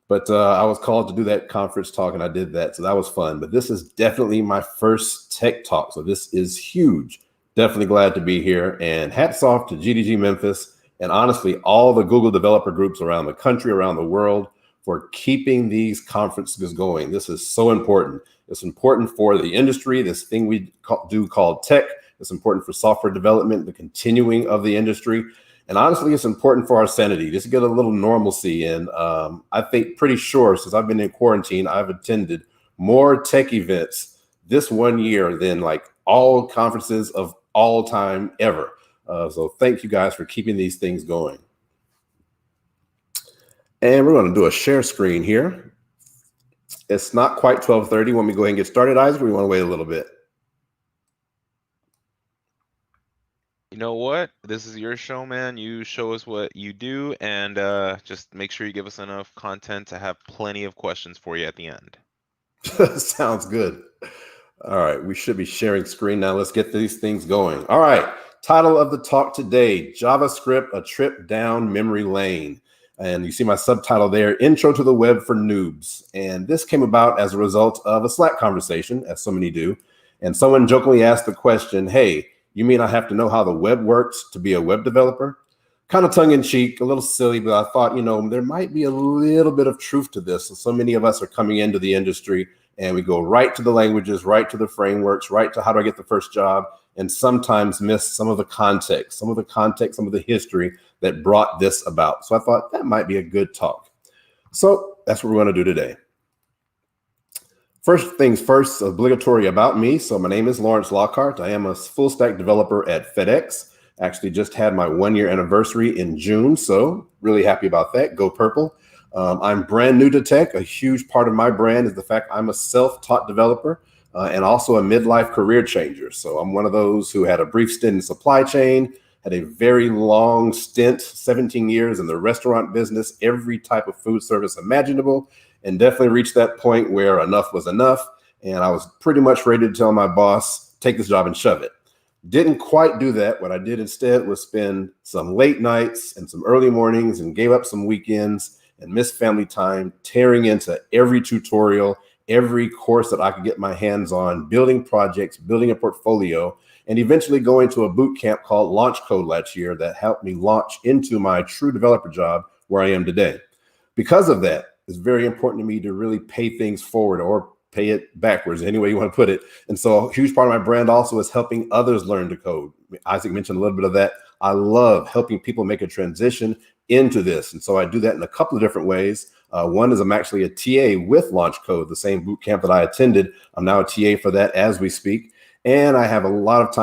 But I was called to do that conference talk, and I did that. So that was fun. But this is definitely my first tech talk. So this is huge. Definitely glad to be here. And hats off to GDG Memphis and honestly, all the Google developer groups around the country, around the world for keeping these conferences going. This is so important. It's important for the industry, this thing we do called tech. It's important for software development, the continuing of the industry. And honestly, it's important for our sanity, just to get a little normalcy in. I think pretty sure since I've been in quarantine, I've attended more tech events this 1 year than like all conferences of all time ever. So thank you guys for keeping these things going. And we're going to do a share screen here. It's not quite 12:30. Want me to go ahead and get started, Isaac, or we want to wait a little bit? You know what? This is your show, man. You show us what you do, and just make sure you give us enough content to have plenty of questions for you at the end. Sounds good. All right, we should be sharing screen now. Let's get these things going. All right, title of the talk today, JavaScript, a trip down memory lane. And you see my subtitle there, Intro to the Web for Noobs. And this came about as a result of a Slack conversation, as so many do. And someone jokingly asked the question, hey, you mean I have to know how the web works to be a web developer? Kind of tongue in cheek, a little silly, but I thought, you know, there might be a little bit of truth to this. So many of us are coming into the industry and we go right to the languages, right to the frameworks, right to how do I get the first job, and sometimes miss some of the context, some of the history that brought this about. So I thought that might be a good talk. So that's what we're going to do today. First things first, obligatory about me. So my name is Lawrence Lockhart. I am a full stack developer at FedEx. Actually just had my 1 year anniversary in June. So really happy about that. Go Purple. I'm brand new to tech. A huge part of my brand is the fact I'm a self-taught developer and also a midlife career changer. So I'm one of those who had a brief stint in supply chain, had a very long stint, 17 years in the restaurant business, every type of food service imaginable, and definitely reached that point where enough was enough. And I was pretty much ready to tell my boss, take this job and shove it. Didn't quite do that. What I did instead was spend some late nights and some early mornings and gave up some weekends and missed family time, tearing into every tutorial, every course that I could get my hands on, building projects, building a portfolio, and eventually going to a boot camp called Launch Code last year that helped me launch into my true developer job where I am today. Because of that, it's very important to me to really pay things forward or pay it backwards, any way you want to put it. And so a huge part of my brand also is helping others learn to code. Isaac mentioned a little bit of that. I love helping people make a transition into this. And so I do that in a couple of different ways. One is I'm actually a TA with Launch Code, the same boot camp that I attended. I'm now a TA for that as we speak. And I have a lot of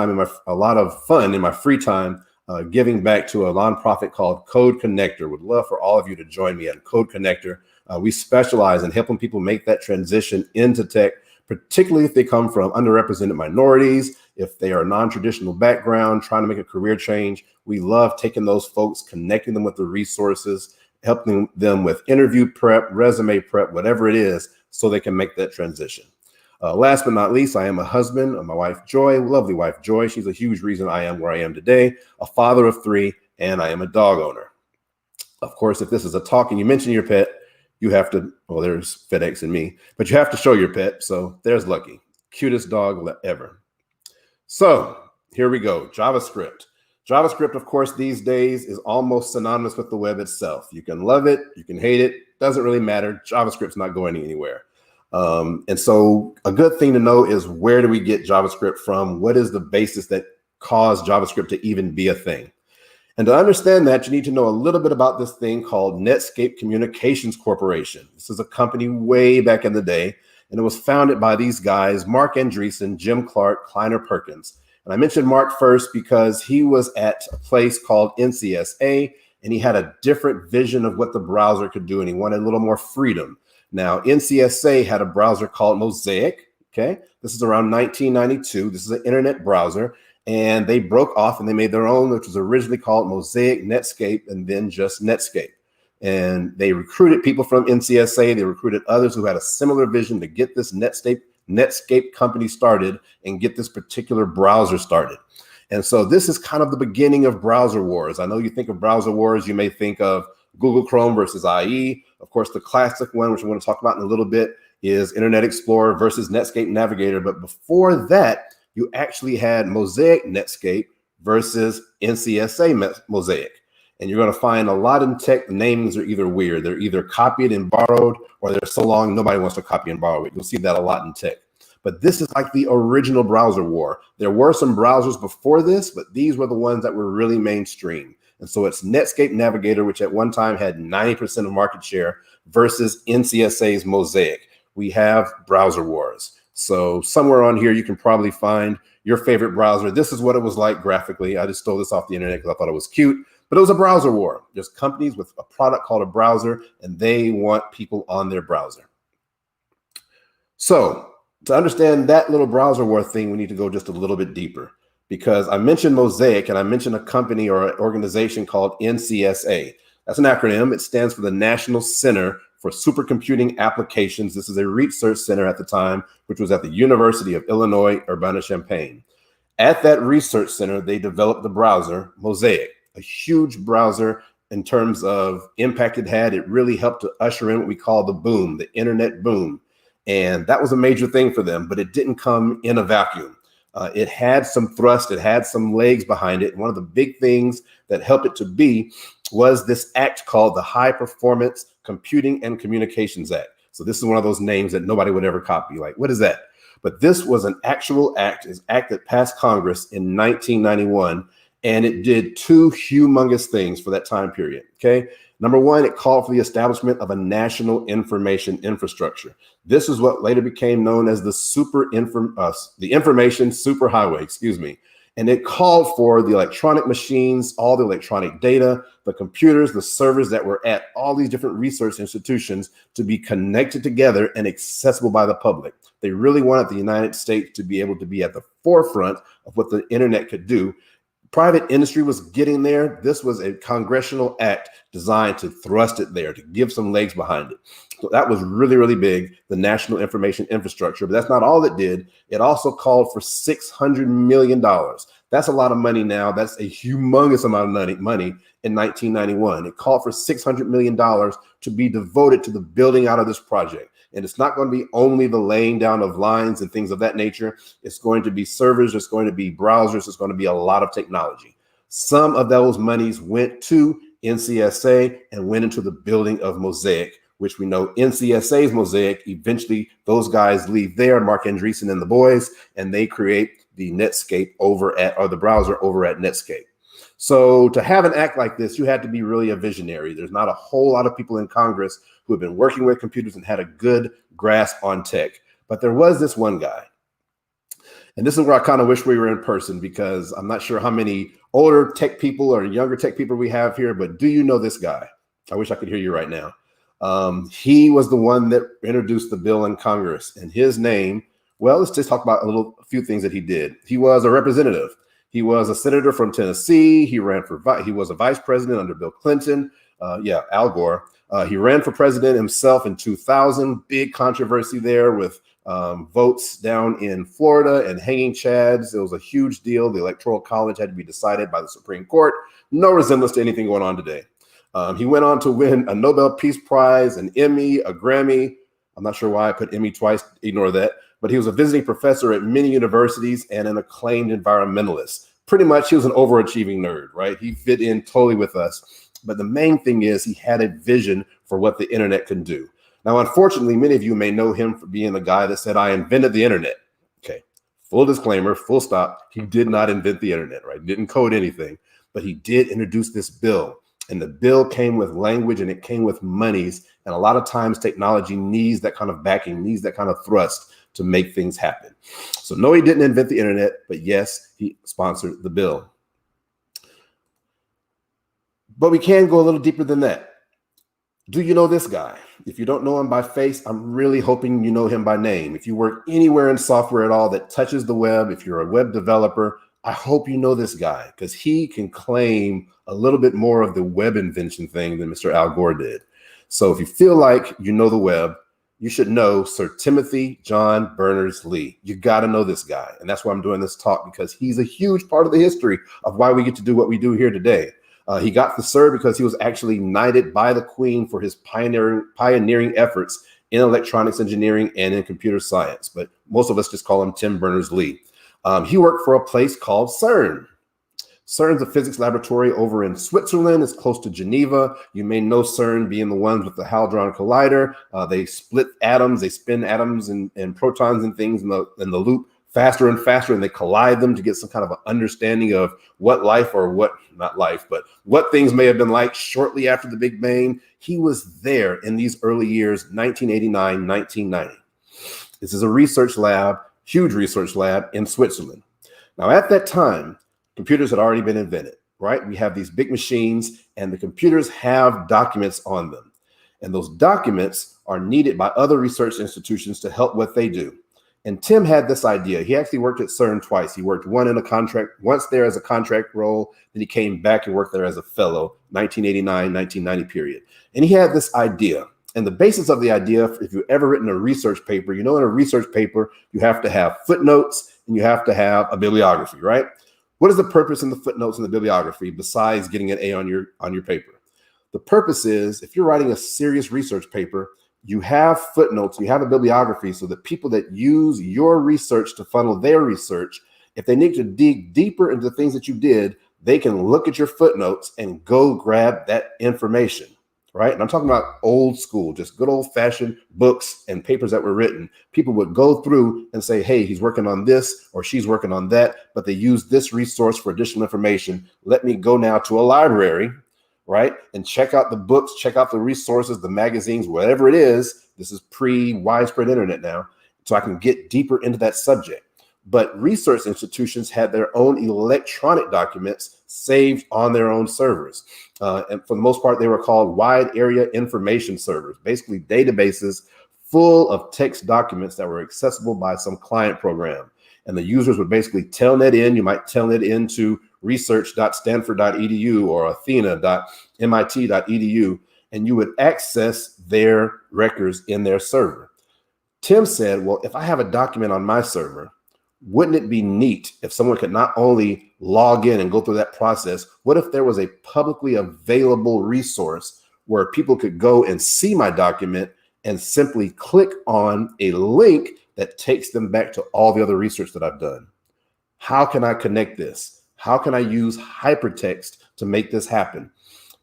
fun in my free time giving back to a nonprofit called Code Connector. Would love for all of you to join me at Code Connector. We specialize in helping people make that transition into tech, particularly if they come from underrepresented minorities, if they are a non-traditional background, trying to make a career change. We love taking those folks, connecting them with the resources, helping them with interview prep, resume prep, whatever it is, so they can make that transition. Last but not least, I am a husband of my wife, Joy, lovely wife, Joy. She's a huge reason I am where I am today, a father of 3, and I am a dog owner. Of course, if this is a talk and you mention your pet, you have to, well, there's FedEx and me, but you have to show your pet. So there's Lucky, cutest dog ever. So here we go, JavaScript. JavaScript, of course, these days is almost synonymous with the web itself. You can love it, you can hate it, doesn't really matter. JavaScript's not going anywhere. And so a good thing to know is, where do we get JavaScript from? What is the basis that caused JavaScript to even be a thing? And to understand that, you need to know a little bit about this thing called Netscape Communications Corporation. This is a company way back in the day, and it was founded by these guys, Mark Andreessen, Jim Clark, Kleiner Perkins. And I mentioned Mark first because he was at a place called NCSA, and he had a different vision of what the browser could do, and he wanted a little more freedom. Now, NCSA had a browser called Mosaic, okay? This is around 1992. This is an internet browser, and they broke off and they made their own, which was originally called Mosaic, Netscape, and then just Netscape. And they recruited people from NCSA. They recruited others who had a similar vision to get this Netscape company started and get this particular browser started. And so this is kind of the beginning of browser wars. I know you think of browser wars, you may think of Google Chrome versus IE. Of course, the classic one, which we're going to talk about in a little bit, is Internet Explorer versus Netscape Navigator. But before that, you actually had Mosaic Netscape versus NCSA Mosaic. And you're going to find a lot in tech, the names are either weird. They're either copied and borrowed, or they're so long nobody wants to copy and borrow it. You'll see that a lot in tech. But this is like the original browser war. There were some browsers before this, but these were the ones that were really mainstream. And so it's Netscape Navigator, which at one time had 90% of market share, versus NCSA's Mosaic. We have browser wars. So somewhere on here, you can probably find your favorite browser. This is what it was like graphically. I just stole this off the internet because I thought it was cute, but it was a browser war. There's companies with a product called a browser, and they want people on their browser. So to understand that little browser war thing, we need to go just a little bit deeper, because I mentioned Mosaic and I mentioned a company or an organization called NCSA. That's an acronym. It stands for the National Center for Supercomputing Applications. This is a research center at the time, which was at the University of Illinois, Urbana-Champaign. At that research center, they developed the browser Mosaic, a huge browser in terms of impact it had. It really helped to usher in what we call the boom, the internet boom. And that was a major thing for them, but it didn't come in a vacuum. It had some thrust, it had some legs behind it. And one of the big things that helped it to be was this act called the High Performance Computing and Communications Act. So this is one of those names that nobody would ever copy. Like, what is that? But this was an actual act, an act that passed Congress in 1991, and it did two humongous things for that time period, okay? Number one, it called for the establishment of a national information infrastructure. This is what later became known as the information superhighway, excuse me. And it called for the electronic machines, all the electronic data, the computers, the servers that were at all these different research institutions to be connected together and accessible by the public. They really wanted the United States to be able to be at the forefront of what the internet could do. Private industry was getting there. This was a congressional act designed to thrust it there, to give some legs behind it. So that was really, really big, the national information infrastructure. But that's not all it did. It also called for $600 million. That's a lot of money now. That's a humongous amount of money in 1991. It called for $600 million to be devoted to the building out of this project. And it's not going to be only the laying down of lines and things of that nature. It's going to be servers. It's going to be browsers. It's going to be a lot of technology. Some of those monies went to NCSA and went into the building of Mosaic, which we know NCSA's Mosaic. Eventually, those guys leave there, Mark Andreessen and the boys, and they create the Netscape or the browser over at Netscape. So to have an act like this, you had to be really a visionary. There's not a whole lot of people in Congress who have been working with computers and had a good grasp on tech. But there was this one guy. And this is where I kind of wish we were in person, because I'm not sure how many older tech people or younger tech people we have here, but do you know this guy? I wish I could hear you right now. He was the one that introduced the bill in Congress, and his name, well, let's just talk about a few things that he did. He was a representative. He was a senator from Tennessee. He was a vice president under Bill Clinton. Al Gore. He ran for president himself in 2000. Big controversy there with votes down in Florida and hanging chads. It was a huge deal. The Electoral College had to be decided by the Supreme Court. No resemblance to anything going on today. He went on to win a Nobel Peace Prize, an Emmy, a Grammy. I'm not sure why I put Emmy twice. Ignore that. But he was a visiting professor at many universities and an acclaimed environmentalist. Pretty much, he was an overachieving nerd, right? He fit in totally with us. But the main thing is he had a vision for what the internet can do. Now, unfortunately, many of you may know him for being the guy that said, I invented the internet. Okay, full disclaimer, full stop. He did not invent the internet, right? Didn't code anything, but he did introduce this bill. And the bill came with language and it came with monies. And a lot of times technology needs that kind of backing, needs that kind of thrust to make things happen. So no, he didn't invent the internet, but yes, he sponsored the bill. But we can go a little deeper than that. Do you know this guy? If you don't know him by face, I'm really hoping you know him by name. If you work anywhere in software at all that touches the web, if you're a web developer, I hope you know this guy, because he can claim a little bit more of the web invention thing than Mr. Al Gore did. So if you feel like you know the web, you should know Sir Timothy John Berners-Lee. You got to know this guy. And that's why I'm doing this talk, because he's a huge part of the history of why we get to do what we do here today. He got the Sir because he was actually knighted by the Queen for his pioneering efforts in electronics engineering and in computer science. But most of us just call him Tim Berners-Lee. He worked for a place called CERN. CERN's a physics laboratory over in Switzerland. It's close to Geneva. You may know CERN being the ones with the Hadron Collider. They split atoms, they spin atoms and protons and things in the loop faster and faster, and they collide them to get some kind of an understanding of what life, or what, not life, but what things may have been like shortly after the Big Bang. He was there in these early years, 1989, 1990. This is a research lab, huge research lab in Switzerland. Now, at that time, computers had already been invented, right? We have these big machines, and the computers have documents on them. And those documents are needed by other research institutions to help what they do. And Tim had this idea. He actually worked at CERN twice. He worked once there as a contract role, then he came back and worked there as a fellow, 1989, 1990 period. And he had this idea. And the basis of the idea, if you've ever written a research paper, you know in a research paper, you have to have footnotes and you have to have a bibliography, right? What is the purpose in the footnotes and the bibliography besides getting an A on your paper? The purpose is, if you're writing a serious research paper, you have footnotes, you have a bibliography, so that people that use your research to funnel their research, if they need to dig deeper into the things that you did, they can look at your footnotes and go grab that information, right? And I'm talking about old school, just good old fashioned books and papers that were written. People would go through and say, hey, he's working on this or she's working on that, but they use this resource for additional information. Let me go now to a library, right? And check out the books, check out the resources, the magazines, whatever it is. This is pre-widespread internet now, so I can get deeper into that subject. But research institutions had their own electronic documents saved on their own servers. And for the most part, they were called wide area information servers, basically databases full of text documents that were accessible by some client program. And the users would basically telnet in. You might telnet into research.stanford.edu or athena.mit.edu, and you would access their records in their server. Tim said, well, if I have a document on my server, wouldn't it be neat if someone could not only log in and go through that process, what if there was a publicly available resource where people could go and see my document and simply click on a link that takes them back to all the other research that I've done? How can I connect this? How can I use hypertext to make this happen?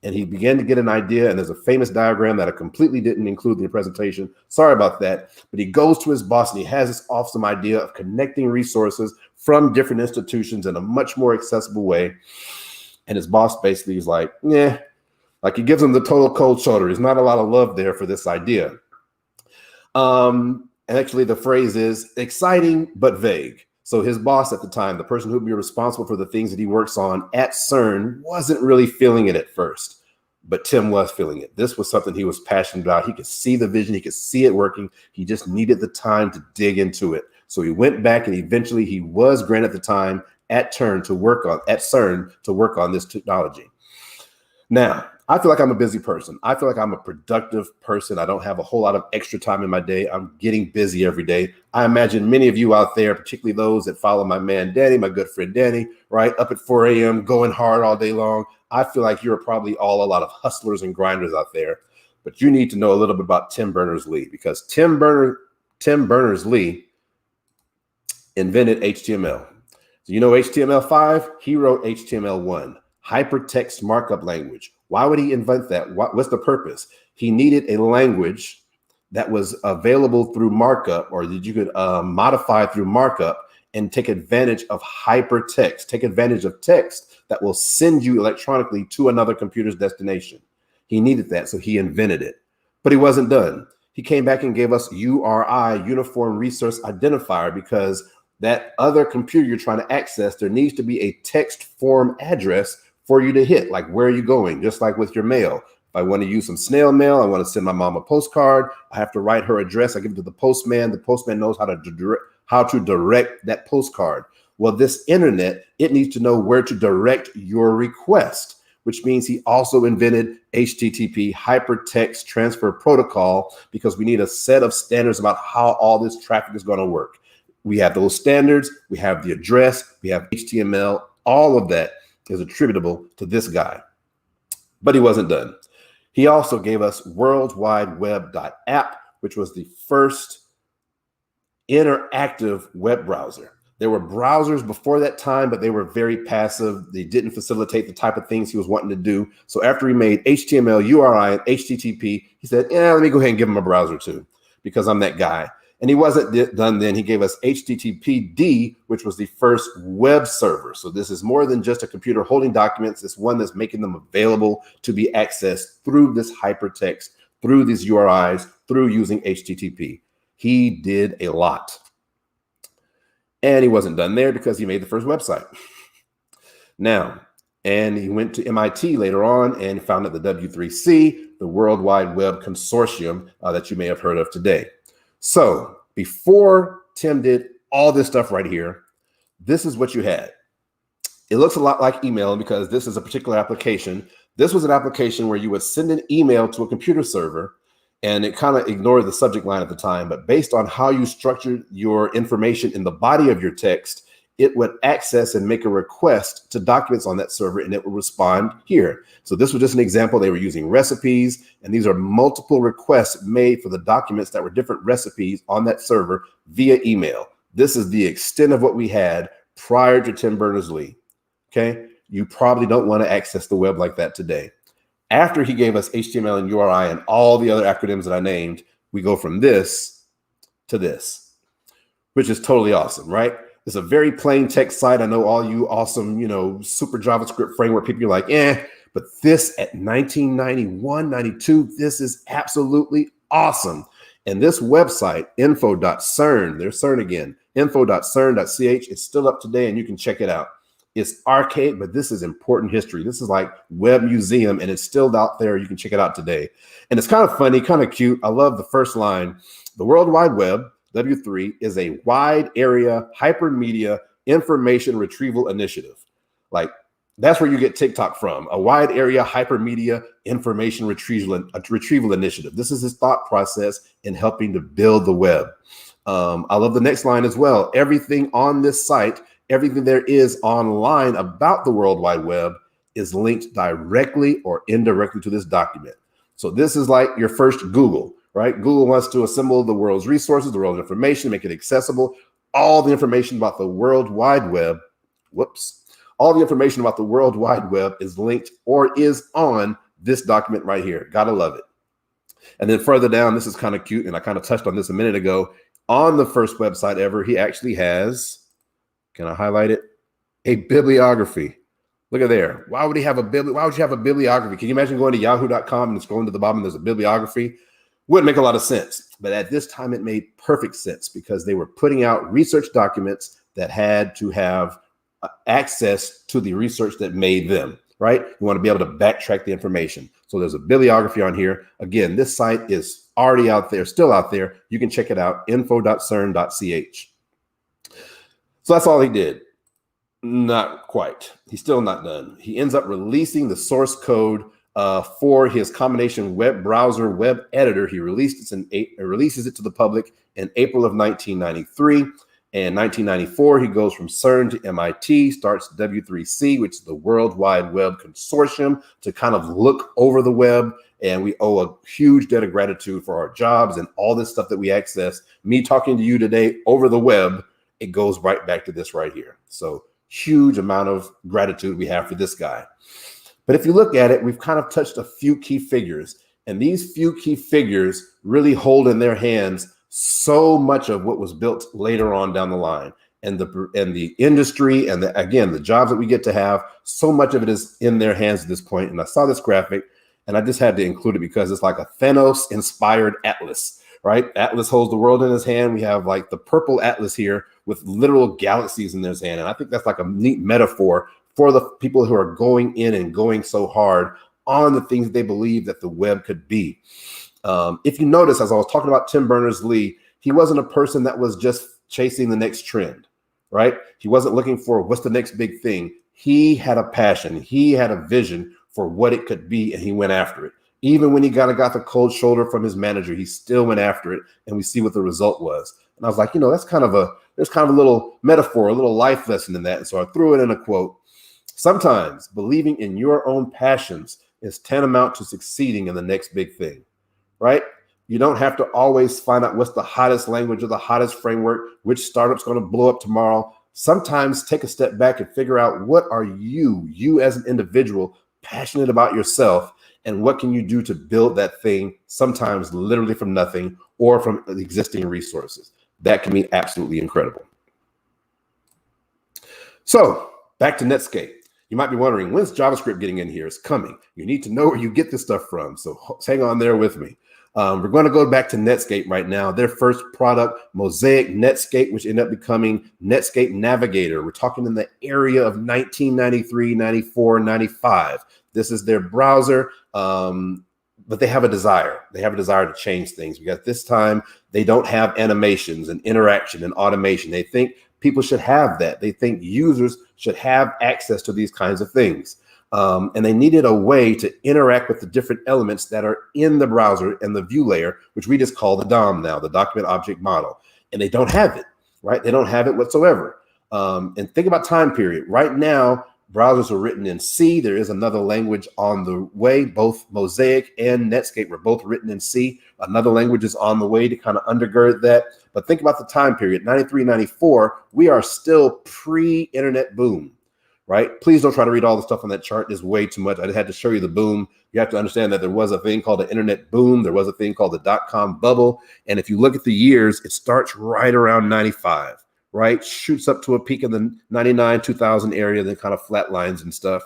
And he began to get an idea, and there's a famous diagram that I completely didn't include in the presentation. Sorry about that. But he goes to his boss and he has this awesome idea of connecting resources from different institutions in a much more accessible way. And his boss basically is like, yeah, like he gives him the total cold shoulder. There's not a lot of love there for this idea. And actually the phrase is exciting, but vague. So his boss at the time, the person who would be responsible for the things that he works on at CERN, wasn't really feeling it at first, but Tim was feeling it. This was something he was passionate about. He could see the vision. He could see it working. He just needed the time to dig into it. So he went back, and eventually he was granted the time at CERN to work on this technology. Now, I feel like I'm a busy person. I feel like I'm a productive person. I don't have a whole lot of extra time in my day. I'm getting busy every day. I imagine many of you out there, particularly those that follow my man, Danny, my good friend, Danny, right? Up at 4 a.m., going hard all day long. I feel like you're probably all a lot of hustlers and grinders out there, but you need to know a little bit about Tim Berners-Lee, because Tim Berners-Lee invented HTML. So you know HTML5? He wrote HTML1, hypertext markup language. Why would he invent that? What's the purpose? He needed a language that was available through markup, or that you could modify through markup and take advantage of hypertext, take advantage of text that will send you electronically to another computer's destination. He needed that, so he invented it. But he wasn't done. He came back and gave us URI, Uniform Resource Identifier, because that other computer you're trying to access, there needs to be a text form address for you to hit, like where are you going, just like with your mail. If I want to use some snail mail, I want to send my mom a postcard, I have to write her address, I give it to the postman knows how to direct that postcard. Well, this internet, it needs to know where to direct your request, which means he also invented HTTP, Hypertext Transfer Protocol, because we need a set of standards about how all this traffic is going to work. We have those standards, we have the address, we have HTML, all of that is attributable to this guy. But he wasn't done. He also gave us worldwideweb.app, which was the first interactive web browser. There were browsers before that time, but they were very passive. They didn't facilitate the type of things he was wanting to do. So after he made HTML, URI, and HTTP, he said, yeah, let me go ahead and give him a browser too, because I'm that guy. And he wasn't done then. He gave us HTTPD, which was the first web server. So this is more than just a computer holding documents. It's one that's making them available to be accessed through this hypertext, through these URIs, through using HTTP. He did a lot. And he wasn't done there because he made the first website. Now, and he went to MIT later on and founded the W3C, the World Wide Web Consortium that you may have heard of today. So before Tim did all this stuff right here, this is what you had. It looks a lot like email because this is a particular application. This was an application where you would send an email to a computer server, and it kind of ignored the subject line at the time, but based on how you structured your information in the body of your text, it would access and make a request to documents on that server, and it will respond here. So this was just an example. They were using recipes, and these are multiple requests made for the documents that were different recipes on that server via email. This is the extent of what we had prior to Tim Berners-Lee. Okay, you probably don't want to access the web like that today. After he gave us HTML and URI and all the other acronyms that I named, we go from this to this, which is totally awesome, right? It's a very plain text site. I know all you awesome, super JavaScript framework people are like, but this at 1991, 92, this is absolutely awesome. And this website, info.cern, there's CERN again, info.cern.ch, it's still up today and you can check it out. It's archaic, but this is important history. This is like Web Museum, and it's still out there. You can check it out today. And it's kind of funny, kind of cute. I love the first line. The World Wide Web, W3, is a wide area hypermedia information retrieval initiative. Like, that's where you get TikTok from, a wide area hypermedia information retrieval initiative. This is his thought process in helping to build the web. I love the next line as well. Everything on this site, everything there is online about the World Wide Web is linked directly or indirectly to this document. So this is like your first Google, right? Google wants to assemble the world's resources, the world's information, make it accessible. All the information about the World Wide Web, all the information about the World Wide Web is linked or is on this document right here. Gotta love it. And then further down, this is kind of cute, and I kind of touched on this a minute ago. On the first website ever, he actually has, can I highlight it? A bibliography. Look at there. Why would he have why would you have a bibliography? Can you imagine going to yahoo.com and scrolling to the bottom, there's a bibliography? Wouldn't make a lot of sense. But at this time, it made perfect sense because they were putting out research documents that had to have access to the research that made them, right? You want to be able to backtrack the information. So there's a bibliography on here. Again, this site is already out there, still out there. You can check it out, info.cern.ch. So that's all he did. Not quite. He's still not done. He ends up releasing the source code for his combination web browser, web editor. He releases it to the public in April of 1993. And 1994, he goes from CERN to MIT, starts W3C, which is the World Wide Web Consortium, to kind of look over the web. And we owe a huge debt of gratitude for our jobs and all this stuff that we access. Me talking to you today over the web, it goes right back to this right here. So huge amount of gratitude we have for this guy. But if you look at it, we've kind of touched a few key figures. And these few key figures really hold in their hands so much of what was built later on down the line, and the industry, and again, the jobs that we get to have, so much of it is in their hands at this point. And I saw this graphic and I just had to include it because it's like a Thanos inspired Atlas, right? Atlas holds the world in his hand. We have like the purple Atlas here with literal galaxies in his hand. And I think that's like a neat metaphor for the people who are going in and going so hard on the things they believe that the web could be. If you notice, as I was talking about Tim Berners-Lee, he wasn't a person that was just chasing the next trend, right? He wasn't looking for what's the next big thing. He had a passion. He had a vision for what it could be, and he went after it. Even when he got the cold shoulder from his manager, he still went after it, and we see what the result was. And I was like, there's kind of a little metaphor, a little life lesson in that. And so I threw it in a quote. Sometimes believing in your own passions is tantamount to succeeding in the next big thing. Right? You don't have to always find out what's the hottest language or the hottest framework, which startup's going to blow up tomorrow. sometimes take a step back and figure out what are you as an individual, passionate about yourself, and what can you do to build that thing, sometimes literally from nothing or from existing resources. That can be absolutely incredible. So back to Netscape. You might be wondering, when's JavaScript getting in here? It's coming. You need to know where you get this stuff from. So hang on there with me. We're going to go back to Netscape right now. Their first product, Mosaic Netscape, which ended up becoming Netscape Navigator. We're talking in the area of 1993, 94, 95. This is their browser, but they have a desire. They have a desire to change things because this time they don't have animations and interaction and automation. They think people should have that. They think users should have access to these kinds of things. And they needed a way to interact with the different elements that are in the browser and the view layer, which we just call the DOM now, the document object model. And they don't have it, right? They don't have it whatsoever. And think about time period. Right now, browsers are written in C. There is another language on the way. Both Mosaic and Netscape were both written in C. Another language is on the way to kind of undergird that. But think about the time period, 93, 94, we are still pre-internet boom, right? Please don't try to read all the stuff on that chart. There's way too much. I just had to show you the boom. You have to understand that there was a thing called the internet boom. There was a thing called the dot-com bubble. And if you look at the years, it starts right around 95. Right, shoots up to a peak in the 99, 2000 area, then kind of flatlines and stuff.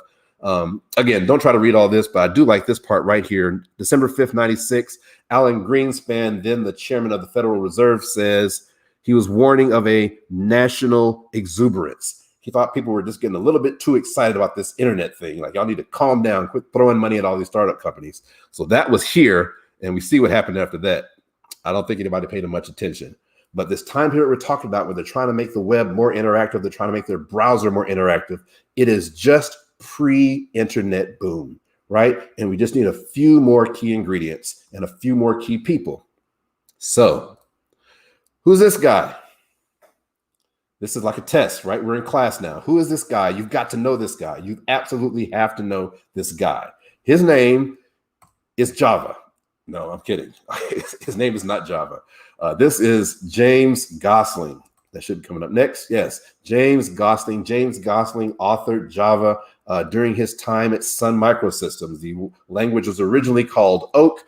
Again, don't try to read all this, but I do like this part right here. December 5th, 96, Alan Greenspan, then the chairman of the Federal Reserve, says he was warning of a national exuberance. He thought people were just getting a little bit too excited about this internet thing. Like, y'all need to calm down, quit throwing money at all these startup companies. So that was here, and we see what happened after that. I don't think anybody paid him much attention. But this time period we're talking about where they're trying to make the web more interactive, they're trying to make their browser more interactive, it is just pre-internet boom, right? And we just need a few more key ingredients and a few more key people. So who's this guy? This is like a test, right? We're in class now. Who is this guy? You've got to know this guy. You absolutely have to know this guy. His name is Java. No, I'm kidding. His name is not Java. This is James Gosling. That should be coming up next. Yes, James Gosling. James Gosling authored Java during his time at Sun Microsystems. The language was originally called Oak,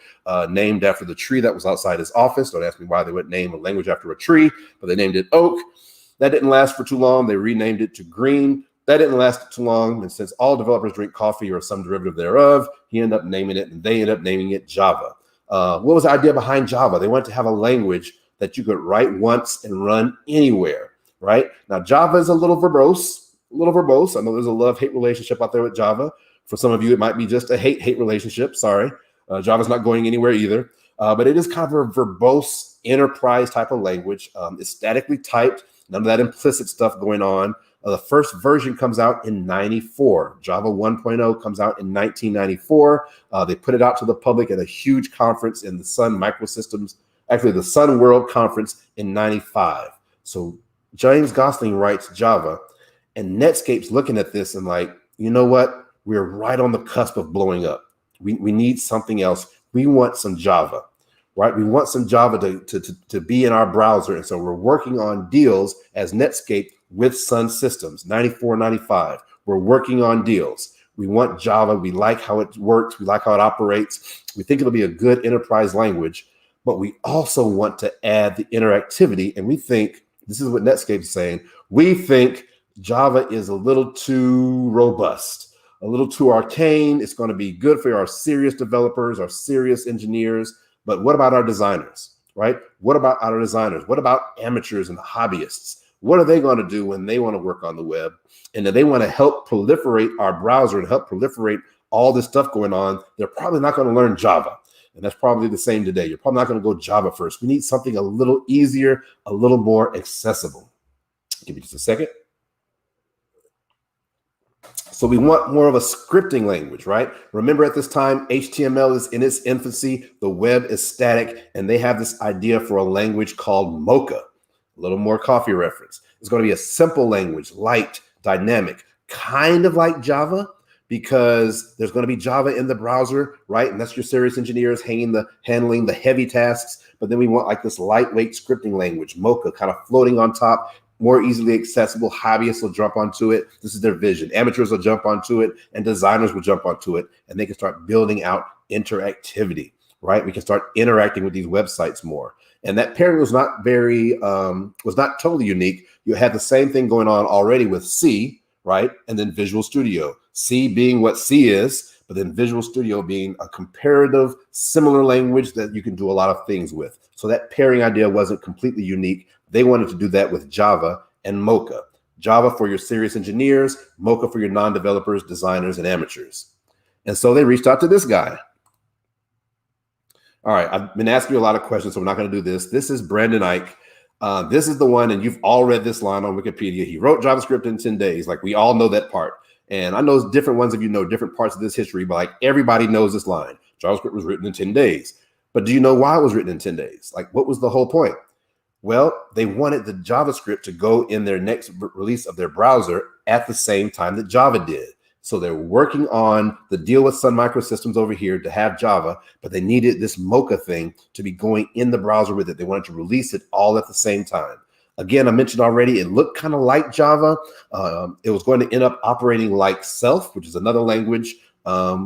named after the tree that was outside his office. Don't ask me why they would name a language after a tree, but they named it Oak. That didn't last for too long. They renamed it to Green. That didn't last too long. And since all developers drink coffee or some derivative thereof, he ended up naming it, and they ended up naming it Java. What was the idea behind Java? They wanted to have a language that you could write once and run anywhere, right? Now, Java is a little verbose. I know there's a love-hate relationship out there with Java. For some of you, it might be just a hate-hate relationship. Sorry. Java's not going anywhere either. But it is kind of a verbose enterprise type of language. It's statically typed, none of that implicit stuff going on. The first version comes out in 94. Java 1.0 comes out in 1994. They put it out to the public at a huge conference in the Sun Microsystems, actually the Sun World Conference in 95. So James Gosling writes Java, and Netscape's looking at this and like, you know what? We're right on the cusp of blowing up. We need something else. We want some Java, right? We want some Java to be in our browser. And so we're working on deals as Netscape with Sun Systems, 94, 95. We're working on deals. We want Java. We like how it works. We like how it operates. We think it'll be a good enterprise language, but we also want to add the interactivity. And we think, this is what Netscape is saying, we think Java is a little too robust, a little too arcane. It's going to be good for our serious developers, our serious engineers. But what about our designers, right? What about our designers? What about amateurs and hobbyists? What are they going to do when they want to work on the web? And then they want to help proliferate our browser and help proliferate all this stuff going on. They're probably not going to learn Java. And that's probably the same today. You're probably not going to go Java first. We need something a little easier, a little more accessible. Give me just a second. So we want more of a scripting language, right? Remember at this time, HTML is in its infancy. The web is static. And they have this idea for a language called Mocha. A little more coffee reference. It's going to be a simple language, light, dynamic, kind of like Java, because there's going to be Java in the browser, right? And that's your serious engineers handling the heavy tasks. But then we want like this lightweight scripting language, Mocha, kind of floating on top, more easily accessible. Hobbyists will jump onto it. This is their vision. Amateurs will jump onto it, and designers will jump onto it, and they can start building out interactivity, right? We can start interacting with these websites more. And that pairing was not totally unique. You had the same thing going on already with C, right? And then Visual Studio. C being what C is, but then Visual Studio being a comparative, similar language that you can do a lot of things with. So that pairing idea wasn't completely unique. They wanted to do that with Java and Mocha. Java for your serious engineers, Mocha for your non-developers, designers, and amateurs. And so they reached out to this guy. All right, I've been asking you a lot of questions, so we're not going to do this. This is Brandon Ike. This is the one, and you've all read this line on Wikipedia. He wrote JavaScript in 10 days. Like, we all know that part. And I know different ones of you know different parts of this history, but like everybody knows this line. JavaScript was written in 10 days. But do you know why it was written in 10 days? Like, what was the whole point? Well, they wanted the JavaScript to go in their next release of their browser at the same time that Java did. So they're working on the deal with Sun Microsystems over here to have Java, but they needed this Mocha thing to be going in the browser with it. They wanted to release it all at the same time. Again, I mentioned already, it looked kind of like Java. It was going to end up operating like Self, which is another language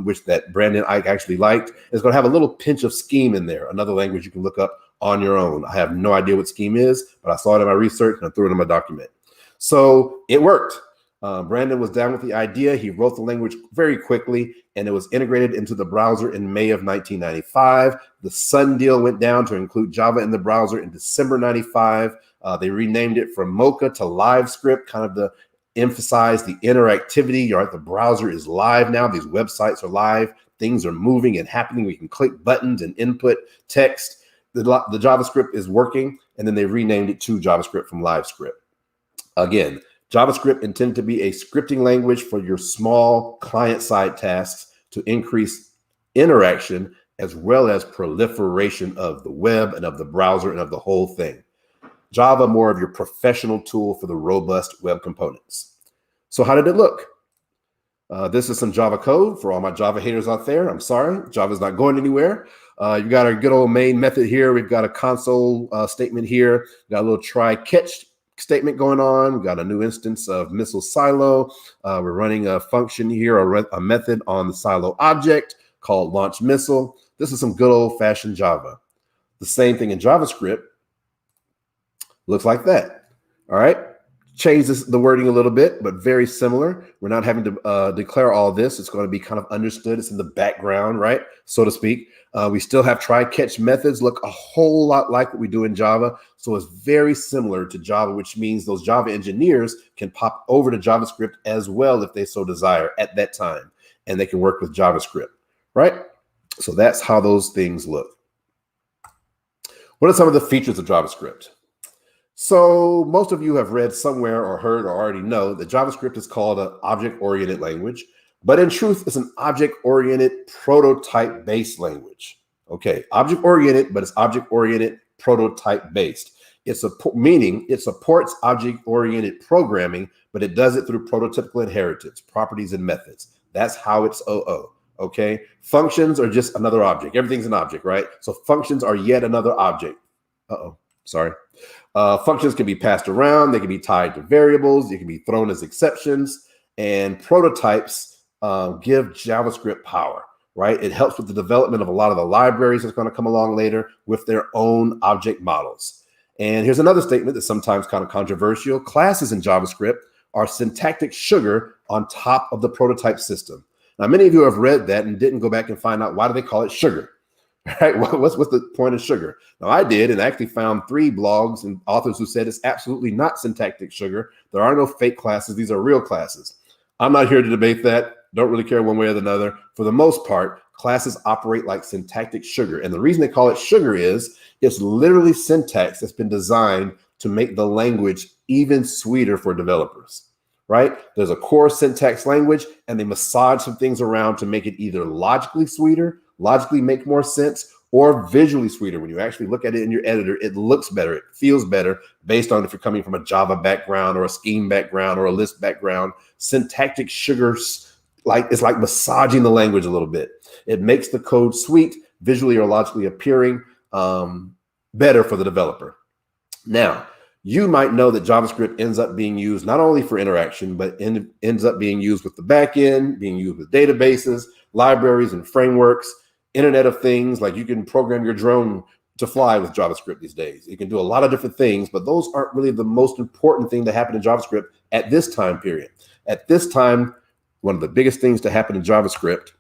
which that Brandon Ike actually liked. It's going to have a little pinch of Scheme in there, another language you can look up on your own. I have no idea what Scheme is, but I saw it in my research and I threw it in my document. So it worked. Brandon was down with the idea. He wrote the language very quickly, and it was integrated into the browser in May of 1995. The Sun deal went down to include Java in the browser in December 95. They renamed it from Mocha to LiveScript, kind of to emphasize the interactivity. You're right, the browser is live now. These websites are live. Things are moving and happening. We can click buttons and input text. The JavaScript is working, and then they renamed it to JavaScript from LiveScript. Again, JavaScript intended to be a scripting language for your small client-side tasks to increase interaction as well as proliferation of the web and of the browser and of the whole thing. Java, more of your professional tool for the robust web components. So how did it look? This is some Java code for all my Java haters out there. I'm sorry, Java's not going anywhere. You've got our good old main method here. We've got a console statement here. We've got a little try catch statement going on. We've got a new instance of missile silo. We're running a function here, a method on the silo object called launch missile. This is some good old fashioned Java. The same thing in JavaScript looks like that. All right. Change the wording a little bit, but very similar. We're not having to declare all this. It's going to be kind of understood. It's in the background, right? So to speak. We still have try catch methods, look a whole lot like what we do in Java. So it's very similar to Java, which means those Java engineers can pop over to JavaScript as well if they so desire at that time. And they can work with JavaScript, right? So that's how those things look. What are some of the features of JavaScript? So most of you have read somewhere or heard or already know that JavaScript is called an object-oriented language, but in truth, it's an object-oriented prototype-based language. Okay, object-oriented, but it's object-oriented prototype-based. Meaning it supports object-oriented programming, but it does it through prototypical inheritance, properties and methods. That's how it's OO. Okay, functions are just another object. Everything's an object, right? So functions are yet another object. Sorry. Functions can be passed around. They can be tied to variables. They can be thrown as exceptions. And prototypes give JavaScript power, right? It helps with the development of a lot of the libraries that's going to come along later with their own object models. And here's another statement that's sometimes kind of controversial. Classes in JavaScript are syntactic sugar on top of the prototype system. Now, many of you have read that and didn't go back and find out why do they call it sugar. Right? What's the point of sugar? Now, I did and actually found 3 blogs and authors who said it's absolutely not syntactic sugar. There are no fake classes. These are real classes. I'm not here to debate that. Don't really care one way or the other. For the most part, classes operate like syntactic sugar. And the reason they call it sugar is it's literally syntax that's been designed to make the language even sweeter for developers, right? There's a core syntax language and they massage some things around to make it either logically sweeter, logically make more sense, or visually sweeter. When you actually look at it in your editor, it looks better, it feels better based on if you're coming from a Java background or a Scheme background or a Lisp background. Syntactic sugars, it's like massaging the language a little bit. It makes the code sweet, visually or logically appearing, better for the developer. Now, You might know that JavaScript ends up being used not only for interaction, but ends up being used with the backend, being used with databases, libraries, and frameworks, Internet of Things. Like you can program your drone to fly with JavaScript these days. You can do a lot of different things, but those aren't really the most important thing to happen in JavaScript at this time period. At this time, one of the biggest things to happen in JavaScript,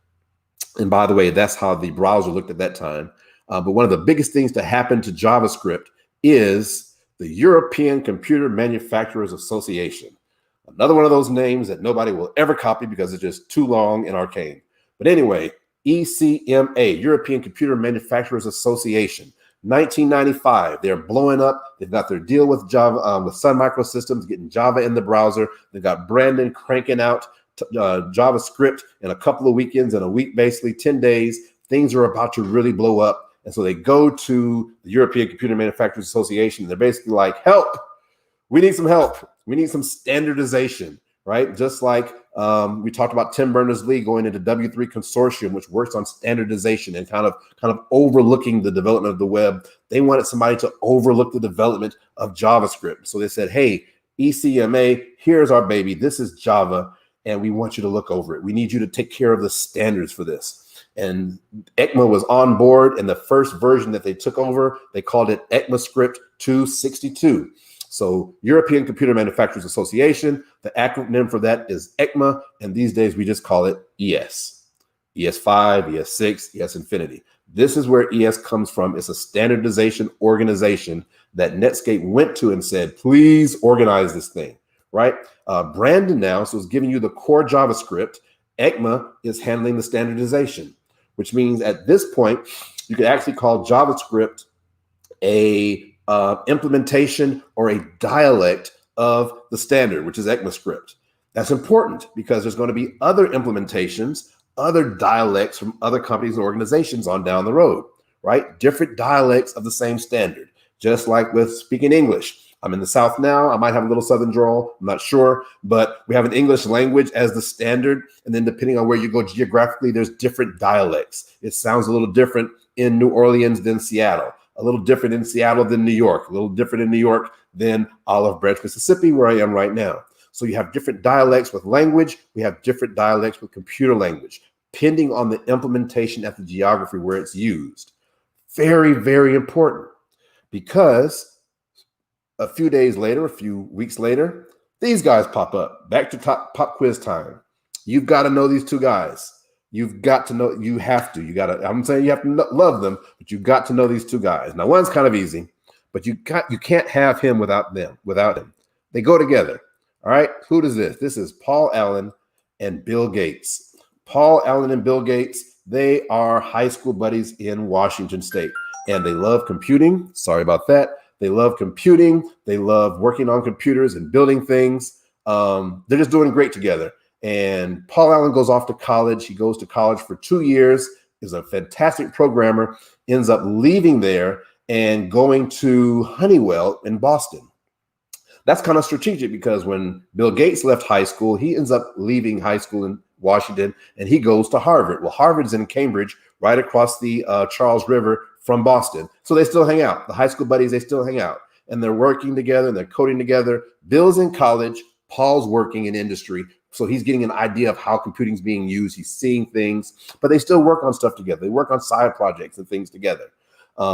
and by the way, that's how the browser looked at that time, but one of the biggest things to happen to JavaScript is the European Computer Manufacturers Association. Another one of those names that nobody will ever copy because it's just too long and arcane. But anyway, ECMA, European Computer Manufacturers Association, 1995. They're blowing up. They've got their deal with Java, with Sun Microsystems, getting Java in the browser. They've got Brandon cranking out JavaScript in a couple of weekends, in a week, basically 10 days. Things are about to really blow up. And so they go to the European Computer Manufacturers Association. They're basically like, help. We need some help. We need some standardization, right? Just like we talked about Tim Berners-Lee going into W3 Consortium, which works on standardization and kind of overlooking the development of the web. They wanted somebody to overlook the development of JavaScript. So they said, hey, ECMA, here's our baby. This is Java, and we want you to look over it. We need you to take care of the standards for this. And ECMA was on board, and the first version that they took over, they called it ECMAScript 262. So European Computer Manufacturers Association, the acronym for that is ECMA, and these days we just call it ES. ES5, ES6, ES Infinity. This is where ES comes from. It's a standardization organization that Netscape went to and said, please organize this thing, right? Brandon now, so it's giving you the core JavaScript. ECMA is handling the standardization, which means at this point, you could actually call JavaScript a implementation or a dialect of the standard, which is ECMAScript. That's important because there's going to be other implementations, other dialects from other companies and organizations on down the road, right? Different dialects of the same standard, just like with speaking English. I'm in the South now. I might have a little Southern drawl. I'm not sure, but we have an English language as the standard. And then depending on where you go geographically, there's different dialects. It sounds a little different in New Orleans than Seattle, a little different in Seattle than New York, a little different in New York than Olive Branch, Mississippi, where I am right now. So you have different dialects with language. We have different dialects with computer language, depending on the implementation at the geography where it's used. Very, very important, because a few days later, a few weeks later, these guys pop up. Back to pop quiz time. You've got to know these two guys. You've got to know, you have to. You got to, I'm saying you have to love them, but you've got to know these two guys. Now, one's kind of easy, but you can't have him without him. They go together. All right. Who does this? This is Paul Allen and Bill Gates. Paul Allen and Bill Gates, they are high school buddies in Washington State, and they love computing. Sorry about that. They love computing. They love working on computers and building things. They're just doing great together. And Paul Allen goes off to college. He goes to college for 2 years, is a fantastic programmer, ends up leaving there and going to Honeywell in Boston. That's kind of strategic because when Bill Gates left high school, he ends up leaving high school in Washington and he goes to Harvard. Well, Harvard's in Cambridge, right across the Charles River from Boston. So they still hang out. The high school buddies, they still hang out. And they're working together and they're coding together. Bill's in college. Paul's working in industry. So he's getting an idea of how computing is being used. He's seeing things, but they still work on stuff together. They work on side projects and things together,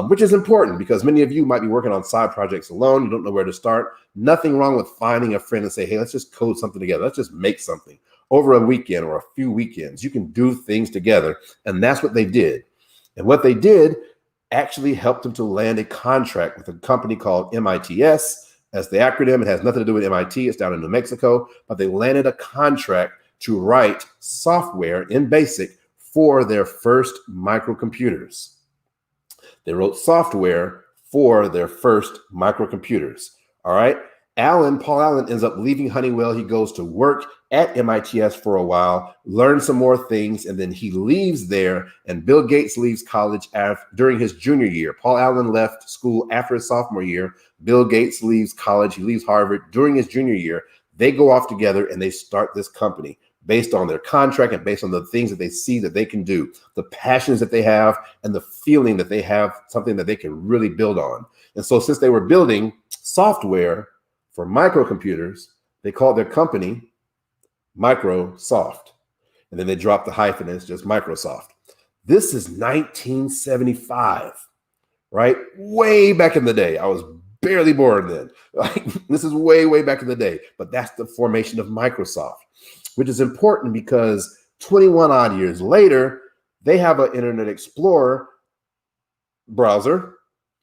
which is important because many of you might be working on side projects alone. You don't know where to start. Nothing wrong with finding a friend and say, hey, let's just code something together. Let's just make something over a weekend or a few weekends. You can do things together. And that's what they did. And what they did actually helped them to land a contract with a company called MITS. That's the acronym. It has nothing to do with MIT. It's down in New Mexico. But they landed a contract to write software in BASIC for their first microcomputers. They wrote software for their first microcomputers. All right. Paul Allen ends up leaving Honeywell. He goes to work at MITS for a while, learns some more things, and then he leaves there. And Bill Gates leaves college during his junior year. Paul Allen left school after his sophomore year. Bill Gates leaves college. He leaves Harvard during his junior year. They go off together and they start this company, based on their contract and based on the things that they see that they can do, the passions that they have, and the feeling that they have something that they can really build on. And so since they were building software for microcomputers, they called their company Microsoft. And then they dropped the hyphen and it's just Microsoft. This is 1975, right? Way back in the day. I was barely born then. Like, this is way, way back in the day. But that's the formation of Microsoft, which is important because 21 odd years later, they have an Internet Explorer browser.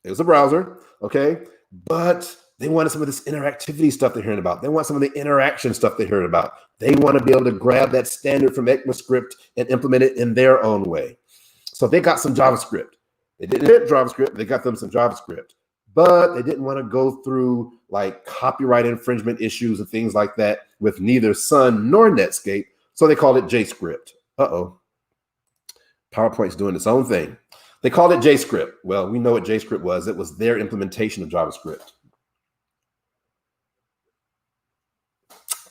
It was a browser, okay? But they wanted some of this interactivity stuff they're hearing about. They want some of the interaction stuff they heard about. They want to be able to grab that standard from ECMAScript and implement it in their own way. So they got some JavaScript. They didn't hit JavaScript, they got them some JavaScript. But they didn't want to go through like copyright infringement issues and things like that with neither Sun nor Netscape. So they called it JScript. Uh-oh. PowerPoint's doing its own thing. They called it JScript. Well, we know what JScript was. It was their implementation of JavaScript.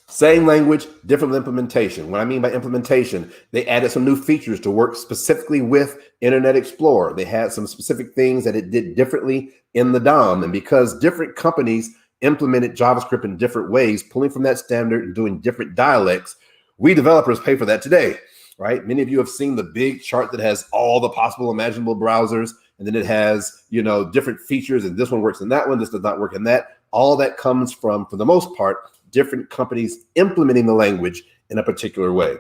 Same language, different implementation. What I mean by implementation, they added some new features to work specifically with Internet Explorer. They had some specific things that it did differently in the DOM. And because different companies implemented JavaScript in different ways, pulling from that standard and doing different dialects, we developers pay for that today, right? Many of you have seen the big chart that has all the possible imaginable browsers, and then it has, you know, different features, and this one works in that one, this does not work in that. All that comes from, for the most part, different companies implementing the language in a particular way.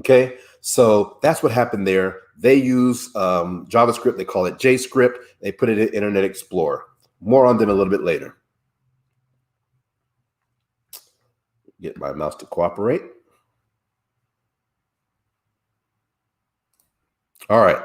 Okay, so that's what happened there. They use JavaScript, they call it JScript. They put it in Internet Explorer. More on them a little bit later. Get my mouse to cooperate. All right,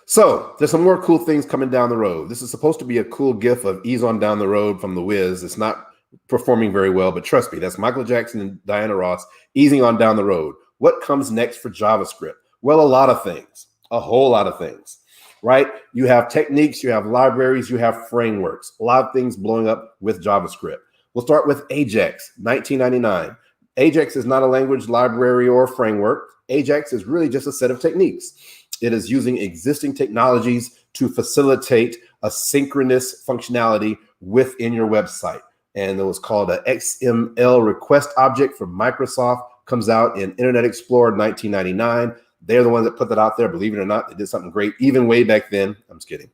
so there's some more cool things coming down the road. This is supposed to be a cool GIF of Ease on Down the Road from The Wiz. It's not performing very well, but trust me, that's Michael Jackson and Diana Ross easing on down the road. What comes next for JavaScript? Well, a lot of things, a whole lot of things, right? You have techniques, you have libraries, you have frameworks, a lot of things blowing up with JavaScript. We'll start with Ajax, 1999. Ajax is not a language, library, or framework. Ajax is really just a set of techniques. It is using existing technologies to facilitate asynchronous functionality within your website. And it was called an XML request object from Microsoft. Comes out in Internet Explorer 1999. They're the ones that put that out there. Believe it or not, they did something great even way back then. I'm just kidding.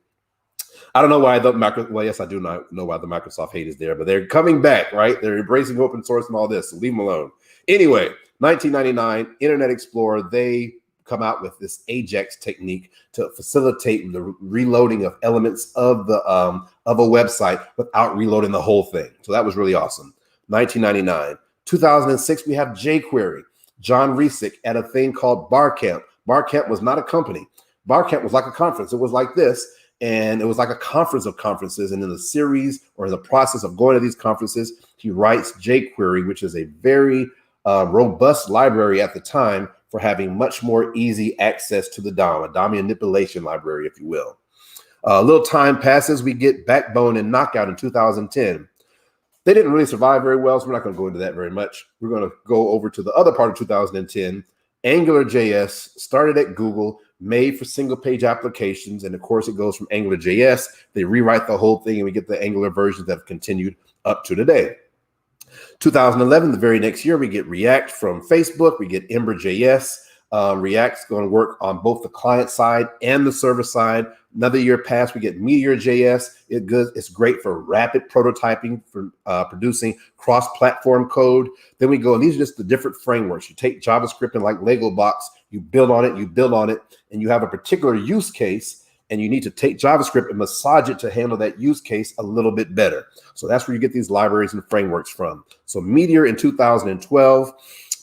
I don't know why well, yes, I do not know why the Microsoft hate is there, but they're coming back, right? They're embracing open source and all this, so leave them alone. Anyway, 1999, Internet Explorer, they come out with this Ajax technique to facilitate the reloading of elements of a website without reloading the whole thing. So that was really awesome. 1999. 2006, we have jQuery. John Resick at a thing called Barcamp. Barcamp was not a company. Barcamp was like a conference. It was like this, and it was like a conference of conferences. And in the series or in the process of going to these conferences, he writes jQuery, which is a very robust library at the time for having much more easy access to the DOM, a DOM manipulation library, if you will. A little time passes, we get Backbone and Knockout in 2010. They didn't really survive very well, so we're not going to go into that very much. We're going to go over to the other part of 2010. AngularJS started at Google, made for single-page applications, and of course it goes from AngularJS. They rewrite the whole thing, and we get the Angular versions that have continued up to today. 2011, the very next year, we get React from Facebook. We get Ember.js. React's going to work on both the client side and the server side. Another year passed, we get Meteor.js. It's great for rapid prototyping, for producing cross-platform code. Then we go, and these are just the different frameworks. You take JavaScript and like Lego blocks, you build on it, and you have a particular use case, and you need to take JavaScript and massage it to handle that use case a little bit better. So that's where you get these libraries and frameworks from. So Meteor in 2012,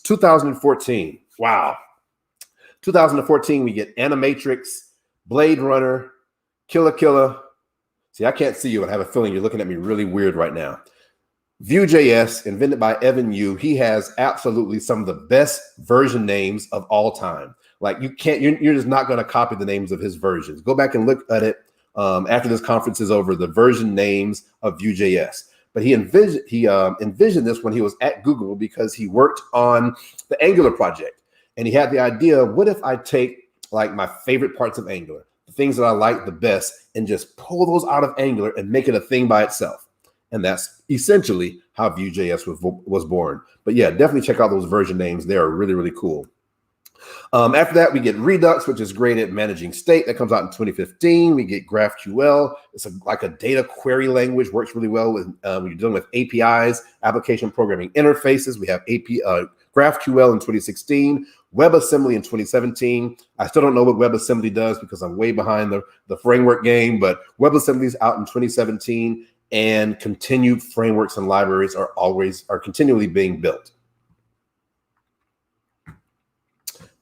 2014, wow. 2014, we get Animatrix, Blade Runner, Killa. See, I can't see you, and I have a feeling you're looking at me really weird right now. Vue.js, invented by Evan You. He has absolutely some of the best version names of all time. Like you're just not going to copy the names of his versions. Go back and look at it after this conference is over, the version names of Vue.js. But he envisioned this when he was at Google because he worked on the Angular project. And he had the idea, what if I take like my favorite parts of Angular, the things that I like the best, and just pull those out of Angular and make it a thing by itself. And that's essentially how Vue.js was born. But yeah, definitely check out those version names. They are really, really cool. After that, we get Redux, which is great at managing state. That comes out in 2015. We get GraphQL. It's like a data query language, works really well with when you're dealing with APIs, application programming interfaces. We have GraphQL in 2016, WebAssembly in 2017. I still don't know what WebAssembly does because I'm way behind the framework game, but WebAssembly is out in 2017, and continued frameworks and libraries are continually being built.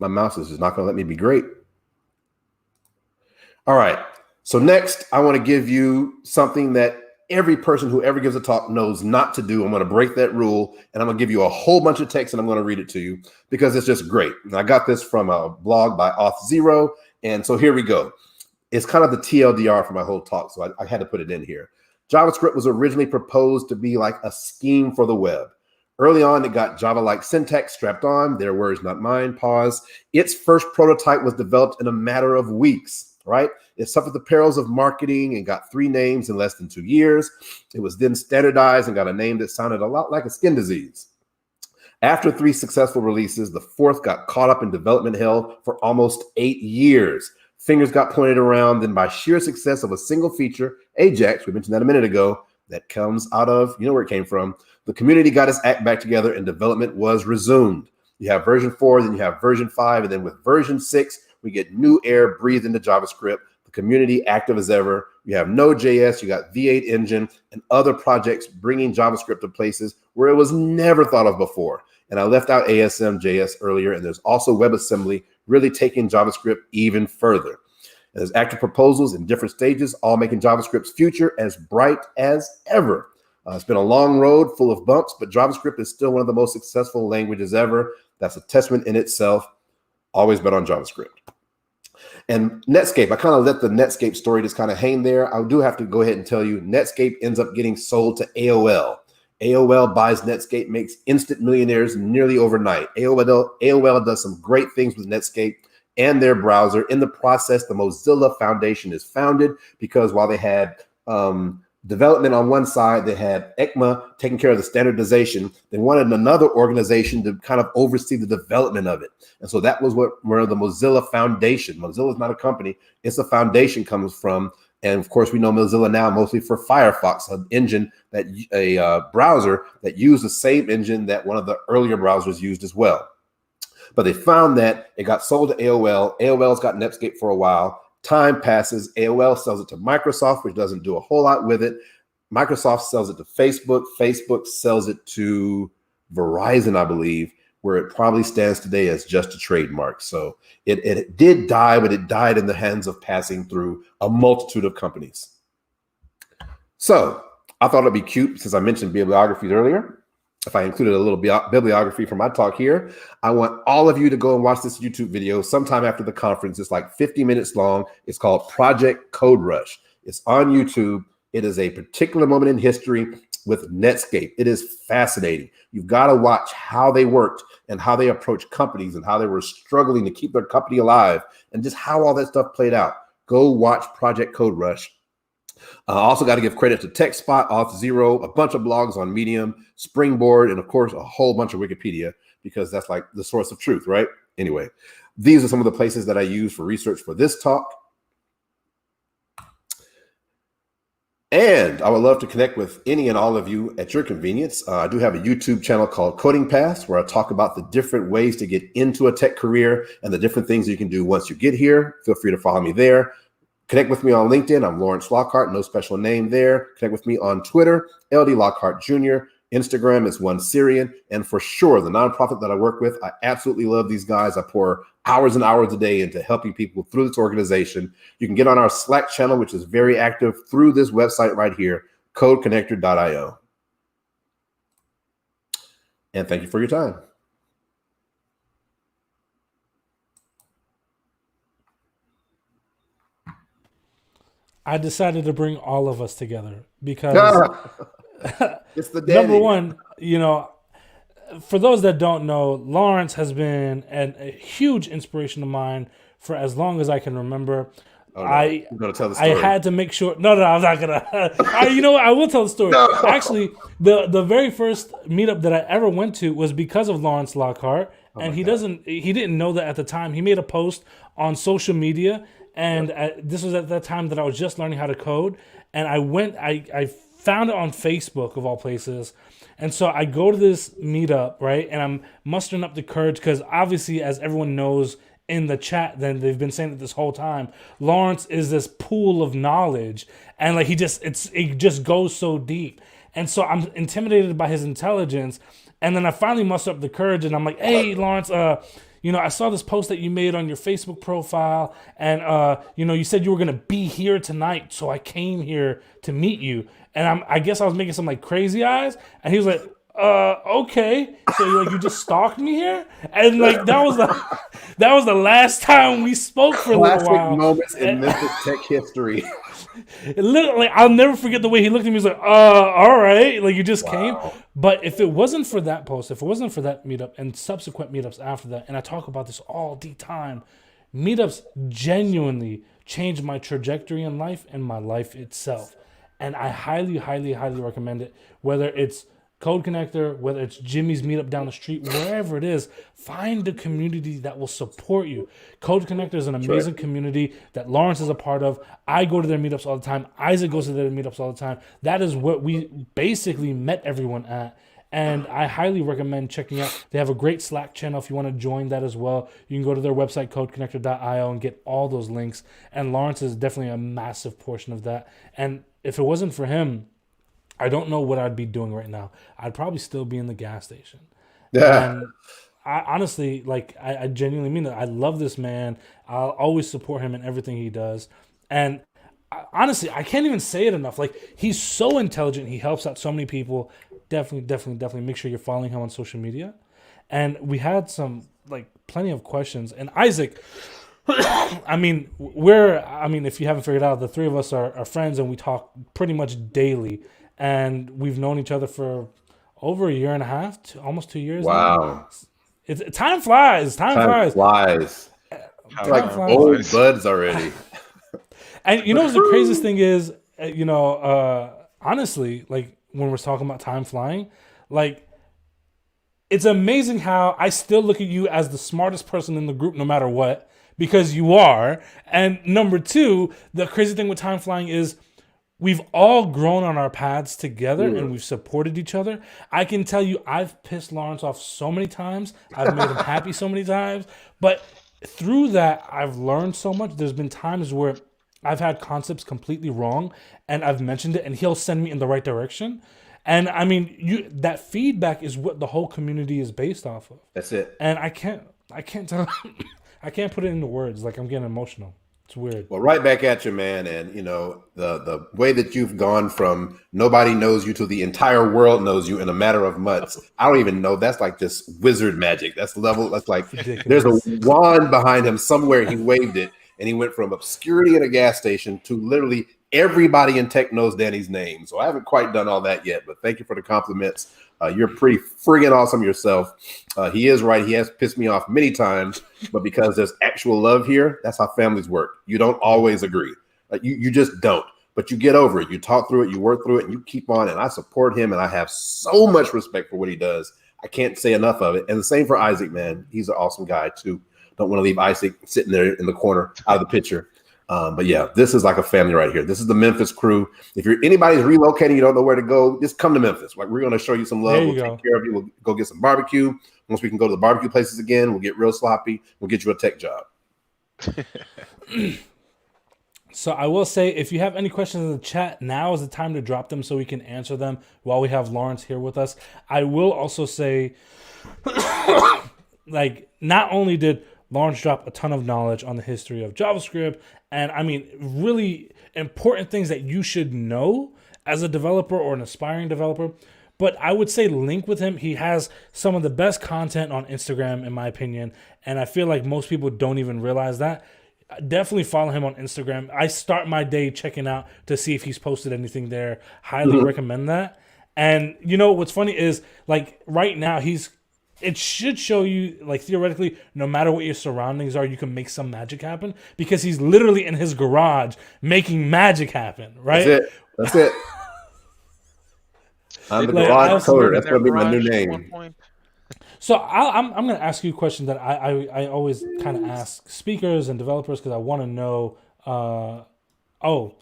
My mouse is just not going to let me be great. All right. So next, I want to give you something that every person who ever gives a talk knows not to do. I'm going to break that rule, and I'm going to give you a whole bunch of text, and I'm going to read it to you because it's just great. And I got this from a blog by Auth0, and so here we go. It's kind of the TLDR for my whole talk, so I had to put it in here. JavaScript was originally proposed to be like a scheme for the web. Early on, it got Java-like syntax strapped on. Their words, not mine. Pause. Its first prototype was developed in a matter of weeks, right? It suffered the perils of marketing and got 3 names in less than 2 years. It was then standardized and got a name that sounded a lot like a skin disease. After 3 successful releases, the 4th got caught up in development hell for almost 8 years. Fingers got pointed around, then by sheer success of a single feature, Ajax, we mentioned that a minute ago, that comes out of, you know where it came from, the community got its act back together and development was resumed. You have version 4, then you have version 5, and then with version 6, we get new air breathed into JavaScript, the community active as ever. You have Node.js, you got V8 engine, and other projects bringing JavaScript to places where it was never thought of before. And I left out ASM.js earlier, and there's also WebAssembly really taking JavaScript even further. And there's active proposals in different stages, all making JavaScript's future as bright as ever. It's been a long road full of bumps, but JavaScript is still one of the most successful languages ever. That's a testament in itself. Always bet on JavaScript. And Netscape, I kind of let the Netscape story just kind of hang there. I do have to go ahead and tell you, Netscape ends up getting sold to AOL. AOL buys Netscape, makes instant millionaires nearly overnight. AOL does some great things with Netscape and their browser. In the process, the Mozilla Foundation is founded because while they had development on one side, they had ECMA taking care of the standardization. They wanted another organization to kind of oversee the development of it. And so that was where the Mozilla Foundation, Mozilla is not a company, it's a foundation comes from. And of course, we know Mozilla now mostly for Firefox, an engine that a browser that used the same engine that one of the earlier browsers used as well. But they found that it got sold to AOL. AOL's got Netscape for a while. Time passes. AOL sells it to Microsoft, which doesn't do a whole lot with it. Microsoft sells it to Facebook. Facebook sells it to Verizon, I believe, where it probably stands today as just a trademark. So it did die, but it died in the hands of passing through a multitude of companies. So I thought it'd be cute, since I mentioned bibliographies earlier, if I included a little bibliography for my talk here. I want all of you to go and watch this YouTube video sometime after the conference. It's like 50 minutes long. It's called Project Code Rush. It's on YouTube. It is a particular moment in history with Netscape. It is fascinating. You've got to watch how they worked and how they approached companies and how they were struggling to keep their company alive and just how all that stuff played out. Go watch Project Code Rush. Also got to give credit to TechSpot, Auth0, a bunch of blogs on Medium, Springboard, and of course, a whole bunch of Wikipedia, because that's like the source of truth, right? Anyway, these are some of the places that I use for research for this talk. And I would love to connect with any and all of you at your convenience. I do have a YouTube channel called Coding Paths, where I talk about the different ways to get into a tech career and the different things you can do once you get here. Feel free to follow me there. Connect with me on LinkedIn. I'm Lawrence Lockhart, no special name there. Connect with me on Twitter, LD Lockhart Jr. Instagram is One Syrian. And for sure, the nonprofit that I work with, I absolutely love these guys. I pour hours and hours a day into helping people through this organization. You can get on our Slack channel, which is very active, through this website right here, codeconnector.io. And thank you for your time. I decided to bring all of us together because It's the Number Danny. one, for those that don't know, Lawrence has been a huge inspiration of mine for as long as I can remember. Oh, no. You're gonna tell the I story. had to make sure. No, I'm not gonna. You know what? I will tell the story. No. Actually, the very first meetup that I ever went to was because of Lawrence Lockhart, and he didn't know that at the time. He made a post on social media, and this was at that time that I was just learning how to code, and I found it on Facebook of all places. And so I go to this meetup, right? And I'm mustering up the courage because obviously, as everyone knows in the chat, then they've been saying it this whole time, Lawrence is this pool of knowledge. And like it just goes so deep. And so I'm intimidated by his intelligence. And then I finally muster up the courage and I'm like, hey, Lawrence, I saw this post that you made on your Facebook profile. And, you said you were going to be here tonight. So I came here to meet you. And I guess I was making some like crazy eyes. And he was like, okay. So you just stalked me here? And like, that was the last time we spoke for a little while. Classic moments in Memphis tech history. Literally, I'll never forget the way he looked at me. He was like, all right. Like, you just came. But if it wasn't for that post, if it wasn't for that meetup and subsequent meetups after that, and I talk about this all the time, meetups genuinely changed my trajectory in life and my life itself. And I highly, highly, highly recommend it. Whether it's Code Connector, whether it's Jimmy's meetup down the street, wherever it is, find a community that will support you. Code Connector is an amazing community that Lawrence is a part of. I go to their meetups all the time. Isaac goes to their meetups all the time. That is what we basically met everyone at. And I highly recommend checking out. They have a great Slack channel if you want to join that as well. You can go to their website, codeconnector.io, and get all those links. And Lawrence is definitely a massive portion of that. And if it wasn't for him, I don't know what I'd be doing right now. I'd probably still be in the gas station. Yeah. And I honestly, I genuinely mean that. I love this man. I'll always support him in everything he does. And honestly, I can't even say it enough. Like, he's so intelligent. He helps out so many people. Definitely make sure you're following him on social media. And we had plenty of questions. And Isaac, if you haven't figured out, the three of us are friends and we talk pretty much daily. And we've known each other for over a year and a half, almost 2 years. Wow. Now. Time flies. Time flies. Like old buds already. And what's the craziest thing is, honestly, like when we're talking about time flying, like it's amazing how I still look at you as the smartest person in the group no matter what, because you are. And number two, the crazy thing with time flying is we've all grown on our paths together and we've supported each other. I can tell you I've pissed Lawrence off so many times. I've made him happy so many times. But through that, I've learned so much. There's been times where I've had concepts completely wrong and I've mentioned it and he'll send me in the right direction. And that feedback is what the whole community is based off of. That's it. And I can't tell I can't put it into words. Like, I'm getting emotional. It's weird. Well, right back at you, man. And the way that you've gone from nobody knows you to the entire world knows you in a matter of months. I don't even know. That's like just wizard magic. That's like there's a wand behind him somewhere. He waved it and he went from obscurity at a gas station to literally everybody in tech knows Danny's name. So I haven't quite done all that yet, but thank you for the compliments. You're pretty friggin' awesome yourself. He is right. He has pissed me off many times, but because there's actual love here, that's how families work. You don't always agree. You just don't, but you get over it. You talk through it, you work through it, and you keep on. And I support him, and I have so much respect for what he does. I can't say enough of it. And the same for Isaac, man. He's an awesome guy too. Don't want to leave Isaac sitting there in the corner out of the picture. But yeah, this is like a family right here. This is the Memphis crew. If anybody's relocating, you don't know where to go, just come to Memphis. Like, we're going to show you some love. We'll take care of you. We'll go get some barbecue. Once we can go to the barbecue places again, we'll get real sloppy. We'll get you a tech job. So I will say, if you have any questions in the chat, now is the time to drop them so we can answer them while we have Lawrence here with us. I will also say, not only did Lawrence dropped a ton of knowledge on the history of JavaScript and really important things that you should know as a developer or an aspiring developer. But I would say link with him. He has some of the best content on Instagram, in my opinion. And I feel like most people don't even realize that. Definitely follow him on Instagram. I start my day checking out to see if he's posted anything there. Highly recommend that. And you know what's funny is like right now it should show you like theoretically no matter what your surroundings are you can make some magic happen because he's literally in his garage making magic happen, right? That's it. I'm the garage coder. That's gonna be my new name. So I'm going to ask you a question that I always kind of ask speakers and developers because I want to know. Oh,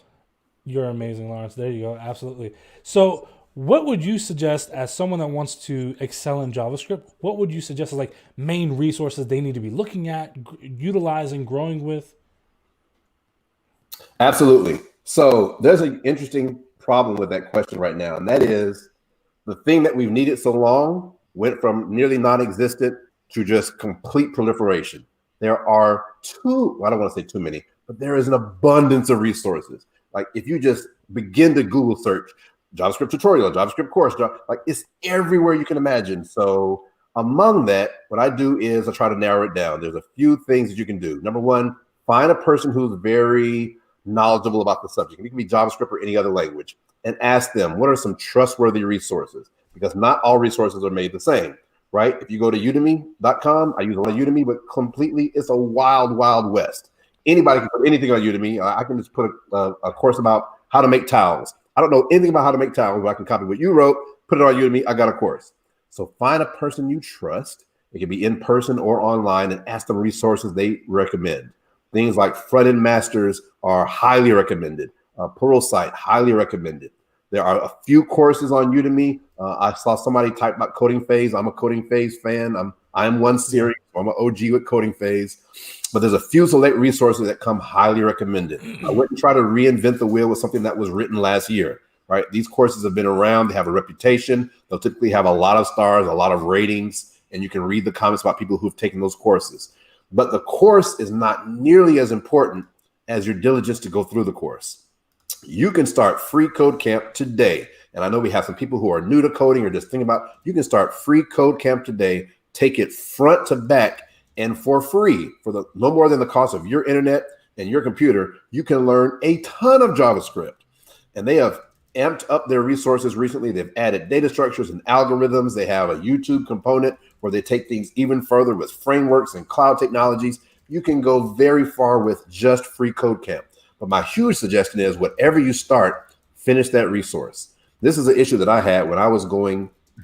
you're amazing, Lawrence. There you go. Absolutely. So what would you suggest as someone that wants to excel in JavaScript? What would you suggest as like main resources they need to be looking at, utilizing, growing with? Absolutely. So there's an interesting problem with that question right now, and that is the thing that we've needed so long went from nearly non-existent to just complete proliferation. There are I don't want to say too many, but there is an abundance of resources. Like if you just begin to Google search JavaScript tutorial, JavaScript course, like it's everywhere you can imagine. So among that, what I do is I try to narrow it down. There's a few things that you can do. Number one, find a person who's very knowledgeable about the subject. It can be JavaScript or any other language, and ask them, what are some trustworthy resources? Because not all resources are made the same, right? If you go to udemy.com, I use a lot of Udemy, but completely, it's a wild, wild west. Anybody can put anything on Udemy. I can just put a course about how to make towels. I don't know anything about how to make towels, but I can copy what you wrote, put it on Udemy, I got a course. So find a person you trust. It can be in person or online, and ask them resources they recommend. Things like Front-End Masters are highly recommended. Pluralsight, highly recommended. There are a few courses on Udemy. I saw somebody type about Coding Phase. I'm a Coding Phase fan. I'm one series. I'm an OG with Coding Phase. But there's a few select resources that come highly recommended. I wouldn't try to reinvent the wheel with something that was written last year, right? These courses have been around. They have a reputation. They'll typically have a lot of stars, a lot of ratings, and you can read the comments about people who've taken those courses. But the course is not nearly as important as your diligence to go through the course. You can start free code camp today. And I know we have some people who are new to coding or just thinking about, you can start free code camp today, take it front to back, and for free, for no more than the cost of your internet and your computer, you can learn a ton of JavaScript. And they have amped up their resources recently. They've added data structures and algorithms. They have a YouTube component where they take things even further with frameworks and cloud technologies. You can go very far with just free code camp. But my huge suggestion is whatever you start, finish that resource. This is an issue that I had when I was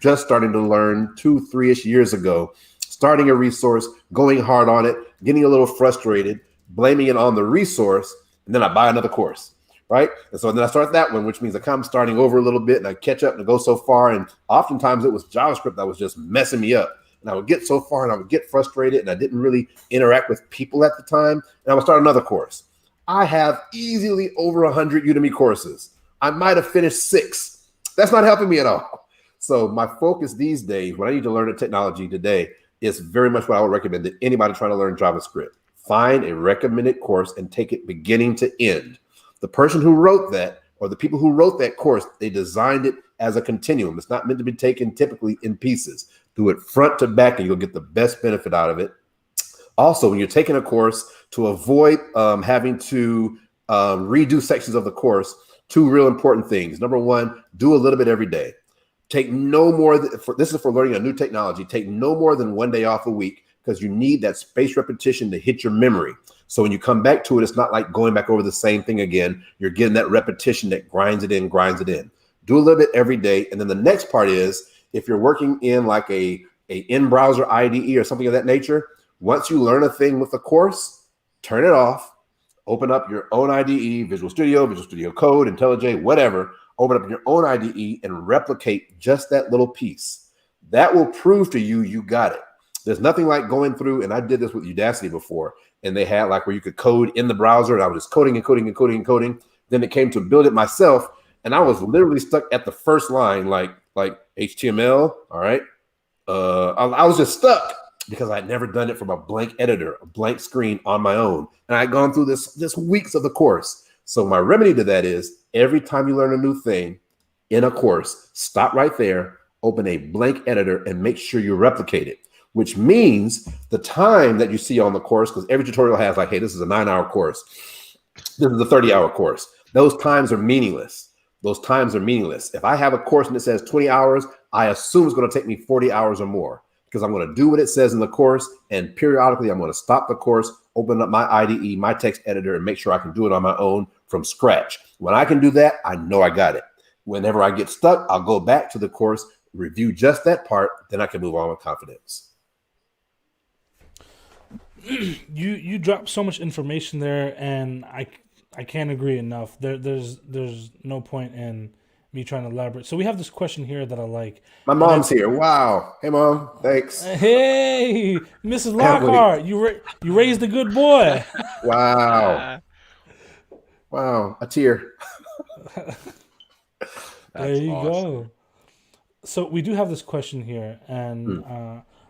just starting to learn 2-3-ish years ago, starting a resource, going hard on it, getting a little frustrated, blaming it on the resource, and then I buy another course, right? And so then I start that one, which means I come starting over a little bit and I catch up and go so far. And oftentimes it was JavaScript that was just messing me up. And I would get so far and I would get frustrated and I didn't really interact with people at the time. And I would start another course. I have easily over 100 Udemy courses. I might have finished 6. That's not helping me at all. So my focus these days, when I need to learn a technology today, is very much what I would recommend to anybody trying to learn JavaScript. Find a recommended course and take it beginning to end. The person who wrote that, or the people who wrote that course, they designed it as a continuum. It's not meant to be taken typically in pieces. Do it front to back and you'll get the best benefit out of it. Also, when you're taking a course, to avoid having to redo sections of the course, 2 real important things. Number one, do a little bit every day. Take no more, this is for learning a new technology, take no more than 1 day off a week because you need that spaced repetition to hit your memory. So when you come back to it, it's not like going back over the same thing again. You're getting that repetition that grinds it in. Do a little bit every day. And then the next part is, if you're working in like a in-browser IDE or something of that nature, once you learn a thing with the course, turn it off, open up your own IDE, Visual Studio Code, IntelliJ, whatever, open up your own IDE and replicate just that little piece. That will prove to you, you got it. There's nothing like going through, and I did this with Udacity before, and they had like where you could code in the browser, and I was just coding. Then it came to build it myself, and I was literally stuck at the first line, like HTML, all right? I was just stuck because I'd never done it from a blank editor, a blank screen on my own. And I'd gone through this weeks of the course. So my remedy to that is every time you learn a new thing in a course, stop right there, open a blank editor and make sure you replicate it, which means the time that you see on the course, because every tutorial has like, hey, this is a 9-hour course. This is a 30-hour course. Those times are meaningless. Those times are meaningless. If I have a course and it says 20 hours, I assume it's going to take me 40 hours or more because I'm going to do what it says in the course. And periodically, I'm going to stop the course, open up my IDE, my text editor, and make sure I can do it on my own from scratch. When I can do that, I know I got it. Whenever I get stuck, I'll go back to the course, review just that part, then I can move on with confidence. You dropped so much information there, and I can't agree enough. There's no point in me trying to elaborate. So we have this question here that I like. My mom's here. Wow. Hey, Mom. Thanks. Hey, Mrs. Can't Lockhart, you raised a good boy. Wow. Wow. A tear. There you go. So we do have this question here, and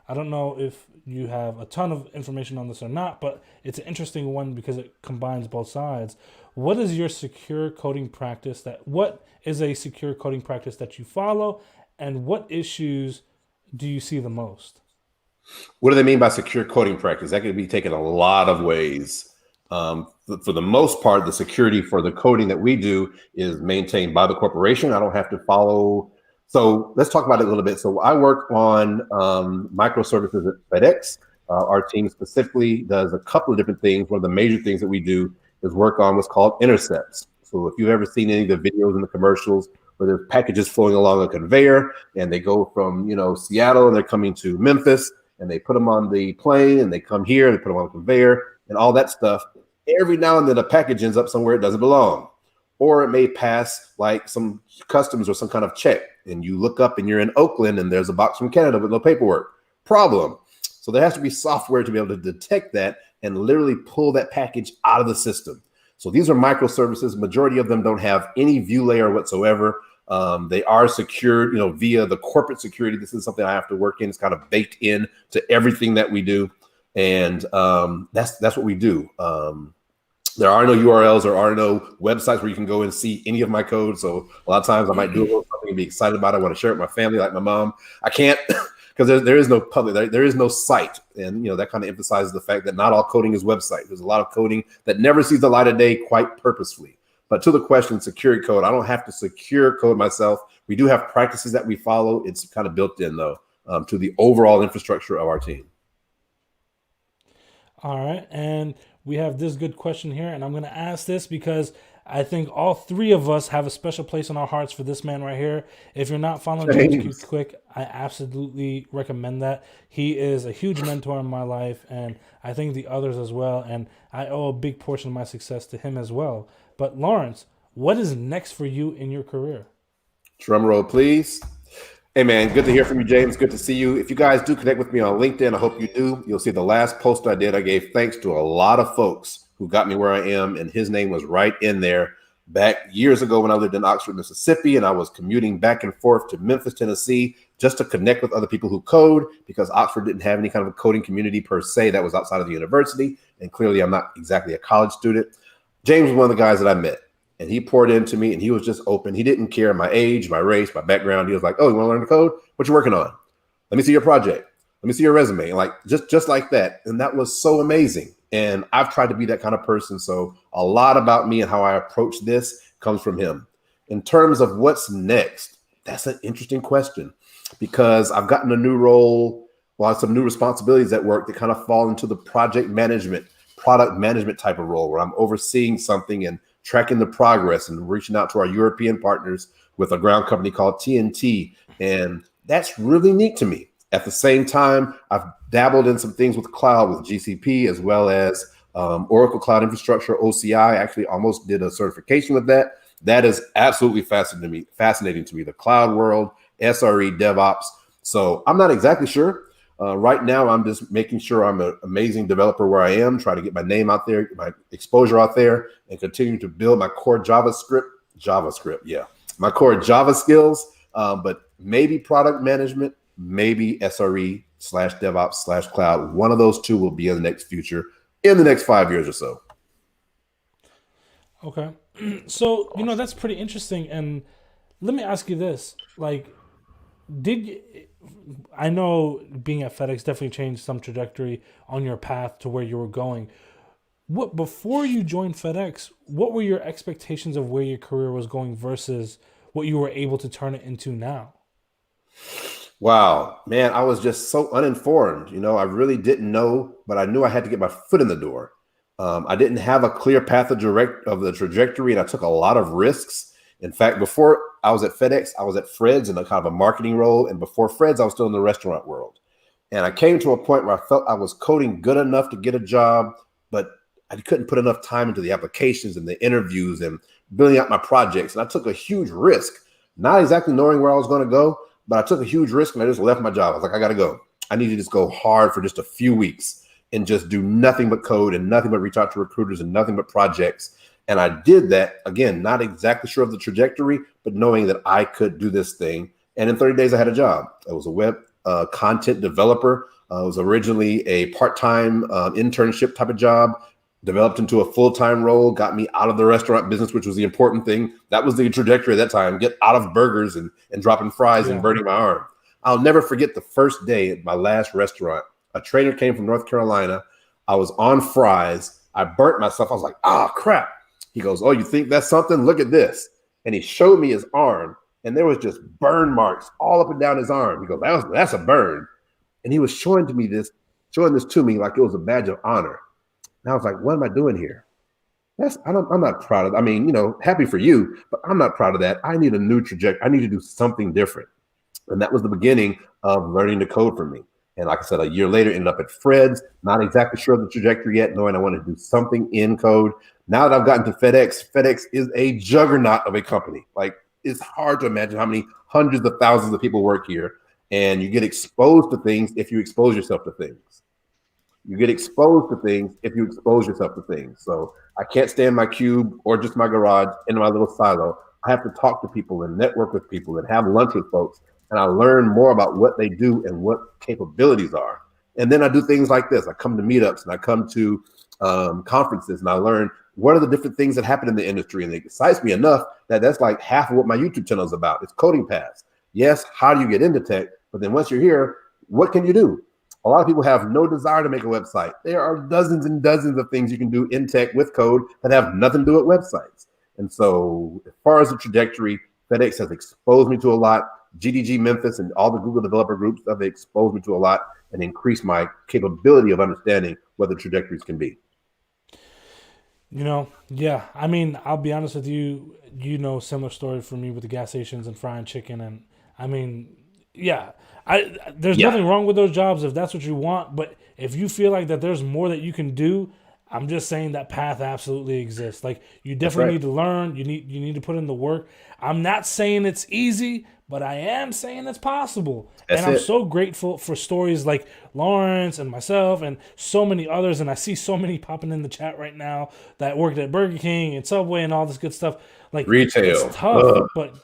I don't know if you have a ton of information on this or not, but it's an interesting one because it combines both sides. What is your secure coding practice what is a secure coding practice that you follow, and what issues do you see the most? What do they mean by secure coding practice? That could be taken a lot of ways. For the most part, the security for the coding that we do is maintained by the corporation. I don't have to follow. So let's talk about it a little bit. So I work on microservices at FedEx. Our team specifically does a couple of different things. One of the major things that we do is work on what's called intercepts. So if you've ever seen any of the videos and the commercials where there's packages flowing along a conveyor and they go from, Seattle and they're coming to Memphis and they put them on the plane and they come here, they put them on the conveyor and all that stuff. Every now and then a package ends up somewhere it doesn't belong. Or it may pass like some customs or some kind of check. And you look up and you're in Oakland and there's a box from Canada with no paperwork. Problem. So there has to be software to be able to detect that and literally pull that package out of the system. So these are microservices. Majority of them don't have any view layer whatsoever. They are secured, via the corporate security. This is something I have to work in. It's kind of baked in to everything that we do. And that's what we do. There are no URLs, there are no websites where you can go and see any of my code. So a lot of times I might do a little something and be excited about it. I want to share it with my family, like my mom. I can't because there is no public, there is no site. And that kind of emphasizes the fact that not all coding is website. There's a lot of coding that never sees the light of day quite purposefully. But to the question, secure code, I don't have to secure code myself. We do have practices that we follow. It's kind of built in though to the overall infrastructure of our team. All right, and we have this good question here, and I'm going to ask this because I think all three of us have a special place in our hearts for this man right here. If you're not following James Quick, I absolutely recommend that. He is a huge mentor in my life, and I think the others as well, and I owe a big portion of my success to him as well. But Lawrence, what is next for you in your career? Drum roll, please. Hey, man, good to hear from you, James. Good to see you. If you guys do connect with me on LinkedIn, I hope you do. You'll see the last post I did. I gave thanks to a lot of folks who got me where I am, and his name was right in there back years ago when I lived in Oxford, Mississippi, and I was commuting back and forth to Memphis, Tennessee, just to connect with other people who code because Oxford didn't have any kind of a coding community per se that was outside of the university, and clearly I'm not exactly a college student. James was one of the guys that I met. And he poured into me and he was just open. He didn't care my age, my race, my background. He was like, oh, you want to learn to code? What you working on? Let me see your project. Let me see your resume. Like just like that. And that was so amazing. And I've tried to be that kind of person. So a lot about me and how I approach this comes from him. In terms of what's next, that's an interesting question because I've gotten a new role, some new responsibilities at work that kind of fall into the product management type of role where I'm overseeing something and tracking the progress and reaching out to our European partners with a ground company called TNT. And that's really neat to me. At the same time, I've dabbled in some things with cloud with GCP as well as Oracle Cloud Infrastructure, OCI. Actually almost did a certification with that. That is absolutely fascinating to me, the cloud world, SRE, DevOps. So I'm not exactly sure. Right now, I'm just making sure I'm an amazing developer where I am, try to get my name out there, my exposure out there, and continue to build my core JavaScript, my core Java skills, but maybe product management, maybe SRE/DevOps/cloud. One of those two will be in the next future, in the next 5 years or so. Okay. So, that's pretty interesting. And let me ask you this, I know being at FedEx definitely changed some trajectory on your path to where you were going. what before you joined FedEx, what were your expectations of where your career was going versus what you were able to turn it into now? Wow, man, I was just so uninformed. You know, I really didn't know, but I knew I had to get my foot in the door. I didn't have a clear path of the trajectory, and I took a lot of risks. In fact, before I was at FedEx, I was at Fred's in a kind of a marketing role, and before Fred's, I was still in the restaurant world. And I came to a point where I felt I was coding good enough to get a job, but I couldn't put enough time into the applications and the interviews and building out my projects. And I took a huge risk, not exactly knowing where I was going to go, but I took a huge risk and I just left my job. I was like, I got to go. I need to just go hard for just a few weeks and just do nothing but code and nothing but reach out to recruiters and nothing but projects. And I did that, again, not exactly sure of the trajectory, but knowing that I could do this thing. And in 30 days, I had a job. I was a web content developer. It was originally a part-time internship type of job, developed into a full-time role, got me out of the restaurant business, which was the important thing. That was the trajectory at that time, get out of burgers and dropping fries and burning my arm. I'll never forget the first day at my last restaurant. A trainer came from North Carolina. I was on fries. I burnt myself. I was like, ah, crap. He goes, oh, you think that's something? Look at this. And he showed me his arm, and there was just burn marks all up and down his arm. He goes, that's a burn. And he was showing this to me like it was a badge of honor. And I was like, what am I doing here? I'm not proud of, I mean, you know, happy for you, but I'm not proud of that. I need a new trajectory. I need to do something different. And that was the beginning of learning to code for me. And like I said, a year later, ended up at Fred's, not exactly sure of the trajectory yet, knowing I wanted to do something in code. Now that I've gotten to FedEx, FedEx is a juggernaut of a company. Like, it's hard to imagine how many hundreds of thousands of people work here. And you get exposed to things if you expose yourself to things. You get exposed to things if you expose yourself to things. So I can't stay in my cube or just my garage in my little silo. I have to talk to people and network with people and have lunch with folks. And I learn more about what they do and what capabilities are. And then I do things like this. I come to meetups and I come to conferences and I learn what are the different things that happen in the industry. And it excites me enough that that's like half of what my YouTube channel is about. It's coding paths. Yes, how do you get into tech? But then once you're here, what can you do? A lot of people have no desire to make a website. There are dozens and dozens of things you can do in tech with code that have nothing to do with websites. And so as far as the trajectory, FedEx has exposed me to a lot. GDG Memphis and all the Google developer groups have exposed me to a lot and increased my capability of understanding what the trajectories can be. You know, yeah. I mean, I'll be honest with you, you know, similar story for me with the gas stations and frying chicken. And I mean, yeah, there's nothing wrong with those jobs if that's what you want. But if you feel like that there's more that you can do, I'm just saying that path absolutely exists. Like, you definitely need to learn. You need to put in the work. I'm not saying it's easy, but I am saying it's possible. And I'm so grateful for stories like Lawrence and myself and so many others. And I see so many popping in the chat right now that worked at Burger King and Subway and all this good stuff. Like, retail. It's tough, but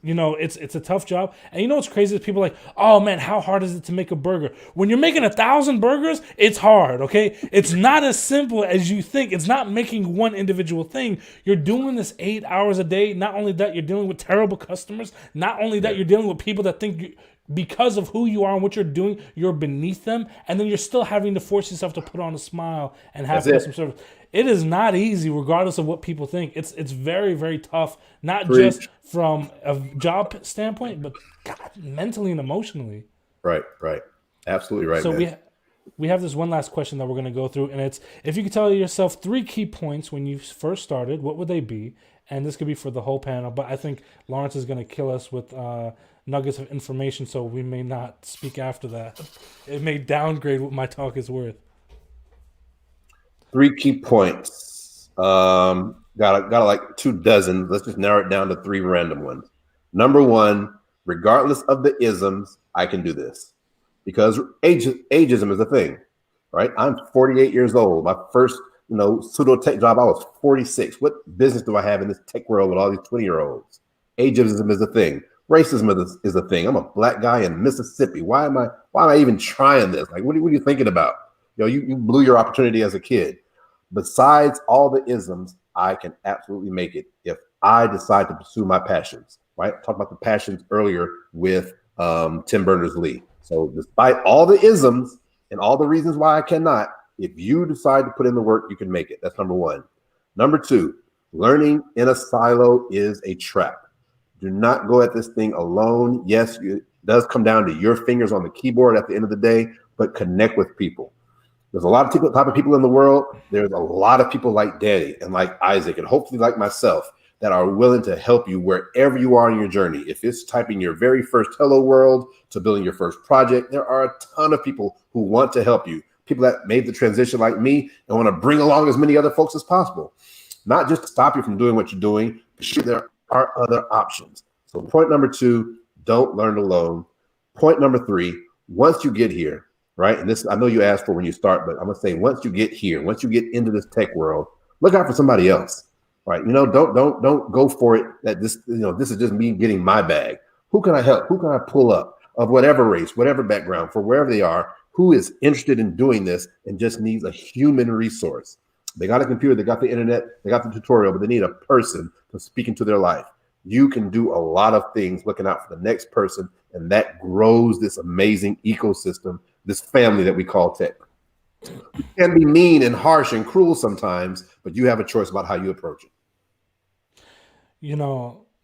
you know, it's a tough job. And you know what's crazy is people are like, oh man, how hard is it to make a burger? When you're making 1,000 burgers, it's hard, okay? It's not as simple as you think. It's not making one individual thing. You're doing this 8 hours a day. Not only that, you're dealing with terrible customers. Not only that, you're dealing with people that think because of who you are and what you're doing, you're beneath them. And then you're still having to force yourself to put on a smile and have customer service. It is not easy, regardless of what people think. It's very, very tough, not just from a job standpoint, but God, mentally and emotionally. Right. Absolutely right. So man. we have this one last question that we're going to go through, and it's, if you could tell yourself 3 key points when you first started, what would they be? And this could be for the whole panel, but I think Lawrence is going to kill us with nuggets of information, so we may not speak after that. It may downgrade what my talk is worth. 3 key points. Got like 2 dozen. Let's just narrow it down to 3 random ones. Number 1, regardless of the isms, I can do this. Because ageism is a thing, right? I'm 48 years old. My first, pseudo tech job, I was 46. What business do I have in this tech world with all these 20-year-olds? Ageism is a thing. Racism is a thing. I'm a black guy in Mississippi. Why am I even trying this? Like, what are you thinking about? You blew your opportunity as a kid. Besides all the isms, I can absolutely make it if I decide to pursue my passions, right? Talked about the passions earlier with Tim Berners-Lee. So despite all the isms and all the reasons why I cannot, If you decide to put in the work, you can make it. That's number one. Number two, learning in a silo is a trap. Do not go at this thing alone. Yes, it does come down to your fingers on the keyboard at the end of the day, but connect with people. There's a lot of type of people in the world. There's a lot of people like Danny and like Isaac and hopefully like myself that are willing to help you wherever you are in your journey. If it's typing your very first hello world to building your first project, there are a ton of people who want to help you. People that made the transition like me and want to bring along as many other folks as possible. Not just to stop you from doing what you're doing, but sure, there are other options. So point number two, don't learn alone. Point number three, once you get here, right? And this, I know you asked for when you start, but I'm gonna say once you get here, once you get into this tech world, look out for somebody else, right? Don't go for it that this is just me getting my bag. Who can I help? Who can I pull up of whatever race, whatever background, for wherever they are, who is interested in doing this and just needs a human resource? They got a computer, they got the internet, they got the tutorial, but they need a person to speak into their life. You can do a lot of things looking out for the next person, and that grows this amazing ecosystem, this family that we call tech. It can be mean and harsh and cruel sometimes, but you have a choice about how you approach it.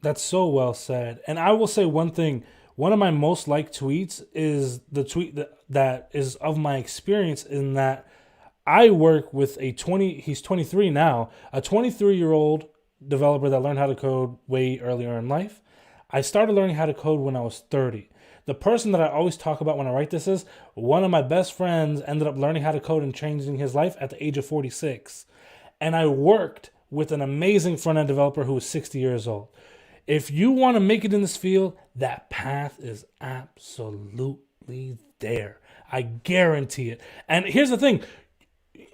That's so well said. And I will say one thing. One of my most liked tweets is the tweet that is of my experience, in that I work with he's 23 now, a 23-year-old developer that learned how to code way earlier in life. I started learning how to code when I was 30. The person that I always talk about when I write this is one of my best friends ended up learning how to code and changing his life at the age of 46. And I worked with an amazing front-end developer who was 60 years old. If you want to make it in this field, that path is absolutely there. I guarantee it. And here's the thing.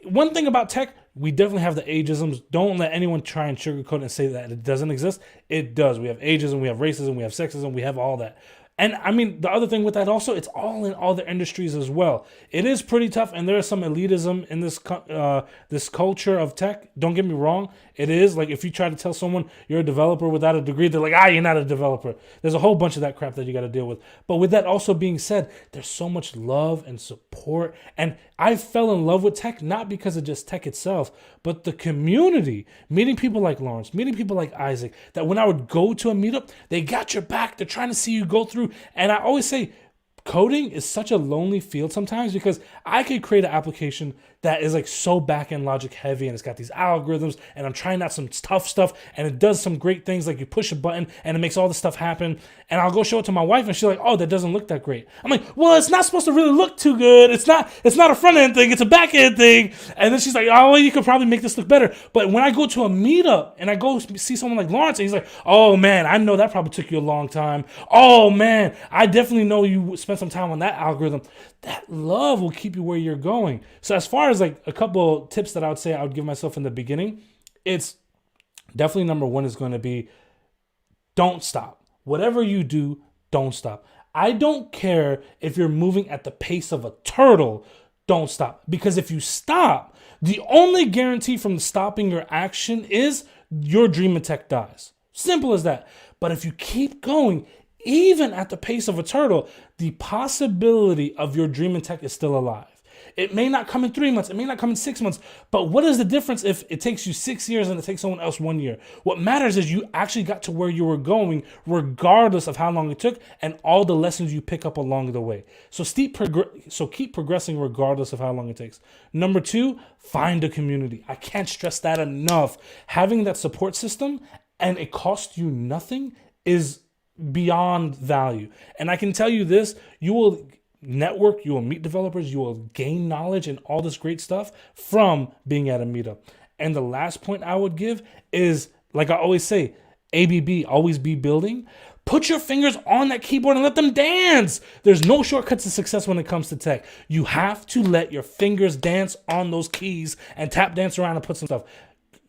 One thing about tech, we definitely have the ageisms. Don't let anyone try and sugarcoat and say that it doesn't exist. It does. We have ageism, we have racism, we have sexism, we have all that. And I mean, the other thing with that also, it's all in all the industries as well. It is pretty tough, and there is some elitism in this culture of tech. Don't get me wrong. It is. Like, if you try to tell someone you're a developer without a degree, they're like, you're not a developer. There's a whole bunch of that crap that you got to deal with. But with that also being said, there's so much love and support. And I fell in love with tech, not because of just tech itself, but the community. Meeting people like Lawrence, meeting people like Isaac, that when I would go to a meetup, they got your back. They're trying to see you go through. And I always say, coding is such a lonely field sometimes, because I could create an application that is like so back-end logic heavy, and it's got these algorithms, and I'm trying out some tough stuff, and it does some great things, like you push a button and it makes all this stuff happen, and I'll go show it to my wife, and she's like, that doesn't look that great. I'm like, well, it's not supposed to really look too good. It's not a front-end thing, it's a back-end thing. And then she's like, well, you could probably make this look better. But when I go to a meetup and I go see someone like Lawrence, and he's like, oh man, I know that probably took you a long time. Oh man, I definitely know you spent some time on that algorithm. That love will keep you where you're going. So as far as like a couple tips that I would say I would give myself in the beginning, it's definitely number one is going to be, don't stop. Whatever you do, don't stop. I don't care if you're moving at the pace of a turtle, don't stop. Because if you stop, the only guarantee from stopping your action is your dream of tech dies. Simple as that. But if you keep going, even at the pace of a turtle, the possibility of your dream in tech is still alive. It may not come in 3 months. It may not come in 6 months. But what is the difference if it takes you 6 years and it takes someone else 1 year? What matters is you actually got to where you were going, regardless of how long it took and all the lessons you pick up along the way. So keep progressing regardless of how long it takes. Number two, find a community. I can't stress that enough. Having that support system, and it costs you nothing, is beyond value. And I can tell you this, you will network, you will meet developers, you will gain knowledge and all this great stuff from being at a meetup. And the last point I would give is, like I always say, ABB, always be building. Put your fingers on that keyboard and let them dance. There's no shortcuts to success when it comes to tech. You have to let your fingers dance on those keys and tap dance around and put some stuff.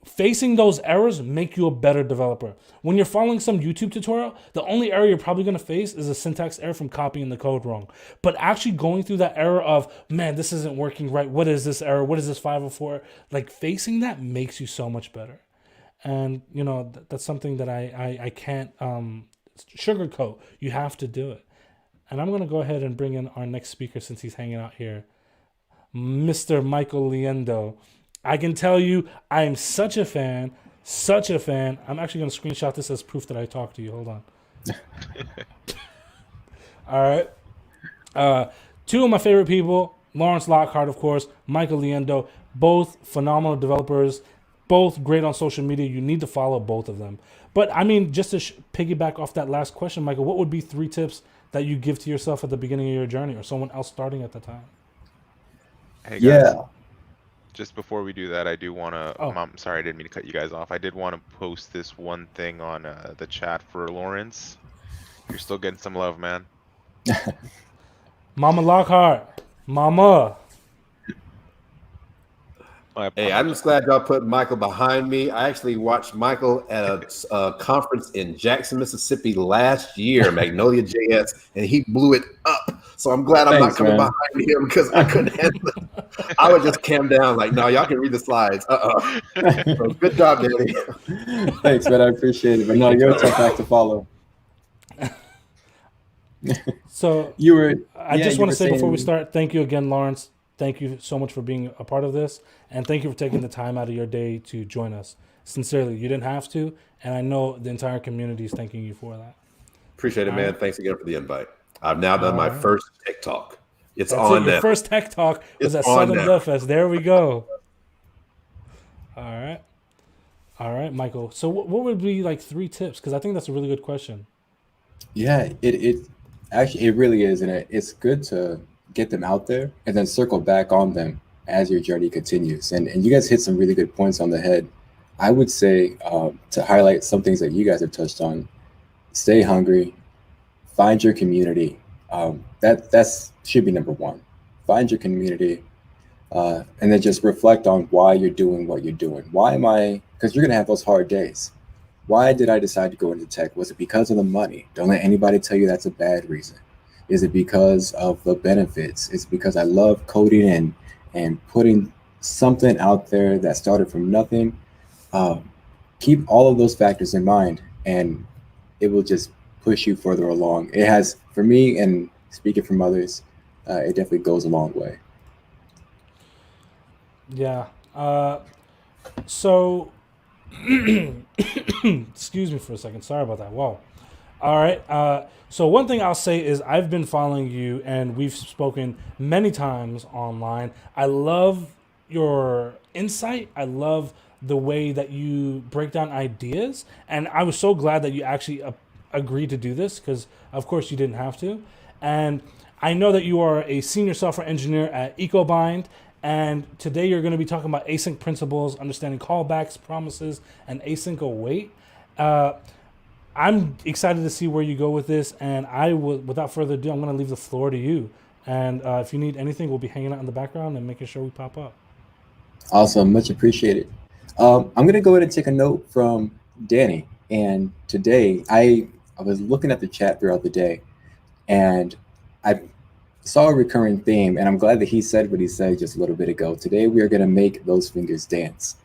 Facing those errors make you a better developer. When you're following some YouTube tutorial, the only error you're probably going to face is a syntax error from copying the code wrong. But actually going through that error of, man, this isn't working right. What is this error? What is this 504? Like, facing that makes you so much better. And, that's something that I can't sugarcoat. You have to do it. And I'm going to go ahead and bring in our next speaker since he's hanging out here. Mr. Michael Liendo. I can tell you, I am such a fan, such a fan. I'm actually going to screenshot this as proof that I talked to you. Hold on. All right. Two of my favorite people, Lawrence Lockhart, of course, Michael Liendo, both phenomenal developers, both great on social media. You need to follow both of them. But I mean, just to piggyback off that last question, Michael, what would be 3 tips that you give to yourself at the beginning of your journey or someone else starting at the time? Hey guys, just before we do that, I do want to, I'm sorry, I didn't mean to cut you guys off. I did want to post this one thing on the chat for Lawrence. You're still getting some love, man. Mama Lockhart. Mama. Hey, I'm just glad y'all put Michael behind me. I actually watched Michael at a conference in Jackson, Mississippi last year, Magnolia JS, and he blew it up. So I'm glad I'm not coming behind him because I couldn't handle it. I would just cam down like, no, y'all can read the slides. So good job, Danny. Thanks, man. I appreciate it. But no, you're a tough act to follow. So I just want to say before we start, thank you again, Lawrence. Thank you so much for being a part of this. And thank you for taking the time out of your day to join us. Sincerely, you didn't have to. And I know the entire community is thanking you for that. Appreciate it, man. Thanks again for the invite. I've now done my first tech talk. It's That's on it. Your now. first tech talk was at It's on Southern now. DevFest. There we go. All right. All right, Michael. So what would be like 3 tips? Because I think that's a really good question. Yeah, it actually really is, and it's good to get them out there and then circle back on them as your journey continues. And you guys hit some really good points on the head. I would say to highlight some things that you guys have touched on: stay hungry, find your community. That's should be number 1. Find your community, and then just reflect on why you're doing what you're doing. Why am I? Because you're gonna have those hard days. Why did I decide to go into tech? Was it because of the money? Don't let anybody tell you that's a bad reason. Is it because of the benefits? It's because I love coding and putting something out there that started from nothing. Keep all of those factors in mind, and it will just push you further along. It has, for me, and speaking from others, it definitely goes a long way. Yeah. So, excuse me for a second. Sorry about that. Whoa. All right. So one thing I'll say is I've been following you, and we've spoken many times online. I love your insight. I love the way that you break down ideas, and I was so glad that you actually agreed to do this because, of course, you didn't have to. And I know that you are a senior software engineer at EcoBind, and today you're going to be talking about async principles, understanding callbacks, promises, and async await. I'm excited to see where you go with this, and I will, without further ado, I'm going to leave the floor to you. And if you need anything, we'll be hanging out in the background and making sure we pop up. Awesome, much appreciated. I'm going to go ahead and take a note from Danny. And today, I was looking at the chat throughout the day, and I saw a recurring theme, and I'm glad that he said what he said just a little bit ago. Today, we are going to make those fingers dance.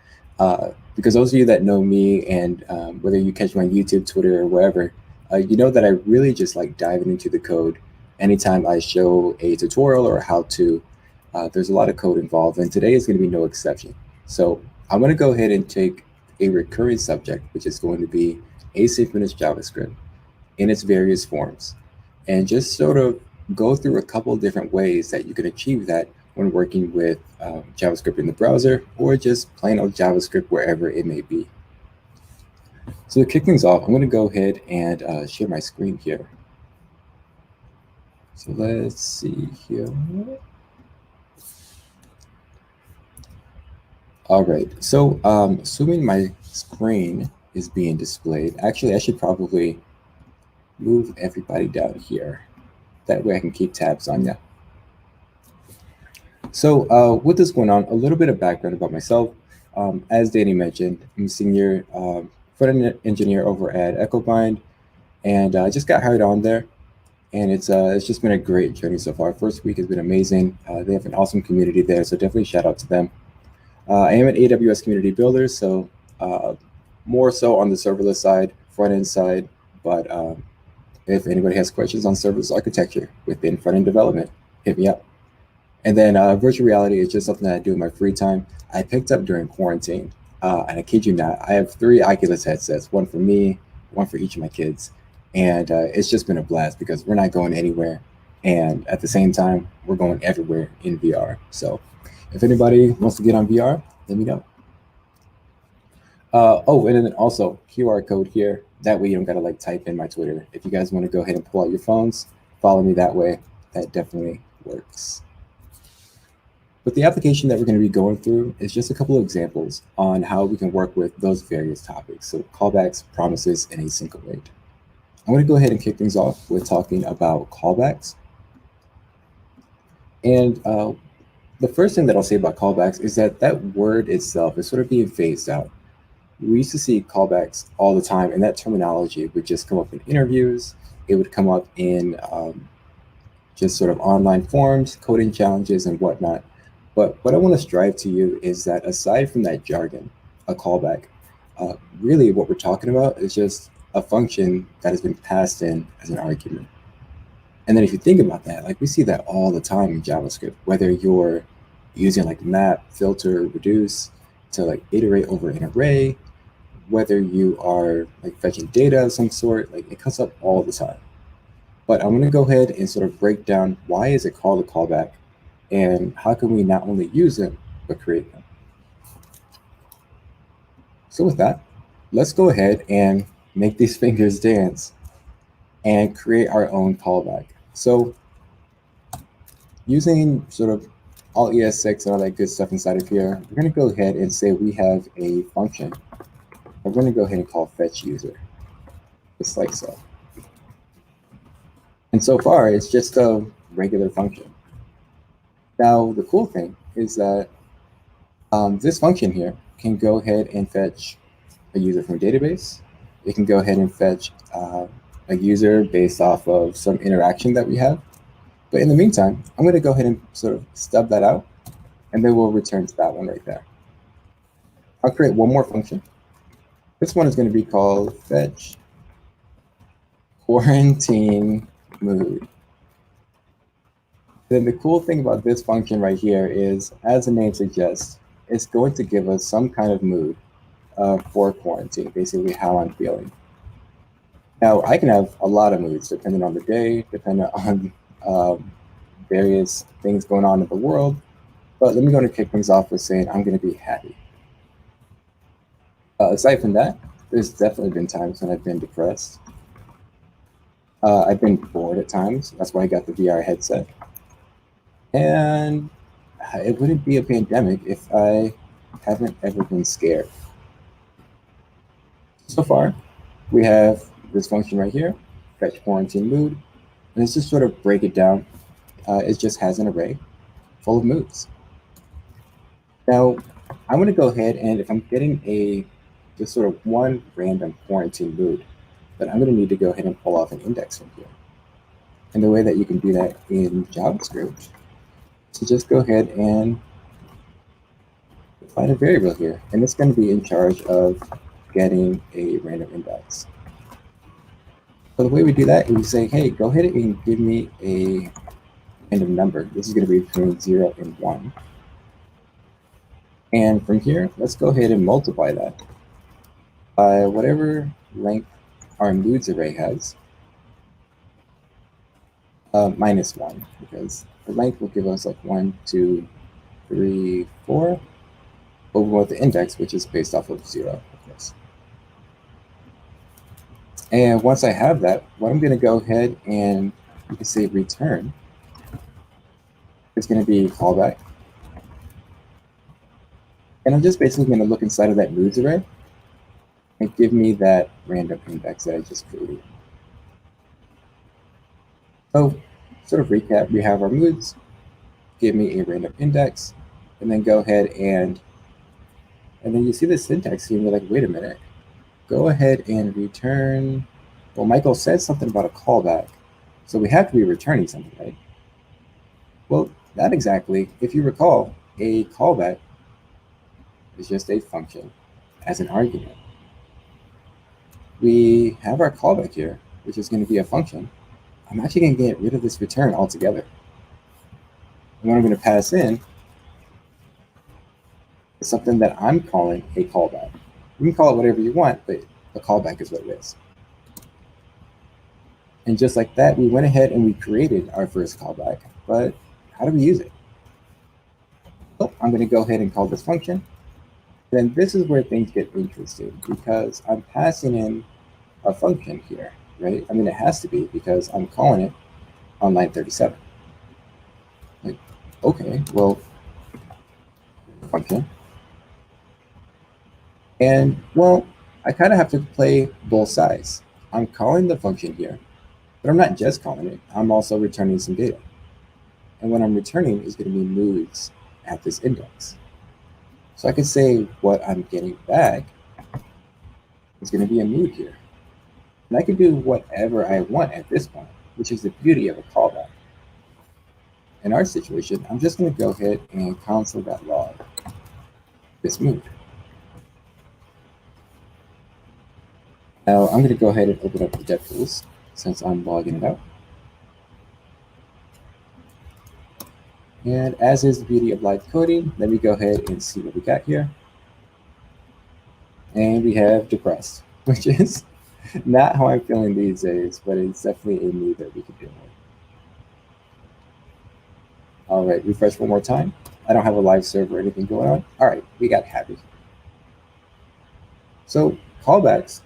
Because those of you that know me, and whether you catch me on YouTube, Twitter, or wherever, you know that I really just like diving into the code. Anytime I show a tutorial or a how-to, there's a lot of code involved, and today is going to be no exception. So I'm going to go ahead and take a recurring subject, which is going to be asynchronous JavaScript in its various forms, and just sort of go through a couple different ways that you can achieve that when working with JavaScript in the browser or just plain old JavaScript wherever it may be. So to kick things off, I'm going to go ahead and share my screen here. So let's see here. All right, so assuming my screen is being displayed, actually I should probably move everybody down here. That way I can keep tabs on you. So with this going on, a little bit of background about myself. As Danny mentioned, I'm a senior front-end engineer over at EcoBind, and I just got hired on there. And it's just been a great journey so far. First week has been amazing. They have an awesome community there, so definitely shout out to them. I am an AWS community builder, so more so on the serverless side, front-end side, but if anybody has questions on serverless architecture within front-end development, hit me up. And then virtual reality is just something that I do in my free time. I picked up during quarantine. And I kid you not, I have 3 Oculus headsets, one for me, one for each of my kids. And it's just been a blast because we're not going anywhere. And at the same time, we're going everywhere in VR. So if anybody wants to get on VR, let me know. Oh, and then also QR code here. That way you don't gotta like type in my Twitter. If you guys want to go ahead and pull out your phones, follow me that way. That definitely works. But the application that we're going to be going through is just a couple of examples on how we can work with those various topics. So callbacks, promises, and async await. I'm going to go ahead and kick things off with talking about callbacks. And the first thing that I'll say about callbacks is that that word itself is sort of being phased out. We used to see callbacks all the time, and that terminology would just come up in interviews. It would come up in just sort of online forums, coding challenges, and whatnot. But what I want to strive to you is that aside from that jargon, a callback, really what we're talking about is just a function that has been passed in as an argument. And then if you think about that, like we see that all the time in JavaScript, whether you're using like map, filter, reduce to like iterate over an array, whether you are like fetching data of some sort, like it comes up all the time. But I'm going to go ahead and sort of break down why is it called a callback and how can we not only use them, but create them. So with that, let's go ahead and make these fingers dance and create our own callback. So using sort of Alt ES6 and all that good stuff inside of here, we're going to go ahead and say we have a function. We're going to go ahead and call fetch user, just like so. And so far, it's just a regular function. Now, the cool thing is that this function here can go ahead and fetch a user from a database. It can go ahead and fetch a user based off of some interaction that we have. But in the meantime, I'm going to go ahead and sort of stub that out, and then we'll return to that one right there. I'll create one more function. This one is going to be called fetch quarantine mood. Then the cool thing about this function right here is, as the name suggests, it's going to give us some kind of mood for quarantine, basically how I'm feeling. Now, I can have a lot of moods depending on the day, depending on various things going on in the world. But let me go and kick things off with saying I'm going to be happy. Aside from that, there's definitely been times when I've been depressed. I've been bored at times. That's why I got the VR headset. And it wouldn't be a pandemic if I haven't ever been scared. So far, we have this function right here, fetch quarantine mood. And let's just sort of break it down. It just has an array full of moods. Now, I'm going to go ahead and if I'm getting just sort of one random quarantine mood, then I'm going to need to go ahead and pull off an index from here. And the way that you can do that in JavaScript, so just go ahead and define a variable here, and it's going to be in charge of getting a random index. So the way we do that is we say, hey, go ahead and give me a random number. This is going to be between 0 and 1. And from here, let's go ahead and multiply that by whatever length our moods array has, minus 1, because the length will give us like 1, 2, 3, 4, but we want the index, which is based off of 0, of course. And once I have that, what I'm going to go ahead and you can say return. It's going to be callback. And I'm just basically going to look inside of that moods array and give me that random index that I just created. So, sort of recap, we have our moods, give me a random index, and then go ahead and then you see the syntax here and you're like, wait a minute, go ahead and return. Well, Michael said something about a callback, so we have to be returning something, right? Well, not exactly. If you recall, a callback is just a function as an argument. We have our callback here, which is going to be a function. I'm actually going to get rid of this return altogether. And what I'm going to pass in is something that I'm calling a callback. You can call it whatever you want, but a callback is what it is. And just like that, we went ahead and we created our first callback. But how do we use it? Well, I'm going to go ahead and call this function. Then this is where things get interesting because I'm passing in a function here, right? I mean, it has to be because I'm calling it on line 37. Like, okay, well, function. And well, I kind of have to play both sides. I'm calling the function here, but I'm not just calling it. I'm also returning some data. And what I'm returning is going to be moods at this index. So I could say what I'm getting back is going to be a mood here. And I can do whatever I want at this point, which is the beauty of a callback. In our situation, I'm just going to go ahead and console.log this mood. Now I'm going to go ahead and open up the DevTools since I'm logging it out. And as is the beauty of live coding, let me go ahead and see what we got here. And we have depressed, which is not how I'm feeling these days, but it's definitely a mood that we can deal with. All right, refresh one more time. I don't have a live server or anything going on. All right, we got happy. So callbacks,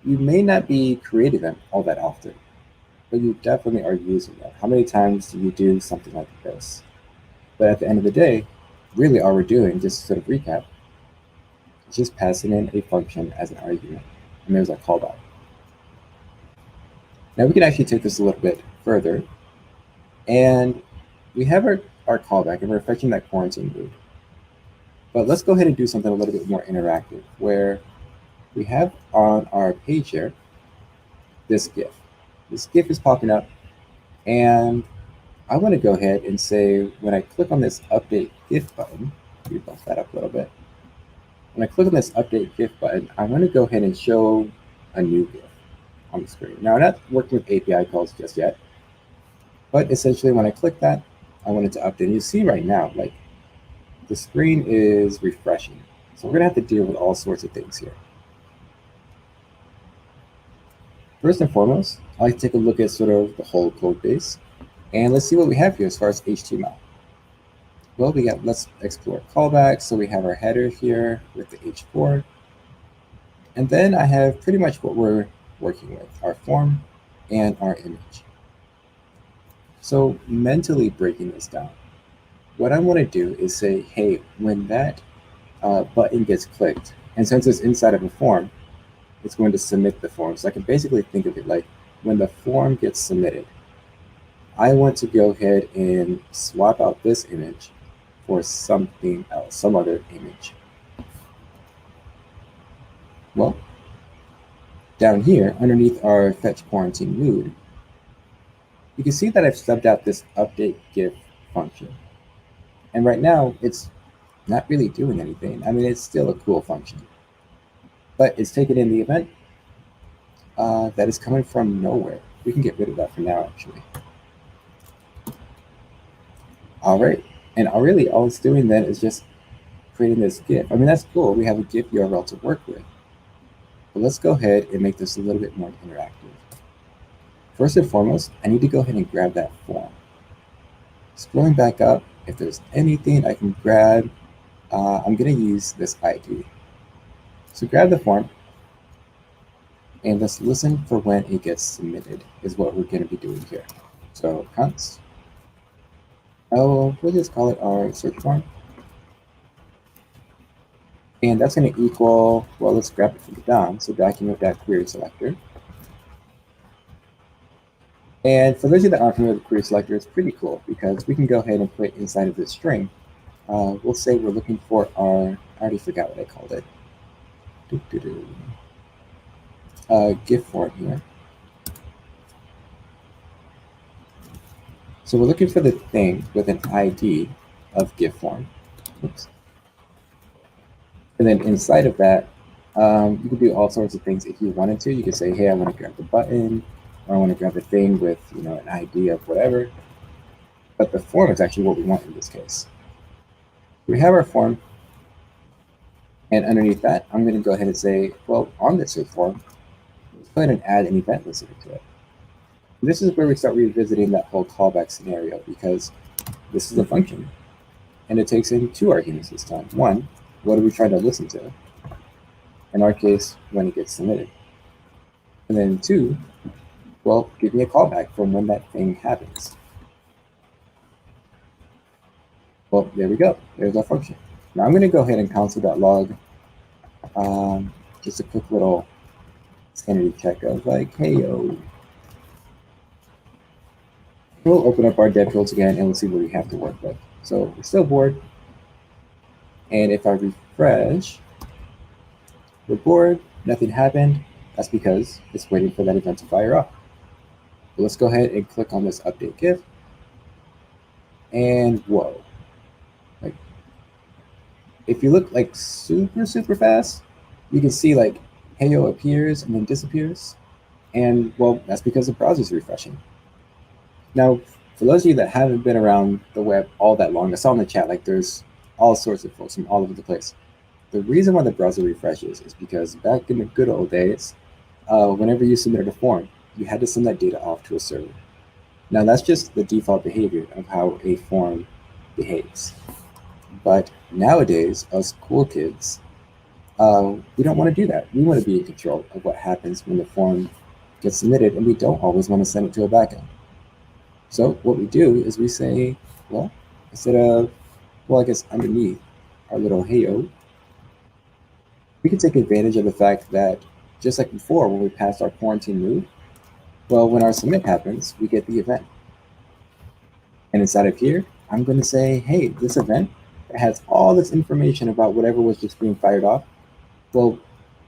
you may not be creating them all that often, but you definitely are using them. How many times do you do something like this? But at the end of the day, really all we're doing, just to sort of recap, is just passing in a function as an argument. And there's a callback. Now we can actually take this a little bit further. And we have our callback, and we're fetching that quarantine mood. But let's go ahead and do something a little bit more interactive, where we have on our page here this GIF. This GIF is popping up, and I want to go ahead and say when I click on this update GIF button, we buff that up a little bit. When I click on this update GIF button, I want to go ahead and show a new GIF on the screen. Now, I'm not working with API calls just yet, but essentially when I click that, I want it to update. And you see right now, like the screen is refreshing. So we're gonna have to deal with all sorts of things here. First and foremost, I like to take a look at sort of the whole code base. And let's see what we have here as far as HTML. Well, let's explore callbacks. So we have our header here with the H4. And then I have pretty much what we're working with, our form and our image. So mentally breaking this down, what I want to do is say, hey, when that button gets clicked, and since it's inside of a form, it's going to submit the form. So I can basically think of it like when the form gets submitted, I want to go ahead and swap out this image for something else, some other image. Well, down here, underneath our fetch quarantine mood, you can see that I've subbed out this update GIF function. And right now, it's not really doing anything. I mean, it's still a cool function. But it's taken in the event that is coming from nowhere. We can get rid of that for now, actually. All right. And really, all it's doing then is just creating this GIF. I mean, that's cool. We have a GIF URL to work with. But let's go ahead and make this a little bit more interactive. First and foremost, I need to go ahead and grab that form. Scrolling back up, if there's anything I can grab, I'm going to use this ID. So grab the form, and let's listen for when it gets submitted, is what we're going to be doing here. So const, we'll just call it our search form. And that's going to equal, well, let's grab it from the DOM, so document.query selector. And for those of you that aren't familiar with query selector, it's pretty cool because we can go ahead and put inside of this string. We'll say we're looking for our, I already forgot what I called it. GIF form here. So we're looking for the thing with an ID of GIF form. Oops. And then inside of that, you can do all sorts of things if you wanted to. You can say, hey, I want to grab the button, or I want to grab the thing with, an ID of whatever. but the form is actually what we want in this case. We have our form, and underneath that, I'm going to go ahead and say, well, on this form, let's go ahead and add an event listener to it. And this is where we start revisiting that whole callback scenario, because this is a function, and it takes in 2 arguments this time. 1, what are we trying to listen to? In our case, when it gets submitted. And then 2, well, give me a callback from when that thing happens. Well, there we go. There's our function. Now I'm going to go ahead and console.log just a quick little sanity check of like, hey, yo. We'll open up our dev tools again and we'll see what we have to work with. So we're still bored. And if I refresh, we're bored, nothing happened. That's because it's waiting for that event to fire up. So let's go ahead and click on this update GIF. And whoa. Like, if you look like super fast, you can see like Heyo appears and then disappears. And well, that's because the browser's refreshing. Now, for those of you that haven't been around the web all that long, I saw in the chat, like there's all sorts of folks from all over the place. The reason why the browser refreshes is because back in the good old days, whenever you submitted a form, you had to send that data off to a server. Now that's just the default behavior of how a form behaves. But nowadays, us cool kids, we don't want to do that. We want to be in control of what happens when the form gets submitted, and we don't always want to send it to a backend. So what we do is we say, well, instead of, well, I guess underneath our little heyo, we can take advantage of the fact that just like before when we passed our quarantine move, well, when our submit happens, we get the event. And inside of here, I'm going to say, hey, this event that has all this information about whatever was just being fired off. Well,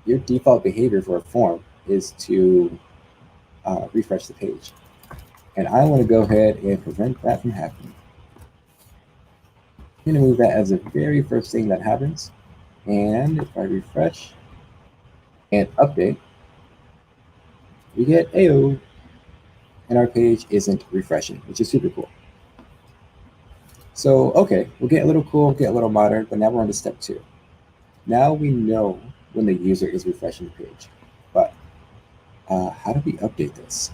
your default behavior for a form is to refresh the page. And I want to go ahead and prevent that from happening. I'm going to move that as the very first thing that happens. And if I refresh and update, we get AO, and our page isn't refreshing, which is super cool. So, okay, we'll get a little cool, get a little modern, but now we're on to step 2. Now we know when the user is refreshing the page, but how do we update this?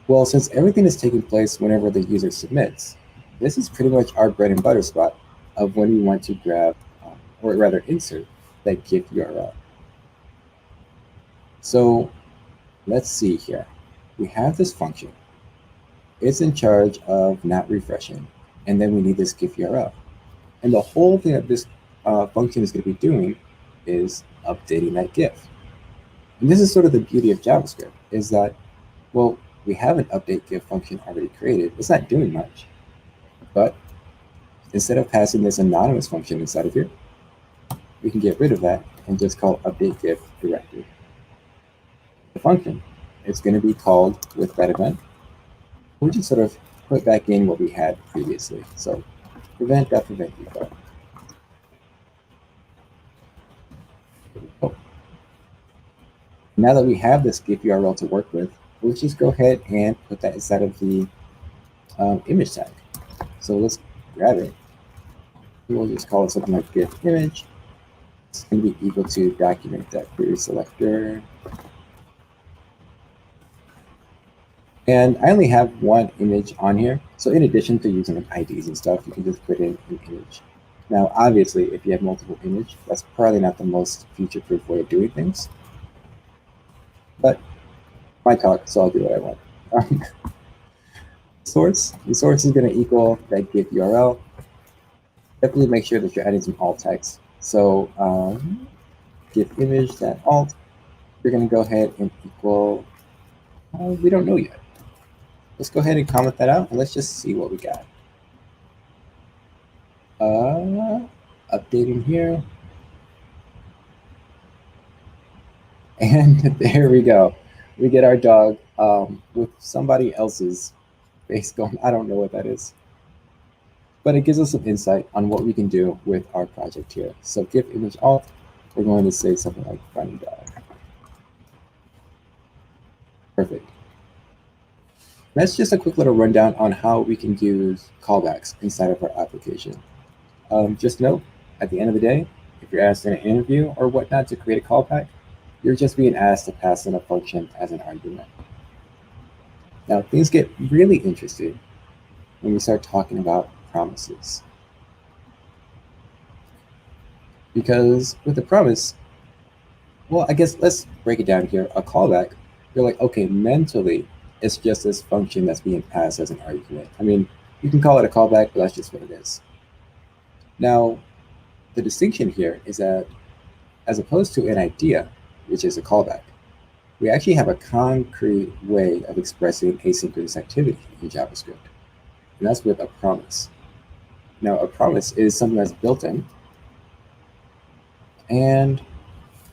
Well, since everything is taking place whenever the user submits, this is pretty much our bread and butter spot of when we want to grab, or rather insert, that GIF URL. So let's see here. We have this function. It's in charge of not refreshing, and then we need this GIF URL. And the whole thing that this function is going to be doing is updating that GIF. And this is sort of the beauty of JavaScript, is that, well, we have an update GIF function already created. It's not doing much. But instead of passing this anonymous function inside of here, we can get rid of that and just call update GIF directly. The function, it's going to be called with that event. We just sort of put back in what we had previously. So prevent.prevent default. Oh. Now that we have this GIF URL to work with, we'll just go ahead and put that inside of the image tag. So let's grab it. We'll just call it something like GIF image. It's going to be equal to document.query selector. And I only have one image on here. So in addition to using like IDs and stuff, you can just put in an image. Now, obviously, if you have multiple images, that's probably not the most future-proof way of doing things. But my talk, so I'll do what I want. Source. The source is going to equal that GIF URL. Definitely make sure that you're adding some alt text. So GIF image that alt. We're going to go ahead and equal. We don't know yet. Let's go ahead and comment that out, and let's just see what we got. Updating here. And there we go. We get our dog with somebody else's face going. I don't know what that is. But it gives us some insight on what we can do with our project here. So GIF image alt, we're going to say something like funny dog. Perfect. That's just a quick little rundown on how we can use callbacks inside of our application. Just note, at the end of the day, if you're asked in an interview or whatnot to create a callback, you're just being asked to pass in a function as an argument. Now, things get really interesting when we start talking about promises. Because with a promise, well, I guess let's break it down here. A callback, you're like, okay, mentally, it's just this function that's being passed as an argument. I mean, you can call it a callback, but that's just what it is. Now, the distinction here is that as opposed to an idea, which is a callback, we actually have a concrete way of expressing asynchronous activity in JavaScript, and that's with a promise. Now, a promise is something that's built in, and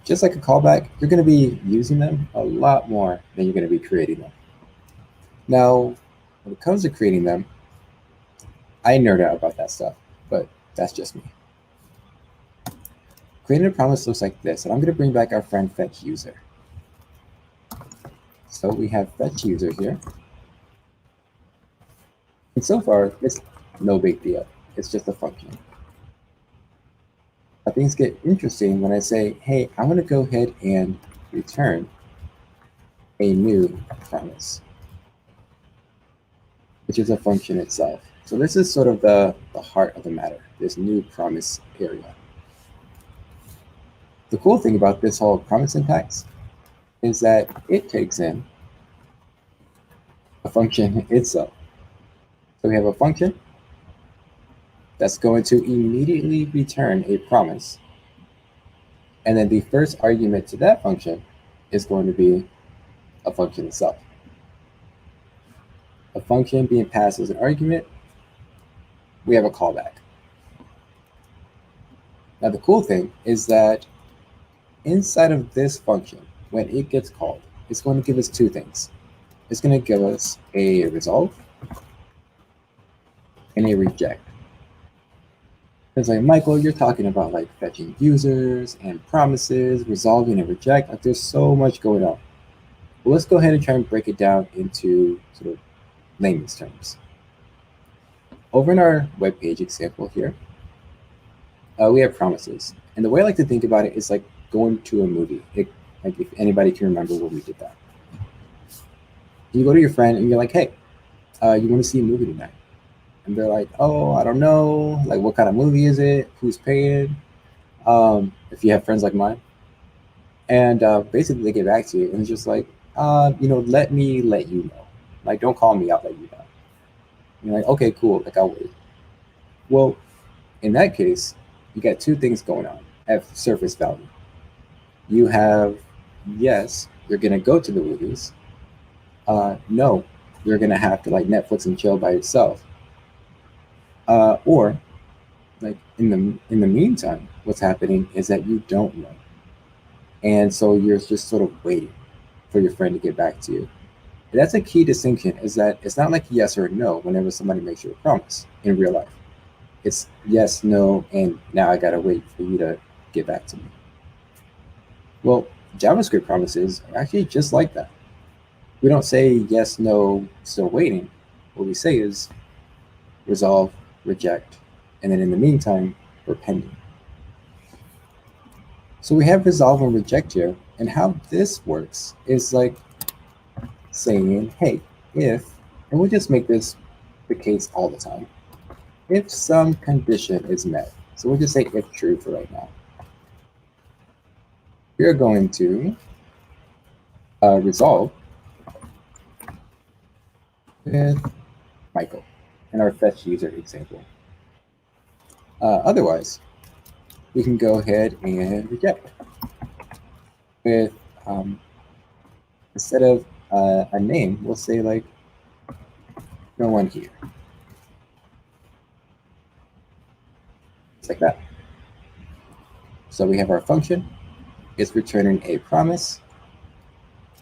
just like a callback, you're going to be using them a lot more than you're going to be creating them. Now, when it comes to creating them, I nerd out about that stuff, but that's just me. Creating a promise looks like this, and I'm going to bring back our friend fetch user. So we have fetch user here. And so far, it's no big deal. It's just a function. But things get interesting when I say, hey, I want to go ahead and return a new promise, which is a function itself. So this is sort of the heart of the matter, this new promise area. The cool thing about this whole promise syntax is that it takes in a function itself. So we have a function that's going to immediately return a promise. And then the first argument to that function is going to be a function itself. A function being passed as an argument, we have a callback. Now the cool thing is that inside of this function, when it gets called, it's going to give us two things. It's going to give us a resolve and a reject. It's like, Michael, you're talking about like fetching users and promises, resolving and reject. Like there's so much going on. Well, let's go ahead and try and break it down into sort of layman's terms. Over in our web page example here, we have promises. And the way I like to think about it is like going to a movie. Like if anybody can remember when we did that. You go to your friend and you're like, hey, you want to see a movie tonight? And they're like, oh, I don't know. Like, what kind of movie is it? Who's paying? If you have friends like mine. And basically they get back to you and it's just like, let me let you know. Like, don't call me, I'll let you know. And you're like, okay, cool, like I'll wait. Well, in that case, you got two things going on at surface value. You have, yes, you're gonna go to the movies. No, you're gonna have to like Netflix and chill by yourself. Or like in the meantime, what's happening is that you don't know. And so you're just sort of waiting for your friend to get back to you. And that's a key distinction, is that it's not like yes or no whenever somebody makes you a promise in real life. It's yes, no, and now I gotta wait for you to get back to me. Well, JavaScript promises are actually just like that. We don't say yes, no, still waiting. What we say is resolve, reject, and then in the meantime, we're pending. So we have resolve and reject here, and how this works is like saying, hey, if, and we'll just make this the case all the time, if some condition is met. So we'll just say if true for right now. We're going to resolve with Michael in our fetch user example. Otherwise, we can go ahead and reject with, instead of a name, we'll say like, no one here. Just like that. So we have our function, it's returning a promise,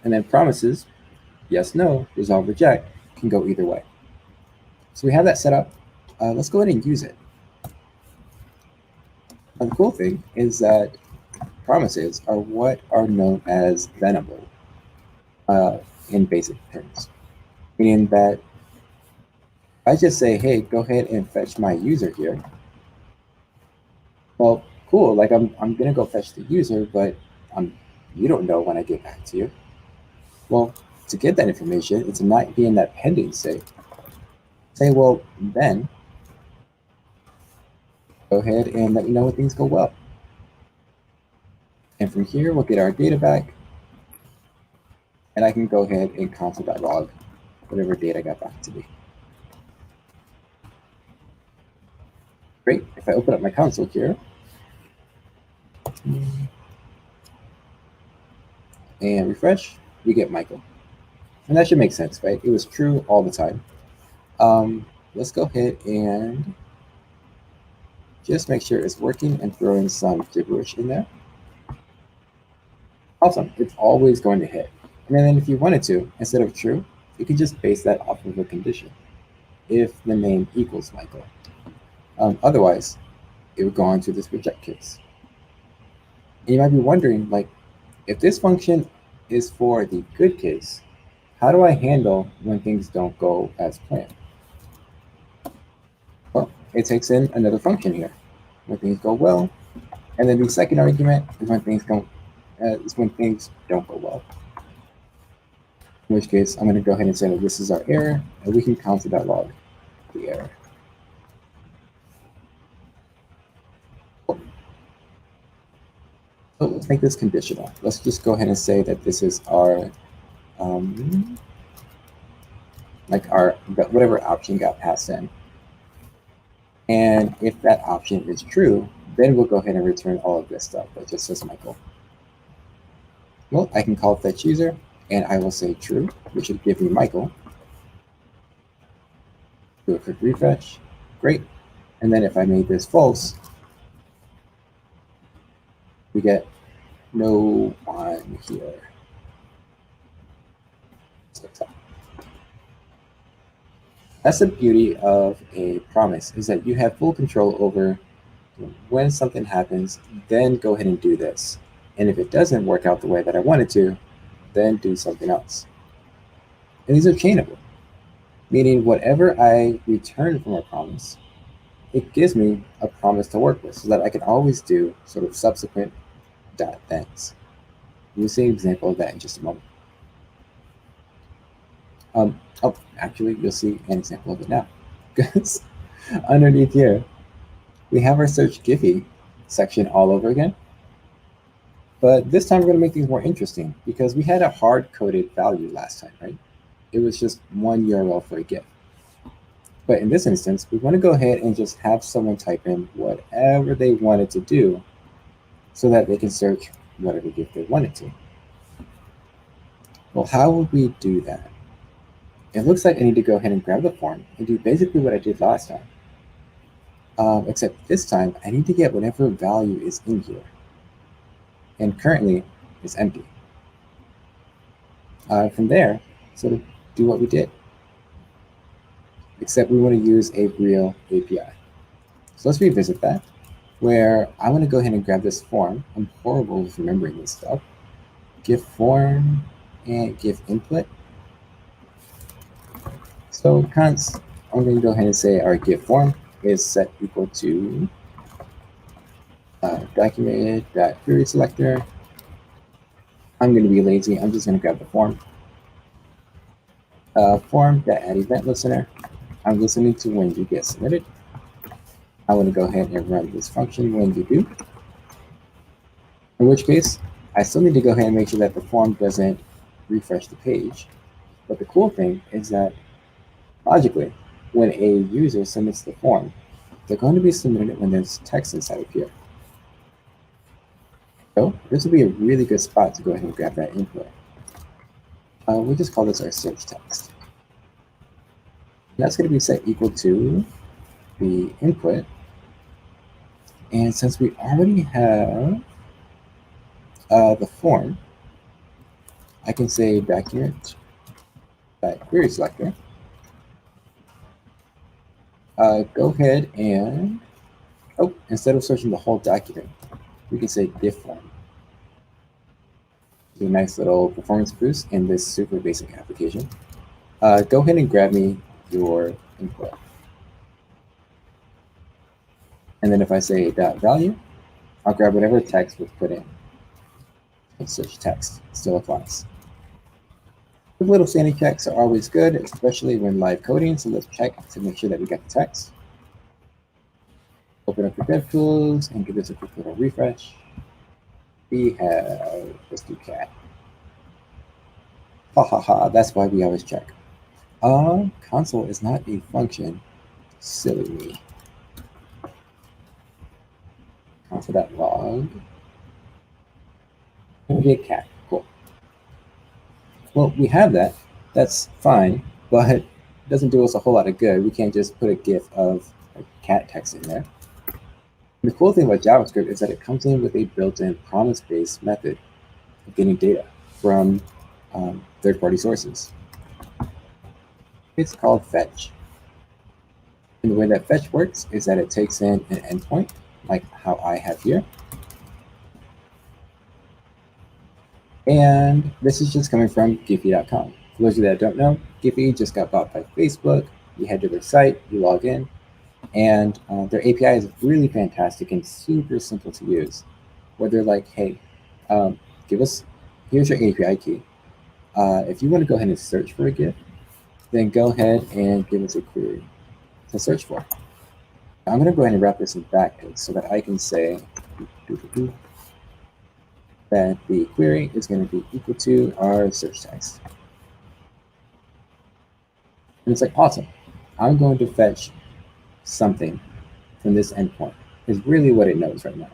and then promises, yes, no, resolve, reject, can go either way. So we have that set up. Let's go ahead and use it. Now, the cool thing is that promises are what are known as venable in basic terms. meaning that I just say, hey, go ahead and fetch my user here. Well, cool, like I'm gonna go fetch the user, but you don't know when I get back to you. Well, to get that information, it's not be in that pending state. Say, well, then go ahead and let me know when things go well. And from here, we'll get our data back, and I can go ahead and console.log whatever data got back to me. Great, if I open up my console here, and refresh, we get Michael. And that should make sense, right? It was true all the time. Let's go ahead and just make sure it's working and throw in some gibberish in there. Awesome, it's always going to hit. And then if you wanted to, instead of true, you can just base that off of a condition. If the name equals Michael. Otherwise, it would go on to this reject case. And you might be wondering, like, if this function is for the good case, how do I handle when things don't go as planned? Well, it takes in another function here. When things go well, and then the second argument is when things don't go well. In which case, I'm going to go ahead and say that this is our error, and we can console.log the error. So let's make this conditional. Let's just go ahead and say that this is our whatever option got passed in. And if that option is true, then we'll go ahead and return all of this stuff that just says Michael. Well, I can call fetch user, and I will say true, which should give me Michael. Do a quick refresh. Great. And then if I made this false, we get no one here. That's the beauty of a promise, is that you have full control over when something happens, then go ahead and do this. And if it doesn't work out the way that I want it to, then do something else. And these are chainable, meaning whatever I return from a promise, it gives me a promise to work with so that I can always do sort of subsequent things. We'll see an example of that in just a moment. Actually, you'll see an example of it now. Because underneath here, we have our search Giphy section all over again. But this time we're going to make things more interesting because we had a hard-coded value last time, right? It was just one URL for a GIF. But in this instance, we want to go ahead and just have someone type in whatever they wanted to do so that they can search whatever GIF they wanted to. Well, how would we do that? It looks like I need to go ahead and grab the form and do basically what I did last time. Except this time, I need to get whatever value is in here. And currently, it's empty. From there, sort of do what we did. Except we want to use a real API. So let's revisit that, where I want to go ahead and grab this form. I'm horrible with remembering this stuff. GIF form and GIF input. So const, I'm going to go ahead and say our GIF form is set equal to document.query selector. I'm going to be lazy. I'm just going to grab the form. Form.add event listener. I'm listening to when you get submitted. I want to go ahead and run this function when you do. In which case, I still need to go ahead and make sure that the form doesn't refresh the page. But the cool thing is that logically, when a user submits the form, they're going to be submitting it when there's text inside of here. So this would be a really good spot to go ahead and grab that input. We'll just call this our search text. And that's going to be set equal to the input. And since we already have the form, I can say document.query selector. Go ahead and, instead of searching the whole document, we can say diff form. Do a nice little performance boost in this super basic application. Go ahead and grab me your input. And then if I say dot value, I'll grab whatever text was put in. And search text still applies. The little sanity checks are always good, especially when live coding. So let's check to make sure that we got the text. Open up the DevTools and give this a quick little refresh. We have, let's do cat. Ha ha ha, that's why we always check. Console is not a function. Silly me. Console.log. And we get cat. Cool. Well, we have that. That's fine, but it doesn't do us a whole lot of good. We can't just put a GIF of a cat text in there. And the cool thing about JavaScript is that it comes in with a built-in promise-based method of getting data from third-party sources. It's called fetch. And the way that fetch works is that it takes in an endpoint, like how I have here. And this is just coming from Giphy.com. For those of you that don't know, Giphy just got bought by Facebook. You head to their site, you log in, and their API is really fantastic and super simple to use. Where they're like, hey, here's your API key. If you want to go ahead and search for a GIF, then go ahead and give us a query to search for. I'm going to go ahead and wrap this in backwards so that I can say that the query is going to be equal to our search text. And it's like, awesome. I'm going to fetch something from this endpoint is really what it knows right now.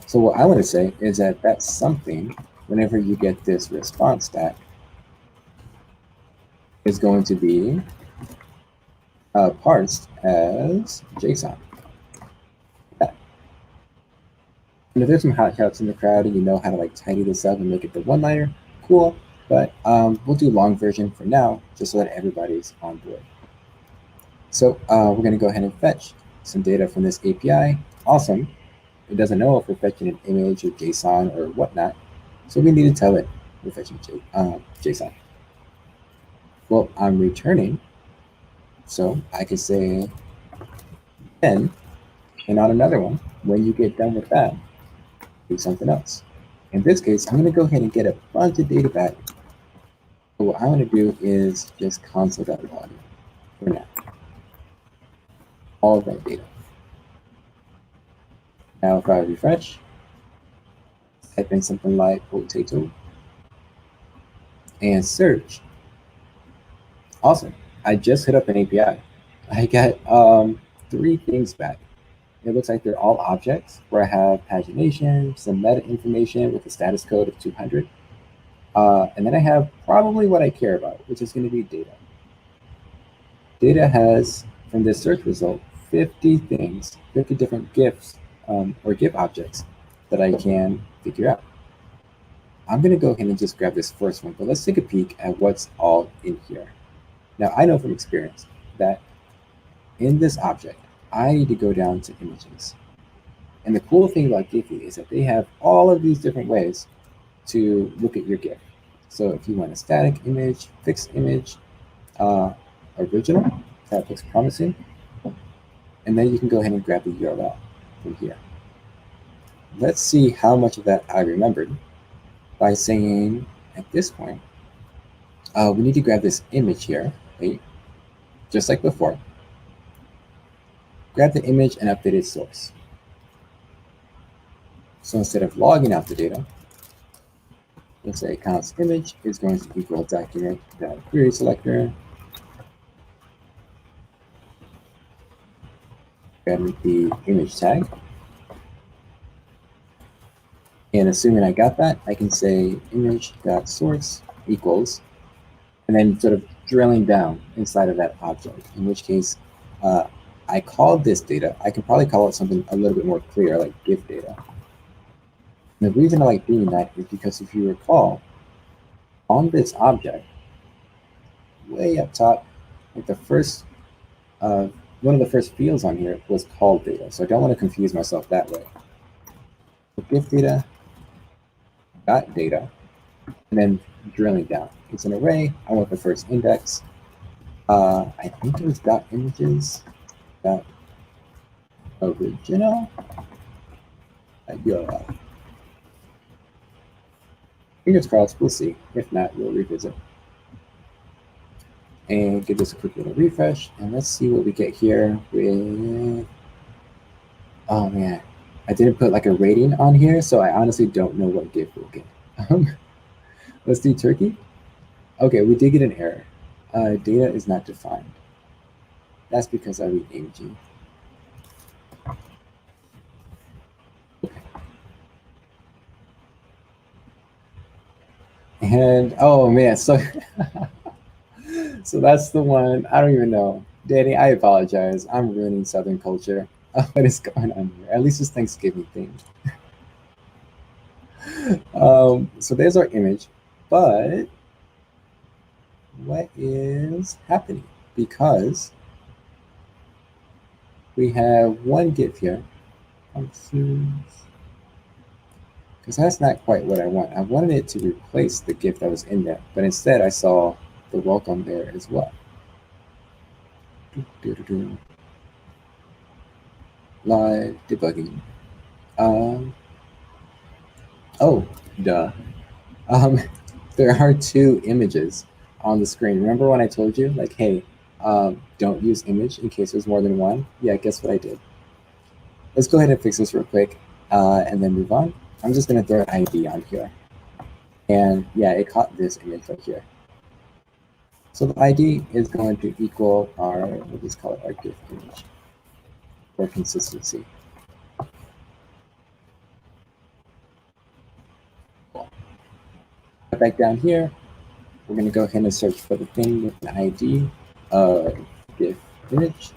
So what I want to say is that that's something, whenever you get this response stack, is going to be parsed as JSON. And if there's some hot shots in the crowd and you know how to like tidy this up and make it the one-liner, cool. But we'll do long version for now, just so that everybody's on board. So we're going to go ahead and fetch some data from this API. Awesome. It doesn't know if we're fetching an image or JSON or whatnot. So we need to tell it we're fetching JSON. Well, I'm returning. So I could say 10. And on another one, when you get done with that, do something else. In this case, I'm going to go ahead and get a bunch of data back. So what I want to do is just console.log for now. All of that data. Now if I refresh, type in something like potato and search. Awesome. I just hit up an API. I got 3 things back. It looks like they're all objects where I have pagination, some meta information with a status code of 200. And then I have probably what I care about, which is going to be data. Data has, from this search result, 50 things, 50 different GIFs or GIF objects that I can figure out. I'm going to go ahead and just grab this first one, but let's take a peek at what's all in here. Now, I know from experience that in this object, I need to go down to images. And the cool thing about Giphy is that they have all of these different ways to look at your GIF. So if you want a static image, fixed image, original, that looks promising, and then you can go ahead and grab the URL from here. Let's see how much of that I remembered by saying, at this point, we need to grab this image here, right? Just like before. Grab the image and update its source. So instead of logging out the data, let's say const image is going to equal document.query selector. Grab the image tag. And assuming I got that, I can say image.source equals, and then sort of drilling down inside of that object, in which case I called this data. I can probably call it something a little bit more clear, like GIF data. And the reason I like doing that is because if you recall, on this object, way up top, like the first, one of the first fields on here was called data. So I don't want to confuse myself that way. So GIF data, dot data, and then drilling down. It's an array. I want the first index. I think it was .images, .original, URL. Fingers crossed, we'll see. If not, we'll revisit. And give this a quick little refresh, and let's see what we get here with, oh man, I didn't put like a rating on here, so I honestly don't know what GIF we'll get. Let's do Turkey. Okay, we did get an error. Data is not defined. That's because I renamed you. Okay. And oh man, so so that's the one. I don't even know. Danny, I apologize. I'm ruining Southern culture. What is going on here? At least it's Thanksgiving themed. So there's our image, but what is happening? Because we have one GIF here. Because that's not quite what I want. I wanted it to replace the GIF that was in there, but instead I saw the welcome there as well. Live debugging. Oh, duh. There are two images on the screen. Remember when I told you, like, hey, don't use image in case there's more than one? Yeah, guess what I did? Let's go ahead and fix this real quick and then move on. I'm just going to throw an ID on here. And yeah, it caught this image right here. So the ID is going to equal our, we'll just call it our GIF image for consistency. Back down here, we're going to go ahead and search for the thing with the ID of GIF image.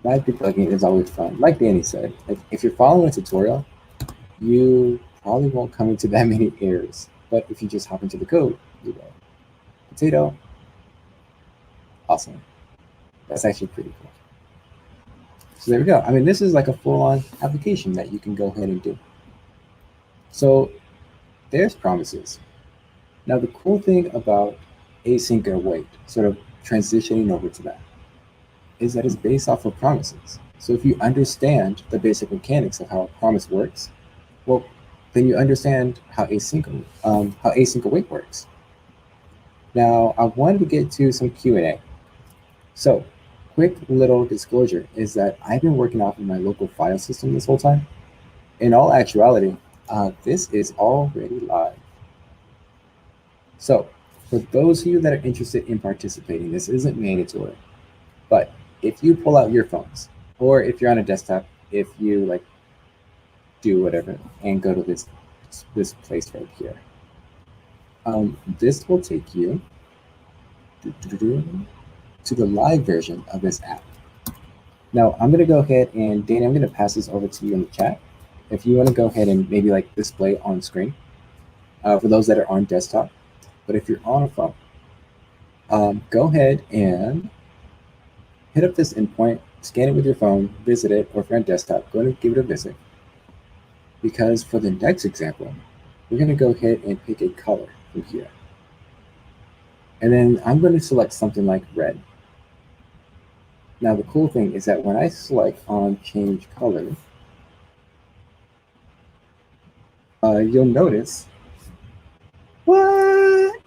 Live debugging is always fun. Like Danny said, like if you're following a tutorial, you probably won't come into that many errors. But if you just hop into the code, you will. Potato. Awesome. That's actually pretty cool. So there we go. I mean, this is like a full-on application that you can go ahead and do. So there's promises. Now, the cool thing about async await, sort of transitioning over to that, is that it's based off of promises. So if you understand the basic mechanics of how a promise works, well, then you understand how async await works. Now, I wanted to get to some Q&A. So, quick little disclosure is that I've been working off of my local file system this whole time. In all actuality, this is already live. So, for those of you that are interested in participating, this isn't mandatory, but if you pull out your phones, or if you're on a desktop, if you like do whatever and go to this place right here, this will take you to the live version of this app. Now I'm going to go ahead and Danny, I'm going to pass this over to you in the chat. If you want to go ahead and maybe like display on screen for those that are on desktop, but if you're on a phone, go ahead and hit up this endpoint, scan it with your phone, visit it, or if you're on desktop, go and give it a visit. Because for the next example, we're going to go ahead and pick a color from here. And then I'm going to select something like red. Now the cool thing is that when I select on change color, you'll notice, what?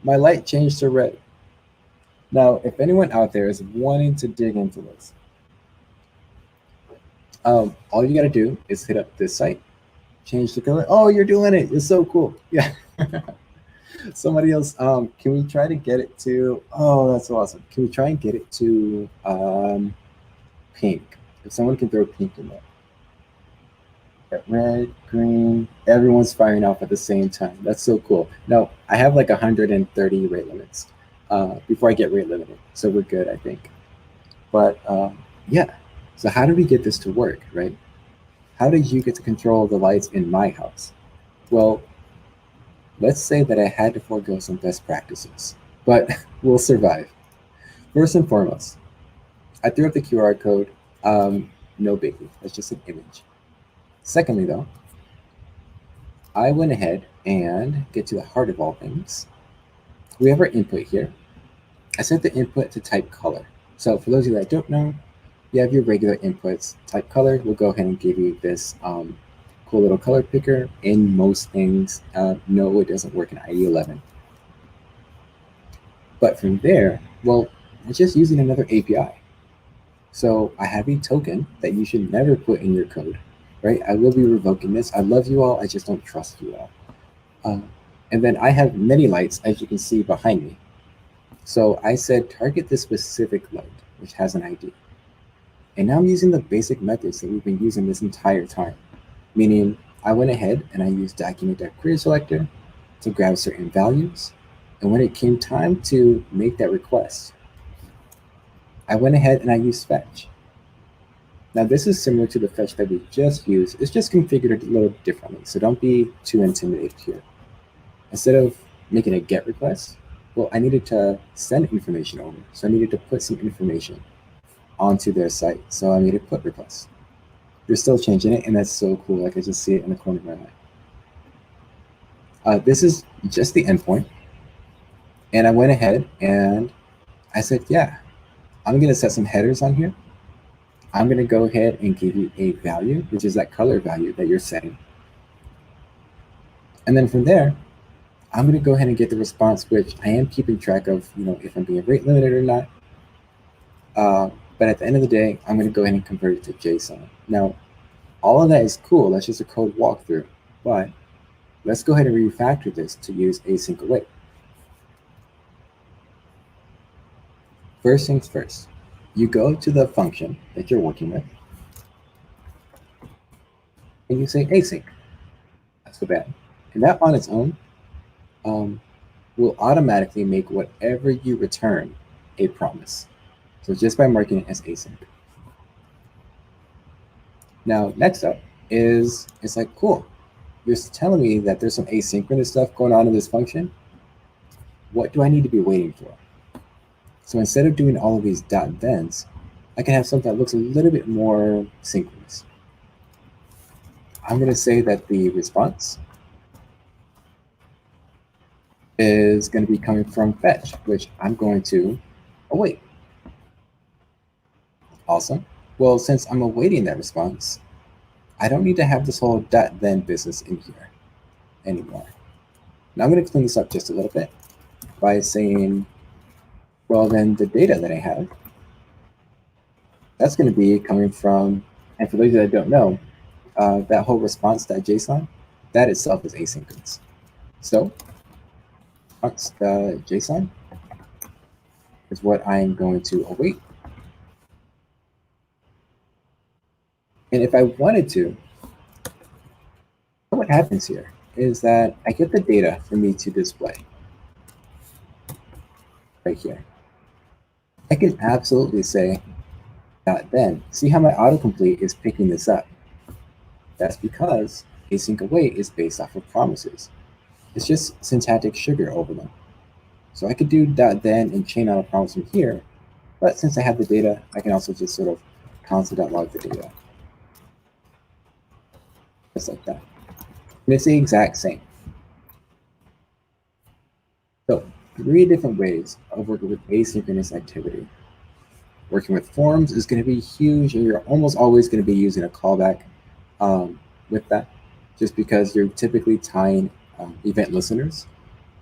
My light changed to red. Now, if anyone out there is wanting to dig into this, all you got to do is hit up this site, change the color. Oh, you're doing it. It's so cool. Yeah. Somebody else, can we try to get it to, oh, that's awesome. Can we try and get it to pink? If someone can throw pink in there. Red, green, everyone's firing off at the same time. That's so cool. No, I have like 130 rate limits before I get rate limited. So we're good, I think. But yeah, so how do we get this to work, right? How do you get to control the lights in my house? Well, let's say that I had to forego some best practices, but we'll survive. First and foremost, I threw up the QR code. No biggie, that's just an image. Secondly though, I went ahead and get to the heart of all things. We have our input here. I set the input to type color. So for those of you that don't know, you have your regular inputs. Type color will go ahead and give you this cool little color picker. In most things, no, it doesn't work in IE 11. But from there, well, we're just using another API. So I have a token that you should never put in your code, right? I will be revoking this. I love you all. I just don't trust you all. And then I have many lights, as you can see behind me. So I said target this specific light, which has an ID. And now I'm using the basic methods that we've been using this entire time, meaning I went ahead and I used document.querySelector to grab certain values. And when it came time to make that request, I went ahead and I used fetch. Now this is similar to the fetch that we just used. It's just configured a little differently, so don't be too intimidated here. Instead of making a GET request, well, I needed to send information over. So I needed to put some information onto their site. So I made a put request. They're still changing it, and that's so cool. Like I just see it in the corner of my eye. This is just the endpoint. And I went ahead and I said, yeah, I'm going to set some headers on here. I'm going to go ahead and give you a value, which is that color value that you're setting. And then from there, I'm going to go ahead and get the response, which I am keeping track of, if I'm being rate limited or not. But at the end of the day, I'm going to go ahead and convert it to JSON. Now, all of that is cool. That's just a code walkthrough. But let's go ahead and refactor this to use async await. First things first, you go to the function that you're working with, and you say async. That's so bad. And that on its own will automatically make whatever you return a promise. So just by marking it as async. Now, next up is, it's like, cool. You're telling me that there's some asynchronous stuff going on in this function. What do I need to be waiting for? So instead of doing all of these .thens, I can have something that looks a little bit more synchronous. I'm going to say that the response is going to be coming from fetch, which I'm going to await. Awesome. Well, since I'm awaiting that response, I don't need to have this whole .then business in here anymore. Now I'm going to clean this up just a little bit by saying, well, then the data that I have, that's going to be coming from, and for those that don't know, that whole response.json, that itself is asynchronous. So response.json is what I'm going to await. And if I wanted to, what happens here is that I get the data for me to display right here. I can absolutely say .then. See how my autocomplete is picking this up? That's because async await is based off of promises. It's just syntactic sugar over them. So I could do .then and chain out a promise from here, but since I have the data, I can also just sort of console.log the data. Just like that. And it's the exact same. So 3 different ways of working with asynchronous activity. Working with forms is going to be huge, and you're almost always going to be using a callback with that, just because you're typically tying event listeners.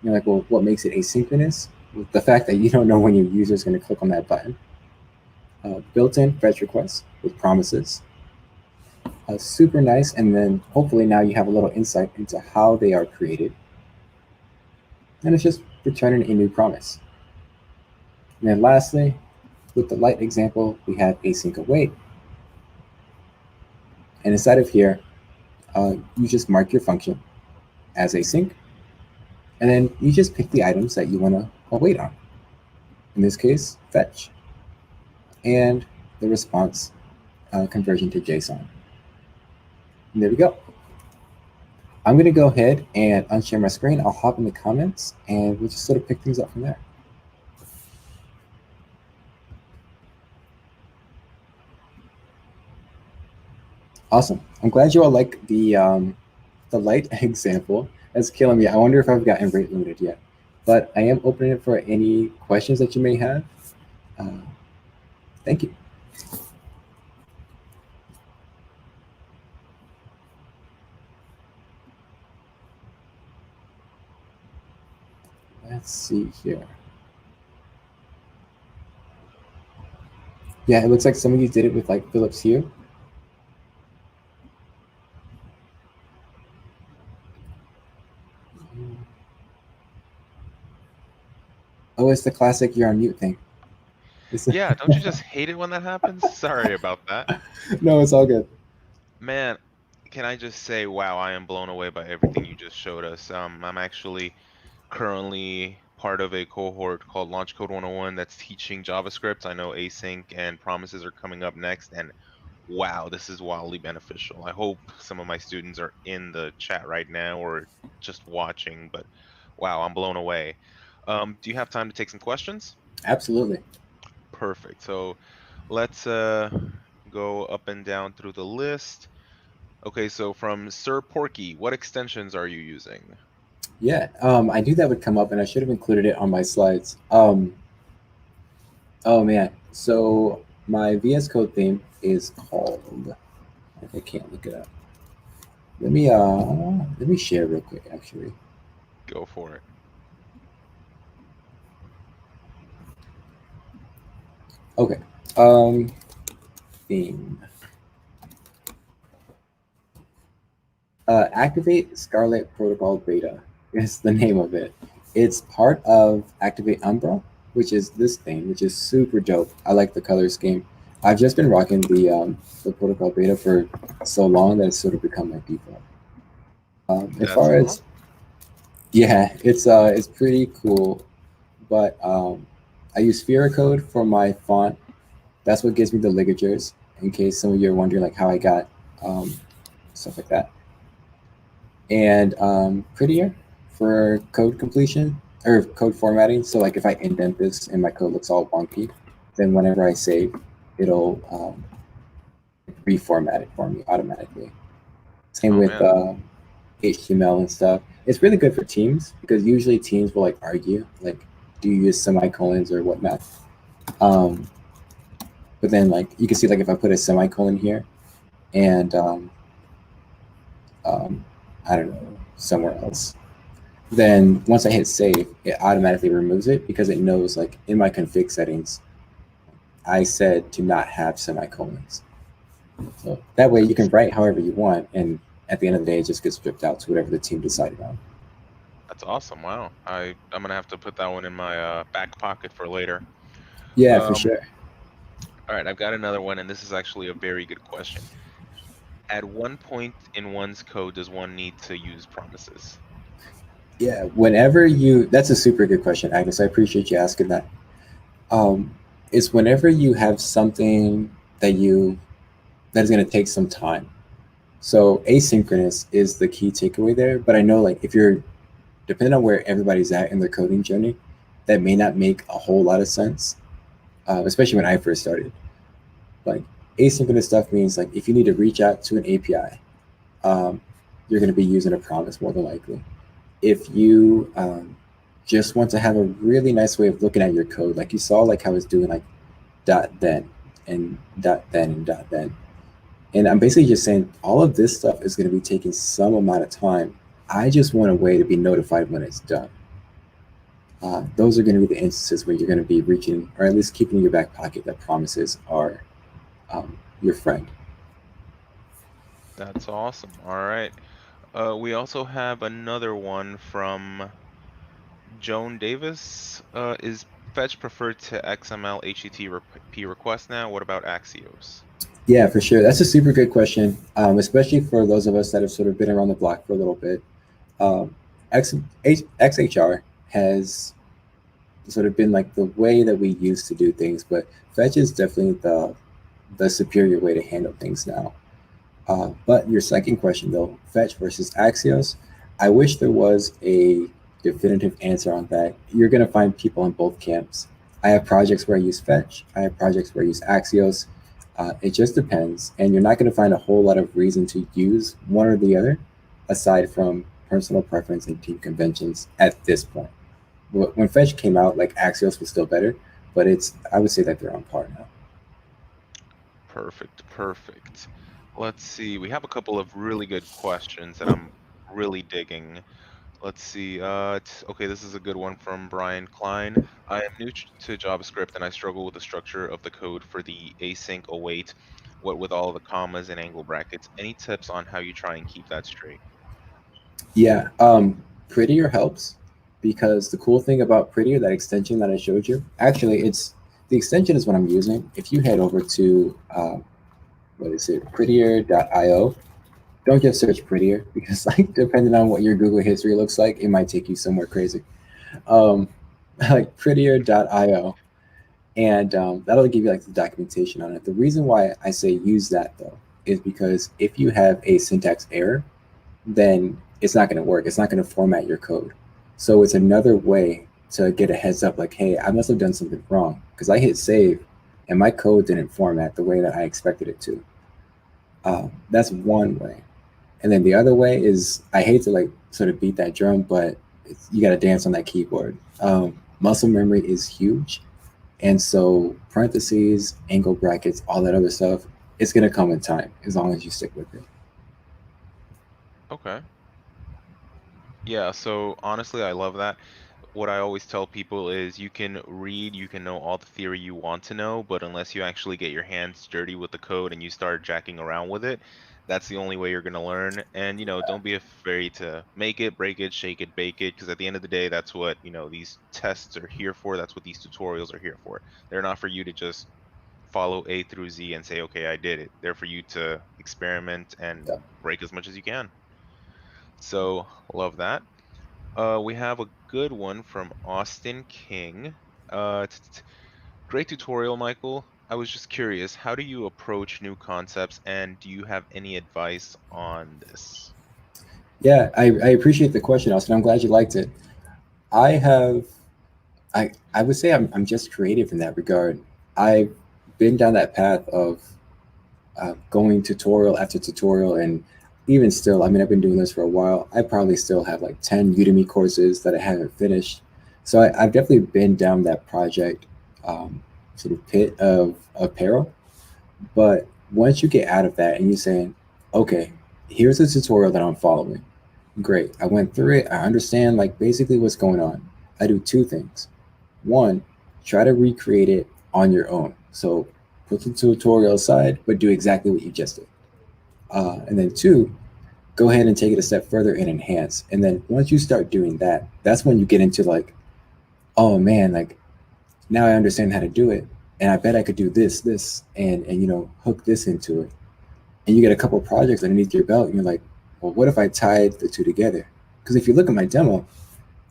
You're like, well, what makes it asynchronous? With the fact that you don't know when your user is going to click on that button. Built-in fetch requests with promises. Super nice, and then hopefully now you have a little insight into how they are created. And it's just returning a new promise. And then lastly, with the light example, we have async await. And inside of here, you just mark your function as async, and then you just pick the items that you want to await on. In this case, fetch, and the response conversion to JSON. And there we go. I'm going to go ahead and unshare my screen. I'll hop in the comments, and we'll just sort of pick things up from there. Awesome. I'm glad you all like the the light example. That's killing me. I wonder if I've gotten rate limited yet. But I am opening it for any questions that you may have. Thank you. Let's see here. Yeah, it looks like some of you did it with like Philips Hue. Oh, it's the classic you're on mute thing. Yeah, don't you just hate it when that happens? Sorry about that. No, it's all good. Man, can I just say, wow, I am blown away by everything you just showed us. I'm actually currently part of a cohort called Launch Code 101 that's teaching JavaScript. I know async and promises are coming up next, and wow, this is wildly beneficial. I hope some of my students are in the chat right now or just watching, but wow, I'm blown away. Do you have time to take some questions? Absolutely. Perfect. So let's go up and down through the list. Okay, so from Sir Porky, what extensions are you using? Yeah, I knew that would come up, and I should have included it on my slides. Oh man, so my VS Code theme is called. I can't look it up. Let me share real quick, actually. Go for it. Okay. Theme. Activate Scarlet Protocol Beta is the name of it. It's part of Activate Umbra, which is this thing, which is super dope. I like the color scheme. I've just been rocking the Protocol Beta for so long that it's sort of become my default. As far as yeah, it's pretty cool, but I use Code for my font. That's what gives me the ligatures. In case some of you are wondering, like how I got stuff like that. And Prettier for code completion or code formatting. So like if I indent this and my code looks all wonky, then whenever I save, it'll reformat it for me automatically. Same with HTML and stuff. It's really good for teams because usually teams will like argue, like, do you use semicolons or whatnot? But then like you can see like if I put a semicolon here and I don't know, somewhere else, then once I hit save, it automatically removes it because it knows like in my config settings, I said to not have semicolons. So that way you can write however you want, and at the end of the day, it just gets stripped out to whatever the team decided on. That's awesome. Wow. I'm gonna have to put that one in my back pocket for later. Yeah, for sure. All right, I've got another one, and this is actually a very good question. At one point in one's code does one need to use promises? Yeah, whenever you, that's a super good question, Agnes. I appreciate you asking that. It's whenever you have something that is going to take some time. So asynchronous is the key takeaway there. But I know like if you're, depending on where everybody's at in their coding journey, that may not make a whole lot of sense, especially when I first started. Like asynchronous stuff means like if you need to reach out to an API, you're going to be using a promise more than likely. If you just want to have a really nice way of looking at your code, like you saw like how it's doing like .then and .then and .then. And I'm basically just saying all of this stuff is going to be taking some amount of time. I just want a way to be notified when it's done. Those are going to be the instances where you're going to be reaching, or at least keeping in your back pocket, that promises are your friend. That's awesome. All right. We also have another one from Joan Davis. Is fetch preferred to XML HTTP request now? What about Axios? Yeah, for sure. That's a super good question, especially for those of us that have sort of been around the block for a little bit. XHR has sort of been like the way that we used to do things, but fetch is definitely the superior way to handle things now. But your second question though, fetch versus Axios, I wish there was a definitive answer on that. You're going to find people in both camps. I have projects where I use fetch. I have projects where I use Axios. It just depends. And you're not going to find a whole lot of reason to use one or the other. aside from personal preference and team conventions at this point. When Fetch came out, like Axios was still better, but I would say that they're on par now. Perfect, perfect. Let's see. We have a couple of really good questions that I'm really digging. Let's see. Okay, this is a good one from Brian Klein. I am new to JavaScript and I struggle with the structure of the code for the async await, what with all the commas and angle brackets. Any tips on how you try and keep that straight? Yeah, Prettier helps, because the cool thing about Prettier, that extension that I showed you, actually the extension is what I'm using. If you head over to, what is it, prettier.io, don't just search Prettier, because like depending on what your Google history looks like, it might take you somewhere crazy. Like prettier.io, and that'll give you like the documentation on it. The reason why I say use that though is because if you have a syntax error, then it's not going to work. It's not going to format your code. So it's another way to get a heads up, like, hey, I must have done something wrong because I hit save and my code didn't format the way that I expected it to. That's one way. And then the other way is, I hate to like sort of beat that drum, but you got to dance on that keyboard. Muscle memory is huge. And so parentheses, angle brackets, all that other stuff, it's going to come in time as long as you stick with it. Okay. Yeah, so honestly, I love that. What I always tell people is you can read, you can know all the theory you want to know, but unless you actually get your hands dirty with the code and you start jacking around with it, that's the only way you're going to learn. And, don't be afraid to make it, break it, shake it, bake it, because at the end of the day, that's what, these tests are here for. That's what these tutorials are here for. They're not for you to just follow A through Z and say, okay, I did it. They're for you to experiment and break as much as you can. So, love that. We have a good one from Austin King. Great tutorial, Michael. I was just curious, how do you approach new concepts, and do you have any advice on this? Yeah, I appreciate the question, Austin. I'm glad you liked it. I would say I'm just creative in that regard. I've been down that path of going tutorial after tutorial, and even still, I mean, I've been doing this for a while. I probably still have like 10 Udemy courses that I haven't finished. So I've definitely been down that project sort of pit of peril. But once you get out of that and you're saying, okay, here's a tutorial that I'm following. Great. I went through it. I understand like basically what's going on. I do two things. One, try to recreate it on your own. So put the tutorial aside, but do exactly what you just did. And then two, go ahead and take it a step further and enhance. And then once you start doing that, that's when you get into like, oh man, like now I understand how to do it. And I bet I could do this, and hook this into it. And you get a couple of projects underneath your belt and you're like, well, what if I tied the two together? Because if you look at my demo,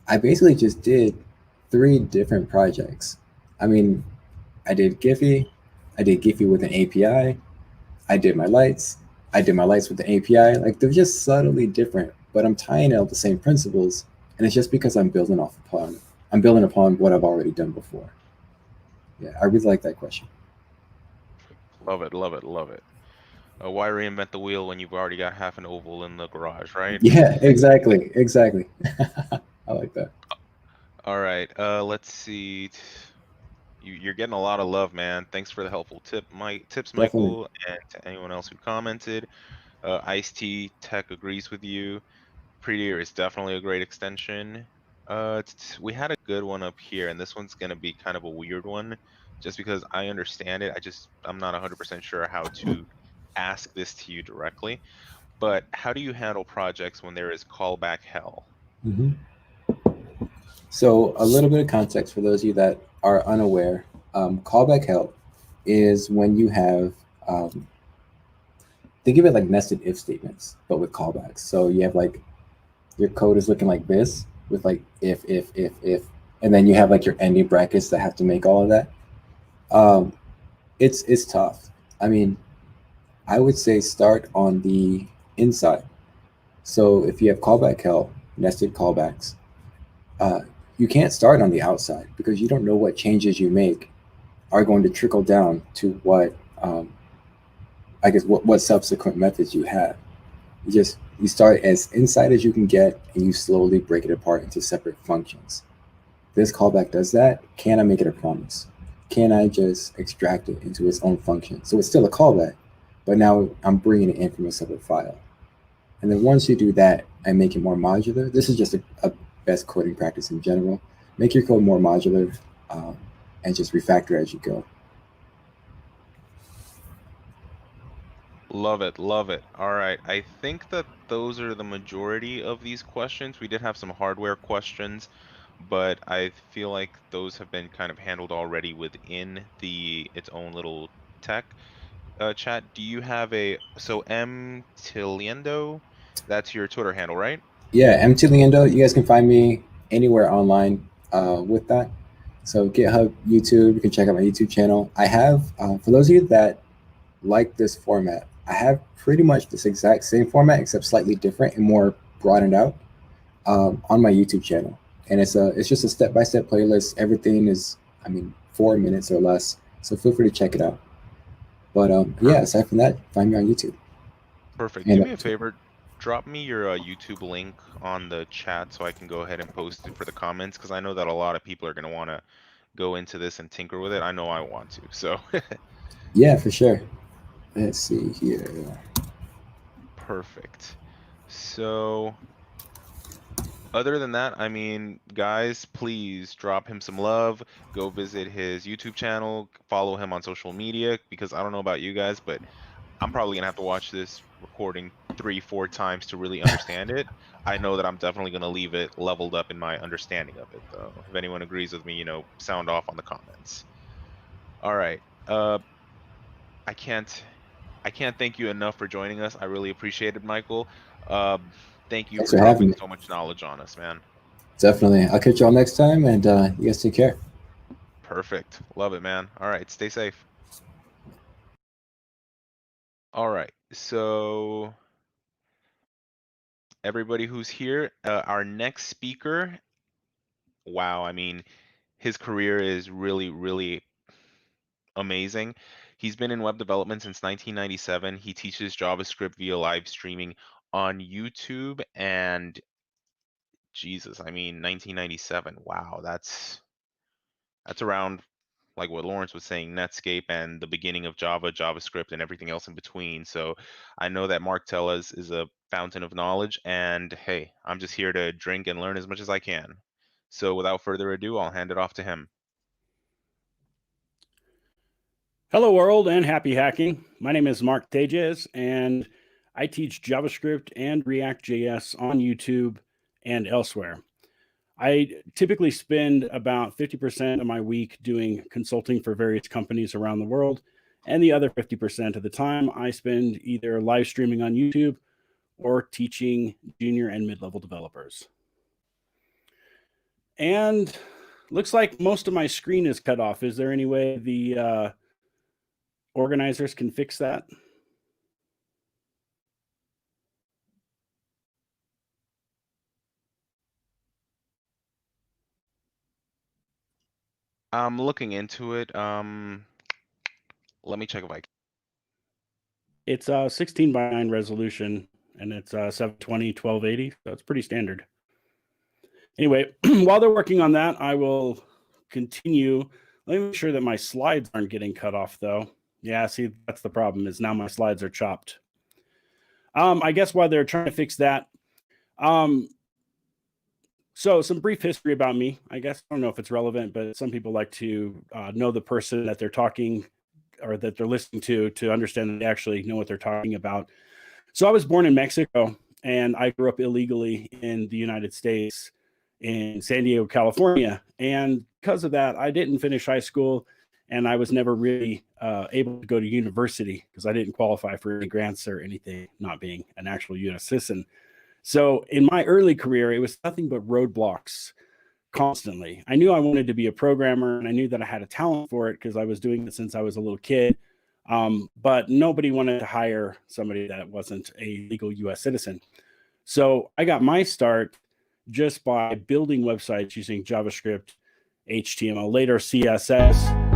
I basically just did 3 different projects. I mean, I did Giphy with an API, I did my lights with the API. Like they're just subtly different, but I'm tying out the same principles, and it's just because I'm building upon what I've already done before. Yeah, I really like that question. Love it, love it, love it. Why reinvent the wheel when you've already got half an oval in the garage, right? Yeah, exactly. I like that. All right, let's see. You're getting a lot of love, man. Thanks for the helpful tips, Definitely. Michael, and to anyone else who commented. Ice-T Tech agrees with you. Prettier is definitely a great extension. We had a good one up here, and this one's gonna be kind of a weird one, just because I understand it. I'm not 100% sure how to ask this to you directly. But how do you handle projects when there is callback hell? Mm-hmm. So a little bit of context for those of you that are unaware, callback help is when you have, they give it like nested if statements, but with callbacks. So you have like, your code is looking like this with like if, and then you have like your ending brackets that have to make all of that. It's tough. I mean, I would say start on the inside. So if you have callback help, nested callbacks, you can't start on the outside because you don't know what changes you make are going to trickle down to what, what subsequent methods you have. You start as inside as you can get, and you slowly break it apart into separate functions. This callback does that. Can I make it a promise? Can I just extract it into its own function? So it's still a callback, but now I'm bringing it in from a separate file. And then once you do that and make it more modular, this is just a best coding practice in general. Make your code more modular and just refactor as you go. Love it, love it. All right, I think that those are the majority of these questions. We did have some hardware questions, but I feel like those have been kind of handled already within its own little tech chat. Do you have so M Tiliendo, that's your Twitter handle, right? Yeah, MT Leando, you guys can find me anywhere online with that. So GitHub, YouTube, you can check out my YouTube channel. I have, for those of you that like this format, I have pretty much this exact same format except slightly different and more broadened out on my YouTube channel. And it's just a step-by-step playlist. Everything is, 4 minutes or less. So feel free to check it out. But yeah, aside from that, find me on YouTube. Perfect. And Do me a favor, drop me your YouTube link on the chat so I can go ahead and post it for the comments, because I know that a lot of people are going to want to go into this and tinker with it. I know I want to, so. Yeah, for sure. Let's see here. Perfect. So other than that, I mean, guys, please drop him some love. Go visit his YouTube channel, follow him on social media, because I don't know about you guys, but I'm probably gonna have to watch this recording 3-4 times to really understand it. I know that I'm definitely gonna leave it leveled up in my understanding of it, though. If anyone agrees with me, sound off on the comments. All right. I can't thank you enough for joining us. I really appreciate it, Michael. Thank you Thanks for for having dropping me. so much knowledge on us, man. Definitely. I'll catch y'all next time, and you guys take care. Perfect. Love it, man. All right. Stay safe. All right. So everybody who's here, our next speaker, wow. I mean, his career is really, really amazing. He's been in web development since 1997. He teaches JavaScript via live streaming on YouTube, and Jesus, I mean, 1997. Wow, that's around like what Lawrence was saying, Netscape and the beginning of Java, JavaScript, and everything else in between. So I know that Mark Tellez is a fountain of knowledge, and hey, I'm just here to drink and learn as much as I can. So without further ado, I'll hand it off to him. Hello world and happy hacking. My name is Mark Tejes and I teach JavaScript and React.js on YouTube and elsewhere. I typically spend about 50% of my week doing consulting for various companies around the world, and the other 50% of the time I spend either live streaming on YouTube or teaching junior and mid-level developers. And looks like most of my screen is cut off. Is there any way the organizers can fix that? I'm looking into it. Let me check if I can. It's a 16:9 resolution and it's 720, 1280. So it's pretty standard. Anyway, while they're working on that, I will continue. Let me make sure that my slides aren't getting cut off though. Yeah, see, that's the problem, is now my slides are chopped. I guess while they're trying to fix that, so some brief history about me, I guess. I don't know if it's relevant, but some people like to know the person that they're talking or that they're listening to understand that they actually know what they're talking about. So I was born in Mexico and I grew up illegally in the United States in San Diego, California. And because of that, I didn't finish high school and I was never really able to go to university because I didn't qualify for any grants or anything, not being an actual US citizen. So in my early career, it was nothing but roadblocks constantly. I knew I wanted to be a programmer and I knew that I had a talent for it because I was doing it since I was a little kid. But nobody wanted to hire somebody that wasn't a legal US citizen. So I got my start just by building websites using JavaScript, HTML, later CSS.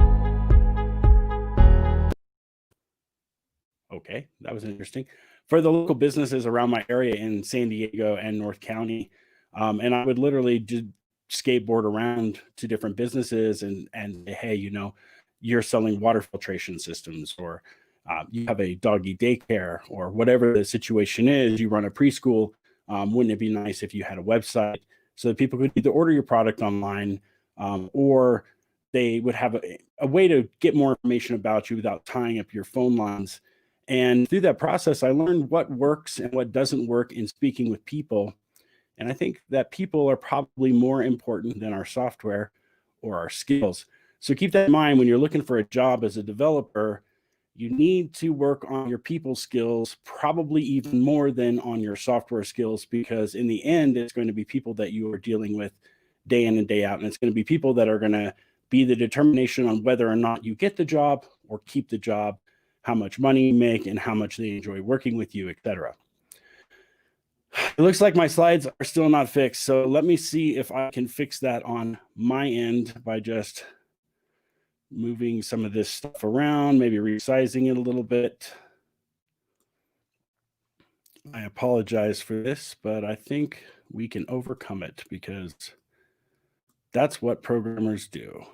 okay, that was interesting. For the local businesses around my area in San Diego and North County. And I would literally just skateboard around to different businesses and say, hey, you know, you're selling water filtration systems, or you have a doggy daycare, or whatever the situation is, you run a preschool. Wouldn't it be nice if you had a website so that people could either order your product online, or they would have a way to get more information about you without tying up your phone lines. And through that process, I learned what works and what doesn't work in speaking with people. And I think that people are probably more important than our software or our skills. So keep that in mind when you're looking for a job as a developer. You need to work on your people skills, probably even more than on your software skills, because in the end, it's going to be people that you are dealing with day in and day out. And it's going to be people that are going to be the determination on whether or not you get the job or keep the job, how much money you make, and how much they enjoy working with you, etc. It looks like my slides are still not fixed. So let me see if I can fix that on my end by just moving some of this stuff around, maybe resizing it a little bit. I apologize for this, but I think we can overcome it because that's what programmers do.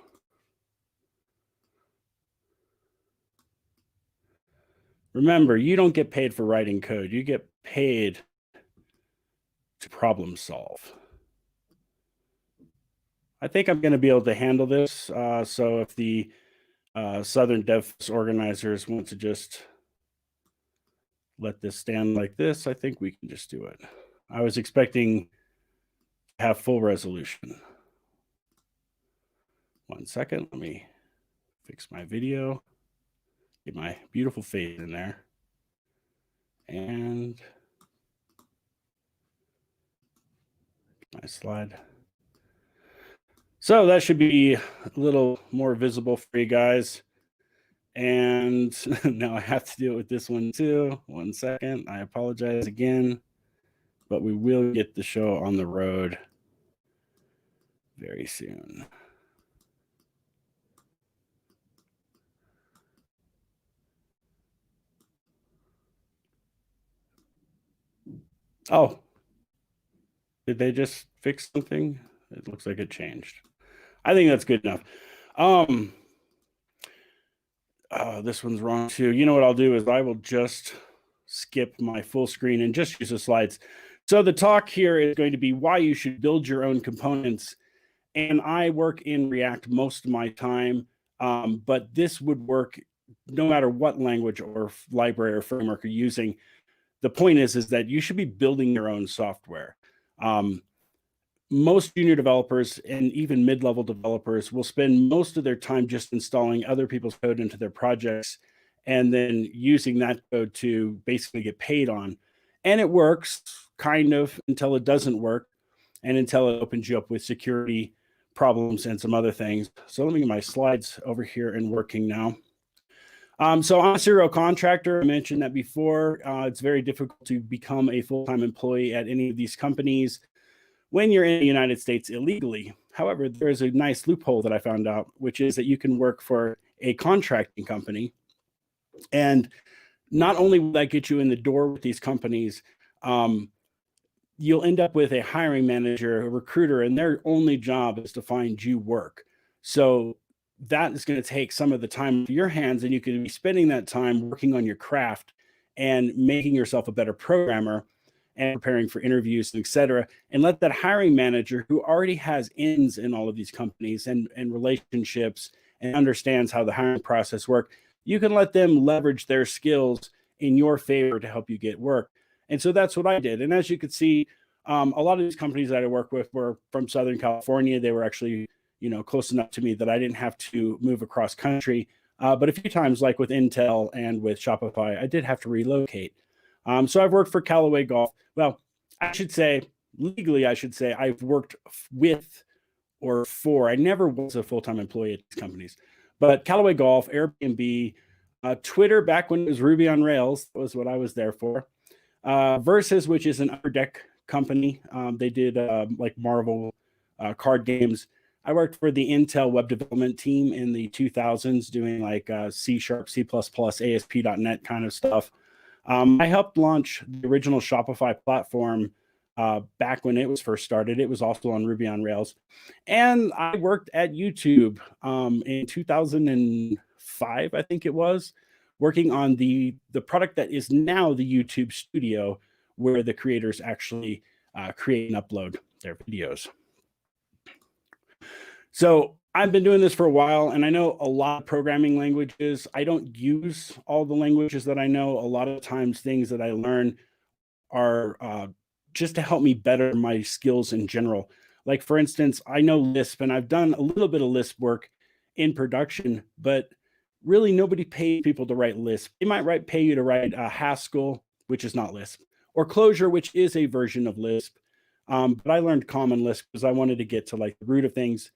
Remember, you don't get paid for writing code. You get paid to problem solve. I think I'm going to be able to handle this. So if the Southern DevFest organizers want to just let this stand like this, I think we can just do it. I was expecting to have full resolution. 1 second, let me fix my video, get my beautiful face in there, and my slide. So that should be a little more visible for you guys. And now I have to deal with this one too. 1 second, I apologize again, but we will get the show on the road very soon. Oh, did they just fix something? It looks like it changed. I think that's good enough. This one's wrong too. You know what I'll do is I will just skip my full screen and just use the slides. So the talk here is going to be why you should build your own components. And I work in React most of my time, but this would work no matter what language or library or framework you're using. The point is that you should be building your own software. Most junior developers and even mid-level developers will spend most of their time just installing other people's code into their projects and then using that code to basically get paid on. And it works kind of until it doesn't work and until it opens you up with security problems and some other things. So let me get my slides over here and working now. So I'm a serial contractor. I mentioned that before. It's very difficult to become a full-time employee at any of these companies when you're in the United States illegally. However, there is a nice loophole that I found out, which is that you can work for a contracting company. And not only will that get you in the door with these companies, you'll end up with a hiring manager, a recruiter, and their only job is to find you work. So that is going to take some of the time off your hands, and you could be spending that time working on your craft and making yourself a better programmer and preparing for interviews, et cetera, and let that hiring manager who already has ins in all of these companies and relationships and understands how the hiring process works, you can let them leverage their skills in your favor to help you get work. And so that's what I did. And as you could see, a lot of these companies that I work with were from Southern California. They were actually, close enough to me that I didn't have to move across country. But a few times, like with Intel and with Shopify, I did have to relocate. So I've worked for Callaway Golf. Well, legally, I should say I've worked with or for. I never was a full-time employee at these companies. But Callaway Golf, Airbnb, Twitter, back when it was Ruby on Rails, was what I was there for. Versus, which is an Upper Deck company. They did like Marvel card games. I worked for the Intel web development team in the 2000s doing like C#, C++, ASP.NET kind of stuff. I helped launch the original Shopify platform back when it was first started. It was also on Ruby on Rails. And I worked at YouTube in 2005, I think it was, working on the product that is now the YouTube Studio, where the creators actually create and upload their videos. So I've been doing this for a while, and I know a lot of programming languages. I don't use all the languages that I know. A lot of times things that I learn are just to help me better my skills in general. Like, for instance, I know Lisp, and I've done a little bit of Lisp work in production, but really nobody pays people to write Lisp. They might pay you to write Haskell, which is not Lisp, or Clojure, which is a version of Lisp. But I learned Common Lisp because I wanted to get to like the root of things.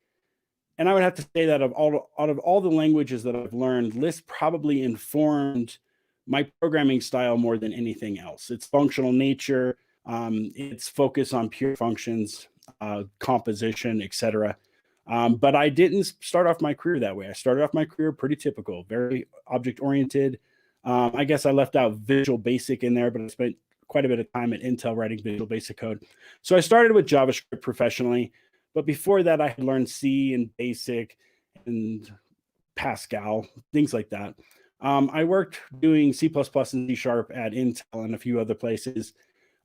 And I would have to say that out of all the languages that I've learned, Lisp probably informed my programming style more than anything else. Its functional nature, its focus on pure functions, composition, etc. But I didn't start off my career that way. I started off my career pretty typical, very object-oriented. I guess I left out Visual Basic in there, but I spent quite a bit of time at Intel writing Visual Basic code. So I started with JavaScript professionally. But before that, I had learned C and BASIC and Pascal, things like that. I worked doing C++ and C# at Intel and a few other places.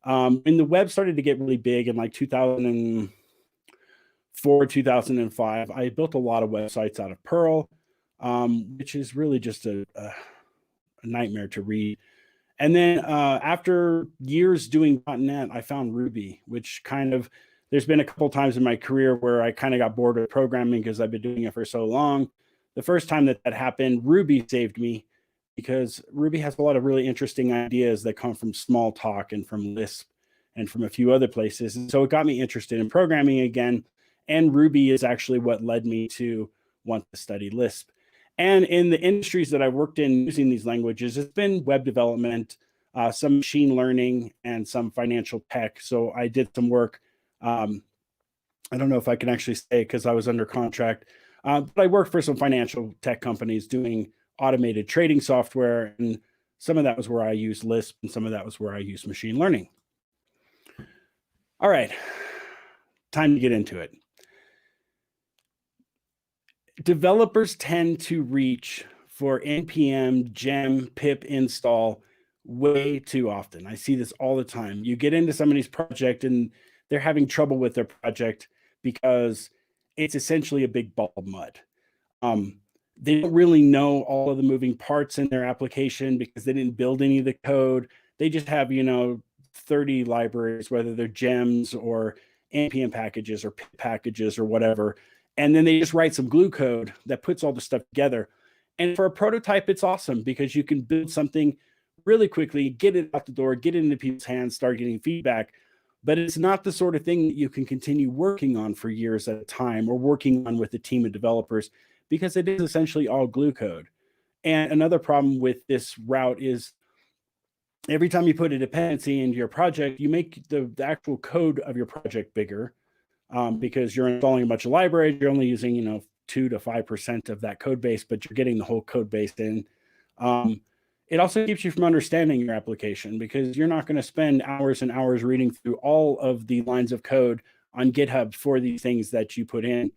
And the web started to get really big in like 2004, 2005. I built a lot of websites out of Perl, which is really just a nightmare to read. And then after years doing .NET, I found Ruby, which kind of, there's been a couple times in my career where I kind of got bored of programming because I've been doing it for so long. The first time that happened, Ruby saved me because Ruby has a lot of really interesting ideas that come from Smalltalk and from Lisp and from a few other places. And so it got me interested in programming again. And Ruby is actually what led me to want to study Lisp. And in the industries that I've worked in using these languages, it's been web development, some machine learning, and some financial tech. So I did some work. I don't know if I can actually say because I was under contract, but I worked for some financial tech companies doing automated trading software. And some of that was where I used Lisp, and some of that was where I used machine learning. All right, time to get into it. Developers tend to reach for npm, gem, pip install way too often. I see this all the time. You get into somebody's project and they're having trouble with their project because it's essentially a big ball of mud. They don't really know all of the moving parts in their application because they didn't build any of the code. They just have, 30 libraries, whether they're gems or npm packages or pip packages or whatever. And then they just write some glue code that puts all the stuff together. And for a prototype, it's awesome because you can build something really quickly, get it out the door, get it into people's hands, start getting feedback. But it's not the sort of thing that you can continue working on for years at a time or working on with a team of developers because it is essentially all glue code. And another problem with this route is every time you put a dependency into your project, you make the actual code of your project bigger. Because you're installing a bunch of libraries, you're only using 2 to 5% of that code base, but you're getting the whole code base in. It also keeps you from understanding your application because you're not going to spend hours and hours reading through all of the lines of code on GitHub for these things that you put in.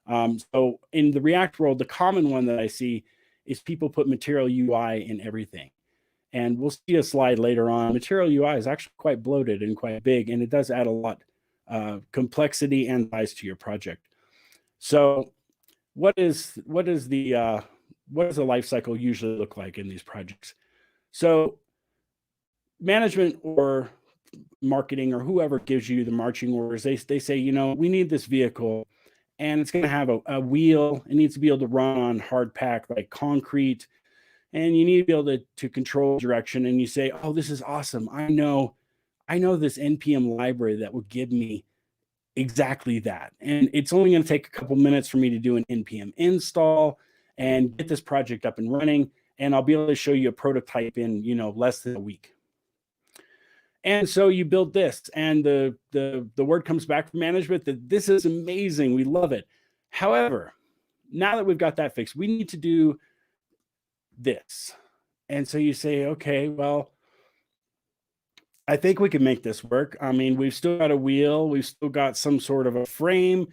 So in the React world, the common one that I see is people put Material UI in everything. And we'll see a slide later on. Material UI is actually quite bloated and quite big, and it does add a lot complexity and size to your project. So what does the life cycle usually look like in these projects? So management or marketing or whoever gives you the marching orders, they say, we need this vehicle and it's going to have a wheel. It needs to be able to run on hard pack like concrete, and you need to be able to control direction. And you say, oh, this is awesome. I know this NPM library that will give me exactly that. And it's only going to take a couple minutes for me to do an NPM install and get this project up and running. And I'll be able to show you a prototype in, less than a week. And so you build this, and the word comes back from management that this is amazing. We love it. However, now that we've got that fixed, we need to do this. And so you say, okay, well, I think we can make this work. I mean, we've still got a wheel. We've still got some sort of a frame.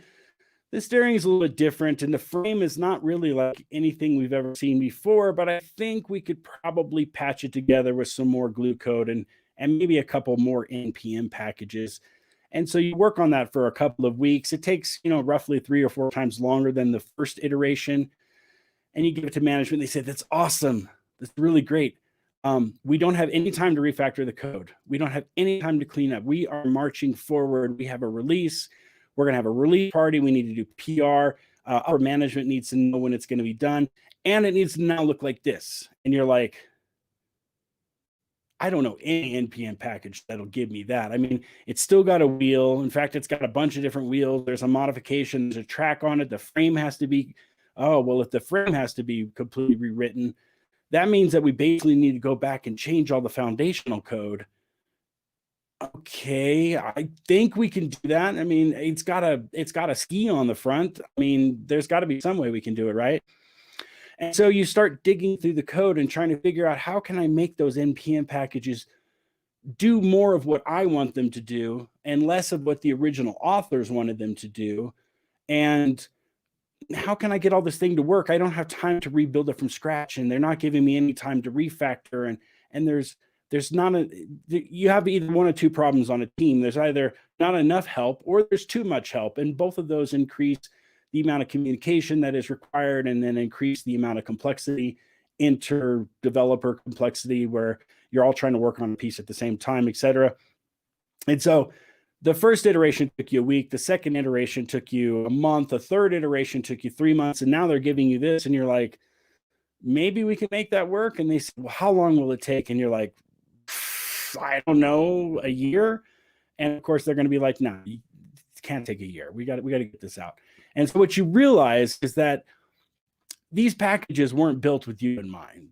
The steering is a little bit different, and the frame is not really like anything we've ever seen before, but I think we could probably patch it together with some more glue code and maybe a couple more NPM packages. And so you work on that for a couple of weeks. It takes, roughly 3 or 4 times longer than the first iteration. And you give it to management. They say, that's awesome. That's really great. We don't have any time to refactor the code. We don't have any time to clean up. We are marching forward. We have a release. We're going to have a release party. We need to do PR. Our management needs to know when it's going to be done. And it needs to now look like this. And you're like, I don't know any NPM package that'll give me that. I mean, it's still got a wheel. In fact, it's got a bunch of different wheels. There's a modification. There's a track on it. The frame has to be, if the frame has to be completely rewritten, that means that we basically need to go back and change all the foundational code. Okay, I think we can do that. I mean, it's got a ski on the front. I mean, there's got to be some way we can do it, right? And so you start digging through the code and trying to figure out, how can I make those NPM packages do more of what I want them to do and less of what the original authors wanted them to do? And how can I get all this thing to work? I don't have time to rebuild it from scratch, and they're not giving me any time to refactor. And there's not you have either one of two problems on a team. There's either not enough help or there's too much help. And both of those increase the amount of communication that is required, and then increase the amount of complexity, inter-developer complexity, where you're all trying to work on a piece at the same time, et cetera. And so the first iteration took you a week. The second iteration took you a month. The third iteration took you 3 months. And now they're giving you this, and you're like, maybe we can make that work. And they say, well, how long will it take? And you're like, I don't know, a year. And of course, they're going to be like, no, it can't take a year. We got to get this out. And so what you realize is that these packages weren't built with you in mind.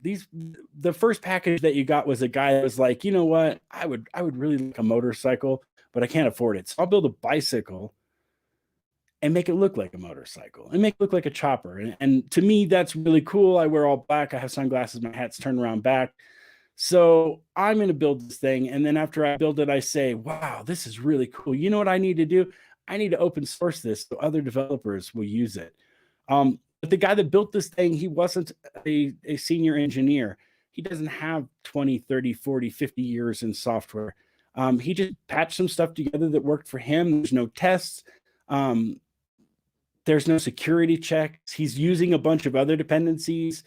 The first package that you got was a guy that was like, you know what, I would really like a motorcycle, but I can't afford it. So I'll build a bicycle and make it look like a motorcycle and make it look like a chopper. And to me, that's really cool. I wear all black. I have sunglasses. My hat's turned around back. So I'm going to build this thing. And then after I build it, I say, wow, this is really cool. You know what I need to do? I need to open source this so other developers will use it. But the guy that built this thing, he wasn't a senior engineer. He doesn't have 20, 30, 40, 50 years in software. He just patched some stuff together that worked for him. There's no tests. There's no security checks. He's using a bunch of other dependencies.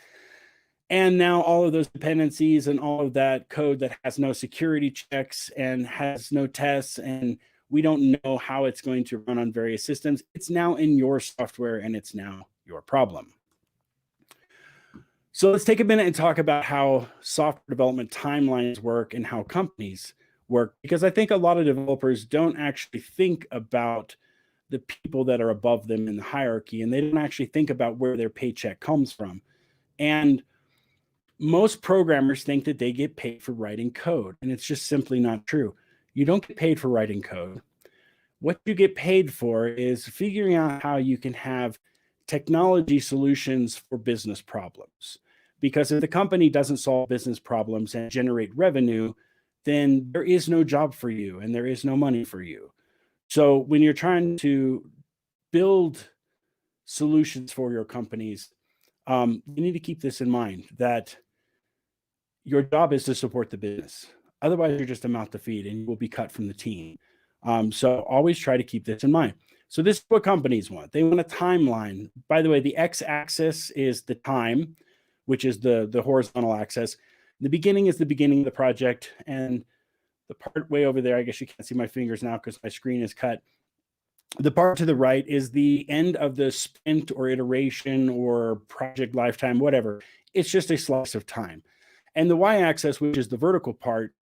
And now all of those dependencies and all of that code that has no security checks and has no tests, and we don't know how it's going to run on various systems, it's now in your software, and it's now your problem. So let's take a minute and talk about how software development timelines work and how companies work, because I think a lot of developers don't actually think about the people that are above them in the hierarchy, and they don't actually think about where their paycheck comes from. And most programmers think that they get paid for writing code, and it's just simply not true. You don't get paid for writing code. What you get paid for is figuring out how you can have technology solutions for business problems. Because if the company doesn't solve business problems and generate revenue, then there is no job for you and there is no money for you. So when you're trying to build solutions for your companies, you need to keep this in mind, that your job is to support the business. Otherwise, you're just a mouth to feed and you will be cut from the team. So always try to keep this in mind. So this is what companies want. They want a timeline. By the way, the x-axis is the time, which is the horizontal axis. The beginning is the beginning of the project. And the part way over there, I guess you can't see my fingers now because my screen is cut. The part to the right is the end of the sprint or iteration or project lifetime, whatever. It's just a slice of time. And the y-axis, which is the vertical part,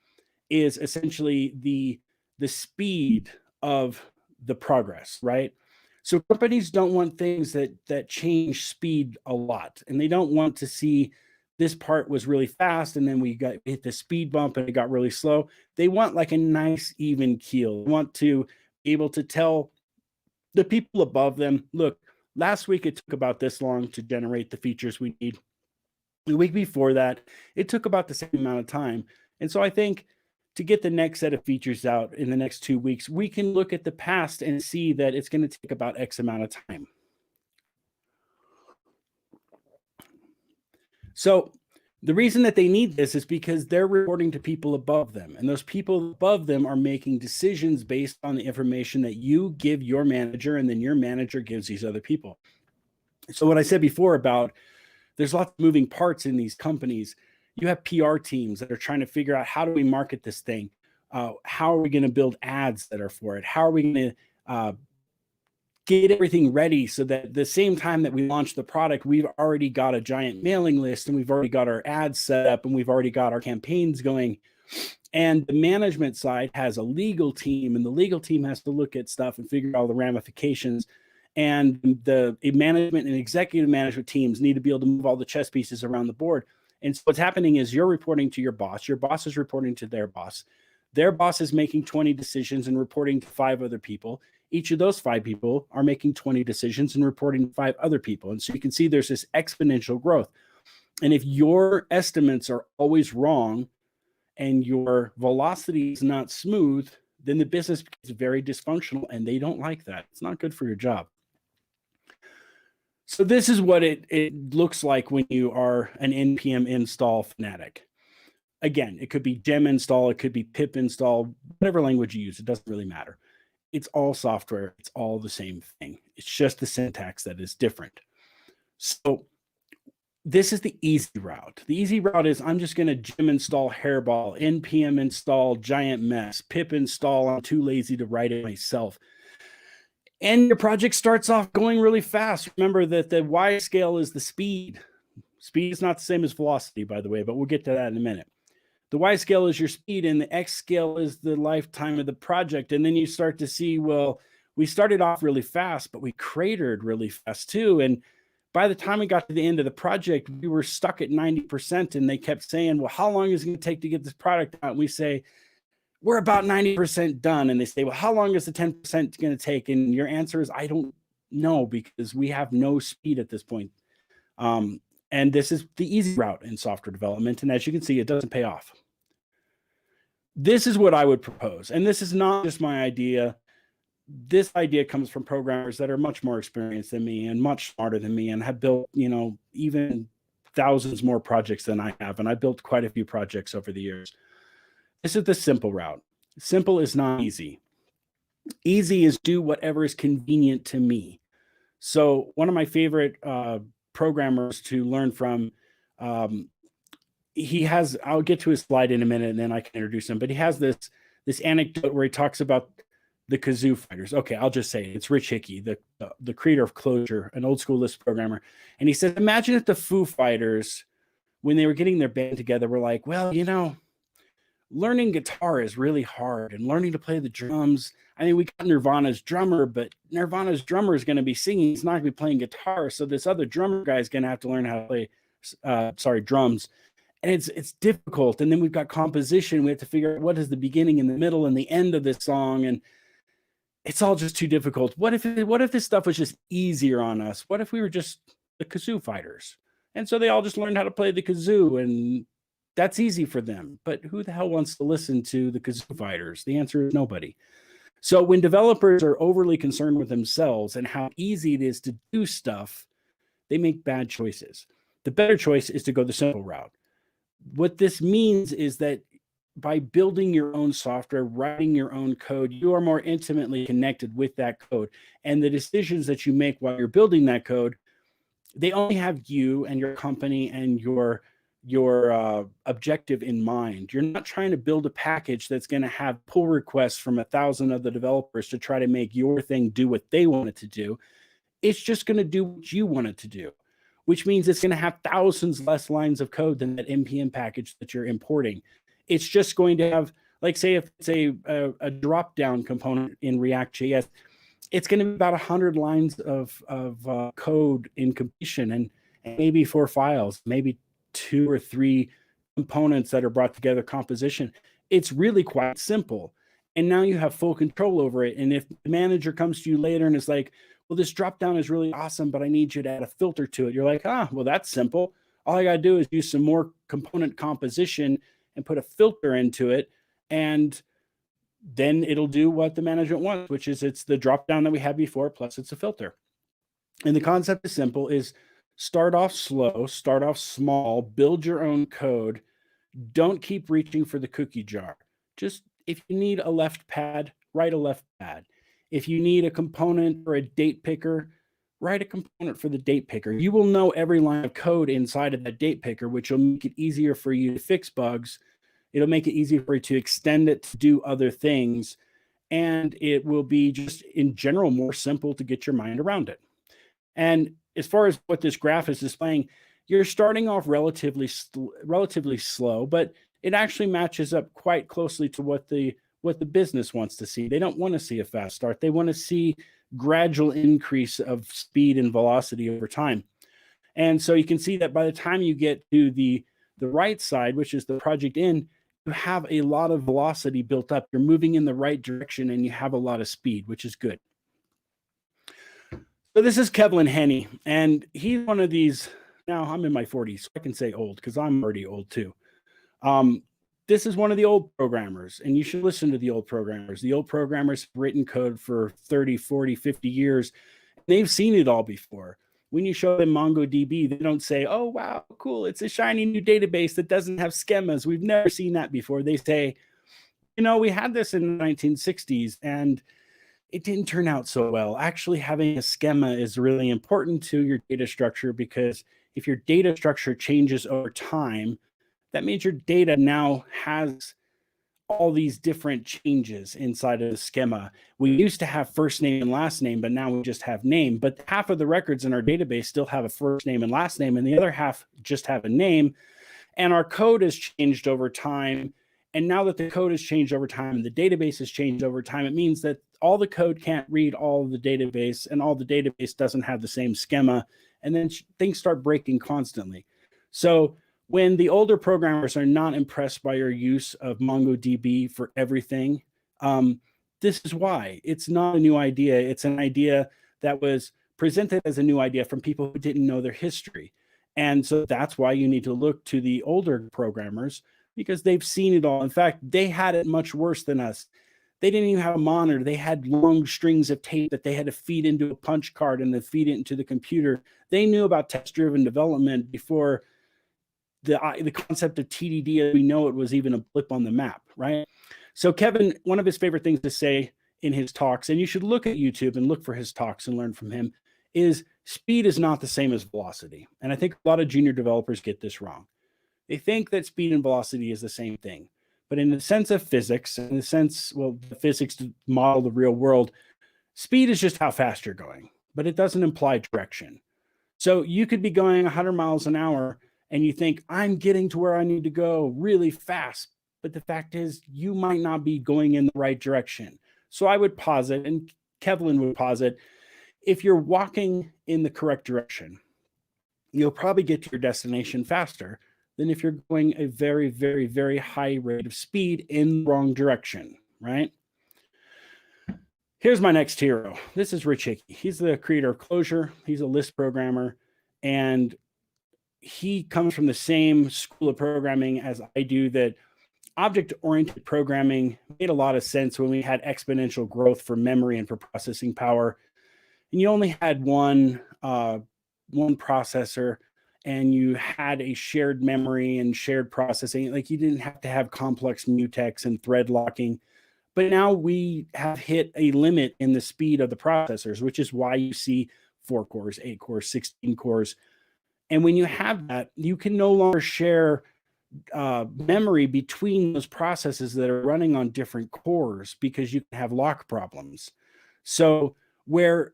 is essentially the speed of the progress, right? So companies don't want things that change speed a lot, and they don't want to see this part was really fast and then we hit the speed bump and it got really slow. They want like a nice even keel. They want to be able to tell the people above them, look, last week it took about this long to generate the features we need. The week before that, it took about the same amount of time. And so I think to get the next set of features out in the next 2 weeks, we can look at the past and see that it's going to take about X amount of time. So the reason that they need this is because they're reporting to people above them, and those people above them are making decisions based on the information that you give your manager, and then your manager gives these other people. So what I said before about there's lots of moving parts in these companies. You have PR teams that are trying to figure out, how do we market this thing? How are we going to build ads that are for it? How are we going to get everything ready so that the same time that we launch the product, we've already got a giant mailing list, and we've already got our ads set up, and we've already got our campaigns going. And the management side has a legal team, and the legal team has to look at stuff and figure out all the ramifications. And the management and executive management teams need to be able to move all the chess pieces around the board. And so what's happening is you're reporting to your boss is reporting to their boss is making 20 decisions and reporting to 5 other people. Each of those 5 people are making 20 decisions and reporting to 5 other people. And so you can see there's this exponential growth. And if your estimates are always wrong and your velocity is not smooth, then the business becomes very dysfunctional, and they don't like that. It's not good for your job. So this is what it looks like when you are an npm install fanatic. Again, it could be gem install, it could be pip install, whatever language you use, it doesn't really matter. It's all software, it's all the same thing. It's just the syntax that is different. So this is the easy route. The easy route is I'm just going to gem install hairball, npm install giant mess, pip install, I'm too lazy to write it myself. And your project starts off going really fast. Remember that the Y scale is the speed. Speed is not the same as velocity, by the way, but we'll get to that in a minute. The Y scale is your speed, and the X scale is the lifetime of the project. And then you start to see, well, we started off really fast, but we cratered really fast too. And by the time we got to the end of the project, we were stuck at 90%, and they kept saying, well, how long is it going to take to get this product out? And we say, we're about 90% done. And they say, well, how long is the 10% going to take? And your answer is, I don't know, because we have no speed at this point. And this is the easy route in software development. And as you can see, it doesn't pay off. This is what I would propose. And this is not just my idea. This idea comes from programmers that are much more experienced than me and much smarter than me, and have built, even thousands more projects than I have. And I built quite a few projects over the years. This is the simple route. Simple is not easy. Easy is do whatever is convenient to me. So one of my favorite programmers to learn from, he has, I'll get to his slide in a minute and then I can introduce him, but he has this anecdote where he talks about the kazoo fighters. Okay, I'll just say it. It's Rich Hickey, the creator of Clojure, an old school Lisp programmer. And he said, imagine if the Foo Fighters, when they were getting their band together, were like, well, learning guitar is really hard, and learning to play the drums. I mean, we got Nirvana's drummer, but Nirvana's drummer is going to be singing. He's not going to be playing guitar. So this other drummer guy is going to have to learn how to play, drums. And it's difficult. And then we've got composition. We have to figure out what is the beginning and the middle and the end of this song. And it's all just too difficult. What if this stuff was just easier on us? What if we were just the kazoo fighters? And so they all just learned how to play the kazoo, and that's easy for them. But who the hell wants to listen to the kazoo fighters? The answer is nobody. So when developers are overly concerned with themselves and how easy it is to do stuff, they make bad choices. The better choice is to go the simple route. What this means is that by building your own software, writing your own code, you are more intimately connected with that code. And the decisions that you make while you're building that code, they only have you and your company and your objective in mind. You're not trying to build a package that's going to have pull requests from 1,000 other developers to try to make your thing do what they want it to do. It's just going to do what you want it to do, which means it's going to have thousands less lines of code than that npm package that you're importing. It's just going to have, like, say if it's a drop-down component in React.js, it's going to be about 100 lines of code in completion, and maybe 4 files, maybe 2 or 3 components that are brought together, composition. It's really quite simple. And now you have full control over it. And if the manager comes to you later and is like, well, this dropdown is really awesome, but I need you to add a filter to it. You're like, well, that's simple. All I got to do is use some more component composition and put a filter into it. And then it'll do what the management wants, which is it's the drop down that we had before, plus it's a filter. And the concept is simple, is start off slow, start off small, build your own code. Don't keep reaching for the cookie jar. Just if you need a left pad, write a left pad. If you need a component or a date picker, write a component for the date picker. You will know every line of code inside of that date picker, which will make it easier for you to fix bugs. It'll make it easier for you to extend it to do other things. And it will be just in general more simple to get your mind around it. And as far as what this graph is displaying, you're starting off relatively slow, but it actually matches up quite closely to what the business wants to see. They don't want to see a fast start. They want to see gradual increase of speed and velocity over time. And so you can see that by the time you get to the right side, which is the project in, you have a lot of velocity built up. You're moving in the right direction and you have a lot of speed, which is good. So this is Kevlin Henney, and he's one of these, now I'm in my 40s, so I can say old because I'm already old too. This is one of the old programmers, and you should listen to the old programmers. The old programmers have written code for 30, 40, 50 years. They've seen it all before. When you show them MongoDB, they don't say, oh, wow, cool, it's a shiny new database that doesn't have schemas. We've never seen that before. They say, you know, we had this in the 1960s, and it didn't turn out so well. Actually, having a schema is really important to your data structure, because if your data structure changes over time, that means your data now has all these different changes inside of the schema. We used to have first name and last name, but now we just have name. But half of the records in our database still have a first name and last name, and the other half just have a name. And our code has changed over time. And now that the code has changed over time and the database has changed over time, it means that all the code can't read all of the database, and all the database doesn't have the same schema. And then things start breaking constantly. So when the older programmers are not impressed by your use of MongoDB for everything, this is why. It's not a new idea. It's an idea that was presented as a new idea from people who didn't know their history. And so that's why you need to look to the older programmers, because they've seen it all. In fact, they had it much worse than us. They didn't even have a monitor. They had long strings of tape that they had to feed into a punch card and then feed it into the computer. They knew about test-driven development before the concept of TDD as we know it was even a blip on the map, right? So Kevin, one of his favorite things to say in his talks, and you should look at YouTube and look for his talks and learn from him, is speed is not the same as velocity. And I think a lot of junior developers get this wrong. They think that speed and velocity is the same thing. But in the sense of physics, in the sense, well, the physics to model the real world, speed is just how fast you're going, but it doesn't imply direction. So you could be going 100 miles an hour and you think, I'm getting to where I need to go really fast. But the fact is, you might not be going in the right direction. So I would posit, and Kevlin would posit, if you're walking in the correct direction, you'll probably get to your destination faster than if you're going a very, very, very high rate of speed in the wrong direction, right? Here's my next hero. This is Rich Hickey. He's the creator of Clojure. He's a Lisp programmer, and he comes from the same school of programming as I do, that object-oriented programming made a lot of sense when we had exponential growth for memory and for processing power. And you only had one processor, and you had a shared memory and shared processing. Like, you didn't have to have complex mutex and thread locking. But now we have hit a limit in the speed of the processors, which is why you see 4 cores, 8 cores, 16 cores. And when you have that, you can no longer share memory between those processes that are running on different cores, because you can have lock problems. So where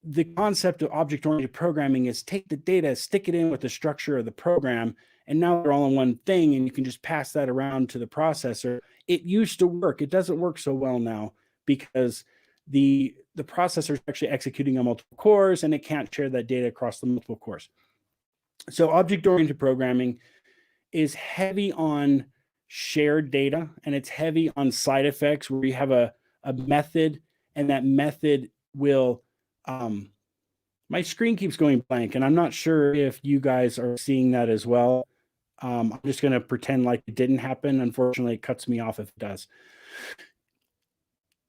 the concept of object-oriented programming is take the data, stick it in with the structure of the program, and now they're all in one thing, and you can just pass that around to the processor. It used to work. It doesn't work so well now, because the processor is actually executing on multiple cores, and it can't share that data across the multiple cores. So object-oriented programming is heavy on shared data, and it's heavy on side effects, where you have a method, and that method will my screen keeps going blank, and I'm not sure if you guys are seeing that as well. I'm just going to pretend like it didn't happen. Unfortunately, it cuts me off if it does.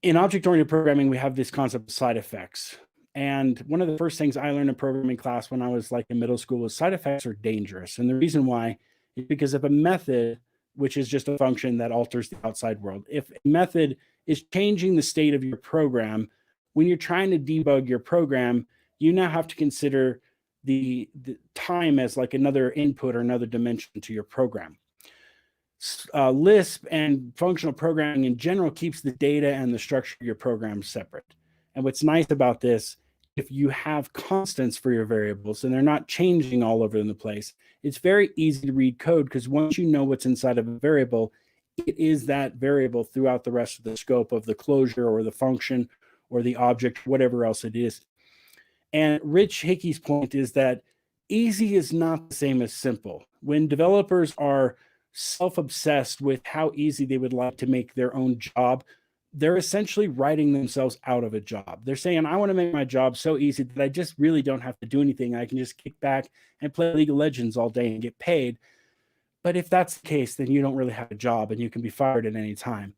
In object-oriented programming, we have this concept of side effects. And one of the first things I learned in programming class when I was like in middle school was side effects are dangerous. And the reason why is because if a method, which is just a function that alters the outside world, if a method is changing the state of your program, when you're trying to debug your program, you now have to consider the time as like another input or another dimension to your program. Lisp and functional programming in general keeps the data and the structure of your program separate. And what's nice about this, if you have constants for your variables and they're not changing all over the place, it's very easy to read code because once you know what's inside of a variable, it is that variable throughout the rest of the scope of the closure or the function or the object, whatever else it is. And Rich Hickey's point is that easy is not the same as simple. When developers are self-obsessed with how easy they would like to make their own job, they're essentially writing themselves out of a job. They're saying, I want to make my job so easy that I just really don't have to do anything. I can just kick back and play League of Legends all day and get paid. But if that's the case, then you don't really have a job and you can be fired at any time.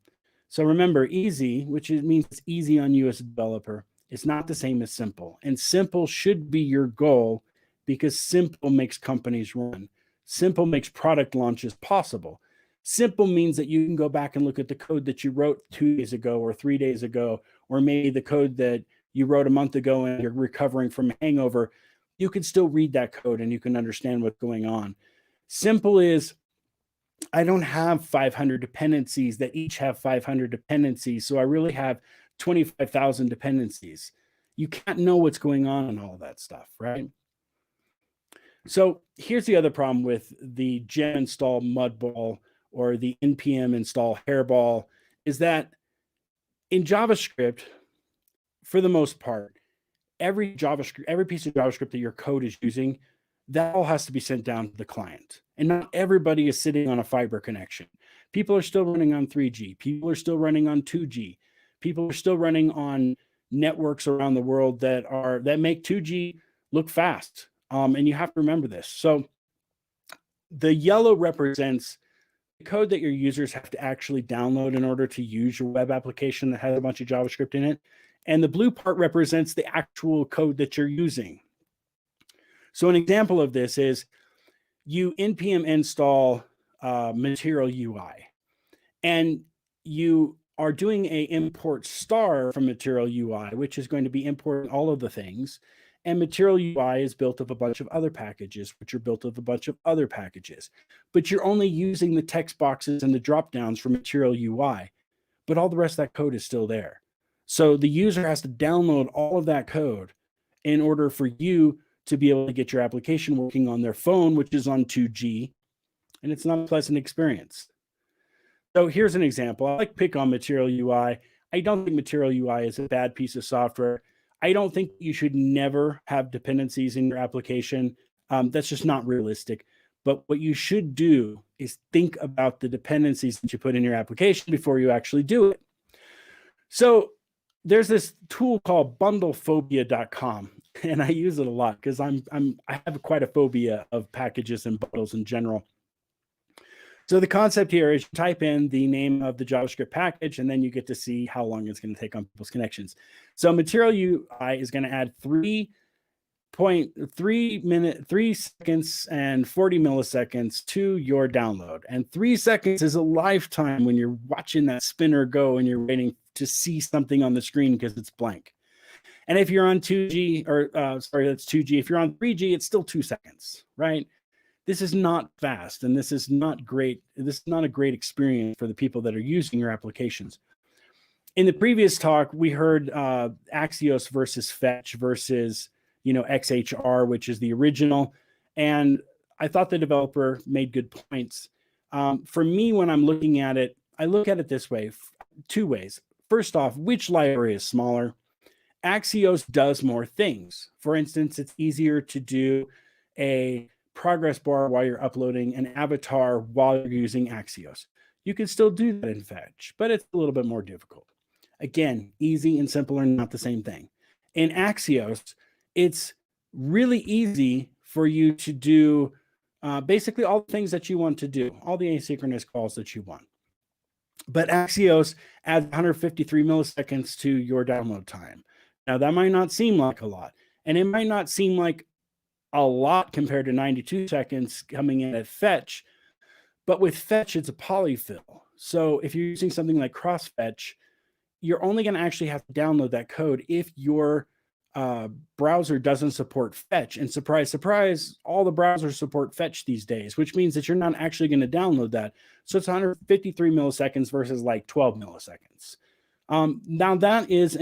So remember, easy, which means it's easy on you as a developer, is not the same as simple. And simple should be your goal because simple makes companies run. Simple makes product launches possible. Simple means that you can go back and look at the code that you wrote 2 days ago or 3 days ago, or maybe the code that you wrote a month ago and you're recovering from a hangover. You can still read that code and you can understand what's going on. Simple is, I don't have 500 dependencies that each have 500 dependencies. So I really have 25,000 dependencies. You can't know what's going on in all that stuff, right? So here's the other problem with the gem install mudball or the npm install hairball is that in JavaScript, for the most part, every piece of JavaScript that your code is using, that all has to be sent down to the client. And not everybody is sitting on a fiber connection. People are still running on 3G. People are still running on 2G. People are still running on networks around the world that make 2G look fast. And you have to remember this. So the yellow represents the code that your users have to actually download in order to use your web application that has a bunch of JavaScript in it. And the blue part represents the actual code that you're using. So an example of this is you npm install Material UI, and you are doing a import star from Material UI, which is going to be importing all of the things. And Material UI is built of a bunch of other packages, which are built of a bunch of other packages. But you're only using the text boxes and the dropdowns from Material UI, but all the rest of that code is still there. So the user has to download all of that code in order for you to be able to get your application working on their phone, which is on 2G, and it's not a pleasant experience. So here's an example. I like pick on Material UI. I don't think Material UI is a bad piece of software. I don't think you should never have dependencies in your application. That's just not realistic. But what you should do is think about the dependencies that you put in your application before you actually do it. So there's this tool called bundlephobia.com, and I use it a lot because I have quite a phobia of packages and bundles in general. So the concept here is you type in the name of the JavaScript package, and then you get to see how long it's going to take on people's connections. So Material UI is going to add 3 seconds and 40 milliseconds to your download. And 3 seconds is a lifetime when you're watching that spinner go and you're waiting to see something on the screen because it's blank. And if you're on 2G, that's 2G. If you're on 3G, it's still 2 seconds, right? This is not fast, and this is not great. This is not a great experience for the people that are using your applications. In the previous talk, we heard Axios versus Fetch versus XHR, which is the original. And I thought the developer made good points. For me, when I'm looking at it, I look at it this way, 2 ways. First off, which library is smaller? Axios does more things. For instance, it's easier to do a progress bar while you're uploading an avatar while you're using Axios. You can still do that in Fetch, but it's a little bit more difficult. Again, easy and simple are not the same thing. In Axios, it's really easy for you to do basically all the things that you want to do, all the asynchronous calls that you want. But Axios adds 153 milliseconds to your download time. Now, that might not seem like a lot, and it might not seem like a lot compared to 92 seconds coming in at fetch, but with fetch, it's a polyfill. So if you're using something like crossfetch, you're only going to actually have to download that code if your browser doesn't support fetch. And surprise, surprise, all the browsers support fetch these days, which means that you're not actually going to download that. So it's 153 milliseconds versus like 12 milliseconds. Now that is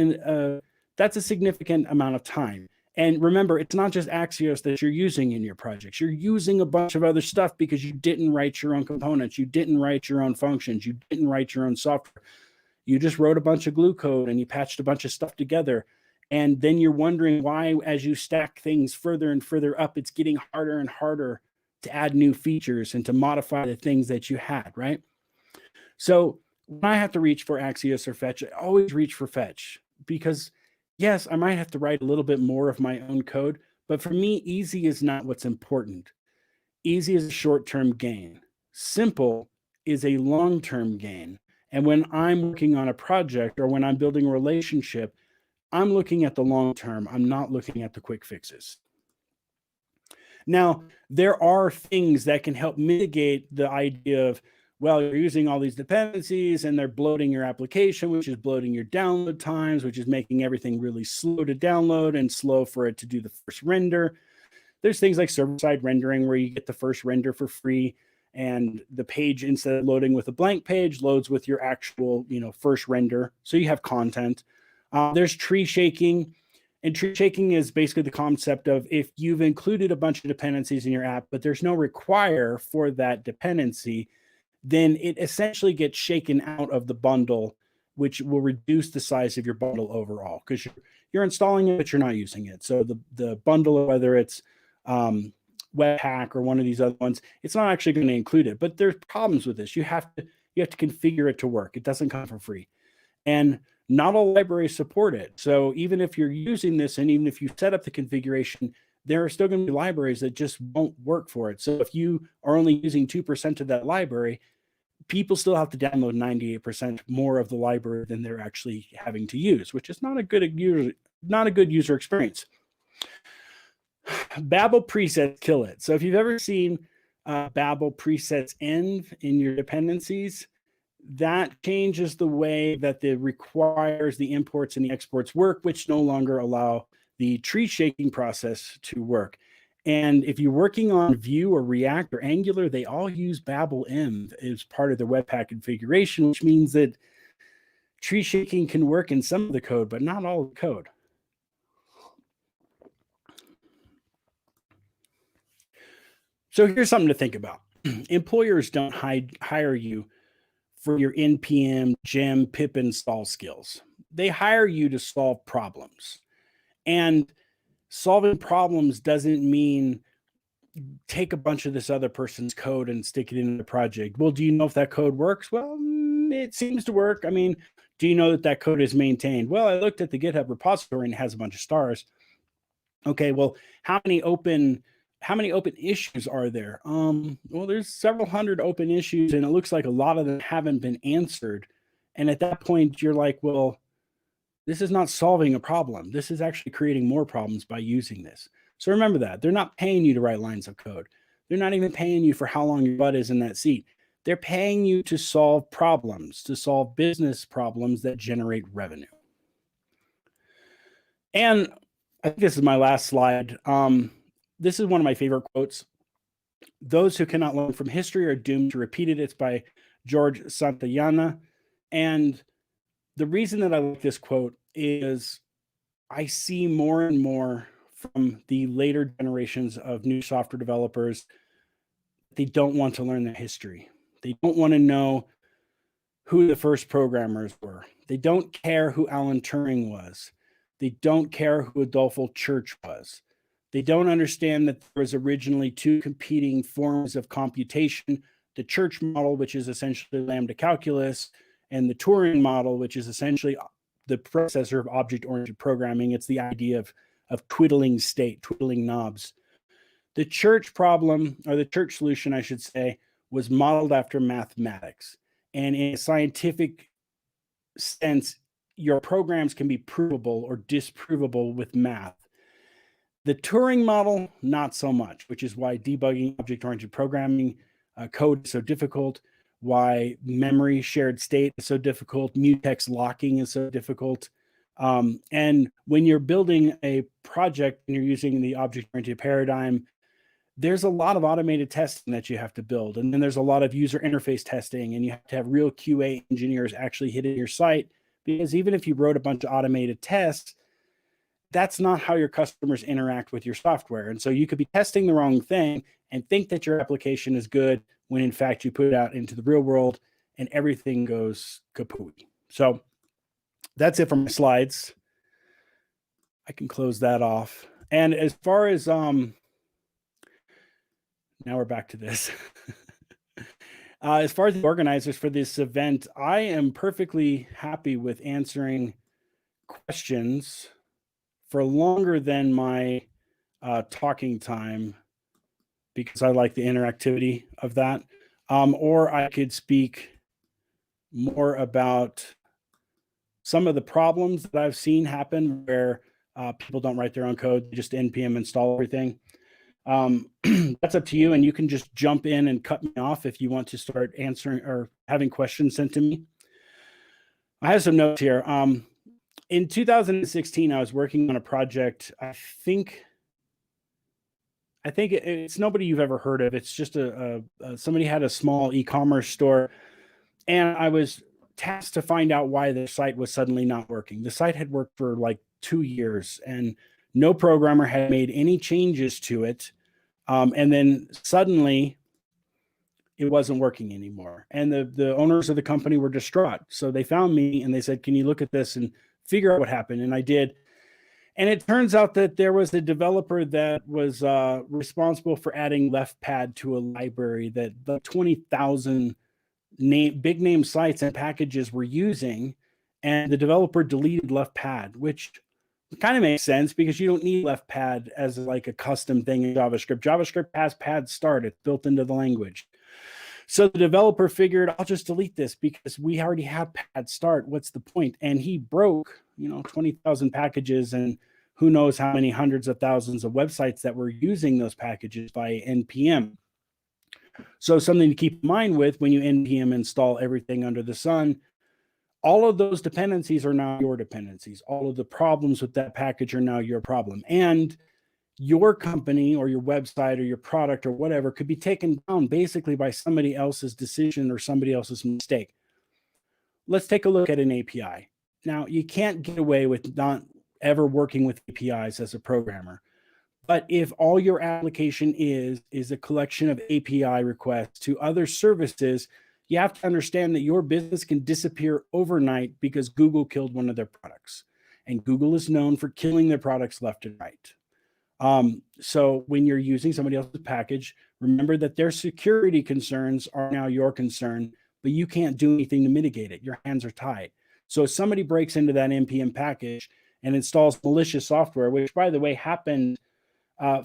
that's a significant amount of time. And remember, it's not just Axios that you're using in your projects. You're using a bunch of other stuff because you didn't write your own components. You didn't write your own functions. You didn't write your own software. You just wrote a bunch of glue code and you patched a bunch of stuff together. And then you're wondering why, as you stack things further and further up, it's getting harder and harder to add new features and to modify the things that you had, right? So when I have to reach for Axios or fetch, I always reach for fetch because yes, I might have to write a little bit more of my own code, but for me, easy is not what's important. Easy is a short-term gain. Simple is a long-term gain. And when I'm working on a project or when I'm building a relationship, I'm looking at the long term. I'm not looking at the quick fixes. Now, there are things that can help mitigate the idea of, well, you're using all these dependencies and they're bloating your application, which is bloating your download times, which is making everything really slow to download and slow for it to do the first render. There's things like server-side rendering where you get the first render for free and the page, instead of loading with a blank page, loads with your actual, first render. So you have content. There's tree shaking. And tree shaking is basically the concept of if you've included a bunch of dependencies in your app, but there's no require for that dependency, then it essentially gets shaken out of the bundle, which will reduce the size of your bundle overall because you're installing it, but you're not using it. So the bundle, whether it's Webpack or one of these other ones, it's not actually going to include it. But there's problems with this. You have to configure it to work. It doesn't come for free. And not all libraries support it. So even if you're using this and even if you set up the configuration, there are still going to be libraries that just won't work for it. So if you are only using 2% of that library, people still have to download 98% more of the library than they're actually having to use, which is not a good user experience. Babel presets kill it. So if you've ever seen Babel presets end in your dependencies, that changes the way that the requires the imports and the exports work, which no longer allow the tree shaking process to work. And if you're working on Vue or React or Angular, they all use Babel env as part of their Webpack configuration, which means that tree shaking can work in some of the code, but not all the code. So here's something to think about. Employers don't hire you for your npm, gem, pip install skills. They hire you to solve problems. And solving problems doesn't mean take a bunch of this other person's code and stick it in the project. Well, do you know if that code works? Well, it seems to work. I mean, do you know that that code is maintained? Well, I looked at the GitHub repository and it has a bunch of stars. Okay, well, how many open issues are there? Well, there's several hundred open issues and it looks like a lot of them haven't been answered. And at that point, you're like, well, this is not solving a problem. This is actually creating more problems by using this. So remember that. They're not paying you to write lines of code. They're not even paying you for how long your butt is in that seat. They're paying you to solve problems, to solve business problems that generate revenue. And I think this is my last slide. This is one of my favorite quotes. Those who cannot learn from history are doomed to repeat it. It's by George Santayana. And the reason that I like this quote is I see more and more from the later generations of new software developers. They don't want to learn their history. They don't want to know who the first programmers were. They don't care who Alan Turing was. They don't care who Adolfo Church was. They don't understand that there was originally two competing forms of computation, the Church model, which is essentially lambda calculus, and the Turing model, which is essentially the predecessor of object-oriented programming. It's the idea of twiddling state, twiddling knobs. The church problem, or the church solution, I should say, was modeled after mathematics. And in a scientific sense, your programs can be provable or disprovable with math. The Turing model, not so much, which is why debugging object-oriented programming code is so difficult, why memory shared state is so difficult, mutex locking is so difficult. And when you're building a project and you're using the object-oriented paradigm, there's a lot of automated testing that you have to build. And then there's a lot of user interface testing, and you have to have real QA engineers actually hitting your site, because even if you wrote a bunch of automated tests, that's not how your customers interact with your software. And so you could be testing the wrong thing and think that your application is good when in fact you put it out into the real world and everything goes kapooey. So that's it for my slides. I can close that off. And as far as, now we're back to this. As far as the organizers for this event, I am perfectly happy with answering questions for longer than my talking time, because I like the interactivity of that. Or I could speak more about some of the problems that I've seen happen where people don't write their own code, they just npm install everything. That's up to you, and you can just jump in and cut me off if you want to start answering or having questions sent to me. I have some notes here. In 2016, I was working on a project. I think it's nobody you've ever heard of. It's just somebody had a small e-commerce store, and I was tasked to find out why the site was suddenly not working. The site had worked for like 2 years, and no programmer had made any changes to it. And then suddenly it wasn't working anymore. And the owners of the company were distraught. So they found me and they said, can you look at this and figure out what happened? And I did. And it turns out that there was a developer that was responsible for adding leftpad to a library that the 20,000 big name sites and packages were using. And the developer deleted leftpad, which kind of makes sense because you don't need leftpad as like a custom thing in JavaScript. JavaScript has pad start. It's built into the language. So the developer figured, I'll just delete this because we already have pad start. What's the point? And he broke, 20,000 packages and who knows how many hundreds of thousands of websites that were using those packages by npm. So something to keep in mind with when you npm install everything under the sun, all of those dependencies are now your dependencies. All of the problems with that package are now your problem. And your company or your website or your product or whatever could be taken down basically by somebody else's decision or somebody else's mistake. Let's take a look at an API. Now, you can't get away with not ever working with APIs as a programmer. But if all your application is a collection of API requests to other services, you have to understand that your business can disappear overnight because Google killed one of their products. And Google is known for killing their products left and right. So when you're using somebody else's package, remember that their security concerns are now your concern, but you can't do anything to mitigate it. Your hands are tied. So if somebody breaks into that npm package and installs malicious software, which by the way happened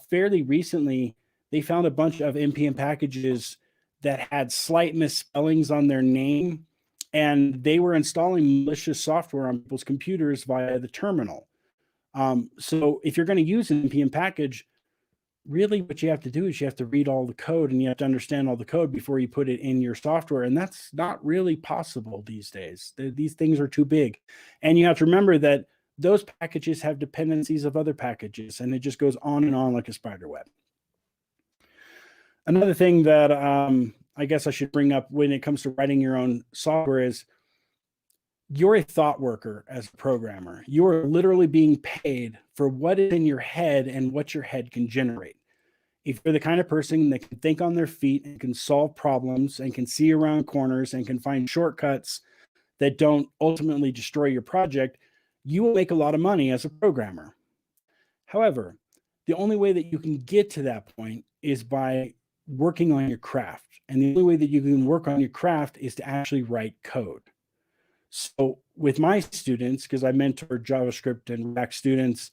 fairly recently, they found a bunch of npm packages that had slight misspellings on their name, and they were installing malicious software on people's computers via the terminal. So if you're going to use an npm package, really what you have to do is you have to read all the code and you have to understand all the code before you put it in your software. And that's not really possible these days. These things are too big. And you have to remember that those packages have dependencies of other packages, and it just goes on and on like a spider web. Another thing that I guess I should bring up when it comes to writing your own software is you're a thought worker as a programmer. You are literally being paid for what is in your head and what your head can generate. If you're the kind of person that can think on their feet and can solve problems and can see around corners and can find shortcuts that don't ultimately destroy your project, you will make a lot of money as a programmer. However, the only way that you can get to that point is by working on your craft. And the only way that you can work on your craft is to actually write code. So with my students, because I mentor JavaScript and React students,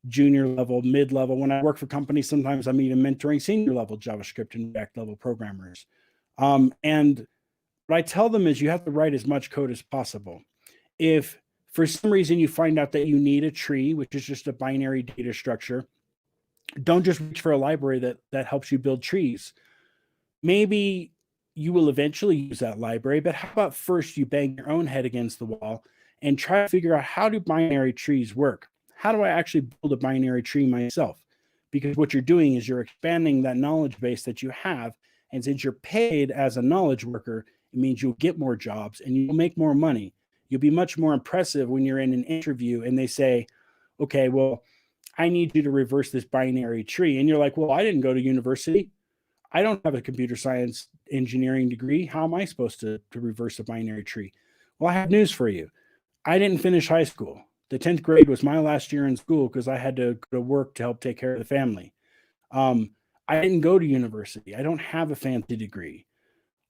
junior level, mid level. When I work for companies, sometimes I'm even mentoring senior level JavaScript and React level programmers. And what I tell them is you have to write as much code as possible. If for some reason you find out that you need a tree, which is just a binary data structure, don't just reach for a library that helps you build trees. Maybe you will eventually use that library, but how about first you bang your own head against the wall and try to figure out, how do binary trees work? How do I actually build a binary tree myself? Because what you're doing is you're expanding that knowledge base that you have. And since you're paid as a knowledge worker, it means you'll get more jobs and you'll make more money. You'll be much more impressive when you're in an interview and they say, okay, well, I need you to reverse this binary tree. And you're like, well, I didn't go to university. I don't have a computer science engineering degree. How am I supposed to reverse a binary tree? Well, I have news for you. I didn't finish high school. The 10th grade was my last year in school because I had to go to work to help take care of the family. I didn't go to university. I don't have a fancy degree.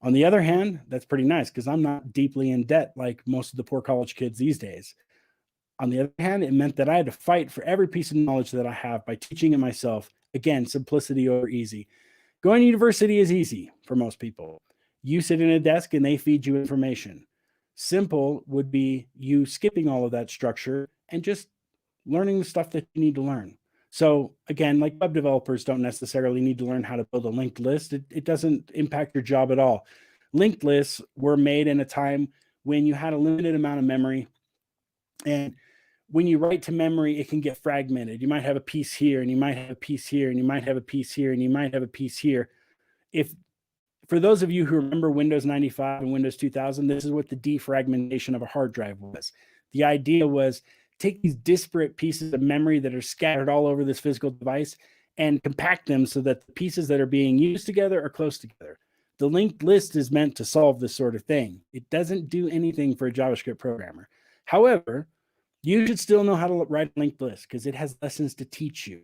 On the other hand, that's pretty nice because I'm not deeply in debt like most of the poor college kids these days. On the other hand, it meant that I had to fight for every piece of knowledge that I have by teaching it myself. Again, simplicity over easy. Going to university is easy for most people. You sit in a desk and they feed you information. Simple would be you skipping all of that structure and just learning the stuff that you need to learn. So again, like web developers don't necessarily need to learn how to build a linked list. It doesn't impact your job at all. Linked lists were made in a time when you had a limited amount of memory. And when you write to memory, it can get fragmented. You might have a piece here, and you might have a piece here, and you might have a piece here, and you might have a piece here. If for those of you who remember Windows 95 and Windows 2000, this is what the defragmentation of a hard drive was. The idea was take these disparate pieces of memory that are scattered all over this physical device and compact them so that the pieces that are being used together are close together. The linked list is meant to solve this sort of thing. It doesn't do anything for a JavaScript programmer. However, you should still know how to write a linked list because it has lessons to teach you.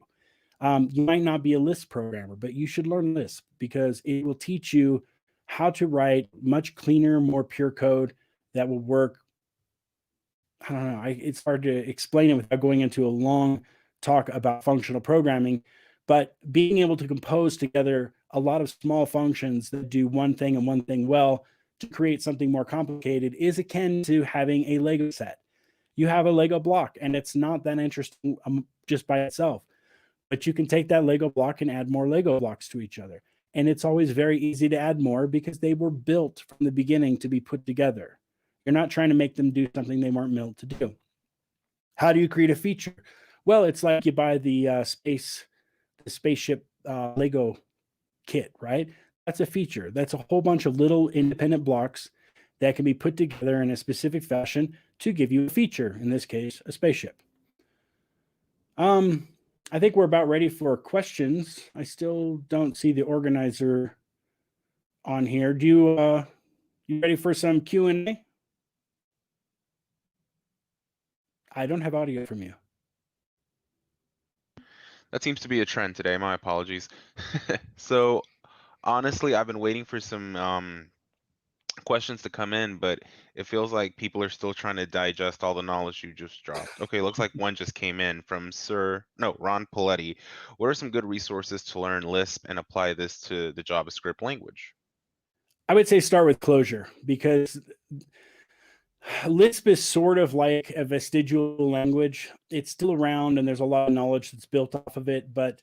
You might not be a Lisp programmer, but you should learn Lisp because it will teach you how to write much cleaner, more pure code that will work. I don't know. It's hard to explain it without going into a long talk about functional programming, but being able to compose together a lot of small functions that do one thing and one thing well to create something more complicated is akin to having a Lego set. You have a Lego block and it's not that interesting just by itself, but you can take that Lego block and add more Lego blocks to each other. And it's always very easy to add more because they were built from the beginning to be put together. You're not trying to make them do something they weren't built to do. How do you create a feature? Well, it's like you buy the spaceship Lego kit, right? That's a feature. That's a whole bunch of little independent blocks that can be put together in a specific fashion to give you a feature, in this case, a spaceship. I think we're about ready for questions. I still don't see the organizer on here. Do you ready for some Q&A? I don't have audio from you. That seems to be a trend today. My apologies. So honestly, I've been waiting for some questions to come in, but it feels like people are still trying to digest all the knowledge you just dropped. Okay, looks like one just came in from Ron Paletti. What are some good resources to learn Lisp and apply this to the JavaScript language? I would say start with Clojure because Lisp is sort of like a vestigial language. It's still around and there's a lot of knowledge that's built off of it, but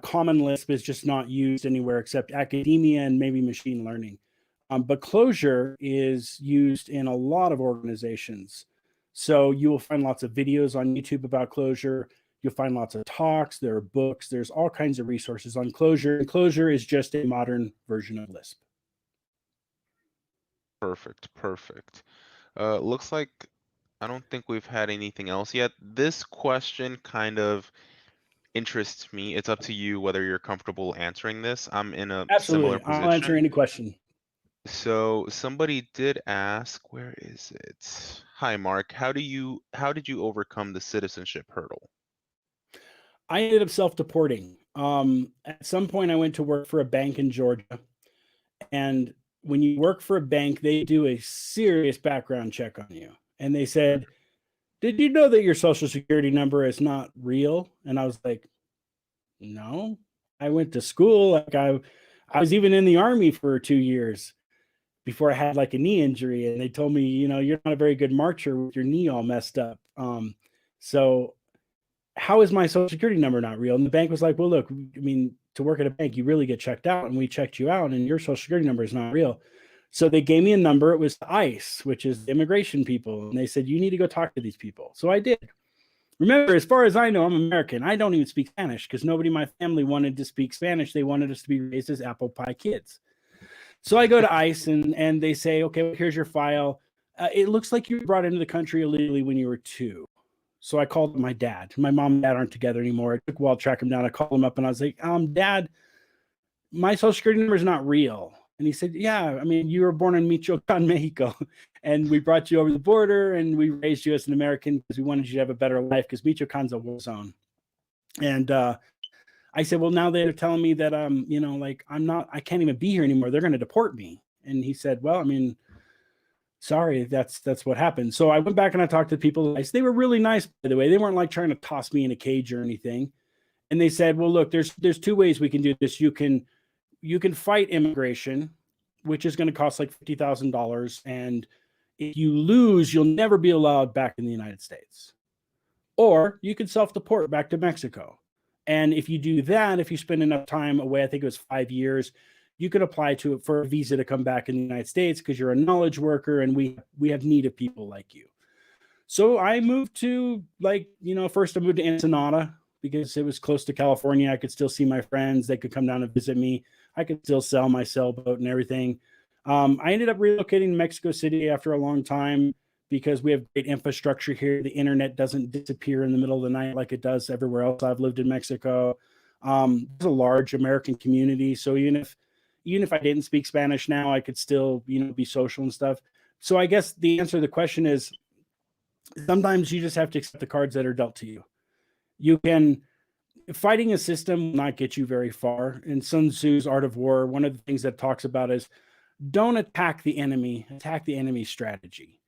common Lisp is just not used anywhere except academia and maybe machine learning. But Clojure is used in a lot of organizations. So you will find lots of videos on YouTube about Clojure. You'll find lots of talks. There are books. There's all kinds of resources on Clojure. And Clojure is just a modern version of Lisp. Perfect. Looks like I don't think we've had anything else yet. This question kind of interests me. It's up to you whether you're comfortable answering this. I'm in a similar Absolutely. position. I'll answer any question. So somebody did ask, where is it? Hi, Mark. How did you overcome the citizenship hurdle? I ended up self-deporting. At some point, I went to work for a bank in Georgia. And when you work for a bank, they do a serious background check on you. And they said, did you know that your social security number is not real? And I was like, no, I went to school. Like I was even in the army for 2 years before I had like a knee injury. And they told me, you're not a very good marcher with your knee all messed up. So how is my social security number not real? And the bank was like, well, look, I mean, to work at a bank, you really get checked out, and we checked you out and your social security number is not real. So they gave me a number. It was ICE, which is the immigration people. And they said, you need to go talk to these people. So I did. Remember, as far as I know, I'm American. I don't even speak Spanish because nobody in my family wanted to speak Spanish. They wanted us to be raised as apple pie kids. So I go to ICE and they say, okay, well, here's your file. It looks like you were brought into the country illegally when you were 2. So I called my dad. My mom and dad aren't together anymore. It took a while to track him down. I called him up and I was like, Dad, my social security number is not real. And he said, yeah, I mean, you were born in Michoacan, Mexico, and we brought you over the border and we raised you as an American because we wanted you to have a better life because Michoacan's a war zone. And I said, well, now they're telling me that, I can't even be here anymore. They're going to deport me. And he said, well, I mean, sorry, that's what happened. So I went back and I talked to people. They were really nice, by the way. They weren't like trying to toss me in a cage or anything. And they said, well, look, there's 2 ways we can do this. You can fight immigration, which is going to cost like $50,000. And if you lose, you'll never be allowed back in the United States. Or you can self-deport back to Mexico. And if you do that, if you spend enough time away, I think it was 5 years, you can apply for a visa to come back in the United States because you're a knowledge worker and we have need of people like you. So I moved to first I moved to Ensenada because it was close to California. I could still see my friends. They could come down and visit me. I could still sell my sailboat and everything. I ended up relocating to Mexico City after a long time because we have great infrastructure here. The internet doesn't disappear in the middle of the night like it does everywhere else I've lived in Mexico. There's a large American community. So even if I didn't speak Spanish now, I could still, be social and stuff. So I guess the answer to the question is sometimes you just have to accept the cards that are dealt to you. Fighting a system will not get you very far. In Sun Tzu's Art of War, one of the things that talks about is don't attack the enemy, attack the enemy's strategy.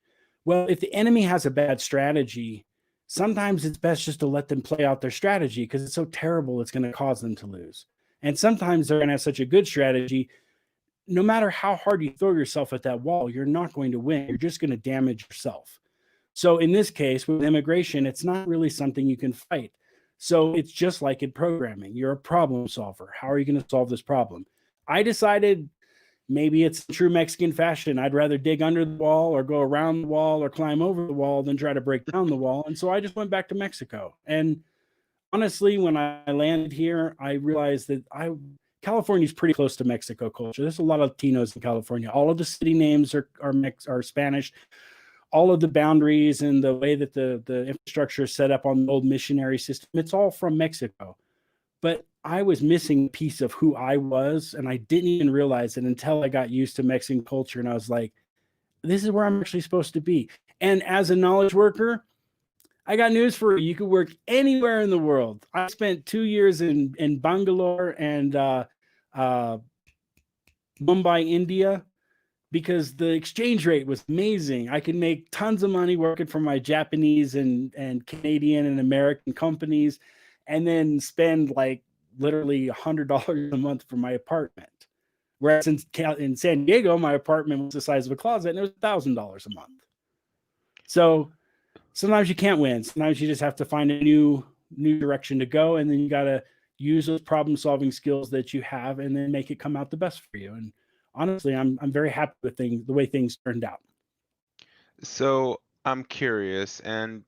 Well, if the enemy has a bad strategy, sometimes it's best just to let them play out their strategy because it's so terrible it's going to cause them to lose. And sometimes they're going to have such a good strategy. No matter how hard you throw yourself at that wall, you're not going to win. You're just going to damage yourself. So in this case, with immigration, it's not really something you can fight. So it's just like in programming. You're a problem solver. How are you going to solve this problem? I decided maybe it's true Mexican fashion. I'd rather dig under the wall or go around the wall or climb over the wall than try to break down the wall. And so I just went back to Mexico. And honestly, when I landed here, I realized that California is pretty close to Mexico culture. There's a lot of Latinos in California. All of the city names are Spanish. All of the boundaries and the way that the infrastructure is set up on the old missionary system, it's all from Mexico. But I was missing a piece of who I was, and I didn't even realize it until I got used to Mexican culture. And I was like, this is where I'm actually supposed to be. And as a knowledge worker, I got news for you. You could work anywhere in the world. I spent 2 years in Bangalore and Mumbai, India, because the exchange rate was amazing. I could make tons of money working for my Japanese and Canadian and American companies, and then spend like literally $100 a month for my apartment. Whereas in San Diego, my apartment was the size of a closet and it was $1,000 a month. So sometimes you can't win. Sometimes you just have to find a new direction to go, and then you got to use those problem-solving skills that you have, and then make it come out the best for you. And honestly, I'm very happy with the way things turned out. So I'm curious, and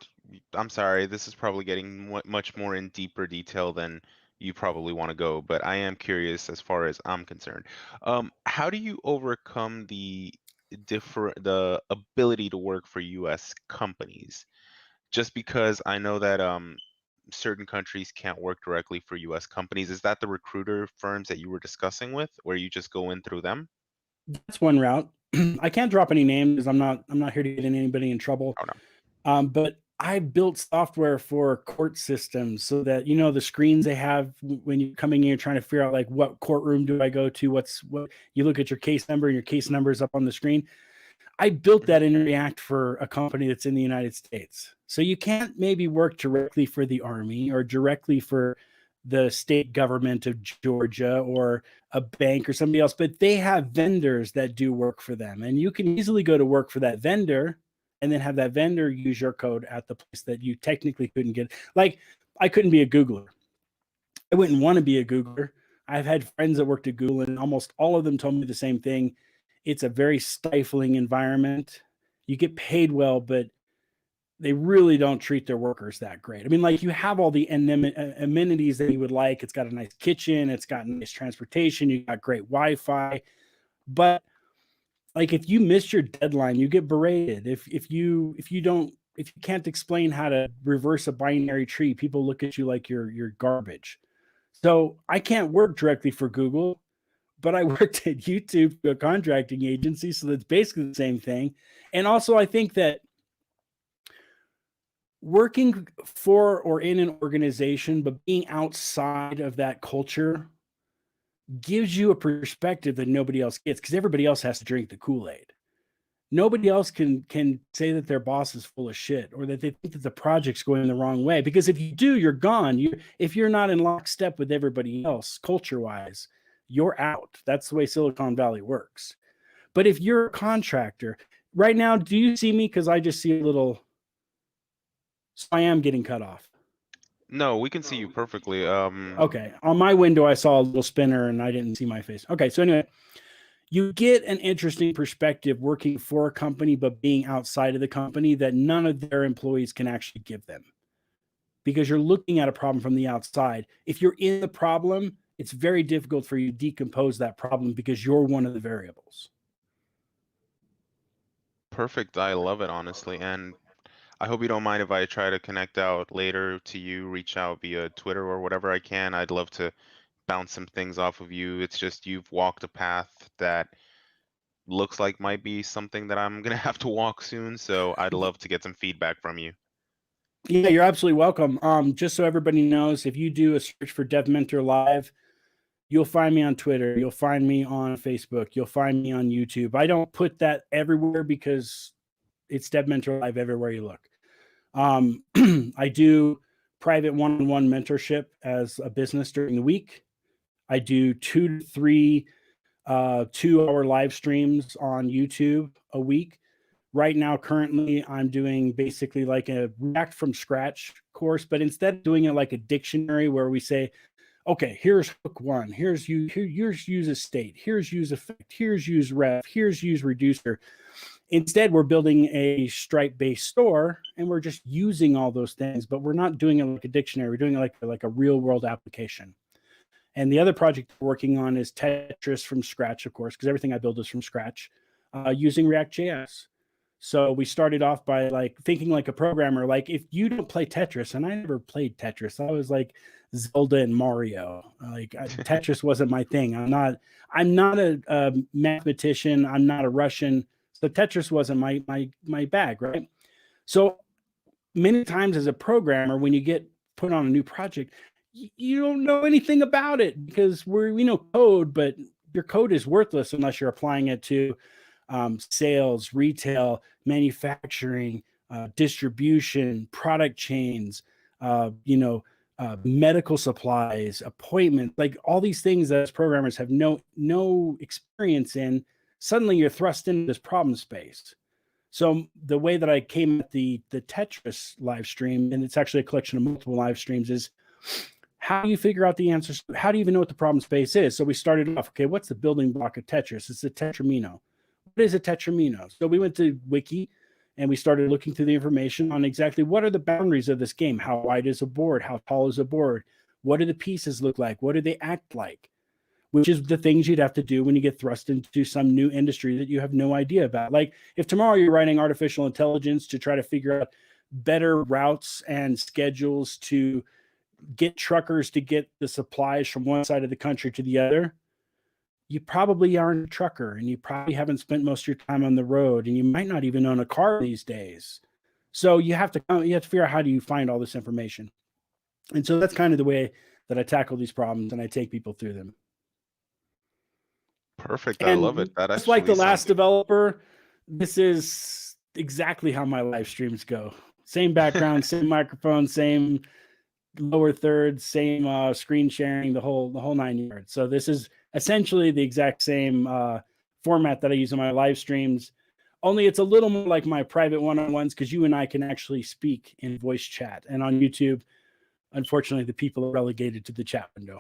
I'm sorry, this is probably getting much more in deeper detail than you probably want to go, but I am curious as far as I'm concerned. How do you overcome the ability to work for U.S. companies? Just because I know that certain countries can't work directly for U.S. companies. Is that the recruiter firms that you were discussing with, where you just go in through them? That's one route. I can't drop any names because I'm not here to get anybody in trouble. Oh, no. But I built software for court systems so that, the screens they have when you're coming in, you're trying to figure out like what courtroom do I go to? What you look at your case number and your case number is up on the screen. I built that in React for a company that's in the United States. So you can't maybe work directly for the Army or directly for the state government of Georgia or a bank or somebody else, but they have vendors that do work for them. And you can easily go to work for that vendor and then have that vendor use your code at the place that you technically couldn't get. Like, I couldn't be a Googler. I wouldn't want to be a Googler. I've had friends that worked at Google, and almost all of them told me the same thing. It's a very stifling environment. You get paid well, but they really don't treat their workers that great. I mean, like, you have all the amenities that you would like. It's got a nice kitchen. It's got nice transportation. You got great Wi-Fi. But like, if you miss your deadline, you get berated. If you can't explain how to reverse a binary tree, people look at you like you're garbage. So I can't work directly for Google, but I worked at YouTube, a contracting agency. So that's basically the same thing. And also, I think that working for or in an organization, but being outside of that culture gives you a perspective that nobody else gets, because everybody else has to drink the Kool-Aid. Nobody else can say that their boss is full of shit or that they think that the project's going the wrong way. Because if you do, you're gone. If you're not in lockstep with everybody else, culture-wise, you're out. That's the way Silicon Valley works. But if you're a contractor, right now, do you see me? Because I just see a little... So I am getting cut off. No, we can see you perfectly. Okay. On my window, I saw a little spinner and I didn't see my face. Okay. So anyway, you get an interesting perspective working for a company, but being outside of the company that none of their employees can actually give them, because you're looking at a problem from the outside. If you're in the problem, it's very difficult for you to decompose that problem because you're one of the variables. Perfect. I love it, honestly. And I hope you don't mind if I try to connect out later to you, reach out via Twitter or whatever I can. I'd love to bounce some things off of you. It's just you've walked a path that looks like might be something that I'm gonna have to walk soon. So I'd love to get some feedback from you. Yeah, you're absolutely welcome. Just so everybody knows, if you do a search for Dev Mentor Live, you'll find me on Twitter. You'll find me on Facebook. You'll find me on YouTube. I don't put that everywhere because it's Dev Mentor Live everywhere you look. I do private one-on-one mentorship as a business during the week. I do 2 to 3 2-hour live streams on YouTube a week. Right now, currently, I'm doing basically like a React from scratch course, but instead of doing it like a dictionary where we say, okay, here's hook 1, here's use a state, here's use effect, here's use ref, here's use reducer. Instead, we're building a Stripe-based store, and we're just using all those things, but we're not doing it like a dictionary. We're doing it like a real-world application. And the other project we're working on is Tetris from scratch, of course, because everything I build is from scratch, using React.js. So we started off by like thinking like a programmer. Like, if you don't play Tetris, and I never played Tetris, I was like Zelda and Mario. Like, Tetris wasn't my thing. I'm not a mathematician. I'm not a Russian. So Tetris wasn't my bag, right? So many times as a programmer, when you get put on a new project, you don't know anything about it because we know code, but your code is worthless unless you're applying it to sales, retail, manufacturing, distribution, product chains, medical supplies, appointments, like all these things that as programmers have no experience in. Suddenly you're thrust into this problem space. So the way that I came at the Tetris live stream, and it's actually a collection of multiple live streams, is how do you figure out the answers? How do you even know what the problem space is? So we started off, okay, what's the building block of Tetris? It's a tetramino. What is a tetramino? So we went to Wiki and we started looking through the information on exactly what are the boundaries of this game? How wide is a board? How tall is a board? What do the pieces look like? What do they act like? Which is the things you'd have to do when you get thrust into some new industry that you have no idea about. Like, if tomorrow you're writing artificial intelligence to try to figure out better routes and schedules to get truckers to get the supplies from one side of the country to the other, you probably aren't a trucker, and you probably haven't spent most of your time on the road, and you might not even own a car these days. So you have to figure out, how do you find all this information? And so that's kind of the way that I tackle these problems, and I take people through them. Perfect. And I love it. That just like the actually last sounds developer, this is exactly how my live streams go. Same background, same microphone, same lower thirds, same screen sharing, the whole 9 yards. So this is essentially the exact same format that I use in my live streams. Only it's a little more like my private one-on-ones because you and I can actually speak in voice chat. And on YouTube, unfortunately, the people are relegated to the chat window.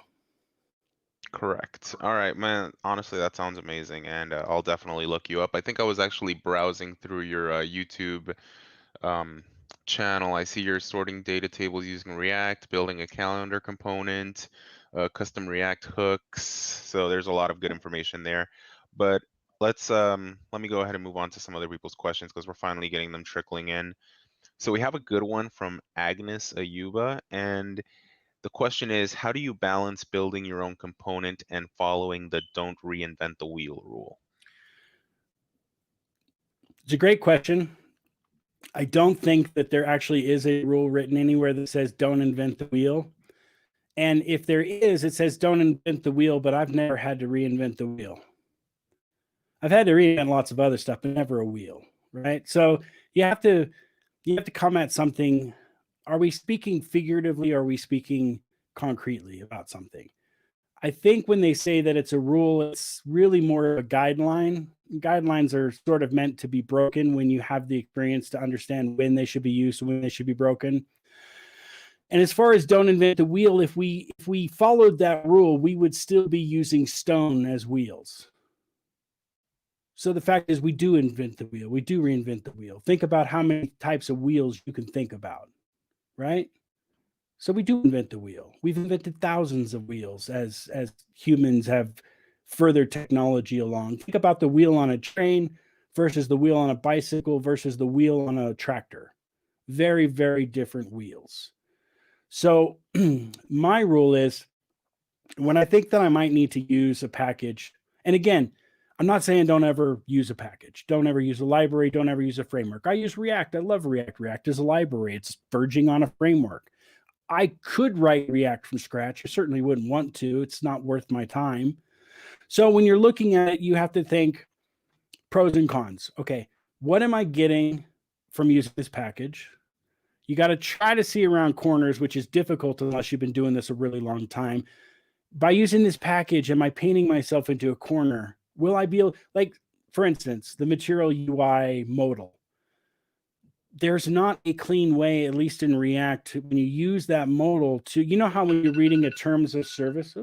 Correct. All right, man. Honestly, that sounds amazing, and I'll definitely look you up. I think I was actually browsing through your YouTube um, channel. I see you're sorting data tables using React, building a calendar component, custom React hooks. So there's a lot of good information there. But let me go ahead and move on to some other people's questions because we're finally getting them trickling in. So we have a good one from Agnes Ayuba, and the question is, how do you balance building your own component and following the don't reinvent the wheel rule? It's a great question. I don't think that there actually is a rule written anywhere that says don't invent the wheel. And if there is, it says don't invent the wheel, but I've never had to reinvent the wheel. I've had to reinvent lots of other stuff, but never a wheel, right? So you have to come at something. Are we speaking figuratively or are we speaking concretely about something? I think when they say that it's a rule, it's really more of a guideline. Guidelines are sort of meant to be broken when you have the experience to understand when they should be used and when they should be broken. And as far as don't invent the wheel, if we followed that rule, we would still be using stone as wheels. So the fact is we do invent the wheel. We do reinvent the wheel. Think about how many types of wheels you can think about, right? So we do invent the wheel. We've invented thousands of wheels as humans have further technology along. Think about the wheel on a train versus the wheel on a bicycle versus the wheel on a tractor. Very, very different wheels. So my rule is when I think that I might need to use a package, and again, I'm not saying don't ever use a package. Don't ever use a library. Don't ever use a framework. I use React. I love React. React is a library. It's verging on a framework. I could write React from scratch. I certainly wouldn't want to. It's not worth my time. So when you're looking at it, you have to think pros and cons. Okay, what am I getting from using this package? You got to try to see around corners, which is difficult unless you've been doing this a really long time. By using this package, am I painting myself into a corner? Will I be able, like, for instance, the material UI modal? There's not a clean way, at least in React, when you use that modal to, you know how when you're reading a terms of service,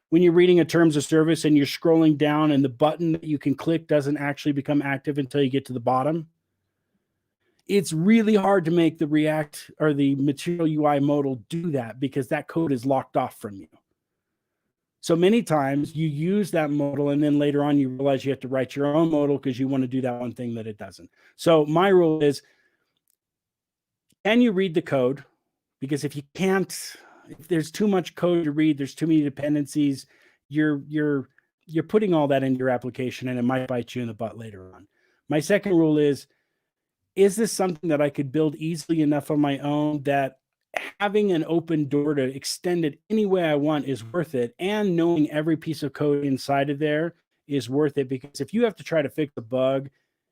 when you're reading a terms of service and you're scrolling down and the button that you can click doesn't actually become active until you get to the bottom. It's really hard to make the React or the material UI modal do that because that code is locked off from you. So many times you use that modal and then later on you realize you have to write your own modal because you want to do that one thing that it doesn't. So my rule is, can you read the code? Because if you can't, if there's too much code to read, there's too many dependencies, you're putting all that into your application and it might bite you in the butt later on. My second rule is this something that I could build easily enough on my own that having an open door to extend it any way I want is worth it, and knowing every piece of code inside of there is worth it, because if you have to try to fix a bug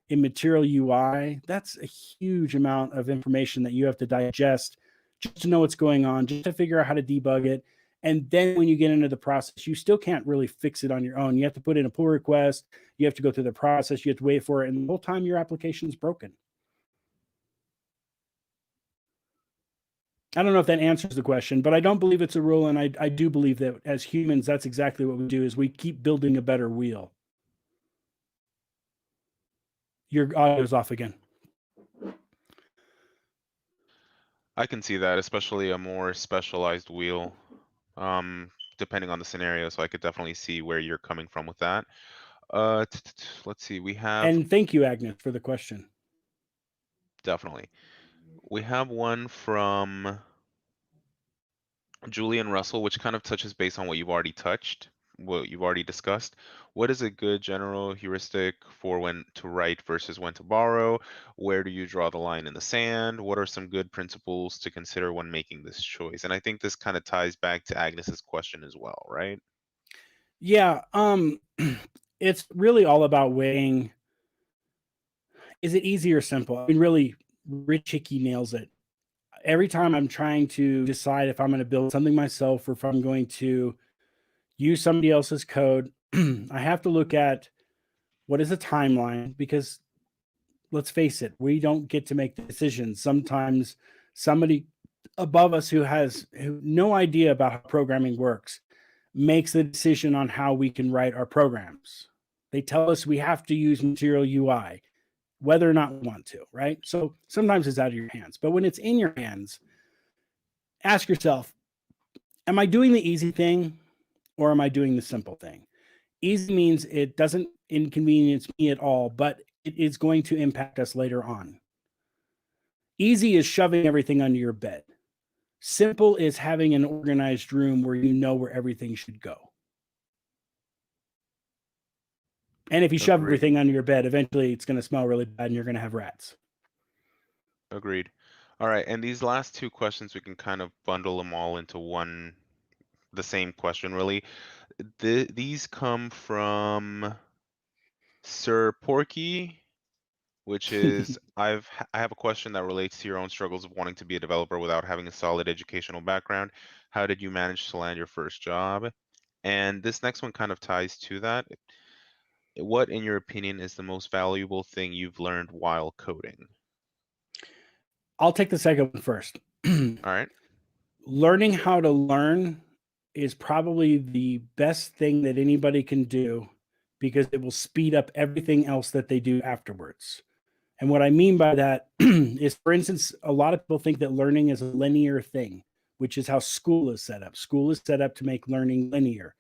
in material UI, that's a huge amount of information that you have to digest just to know what's going on, just to figure out how to debug it. And then when you get into the process, you still can't really fix it on your own. You have to put in a pull request, you have to go through the process, you have to wait for it, and the whole time your application is broken. I don't know if that answers the question, but I don't believe it's a rule. And I do believe that as humans, that's exactly what we do, is we keep building a better wheel. Your audio's off again. I can see that, especially a more specialized wheel, depending on the scenario. So I could definitely see where you're coming from with that. Let's see, we have... And thank you, Agnes, for the question. Definitely. We have one from Julian Russell, which kind of touches base on what you've already discussed. What is a good general heuristic for when to write versus when to borrow? Where do you draw the line in the sand? What are some good principles to consider when making this choice? And I think this kind of ties back to Agnes's question as well, right? Yeah, it's really all about weighing, is it easy or simple? I mean, really, Rich Hickey nails it. Every time I'm trying to decide if I'm going to build something myself or if I'm going to use somebody else's code, I have to look at what is the timeline, because let's face it, we don't get to make the decisions. Sometimes somebody above us who has no idea about how programming works makes the decision on how we can write our programs. They tell us we have to use Material UI, whether or not we want to, right? So sometimes it's out of your hands. But when it's in your hands, ask yourself, am I doing the easy thing or am I doing the simple thing? Easy means it doesn't inconvenience me at all, but it is going to impact us later on. Easy is shoving everything under your bed. Simple is having an organized room where you know where everything should go. And if you shove everything under your bed, eventually it's going to smell really bad and you're going to have rats. Agreed. All right, and these last two questions, we can kind of bundle them all into the same question, really. These come from Sir Porky, which is, I have a question that relates to your own struggles of wanting to be a developer without having a solid educational background. How did you manage to land your first job? And this next one kind of ties to that. What, in your opinion, is the most valuable thing you've learned while coding? I'll take the second one first. All right. Learning how to learn is probably the best thing that anybody can do, because it will speed up everything else that they do afterwards. And what I mean by that is, for instance, a lot of people think that learning is a linear thing, which is how school is set up. School is set up to make learning linear.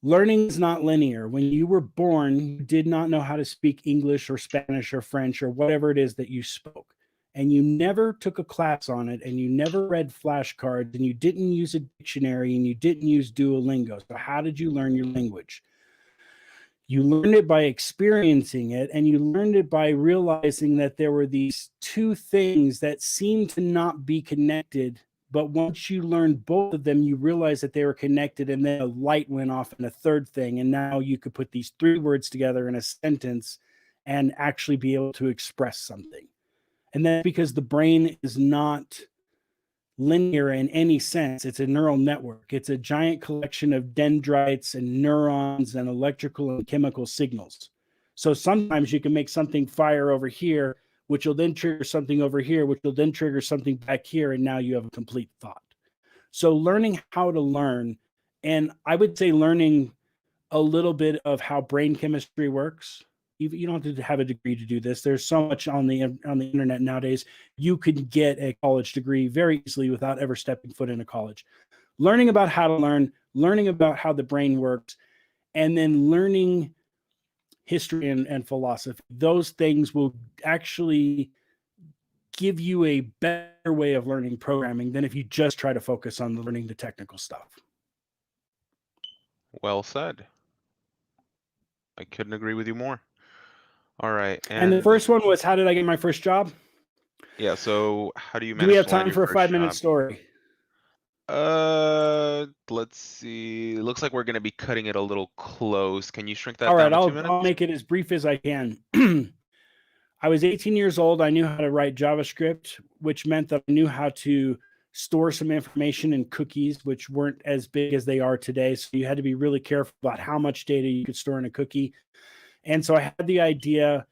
Learning is not linear. When you were born, you did not know how to speak English or Spanish or French or whatever it is that you spoke. And you never took a class on it, and you never read flashcards, and you didn't use a dictionary, and you didn't use Duolingo. So how did you learn your language? You learned it by experiencing it, and you learned it by realizing that there were these two things that seemed to not be connected. But once you learned both of them, you realized that they were connected, and then a light went off in a third thing. And now you could put these three words together in a sentence and actually be able to express something. And that's because the brain is not linear in any sense. It's a neural network. It's a giant collection of dendrites and neurons and electrical and chemical signals. So sometimes you can make something fire over here, which will then trigger something over here, which will then trigger something back here, and now you have a complete thought. So learning how to learn, and I would say learning a little bit of how brain chemistry works. You don't have to have a degree to do this. There's so much on the internet nowadays. You could get a college degree very easily without ever stepping foot in a college. Learning about how to learn, learning about how the brain works, and then learning history and philosophy. Those things will actually give you a better way of learning programming than if you just try to focus on learning the technical stuff. Well said. I couldn't agree with you more. All right. And the first one was, how did I get my first job? Yeah, so how do you manage Do we have to land time your for a first 5-minute job? story? Let's see. It looks like we're going to be cutting it a little close. Can you shrink that All down right, to 2 minutes? I'll make it as brief as I can. I was 18 years old. I knew how to write JavaScript, which meant that I knew how to store some information in cookies, which weren't as big as they are today. So you had to be really careful about how much data you could store in a cookie. And so I had the idea,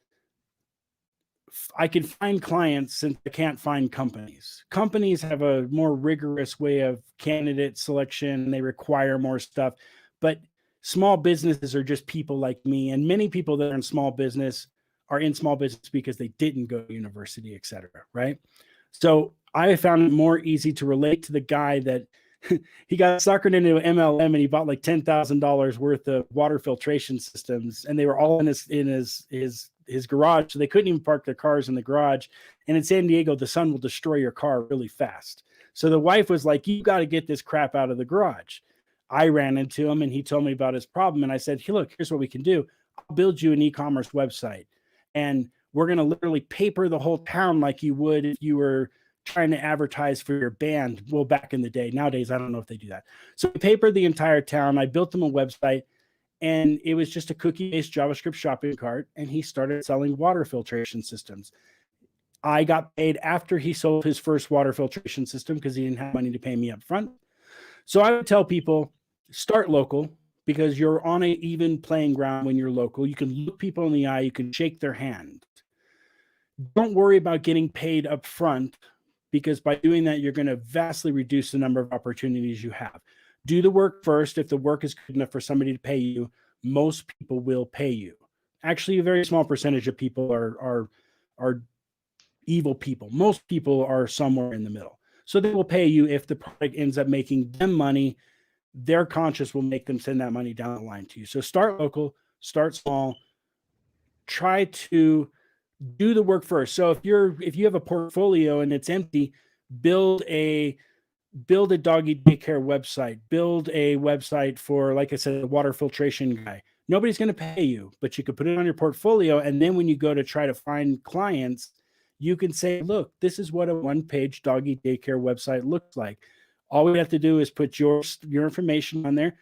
I can find clients since I can't find companies. Companies have a more rigorous way of candidate selection. They require more stuff, but small businesses are just people like me. And many people that are in small business are in small business because they didn't go to university, et cetera, right? So I found it more easy to relate to the guy that he got suckered into MLM and he bought like $10,000 worth of water filtration systems, and they were all in his garage, so they couldn't even park their cars in the garage. And in San Diego, the sun will destroy your car really fast. So the wife was like, "You got to get this crap out of the garage." I ran into him and he told me about his problem, and I said, "Hey, look, here's what we can do. I'll build you an e-commerce website, and we're going to literally paper the whole town like you would if you were trying to advertise for your band." Well, back in the day. Nowadays, I don't know if they do that. So we papered the entire town. I built them a website, and it was just a cookie-based JavaScript shopping cart, and he started selling water filtration systems. I got paid after he sold his first water filtration system because he didn't have money to pay me up front. So I would tell people, start local, because you're on an even playing ground when you're local. You can look people in the eye, you can shake their hand. Don't worry about getting paid up front, because by doing that, you're going to vastly reduce the number of opportunities you have. Do the work first. If the work is good enough for somebody to pay you, most people will pay you. Actually, a very small percentage of people are evil people. Most people are somewhere in the middle. So they will pay you if the product ends up making them money. Their conscience will make them send that money down the line to you. So start local, start small, try to do the work first. So if you have a portfolio and it's empty, build a doggy daycare website, build a website for, like I said, a water filtration guy. Nobody's going to pay you, but you could put it on your portfolio. And then when you go to try to find clients, you can say, look, this is what a one-page doggy daycare website looks like. All we have to do is put your information on there,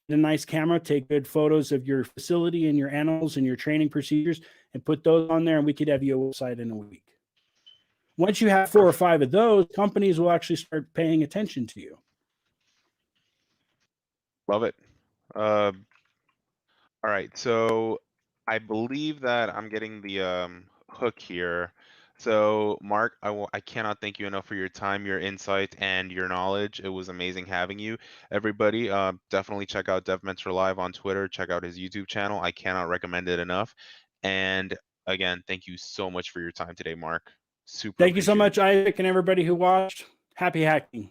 get a nice camera, take good photos of your facility and your animals and your training procedures, and put those on there, and we could have you a website in a week. Once you have 4 or 5 of those, companies will actually start paying attention to you. Love it. All right, so I believe that I'm getting the hook here. So Mark, I cannot thank you enough for your time, your insight, and your knowledge. It was amazing having you. Everybody, definitely check out DevMentor Live on Twitter. Check out his YouTube channel. I cannot recommend it enough. And again, thank you so much for your time today, Mark. Super. Thank you so much, Isaac, and everybody who watched. Happy hacking.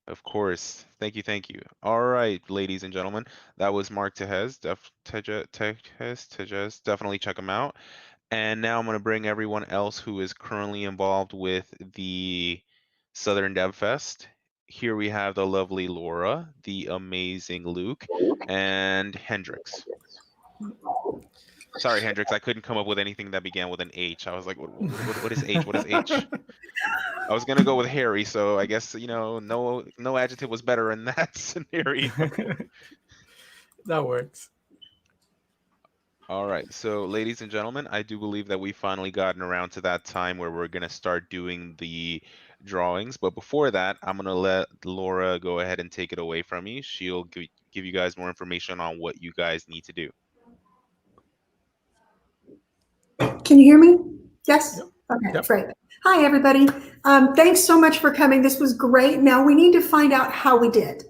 Of course. Thank you. Thank you. All right, ladies and gentlemen, that was Mark Tejes. Tejes. Definitely check him out. And now I'm going to bring everyone else who is currently involved with the Southern DevFest. Here we have the lovely Laura, the amazing Luke, and Hendrix. Sorry, Hendrix, I couldn't come up with anything that began with an H. I was like, what is H? What is H? I was gonna go with Harry, so I guess, you know, no adjective was better in that scenario. That works. All right, so ladies and gentlemen, I do believe that we've finally gotten around to that time where we're gonna start doing the drawings. But before that, I'm gonna let Laura go ahead and take it away from me. She'll give you guys more information on what you guys need to do. Can you hear me? Yes? Okay, great. Hi, everybody. Thanks so much for coming. This was great. Now we need to find out how we did.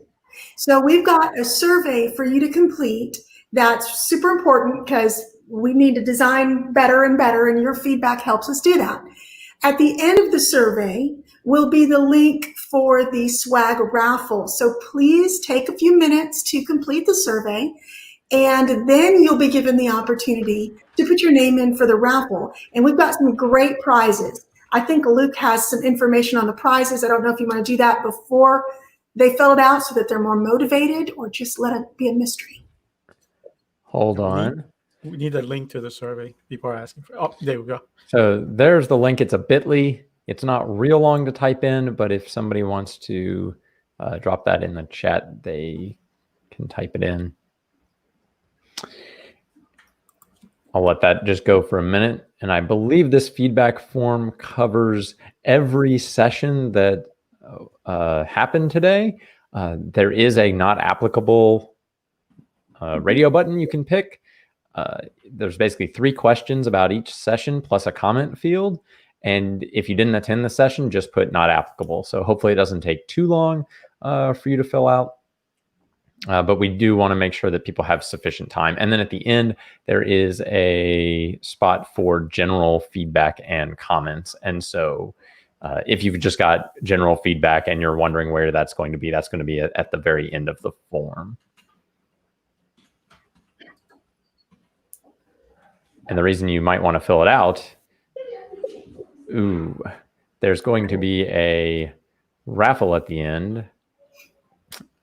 So we've got a survey for you to complete that's super important because we need to design better and better, and your feedback helps us do that. At the end of the survey will be the link for the swag raffle. So please take a few minutes to complete the survey, and then you'll be given the opportunity to put your name in for the raffle. And we've got some great prizes. I think Luke has some information on the prizes. I don't know if you want to do that before they fill it out so that they're more motivated, or just let it be a mystery. Hold on. We need a link to the survey. People are asking for. Oh, there we go. So there's the link. It's a bit.ly. It's not real long to type in, but if somebody wants to drop that in the chat, they can type it in. I'll let that just go for a minute. And I believe this feedback form covers every session that happened today. There is a not applicable radio button you can pick. There's basically 3 questions about each session plus a comment field. And if you didn't attend the session, just put not applicable. So hopefully it doesn't take too long for you to fill out. But we do want to make sure that people have sufficient time. And then at the end, there is a spot for general feedback and comments. And so if you've just got general feedback and you're wondering where that's going to be at the very end of the form. And the reason you might want to fill it out, there's going to be a raffle at the end.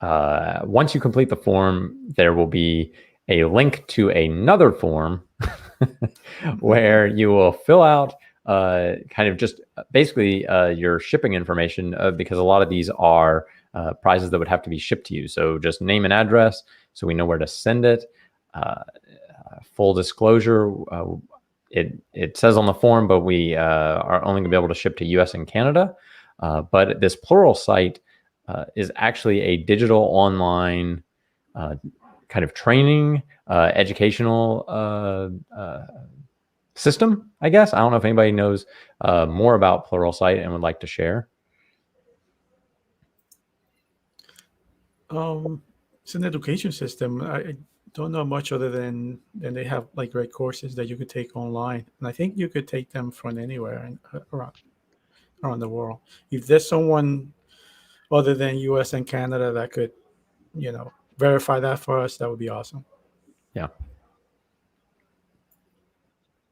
Once you complete the form, there will be a link to another form where you will fill out kind of just basically your shipping information because a lot of these are prizes that would have to be shipped to you. So just name and address so we know where to send it. Full disclosure, it says on the form, but we are only going to be able to ship to US and Canada. But this Pluralsight is actually a digital online kind of training, educational system, I guess. I don't know if anybody knows more about Pluralsight and would like to share. It's an education system. I don't know much other than they have like great courses that you could take online, and I think you could take them from anywhere around the world. If there's someone other than US and Canada that could, verify that for us, that would be awesome. Yeah.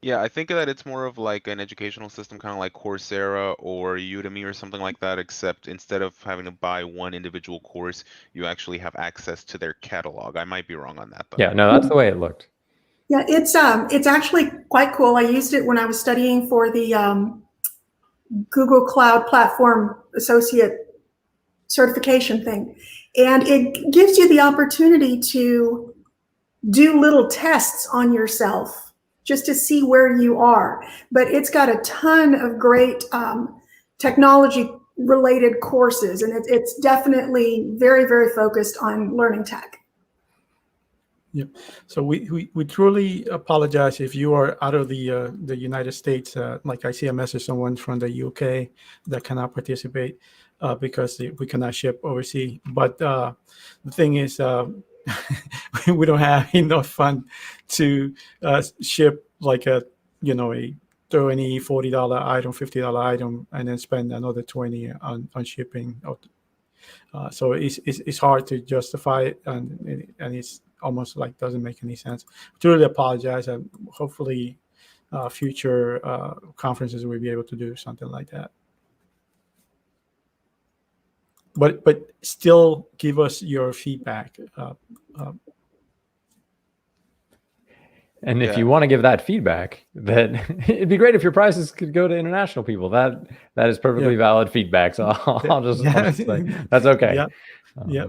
Yeah, I think that it's more of like an educational system, kind of like Coursera or Udemy or something like that, except instead of having to buy one individual course, you actually have access to their catalog. I might be wrong on that, though. Yeah, no, that's the way it looked. Yeah, it's actually quite cool. I used it when I was studying for the Google Cloud Platform Associate certification thing. And it gives you the opportunity to do little tests on yourself just to see where you are. But it's got a ton of great technology related courses, and it's definitely very, very focused on learning tech. Yeah. So we truly apologize if you are out of the United States. Like I see a message, someone from the UK that cannot participate because we cannot ship overseas. But the thing is, we don't have enough fund to ship like a $20, $40 item, $50 item, and then spend another $20 on shipping. So it's hard to justify it, and it's almost like doesn't make any sense. Truly apologize, and hopefully future conferences will be able to do something like that. But still give us your feedback. And if you want to give that feedback, then it'd be great if your prices could go to international people. That is perfectly valid feedback. So I'll just say that's okay. Yeah.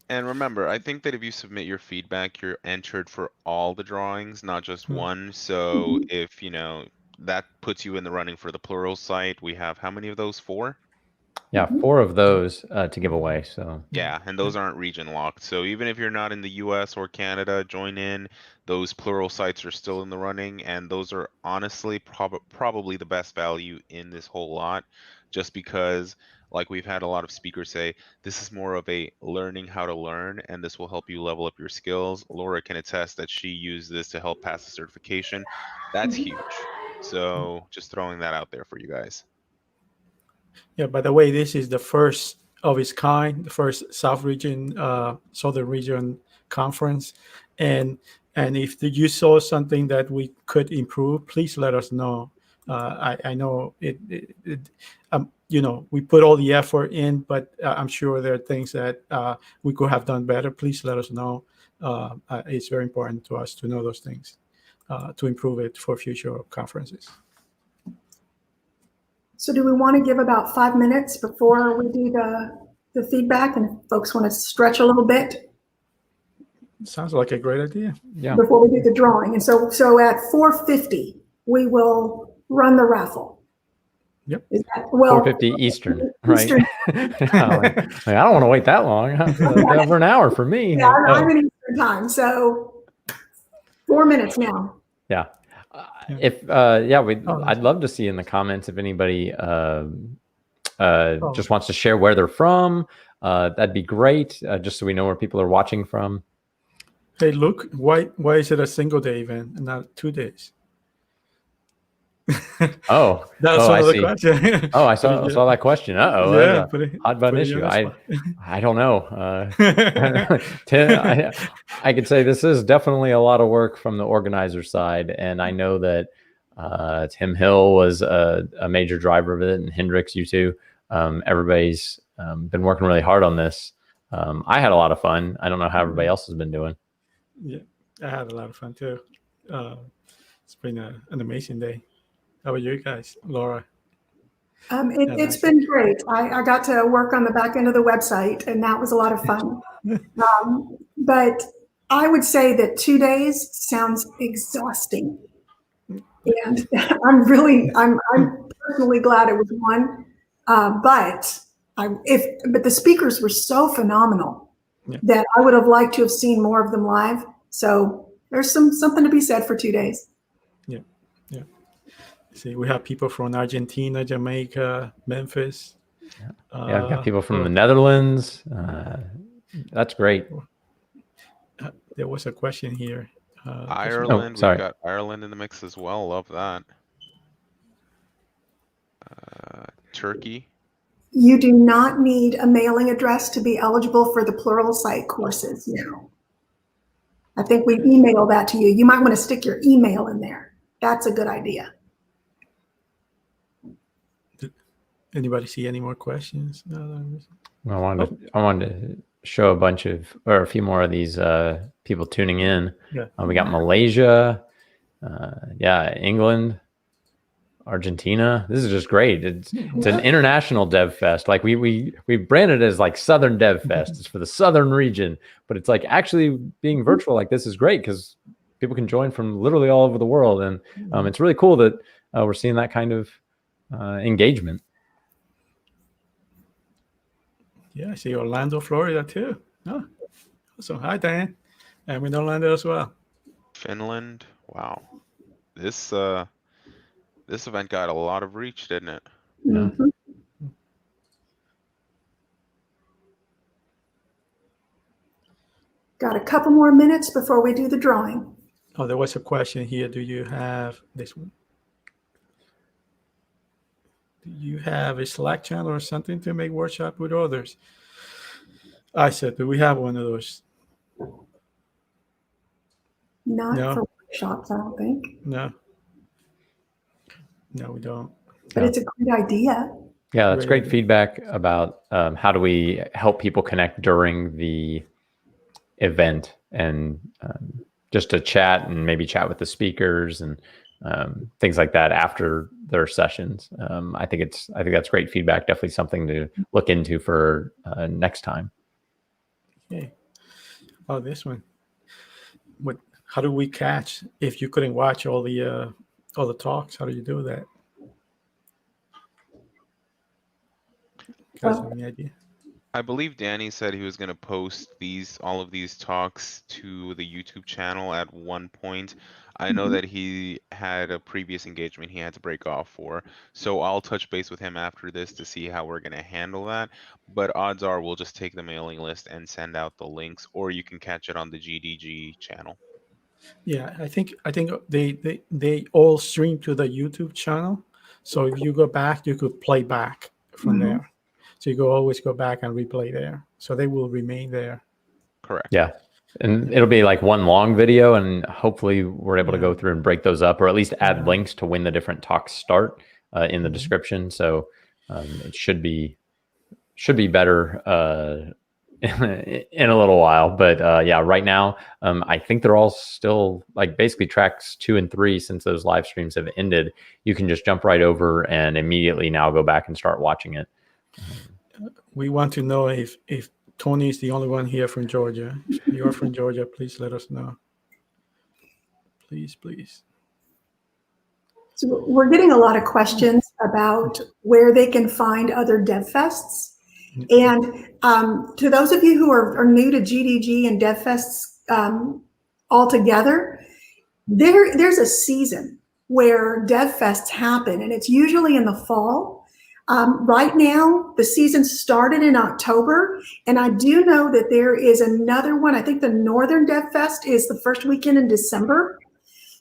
And remember, I think that if you submit your feedback, you're entered for all the drawings, not just one. So if, that puts you in the running for the Pluralsight, we have how many of those? 4? Yeah, 4 of those to give away. So yeah, and those aren't region locked. So even if you're not in the US or Canada, join in. Those Pluralsights are still in the running, and those are honestly probably the best value in this whole lot, just because, like we've had a lot of speakers say, this is more of a learning how to learn, and this will help you level up your skills. Laura can attest that she used this to help pass the certification. That's huge. So just throwing that out there for you guys. Yeah, by the way, this is the first of its kind, the first Southern Region conference. And if you saw something that we could improve, please let us know. I know we put all the effort in, but I'm sure there are things that we could have done better. Please let us know. It's very important to us to know those things to improve it for future conferences. So do we want to give about 5 minutes before we do the feedback, and folks want to stretch a little bit? Sounds like a great idea. Yeah. Before we do the drawing. And so at 4:50, we will run the raffle. Yep. 4:50 Eastern, right? Eastern. I don't want to wait that long. Over an hour for me. Yeah, I'm in Eastern time, so 4 minutes now. Yeah. I'd love to see in the comments if anybody just wants to share where they're from. That'd be great, just so we know where people are watching from. Hey, look, why is it a single day event and not 2 days? Oh, I see. Question. I saw that question. Yeah, hot button issue. I don't know. I could say this is definitely a lot of work from the organizer side, and I know that Tim Hill was a major driver of it, and Hendrix, you too. Everybody's been working really hard on this. I had a lot of fun. I don't know how everybody else has been doing. Yeah, I had a lot of fun too. It's been an amazing day. How about you guys, Laura? It's been great. I got to work on the back end of the website, and that was a lot of fun. But I would say that 2 days sounds exhausting. And I'm personally glad it was one. But the speakers were so phenomenal that I would have liked to have seen more of them live. So there's something to be said for 2 days. Yeah. See, we have people from Argentina, Jamaica, Memphis. Yeah, I've got people from the Netherlands. That's great. There was a question here. Ireland, we've got Ireland in the mix as well. Love that. Turkey. You do not need a mailing address to be eligible for the Pluralsight courses now. I think we emailed that to you. You might want to stick your email in there. That's a good idea. Anybody see any more questions? No. I wanted to show a few more of these people tuning in. Yeah. We got Malaysia, England, Argentina. This is just great. It's an international DevFest. Like we branded it as like Southern DevFest. It's for the Southern region, but it's like actually being virtual like this is great because people can join from literally all over the world, and it's really cool that we're seeing that kind of engagement. Yeah, I see Orlando, Florida too. Oh, so hi, Dan. I'm in Orlando as well. Finland. Wow. This event got a lot of reach, didn't it? Mm-hmm. Got a couple more minutes before we do the drawing. Oh, there was a question here. Do you have this one? Do you have a Slack channel or something to make workshop with others? I said, do we have one of those? Not for workshops, I don't think. No, we don't. But it's a great idea. Yeah, that's great feedback about how do we help people connect during the event, and just to chat and maybe chat with the speakers and things like that after their sessions. I think that's great feedback. Definitely something to look into for next time. Okay. Oh, this one. How do we catch if you couldn't watch all the talks? How do you do that? Guys, have any idea? I believe Danny said he was going to post all of these talks to the YouTube channel at one point. I know that he had a previous engagement he had to break off for, so I'll touch base with him after this to see how we're going to handle that. But odds are we'll just take the mailing list and send out the links, or you can catch it on the GDG channel. Yeah, I think they all stream to the YouTube channel. So if you go back, you could play back from there. So you always go back and replay there. So they will remain there. Correct. Yeah. And it'll be like one long video, and hopefully we're able to go through and break those up, or at least add links to when the different talks start in the description. So it should be better in a little while. But right now, I think they're all still like basically tracks 2 and 3, since those live streams have ended. You can just jump right over and immediately now go back and start watching it. We want to know if Tony is the only one here from Georgia. If you're from Georgia, please let us know. Please. So we're getting a lot of questions about where they can find other DevFests. And to those of you who are new to GDG and DevFests altogether, there's a season where DevFests happen, and it's usually in the fall. Right now, the season started in October, and I do know that there is another one. I think the Northern DevFest is the first weekend in December.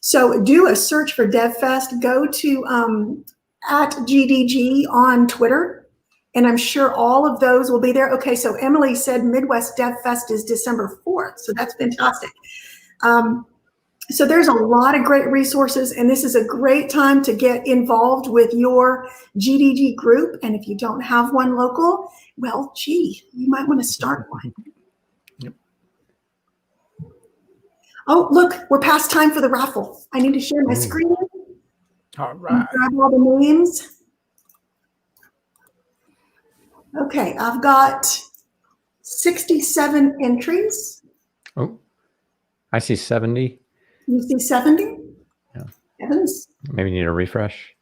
So do a search for DevFest. Go to at GDG on Twitter, and I'm sure all of those will be there. Okay, so Emily said Midwest DevFest is December 4th, so that's fantastic. So there's a lot of great resources, and this is a great time to get involved with your GDG group. And if you don't have one local, well, gee, you might want to start one. Yep. Oh, look, we're past time for the raffle. I need to share my screen. All right. Grab all the names. Okay, I've got 67 entries. Oh, I see 70. You see 70? Yeah. Heavens. Maybe need a refresh.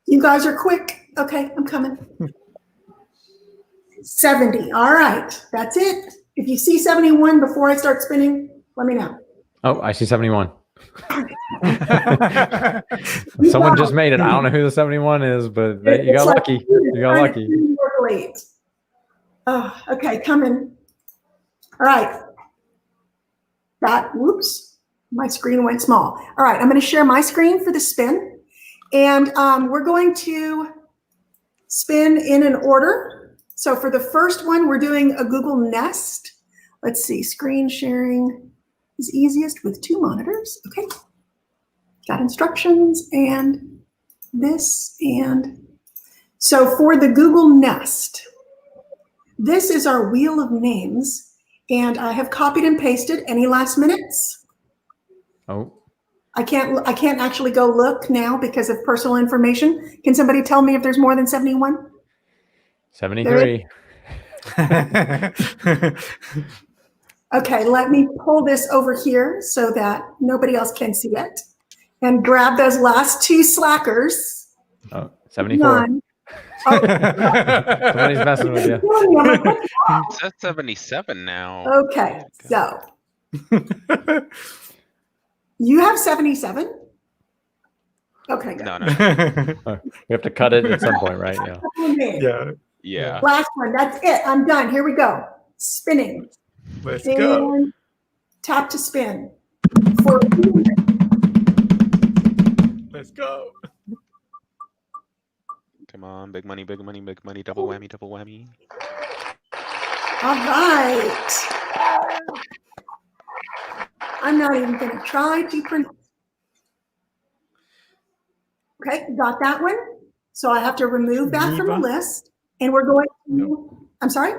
You guys are quick. Okay, I'm coming. 70. All right, that's it. If you see 71 before I start spinning, let me know. Oh, I see 71. Someone just made it. I don't know who the 71 is, but you got lucky. You got lucky. Late. Oh, okay, coming. All right. Whoops, my screen went small. All right, I'm going to share my screen for the spin. And we're going to spin in an order. So for the first one, we're doing a Google Nest. Let's see, screen sharing is easiest with 2 monitors. Okay, got instructions and this. And so for the Google Nest, this is our wheel of names. And I have copied and pasted. Any last minutes? Oh. I can't actually go look now because of personal information. Can somebody tell me if there's more than 71? 73. Okay, let me pull this over here so that nobody else can see it. And grab those last 2 slackers. Oh, 74. Oh. Somebody's messing with you. It says 77 now. Okay, so you have 77? Okay, good. No. We have to cut it at some point, right? Yeah. Yeah. Last one. That's it. I'm done. Here we go. Spinning. Let's go. Tap to spin. Let's go. Come on, big money, big money, big money, double whammy, double whammy. All right. I'm not even going to try to print. Okay, got that one. So I have to remove that from the list. And we're going to, I'm sorry?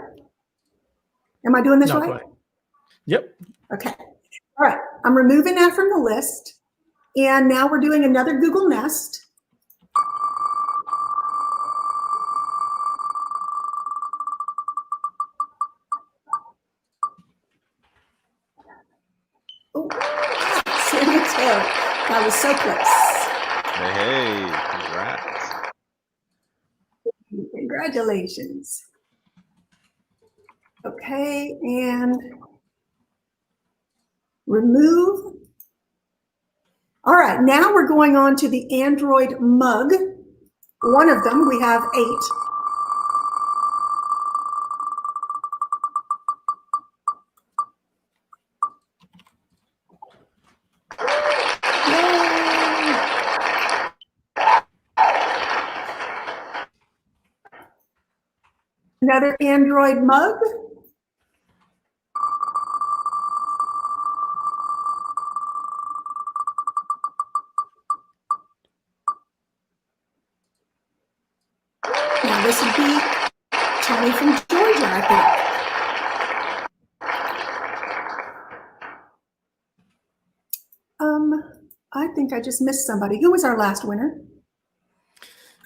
Am I doing this right? Yep. Okay. All right. I'm removing that from the list. And now we're doing another Google Nest. Oh, San Mateo. That was so close. Hey, congrats. Congratulations. Okay, and remove. All right, now we're going on to the Android mug. One of them, we have 8. Another Android mug. Now this would be Tony from Georgia, I think. I think I just missed somebody. Who was our last winner?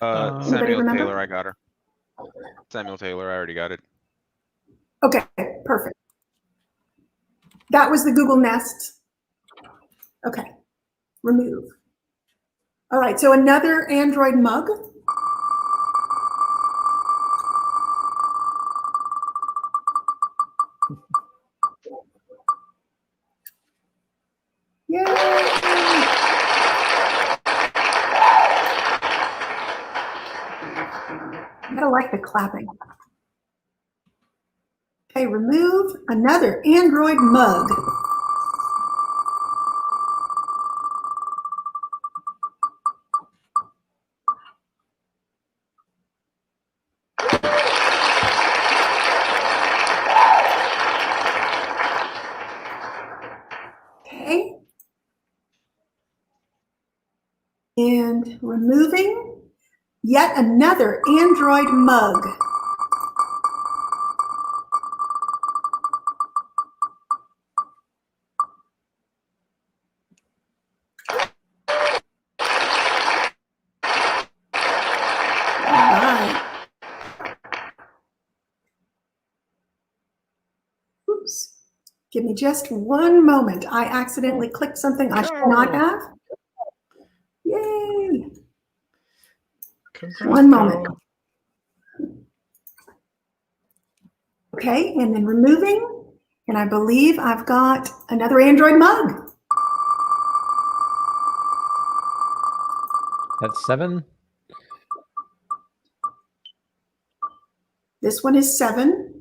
Samuel Taylor, I got her. Samuel Taylor, I already got it. Okay, perfect. That was the Google Nest. Okay, remove. All right, so another Android mug. Yay! I gotta like the clapping. Okay, remove another Android mug. Okay. And removing yet another Android mug. Oops. Give me just one moment. I accidentally clicked something I should not have. Yay. One moment. Okay, and then removing, and I believe I've got another Android mug. That's 7. This one is 7.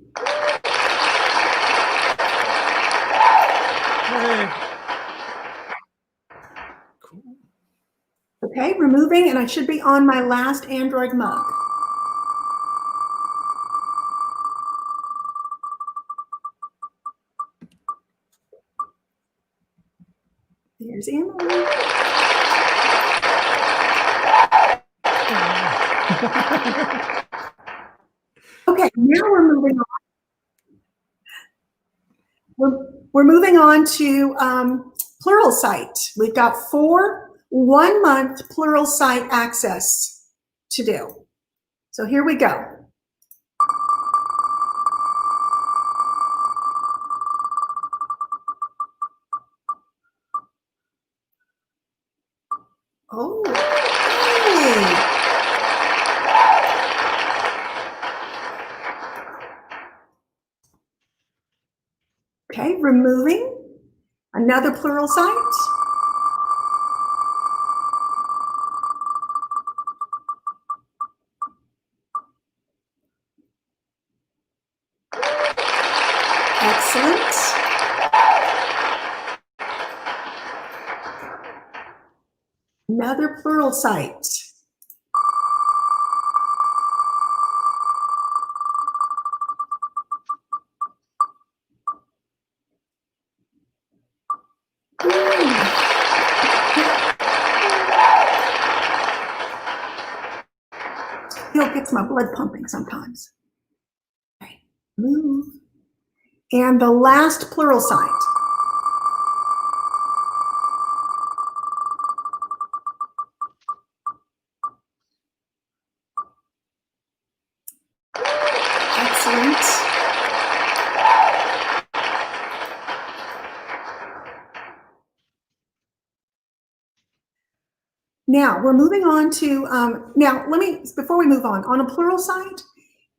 Okay, removing, and I should be on my last Android mug. There's Emily. Okay, now we're moving on. We're moving on to Pluralsight. We've got 4 one-month Pluralsight access to do. So here we go. Oh, hey. Okay, removing another Pluralsight. Excellent. Another Pluralsight. Still gets my blood pumping sometimes. Okay, move. And the last Pluralsight. Excellent. Now we're moving on to, before we move on a Pluralsight,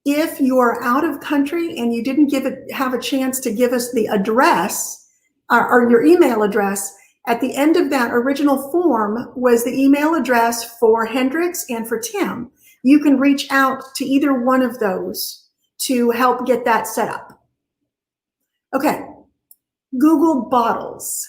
if you're out of country and you didn't have a chance to give us the address or your email address, at the end of that original form was the email address for Hendrix and for Tim. You can reach out to either one of those to help get that set up. Okay, Google Bottles.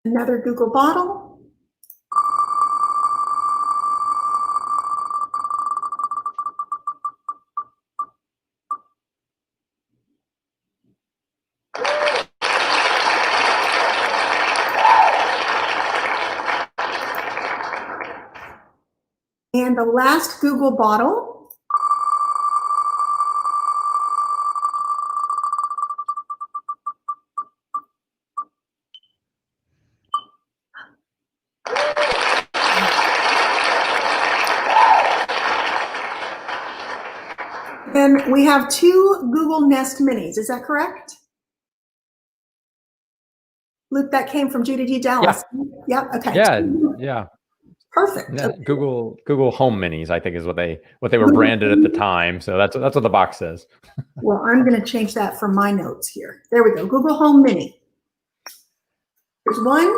Another Google bottle. And the last Google bottle. And we have 2 Google Nest Minis. Is that correct? Luke, that came from Judy D. Dallas. Yeah. Okay. Yeah. Perfect. Yeah, Google Home Minis, I think, is what they were branded at the time. So that's what the box says. Well, I'm going to change that for my notes here. There we go. Google Home Mini. There's one.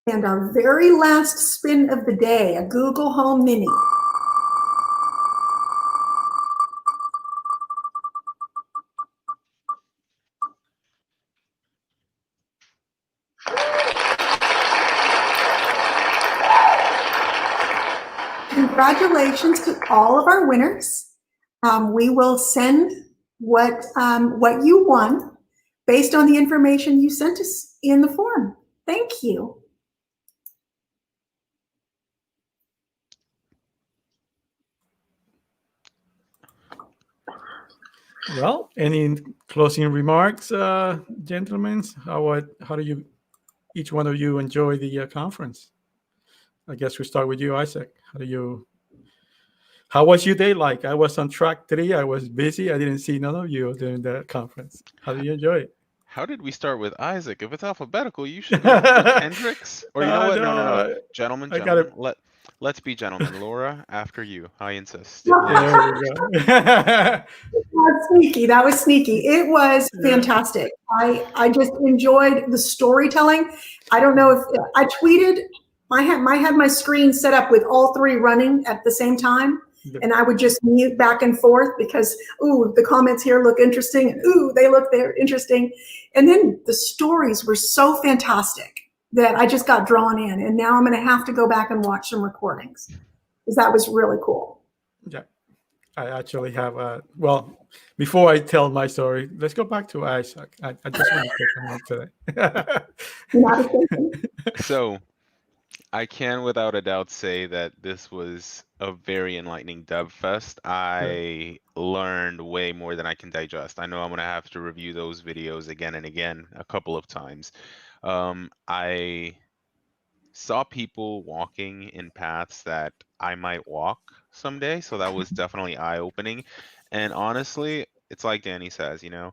And our very last spin of the day, a Google Home Mini. Congratulations to all of our winners. We will send what you won based on the information you sent us in the form. Thank you. Well, any closing remarks, gentlemen? How do you, each one of you, enjoy the conference? I guess we start with you, Isaac. How was your day like? I was on track 3. I was busy. I didn't see none of you during the conference. How did you enjoy it? How did we start with Isaac? If it's alphabetical, you should go with Hendrix. Or you know what? No. Gentlemen, I got gentlemen. Let's be gentlemen. Laura, after you. I insist. There we go. That was sneaky. That was sneaky. It was fantastic. I just enjoyed the storytelling. I don't know if I tweeted. I had my screen set up with all 3 running at the same time, and I would just mute back and forth because, ooh, the comments here look interesting, and ooh, they look there interesting. And then the stories were so fantastic that I just got drawn in, and now I'm going to have to go back and watch some recordings because that was really cool. Yeah, I actually have well, before I tell my story, let's go back to Isaac. I just want to take a moment today. So, I can without a doubt say that this was a very enlightening DevFest. I learned way more than I can digest. I know I'm going to have to review those videos again and again a couple of times. I saw people walking in paths that I might walk someday, so that was definitely eye-opening. And honestly, it's like Danny says, you know,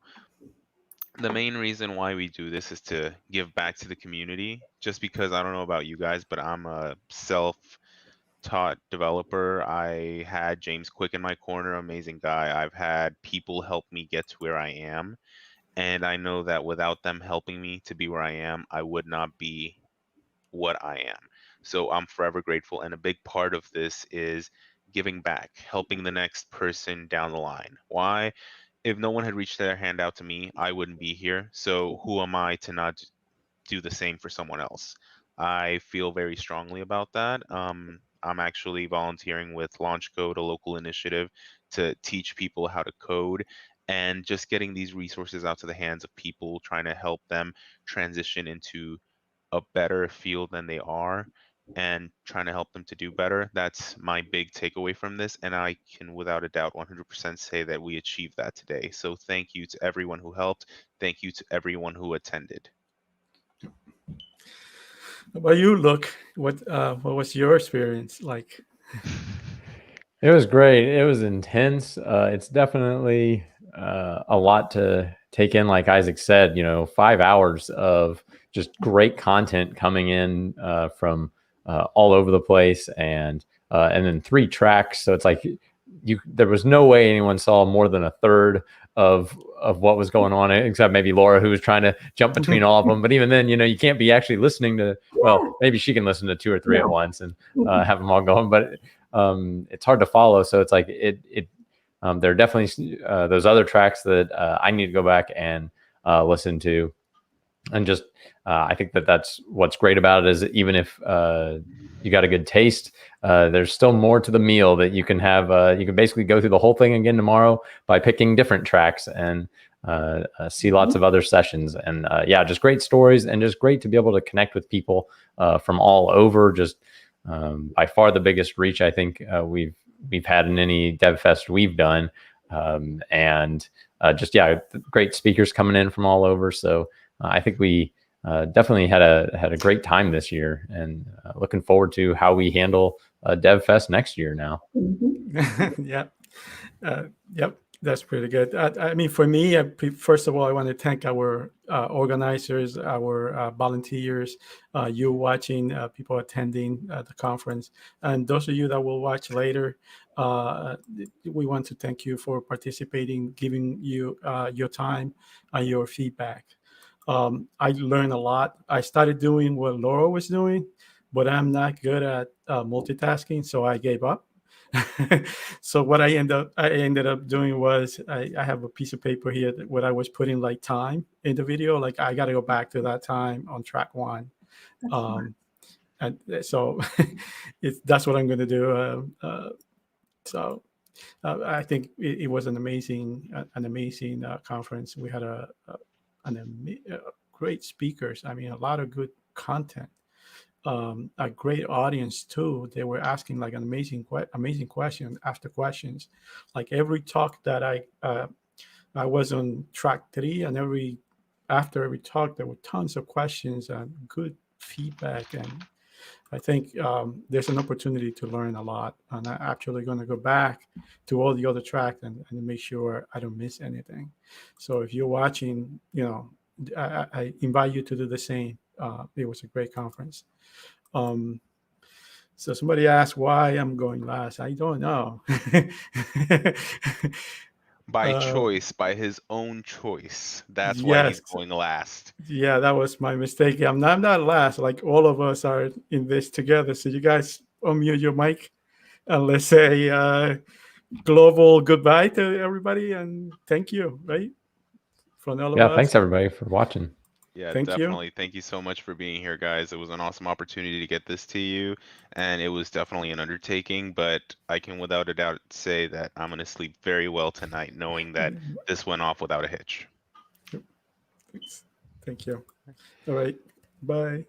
the main reason why we do this is to give back to the community. Just because I don't know about you guys, but I'm a self-taught developer. I had James Quick in my corner, amazing guy. I've had people help me get to where I am. And I know that without them helping me to be where I am, I would not be what I am. So I'm forever grateful. And a big part of this is giving back, helping the next person down the line. Why? If no one had reached their hand out to me, I wouldn't be here. So who am I to not do the same for someone else? I feel very strongly about that. I'm actually volunteering with Launch Code, a local initiative to teach people how to code, and just getting these resources out to the hands of people, trying to help them transition into a better field than they are and trying to help them to do better. That's my big takeaway from this. And I can without a doubt 100% say that we achieved that today. So thank you to everyone who helped. Thank you to everyone who attended. Well, you look. What was your experience like? It was great. It was intense. It's definitely a lot to take in. Like Isaac said, you know, 5 hours of just great content coming in from all over the place, and then 3 tracks. So it's like there was no way anyone saw more than a third of what was going on, except maybe Laura, who was trying to jump between all of them. But even then, you know, you can't be actually listening to. Well, maybe she can listen to 2 or 3 at once and have them all going, but it's hard to follow. So it's like there are definitely those other tracks that I need to go back and listen to. And just I think that's what's great about it, is that even if you got a good taste, there's still more to the meal that you can have. You can basically go through the whole thing again tomorrow by picking different tracks and see lots of other sessions. And yeah, just great stories, and just great to be able to connect with people from all over. Just by far the biggest reach I think we've had in any DevFest we've done. And just, yeah, great speakers coming in from all over. So I think we definitely had a great time this year, and looking forward to how we handle DevFest next year now. Yep. Yep. That's pretty good. I mean, for me, first of all, I want to thank our organizers, our volunteers, you watching, people attending the conference, and those of you that will watch later. We want to thank you for participating, giving you your time and your feedback. I learned a lot. I started doing what Laura was doing, but I'm not good at multitasking, so I gave up. So what I ended up doing was I have a piece of paper here where I was putting like time in the video. Like I got to go back to that time on track 1. And so that's what I'm going to do. So I think it was an amazing conference. We had an great speakers. I mean, a lot of good content. A great audience too. They were asking like an amazing question after questions. Like every talk that I was on track 3, and after every talk there were tons of questions and good feedback. And I think there's an opportunity to learn a lot. And I'm actually going to go back to all the other tracks and make sure I don't miss anything. So if you're watching, I invite you to do the same. It was a great conference. So somebody asked why I'm going last. I don't know. By choice, by his own choice. That's why he's Yes. going last. Yeah, that was my mistake. I'm not last. Like all of us are in this together. So you guys unmute your mic and let's say global goodbye to everybody and thank you, right? From all of Yeah, us. thanks everybody for watching. Yeah, Thank you. definitely. Thank you so much for being here, guys. It was an awesome opportunity to get this to you, and it was definitely an undertaking, but I can without a doubt say that I'm going to sleep very well tonight knowing that this went off without a hitch. Thanks. Thank you. All right. Bye.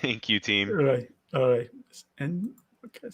Thank you, team. All right. And okay.